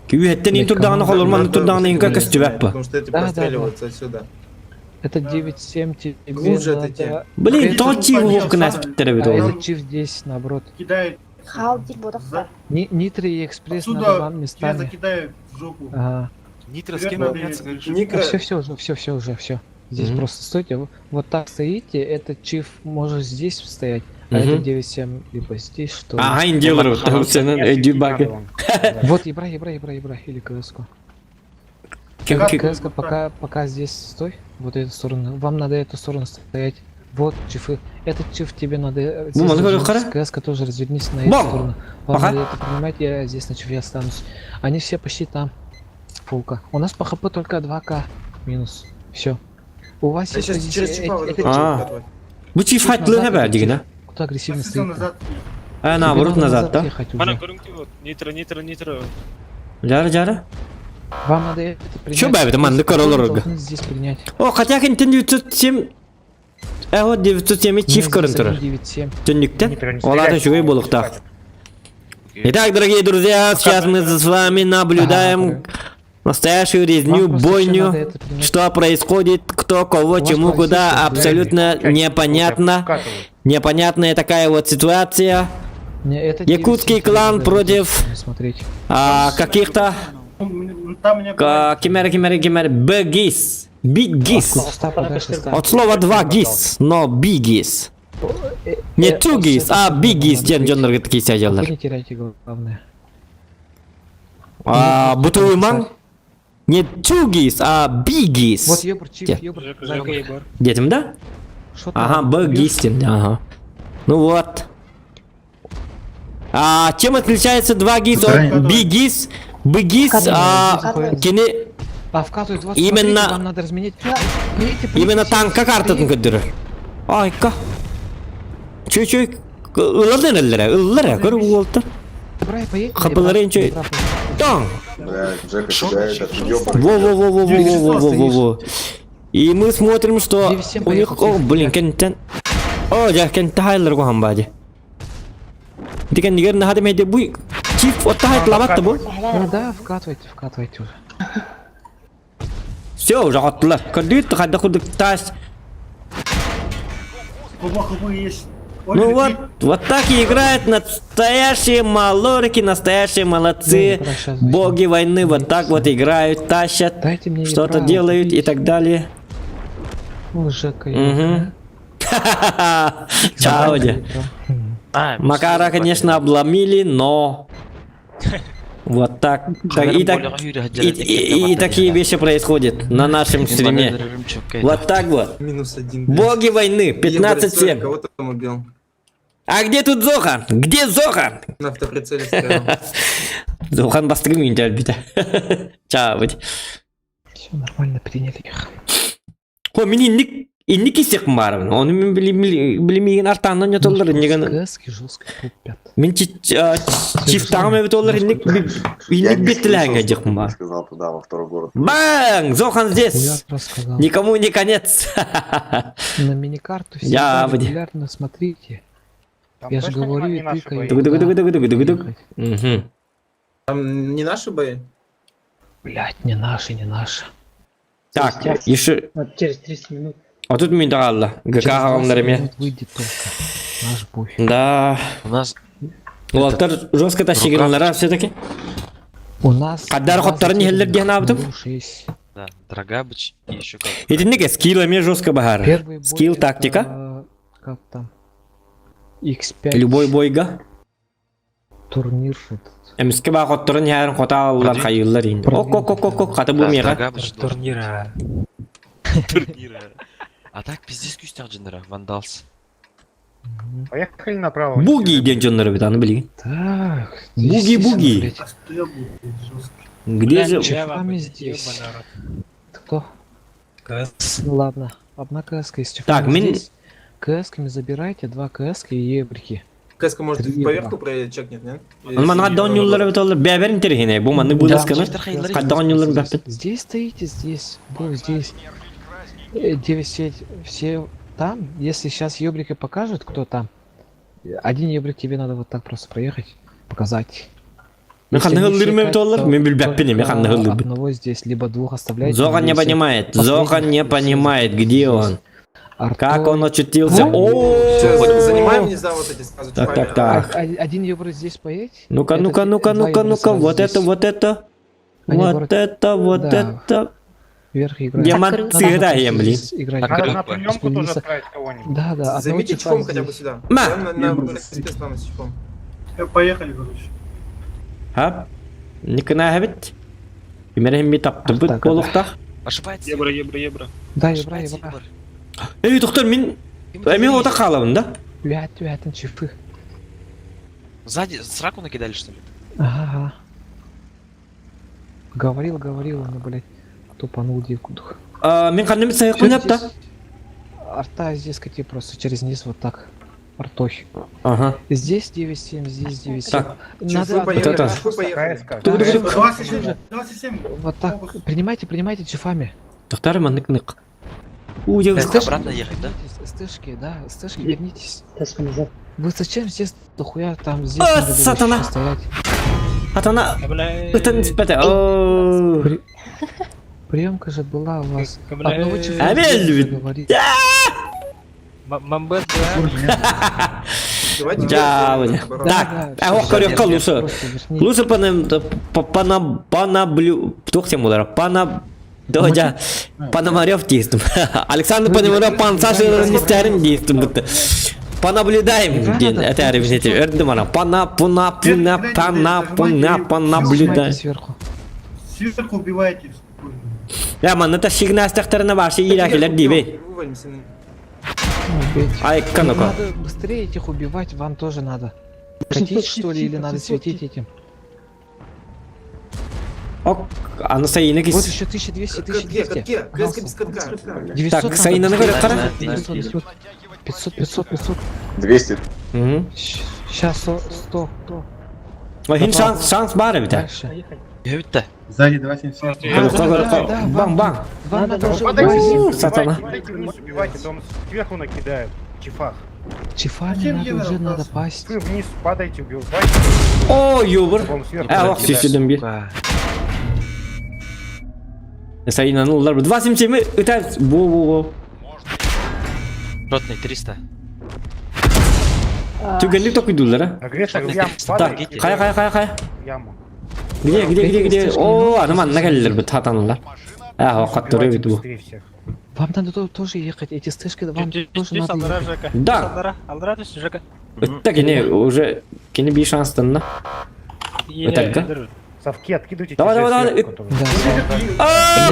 Күйеттен ин турдаганы холорман турдаганы инка костюбаппа. Потому что эти Да, да, простреливаются отсюда. Это 9-7 тебе Глубже надо- отойти. Блин, то чиф понятно. вовка нас питтере А бит. этот чиф здесь, наоборот. Кидает. Халди Бодовка. Нитро и экспресс надо Отсюда вам тебя местами. закидает в жопу. Ага. Нитро с кем обняться, говоришь? Ника... Все уже, все. Здесь Мгм. просто стойте. Вот так стоите, этот чиф может здесь стоять, а Мгм. это 9-7 либо здесь, что ли. Ага, индиалар там сенен эдюбаки. Вот Ибра, или КСК. КСК пока здесь стой, вот эту сторону. Вам надо эту сторону стоять. Вот чифы. Этот чиф тебе надо... здесь можно говорю, развернуться. хара? КСК тоже развернись на эту Бам! сторону. Вам Ага. надо это принимать, я здесь на чифе останусь. Они все почти там. Фулка. У нас по ХП только 2К минус. Все. У вас есть... Сейчас через чипа вот эти- это А. вот. Вы чиф хатлы хабар дигна. Кто агрессивно Посмотри стоит? назад. А наоборот назад, да? Нитро. Жара. Вам надо это принять. Чё бабит, манды королорга? Должны здесь принять. О, хотя кентен 907. Вот 907 чиф корынтыр. 9-7. Тюнниктен. Олады шугай болуктак. Итак, дорогие друзья, сейчас мы с вами наблюдаем настоящую резню, Вам просто ещё бойню. надо это принять. Что происходит, кто, кого, чему, куда, абсолютно непонятно. Непонятная такая вот ситуация. Не, это Якутский 9-7 клан надо против смотреть. каких-то Там меня... кимер, бегис, бигис. Ставь подальше, ставь. От слова два гис, но бигис. Не тугис, а бигис, дженджонлар такие сядялар. Не теряйте, главное. Бутуйман. Не тугис, а бигис. Вот ёбр, чиф, ёбр. Детям, да? Что там? Ага, бэгистин, ага. Ну вот. Чем отличается 2 гис от бигис? Бигис, кини... А вкатывает 20. Именно- Вам надо разменять. Именно танка картатын көддүрөр. Айка. Чүй-чүй. Ыллар, көрүп болду. Брай, поехали. Хапыларын чүй. Тон. Блядь, Джека, тебя этот ёбаный. Во-во-во-во-во-во-во-во. И мы смотрим, что 9-7 у них... поехал, О, блин, кентен... О, я кентен хайлар го хамбади. Дикен нигер на хадим эйде буй. Чиф отта хайт лабатты бу. Ну да, вкатывайте уже. Все, уже оттылар. Көрдүт, хадда худык тас. Хубы есть. Ну вот так и играют настоящие малорики, настоящие молодцы. Боги войны вот так вот играют, тащат, Дайте мне что-то Ибра, делают и так далее. Уже Угу. Чауди. Макара, конечно, обломили, но... Вот так. И такие вещи происходят на нашем стриме. Вот так вот. -1. Боги войны, 15-7. Кого-то там убил. А где тут Зохан? Где Зохан? На автоприцеле стоял. Зохан бастырмын әлбетте. Чауди. Все нормально, приняли их. О, мен инник кисек бармын. Оны мен билмеген артандан жатолар иннеген. Кэски жестко купят. Мен чифтагым эбит олар инник беттиләнгә жыкмын бар. Сказал туда, во второй город. Бang! Зохан Я здесь. рассказал. Никому не конец. На миникарту все Я регулярно смотрите. Я же говорю, и тыкаю. Дугу-дугу-дугу-дугу-дугу. Мгм. Там не наши бои? Блять, не наши. Так, еще... Вот через 30 минут. А тут мен дағалла. ГК ғалымдар еме. Выйдет только. Наш буфер. Да. У нас Олтар жестко тащигенлара все-таки. У нас... Каддар хоттарын ехелер диян абдым. Да, Драгабыч и еще как. Итиннеге скиллами жестко бахар. Первый бой Скилл, это, тактика. Как там? X5. Любой бойга. Турнир этот. Эмиске ба хоттарын ярын хоталлар хайыллар инде. Ок, каты бу мега. Драгабыч Турнира. турнира. А так пиздец кустяк дженера, вандалс. Поехали направо. Буги иден жонлары бит аны билген. Так. Буги. Пострел будет жестко. Где же... Чефами здесь. Кто? Ну ладно. Одна КСК из Так, здесь. КСками забирайте, 2 КСки и ебрики. Кэска может Три поверху проедет, чекнет, нет? Мана дон юллары бит олар бәбер интерхине. Бу маны буласканы. Каддан юллары бәппет. Здесь стоите, здесь. Был здесь. 9 сеть. Все там. Если сейчас ебрики покажут, кто там. Один ебрик тебе надо вот так просто проехать. Показать. Мен ханны хыллырмы бит олар. Мен билбәппене, мен ханны хыллыр бит. Одного здесь, либо 2 оставляйте. Зохан не понимает. Зохан не понимает, где он. Как он очутился? Сейчас занимаем внизу вот эти сразу. Так. Один ебрик здесь поедь. Ну-ка. Вот это. Вверх играть. Диамант играем, блин. Надо на приемку тоже отправить кого-нибудь. Да. Займите чифом хотя бы сюда. На спецплан с чифом. Поехали, короче. Хап. Никна хабит. Имерем таптı бит болуктак. Ошибается. Ебра. Да, ебра. Эй, доктор, мен ота калабын да? Уятын чифы. Сзади сраку накидали, что ли? Ага. Говорил, ну, блядь. Тупанул дикудух. Мен кандайбы саяк ойнап да? Арта здесь кати просто через низ вот так. Артой. Ага. Здесь 9-7, здесь 9-7. Так. Надо... Поехали. 27. Вот так. Принимайте чифами. Доктор, маннык-нык. Обратно ехать, да? СТшки, вернитесь. Вы зачем здесь дохуя там здесь сатана! надо стоять? Сатана! Это не спать. Приемка же была у вас. Одного чифа говорит. Мамбет, Так, корёкка лучше. Лучше Пономарев действует. Александр Пономарев, пан Саша не старым действует. Понаблюдаем. Это арифметик. Эрдемана. Понаблюдаем. Сверху убивайте. Я ман, это сигнал с тахтарна ваши иракилер дивей. Ай, канука. Надо быстрее этих убивать, вам тоже надо. Хотите что ли, или надо светить этим? Ок, а на Саине Вот еще 1200. Так, Саина на горе, 500. 200. Сейчас 100. Один шанс бара ведь. Ебать-то. Сзади 277. Бам. Сатана. Убивайте, дом сверху накидают. Чифах. Чифами уже надо пасть. Вы вниз падайте, убивайте. О, юбр. Все сюда бей. Саина, ну, 277, это... Во. Ротный 300. Тюгенлик только идут, да? Агрессор в яму Так, падайте. хай. Яму. Где? О, ана манна келдер бит хатанлар. Хаттыры бит бу. Вам надо тоже ехать, эти стышки вам тоже надо ехать. Да. Алдрадыш, Жека. Так, не, уже кини би шанстан на. Так. Совки откидывайте. Давай.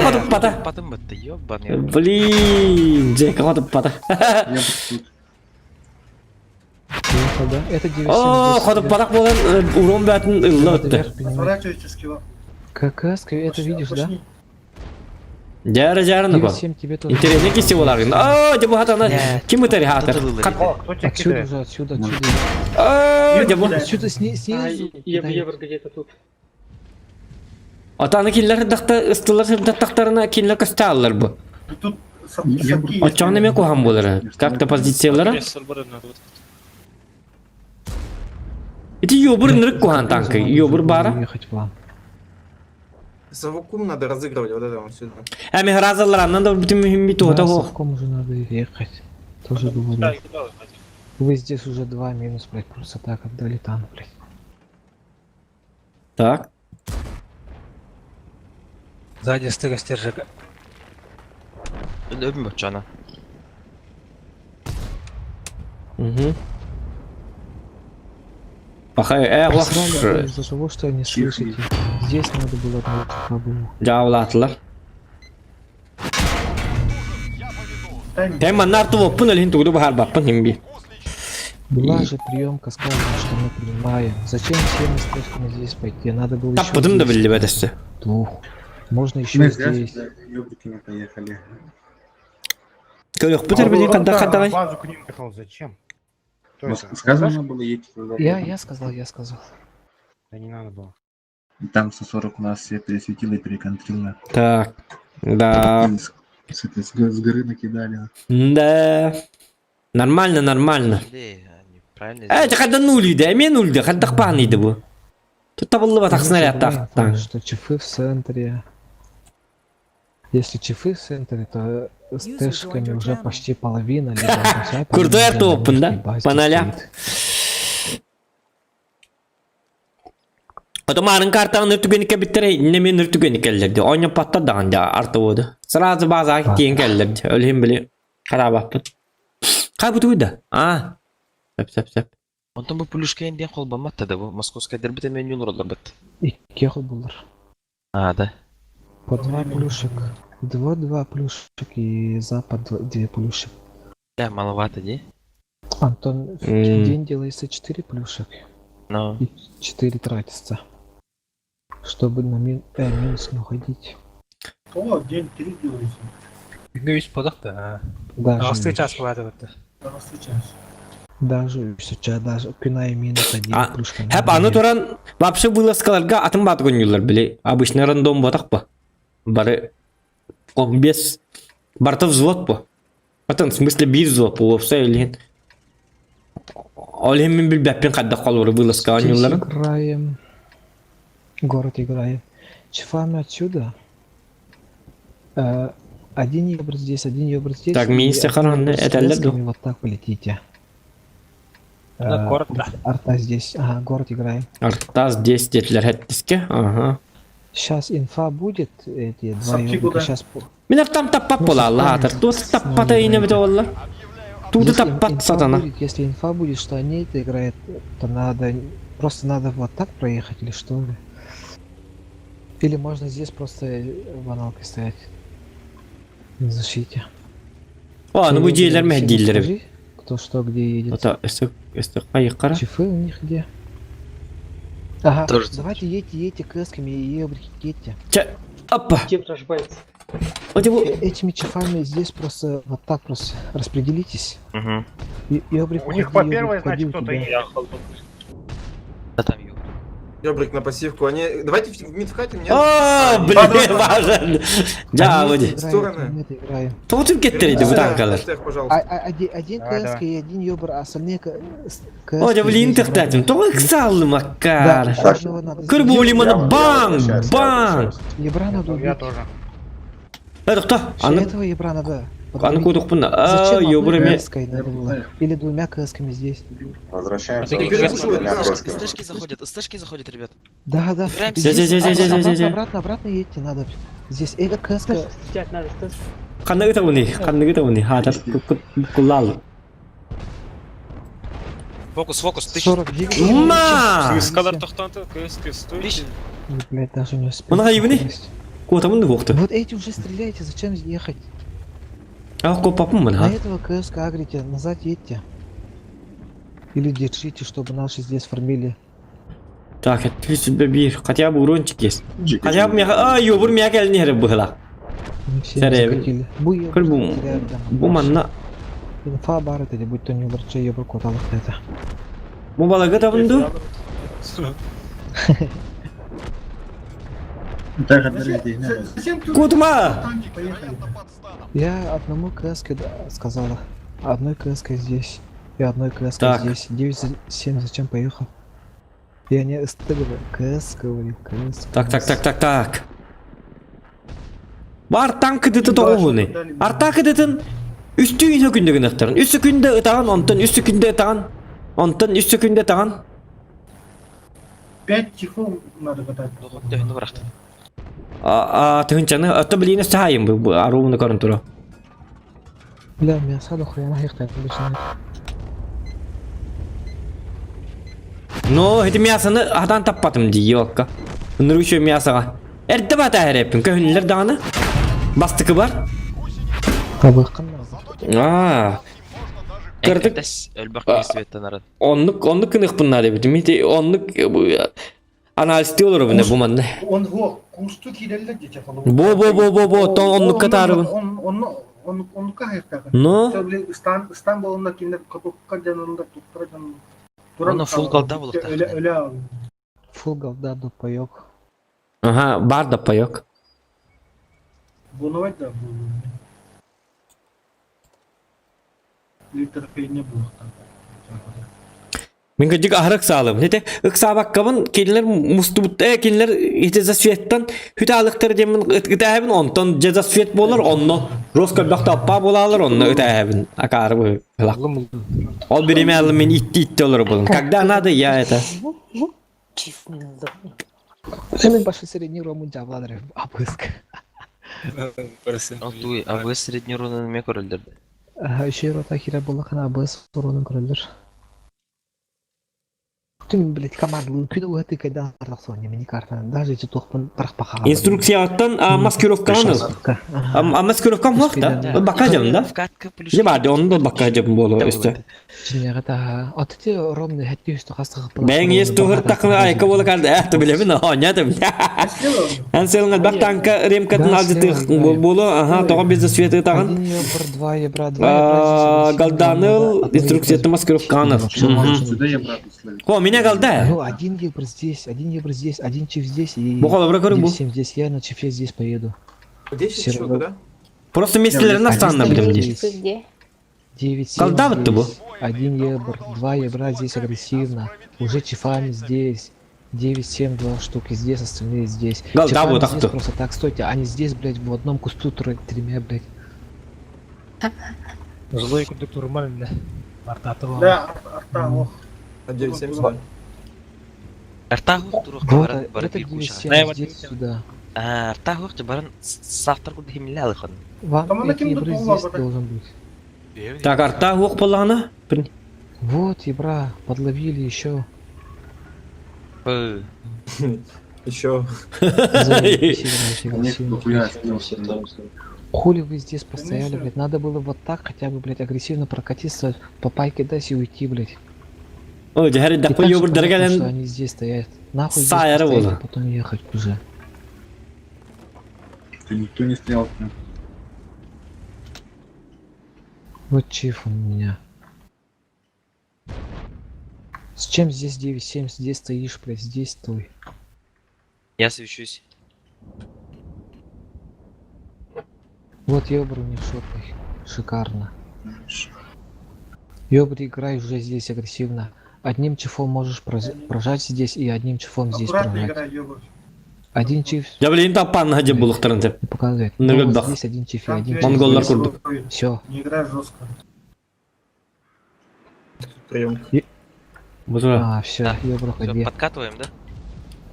Хатып пата. Потом это ёбаный. Блин, Джек, хатып пата. Это 9-7. О, хатып патак болан урон бәтін ылла өтті. Сворачивайте скилла. КСК, это видишь, да? Жары ну ба. Интернет кесе олар. О, жабу хатана. Ким өтері хатыр? Отсюда. О, жабу. Отсюда снизу. Евро где-то тут. Атаны кинлер дақта ыстылар дақтарына кинлер касталлар бу. Тут Очаны мен куган болар. Как-то позициялары? Эти ёбыр нырык куган танкы. Ёбыр бара. Совокум надо разыгрывать вот это вот сюда. Әме разаларынан да бүтін мүхімбеті ота ол. Совком уже надо ехать. Тоже говорю. Вы здесь уже 2 минус, блядь, просто так отдали танк, блядь. Так. Сзади стыга стержика. Öbür mü cana? Угу. Пахай, Просрали лох. из-за того, что не слышите. Здесь надо было одного чифа было. Жаулатлар. Тема нарту пун алин тугду бахар баппан химби. Была же приемка, сказано, что мы принимаем. Зачем всеми строчками здесь пойти? Надо было еще Таппадым да здесь. билли бәдәсте. Двух. Можно еще Мы зря здесь. сюда ёбриками поехали. Көлөк битер билин канда Да, кадагай. базу к ним ехал, зачем? Кто это? Сказано было едь туда. Я сказал. Да не надо было. Там 140 у нас все пересветило и переконтрило. Так. Да. С горы накидали. Да. Нормально, нормально. Это когда нуль да, мен нуль да, когда пан иде бу. Тут табылы батак снаряд тактан. Что чифы в центре. Если чифы в центре, то с тэшками уже почти половина. Курдуэр топын да, паналя. Отомарын картаны түгенеке биттере, немен түгенекелерди. Ойна патта даганда артыбыды. Сразу база кийин келлерди. Өлем биле. Карабаппын. Кабы туйда? А. Сеп. Онтан bu puluşka endен kol bammatta da bu. Moskovskaya derbite men yun urallar bat. Икки булар. А, да. По 2 плюшек. 2 плюшек и запад 2 плюшек. Да, маловато, не? Антон, в день делается 4 плюшек. Но. И 4 тратится. Чтобы на минус не уходить. О, день 3 делается. Гавич подахта. Даже А сейчас хватает. Сейчас. Даже сейчас, даже пиная минус 1 плюшка. Hep anı toran вообще вылазкаларга атын бат гонюлар биле. Обычно рандом батак па. Бары он без барта взвод па. Атын в смысле без взвод по все или Олем мен билбеппен кадда калуры вылазка гонюлар. Играем. Город играем. Чифами отсюда. Один ёбр здесь, один ёбр здесь. Так, миссия харанны, это леду. Вот так полетите. Город, да. Арта здесь. Ага, город играем. Арта здесь детлер хеттиске. Ага. Сейчас инфа будет, эти два ёбрика сейчас... Минер там таппат бола Аллахатыр. Тут таппата ине бит олла. Тут таппат сатана. Если инфа будет, что они это играют, то надо... Просто надо вот так проехать или что ли? Или можно здесь просто баналкой стоять. На защите. О, ну вы дейлер мехдиллер. Кто что где едет. Это поехали. Чифы у них где? Ага, Тоже давайте едьте кэсками и едьте. Опа! Этими чифами здесь просто вот так просто распределитесь. Угу. У них по первой, значит, кто-то ехал. Да там ё. Ёбрик на пассивку. Они... Давайте в мидфхате мне... О, блин, важен. Да, вроде. Мы это играем. То тут кеттериди бу танкалар. Один кэск и один ёбр, а остальные кэски... О, да блин, тахтатим. То их саллы макар. Кырбули мана бам, бам. Ебра надо убить. Я тоже. Это кто? Этого ебра надо. Аны кудук пунна. А, Зачем ёбры одной ме. кэской надо было? Или двумя кэсками здесь. Возвращаемся. Стежки заходят, ребят. Да. Здесь. Обратно едьте, надо. Здесь эта кэска... Канны это уни. Хатар куллал. Фокус, 49. Ма! Скадар тахтанта, КСК, стойте. Блять, даже не успел. Мына хайвыны? Куда мында вохты? Вот эти уже стреляйте, зачем ехать? А копапым мына. На этого КСК агрите, назад едьте. Или держите, чтобы наши здесь фармили. Так, это себе бир. Хотя бы урончик есть. Хотя бы меня... А, ёбр меня кел не было. Сәрі. Бу манна. Инфа бар это, будь то не врача ёбр коталық это. Бу балага табынды? Кутма! Я одному КСК сказала. Одной КСК здесь. И одной КСК здесь. 9-7 зачем поехал? Я не СТГ, КС говорил, КС. Так. Бар танкы дыты тоғуны. Артакы дытын үсті үйне күндігін ықтырын. Үсті күнді ытаған, онтын үсті күнді ытаған. Онтын үсті күнді ытаған. 5 чифов надо катать. Дöhünü bıraktı. Тыгынчаны аты билине сахайым бу аруны көрүнтүрө. Бля, мясо дохуя их так обычно. Но эти мясаны атан таппатым дий окка. Нуручу мясага. Эрде бата herepin көһүнлөр даны. Бастыкы бар. Табыккан. Кырдык. Ölbak kesbetten arad. Оннук кынык бунна деп. Мити оннук анализ olur bu ne bu manne. Он го кусту киделер geçe falan. Бо то оннук катарыбын. Onu kahirta. No. İstanbul'da kimler kapıkka canında tutturacağım. Onu full galda bulup da. Öyle abi. Full голда допа yok. Aha, бар да yok. Bunu var da bu. Liter peynir bu. Мен көжүк ахырык салым. Нете ыксабак кабын келер мустубут келер итеза светтан хүталыктар демин ытаабын онтон жаза свет болор онно роска бакта апа болалар онно ытаабын акары бу. Ол биреме алым мен итти олор болун. Когда надо я это. Эмин башы средний рому жабладыр апыск. Ол туй, а вы средний уровень ме көрүлдүрдү. Еще рота хире болакана абыс уровень көрүлдүр. Тüm блядь команду күдө өтө кайда араксоне мени картан даже эти тохпун паракпака. Инструкцияттан маскировканы. Маскировка мыкта. Бакажам да. Не бар, он да бакажам боло өстө. Чиняга та атты ромны хатты үстө кастыгып. Мен есту хыртакны айка бола калды. Атты билебин, оңядым. Анселга бактанка ремкатын алжытык боло, ага, тога без светы тагын. 2 евро, 2 Галданыл инструкцияты маскировканы. О, меня галда. Ну, 1 евро здесь, 1 евро здесь, 1 чиф здесь и... Бухала бракору бу. Здесь, я на чифе здесь поеду. Здесь еще куда? Просто местелерин станна билем здесь. 9, 7 Галда вот бу. 1 евро, 2 евро здесь агрессивно. Уже чифами здесь. 9, 7, 2 штуки здесь, остальные здесь. Галда вот так. Здесь просто так, стойте, они здесь, блядь, в одном кусту тремя, блядь. Жилой кондуктор нормально. Артатова. Да, Артава. 970. Артахук турук Вот, баран барып это куша. 9, здесь, сюда. Артахук баран сафтар куд химиле алыхан. Вам эти евро здесь должен быть. Так, арта хук боланы. Вот, ебра, подловили еще. Еще. Хули вы здесь постояли, блядь? Надо было вот так хотя бы, блядь, агрессивно прокатиться, по пайке дать и уйти, блядь. О, жахари да по ёбр Что драгален. они здесь стоят. Нахуй здесь Сайры постоять, было. а потом ехать уже. Никто не стоял. Вот чиф у меня. С чем здесь 9-7? Здесь стоишь, блядь, здесь стой. Я свечусь. Вот ёбр у них шотный. Шикарно. Ёбр, играй уже здесь агрессивно. Одним чифом можешь прожать здесь и одним чифом здесь Аккуратно прожать. играй, ёбать. Один чиф. Я блин тапан хаджа булуктарын деп. Показывает. Ну, Ну, вот да. здесь один чиф и Там один ты чиф. Монголар здесь курдук. свой. Все. Не играй жестко. Прием. А, все, Да. ёбр, Всё, ходи. подкатываем, да?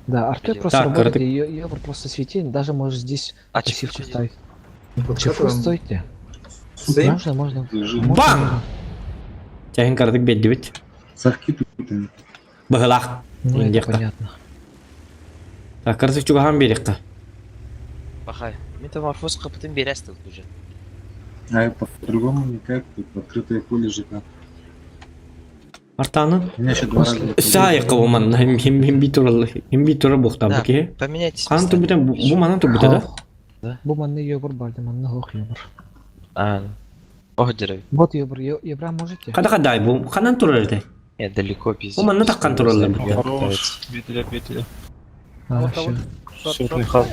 Да, Артур Так, просто работает, коротко. ёбр просто свети, даже можешь здесь А пассивку чиф ставить. Чифу стойте. Сейм? Можно. Бам! Тягин кардык бедди бит. Совки тут. Быгылак. Ну, это Индекта. понятно. Так, кардык чугахан беректа. Бахай. Метаморфоз капытын бересті уже. А по-другому никак, тут открытое поле ЖК. Артаны. У меня еще 2 раза. Сая кавуман. Хим битура бухта Да, баки. поменяйтесь. Хан тубута бу манан тубута да? Бу манны ёбр барды, манны хох ёбр. А, ождерев. Вот ёбр, ёбра можете? Када кадай бу ханан турарды. Я далеко пиздец. Бу манна таккан туралар бу. Бетеля. А, всё. Шотный хан.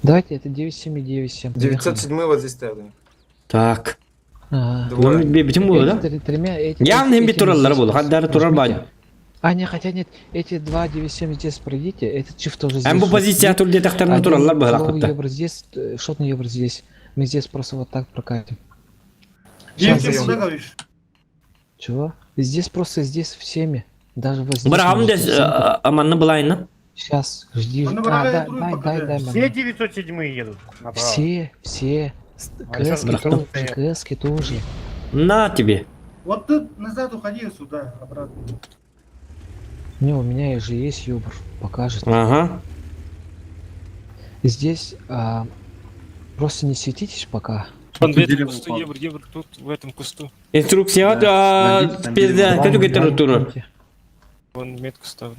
Давайте это 9-7 и 9-7. 907 вот здесь стоят. Так. Ага. Ну битим булу да? Явно хим битуралар булу. Хаддары турар бай. А, не, хотя нет, эти 2 9-7 здесь пройдите, этот чиф тоже здесь. Эм бу позиция турде тахтарны туралар быгылак Один кутта. ёбр здесь, шотный ёбр здесь. Мы здесь просто вот так прокатим. Девять куда говоришь? Чего? Здесь просто здесь всеми. Даже вот здесь Брахам можете дес центр. аманна булайна. Сейчас, жди. Он А, набирает дай, труд, дай, покажи. дай, Все 907 едут направо. Все. КСки Брахам. тоже, КСки тоже. На тебе. Вот ты назад уходи сюда, обратно. Не, у меня же есть юбр, покажет. Ага. Здесь просто не светитесь пока. Он в этом дерево кусту, упало. Ебр, тут, в этом кусту. Инструкция Там пизда. дерево. Как температура? Вон метку ставлю.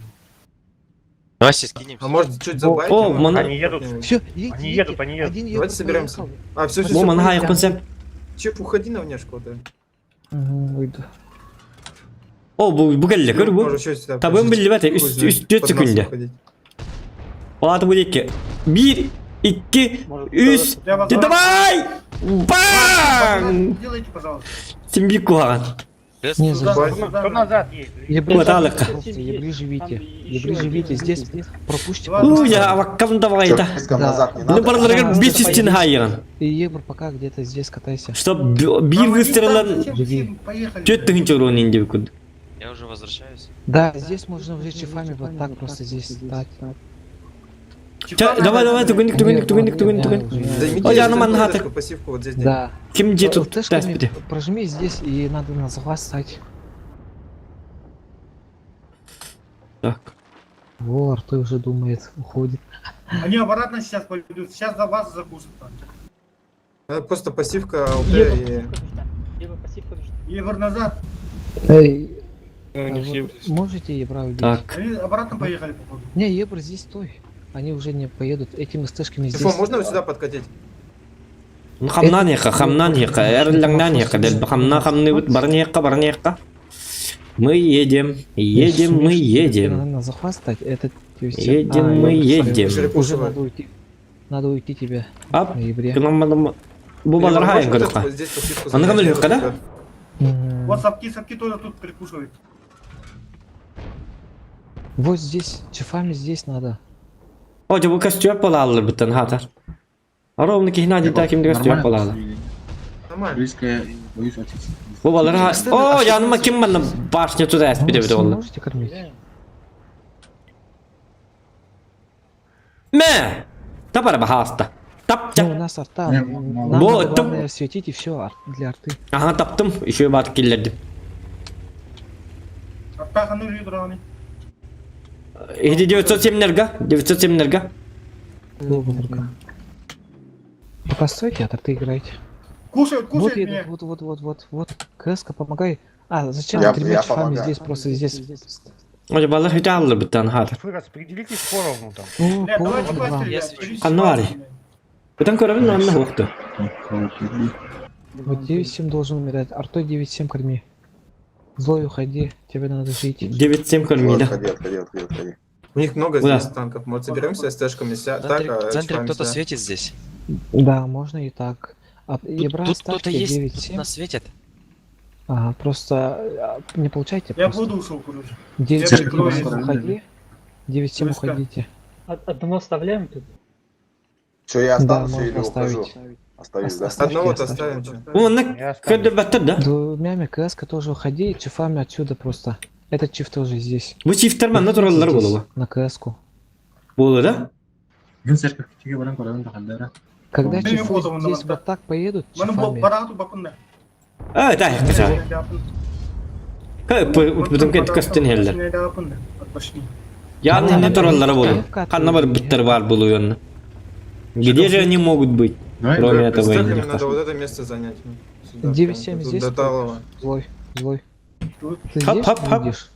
Давайте скинемся. А может чуть забайтим? О, мана. Они едут. Все, Они едут, они едут. Один Давайте юбр соберемся. поехал. А, все, Во манга я концепт. Чип, уходи на внешку, да. Выйду. О, bu geldi gör bu. Может, чуть сюда Tabii подождите. bildi Хуй знает, üst 4 под нас секунde. уходить. Ладно, bu 2. 1 2 3 Я вас- Давай! Бам! Делайте, пожалуйста. Симбикуан. Не, за... Кто назад едет? Ебри, Вот, Алека. ебри живите. Ебри живите. Здесь пропустите. У, я ваккам давай Чё, это. писком Да. назад не Ну, надо? параллельно без стен хайран. И ебр пока где-то здесь катайся. Чтоб bir выстрелен Зачем? Поехали. 4 урон инди бикуд. Я уже возвращаюсь. Да, здесь можно уже чифами вот так просто здесь стать. Давай, тугуник. Займите О, я эту на Манхэттен. метку, пассивку вот здесь. Да. Kim жету Тэшками таспиди. прожми здесь и надо на захват стать. Так. Во, Артой уже думает, уходит. Они обратно сейчас пойдут. Сейчас за вас закусят. Просто пассивка, АЛТ и... Егор назад. Эй, Ну, у них вот Ебр. можете Ебра убить? Так. Они обратно поехали, походу. Не, Ебр здесь стой. Они уже не поедут. Этими стэшками здесь. Тифон, можно вот сюда подкатить? Ну хамнан яка, эрлангнан яка, дел хамны вот барнека. Мы едем, мы едем. Надо на захват стать. Это Едем, мы едем. Уже надо уйти. Надо уйти тебе. Ап, На Ебре. bu balarga Можно вот ayın вот здесь пассивку Она занять? говорит, когда? Вот сапки тоже тут прикушивают. Вот здесь, чифами здесь надо. Hoca bu kostüm поlalım bütün hatar. Ровно кихнади таким kostüm поlalım. Нормально. Близко, я боюсь отец. Bu balarga... O yanıma kim bana başını tutar bir de bir de oldu. Можете кормить? Me! Tapar ba hasta. Ну, Tapça. у нас арта. Не, Нам вот, надо, главное светить и все для арты. Aha taptım. Şu bat killerdim. Аттаханы лидераны. Hadi 907 nerga. 907 nerga. Пока стойте, от арты играйте. Кушают, Вот кушают едут, меня. вот. Кэска, помогай. А, зачем Я тремя чифами помогаю. здесь, просто здесь. Hoca balar hiç alır bütün hatar. Вы распределитесь поровну там. О, Бля, давайте понял, вам. пострелять. Кануари. Bütün körevin önüne hoktu. Вот 9-7 должен умирать. Артой 9-7 корми. Злой уходи, тебе надо жить. 9-7 кормили. Отходи. У них много Куда? здесь танков. Может, соберемся с тэшками, В так, центре, а в центре чипами кто-то сюда? светит здесь. Да, можно и так. А Ебра Тут кто-то ставьте есть, 9-7. нас светит. Ага, просто не получайте. Я просто. буду ушел, короче. 9-7 уходи. 9-7 Войска. уходите. Одного оставляем тут? Что, я Да, останусь или можно ухожу? оставить. Остаюсь, да? Оставьте, Одного-то оставьте. оставим, что? Onun kötü battı da. Двумя КСК тоже уходи, чифами отсюда просто. Этот чиф тоже здесь. Bu çiftler ne turalları Здесь, bulu. на КСку. Bulu da. Gün serka küçüğe varan koranın da hallara. Когда Ну, чифы переводом на здесь вас, вот так поедут, Мене чифами, барату бакунда. Evet, ay güzel. Bütün kent kastın heller. Yani ne turalları bulu. Kanna var bitter var bulu yanına. Где же они могут быть? Кроме этого С я тэхами не надо знаю. вот это место занять. Сюда, 9-7 прям, тут здесь. до Талова. Злой. Ты Хап, здесь хап, хап. будешь?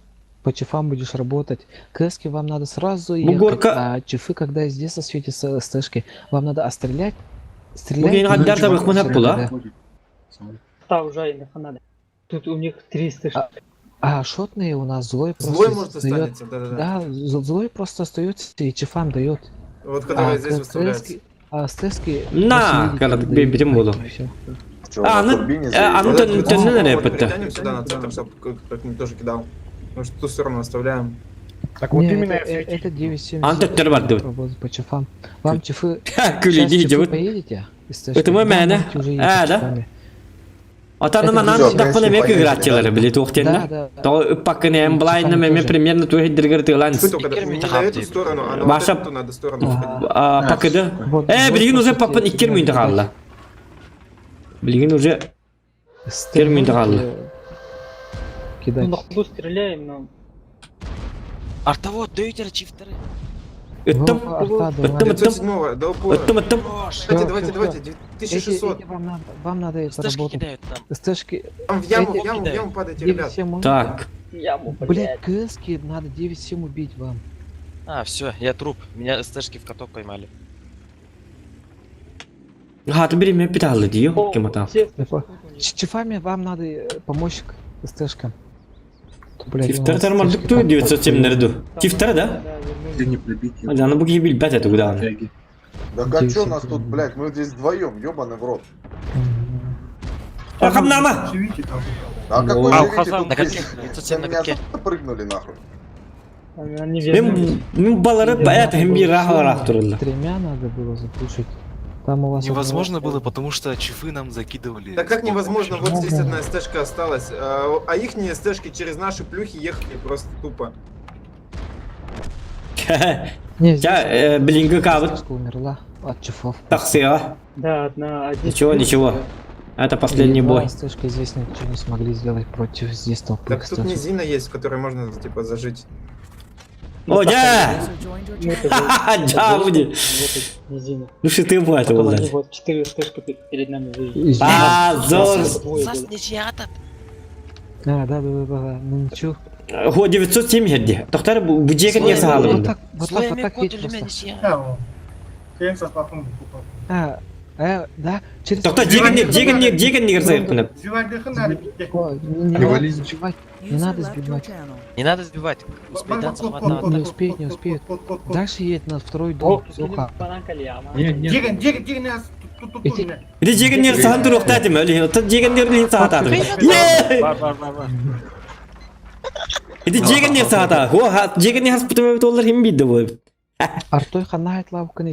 По чифам будешь работать. КСки вам надо сразу Бугорка. ехать, а чифы, когда здесь осветятся стэшки, вам надо стрелять. Bugün Стрелять. haddar и da ничего bakma не hep bula. делать. Да, уже и надо. Тут у них 300. А шотные у нас злой просто Злой может встаёт. останется, да-да-да. Да, злой просто остается и чифам дает. Вот который здесь выставляется. А стэшки... На, когда битим буду. Что, А, на ну, турбине а, ну Вот ты этот вот не вот нарепата. перетянем сюда на центр, чтобы как-нибудь тоже кидал. Потому что ту сторону оставляем. Так вот Не, именно это 9-7. Антеттер var diyor. Работать по чифам. Вам чифы... Gülü Сейчас değil чифы diyor. поедете? из стэшки? Это мой Да, мене. можете уже А, ехать да? чифами. Атанама нам Всё, таппана конечно, мек поехали, играчылары да. билет уктенна. Да. То упакканы эм блайна Чифами меме тоже. примерно тух диргер тылан. Вы только не на эту сторону, а на вот Маша- эту надо сторону сходить. Пакыды. Вот- Билигин вот уже просто паппан тебе 2 минут кидать. қалды. Билигин уже Стер минуты можете қалды. Кидать. стреляем, но... Артовод, дөйтер, чифтері. Үттім. Ну, арта, давай. Үттім, үттім. 907 до упора. Үттім, үттім. Давайте, Всё. 2600. Эти вам надо это Стежки работать. кидают там. Стежки. Там в яму, Эти- в яму падайте, ребят. 9-7 можно? Так. Блять, КСки надо 9-7 убить вам. А, все, я труп. Меня стежки в каток поймали. Хаты бери мен питалды дию. Кем атам. Чифами вам надо помочь стежкам. Блядь, Тифтер у нас тармардык стежки ту там 907 нерду. Тифтер да? Ты не пробить. Жаны буги билбет это куда. Да а чё нас тут, блядь, мы здесь вдвоем, ёбаный в рот. Архам нама. Живите там. А какой А, живите Хасан, тут на здесь? каких? На 907 на меня каких? прыгнули нахуй. Мен балары это хем bir рахларах турулду. Тремя надо было запушить. Там у вас Невозможно было, потому что чифы нам закидывали. Да как невозможно, вот здесь одна стежка осталась, а ихние стежки через наши плюхи ехали просто тупо. Не, Я блинга кабыт. стежка умерла от чифов. Таксия. Да, одна... Ничего, ничего. Это последний Едва бой. стежкой здесь ничего не смогли сделать против здесь толпы. Так тут стежек. низина есть, в которой можно типа зажить. О, да! User joined your channel. Ха-ха, да, будет. Ну что ты бой это было? Вот 4 стежка перед нами выезжают. Извини. А, зор. Зас нечиятат. Да. Ну ничего. Хо 970 де. Тоқтар bu jegen не Вот сағалым. так Своими едь кодами просто. нечия. Клиент со спахом купал. Да, через... Тоқтар jegen не кірсайып күніп. Зевайдыхын надо битте. Не надо сбивать. Не User надо left your сбивать. channel. Не надо сбивать. Успеет Вот, захватывать. Не успеет. Дальше едет на второй дом. Зуха. Деген нас тут Эти- не. Иди jegen не саған тұр ұқтады ма? Тот jegen не сағатады. Иди jegen не сағата. Хо jegen не хаспытымы олар хем бейді болып. Артой хана айтлау кыны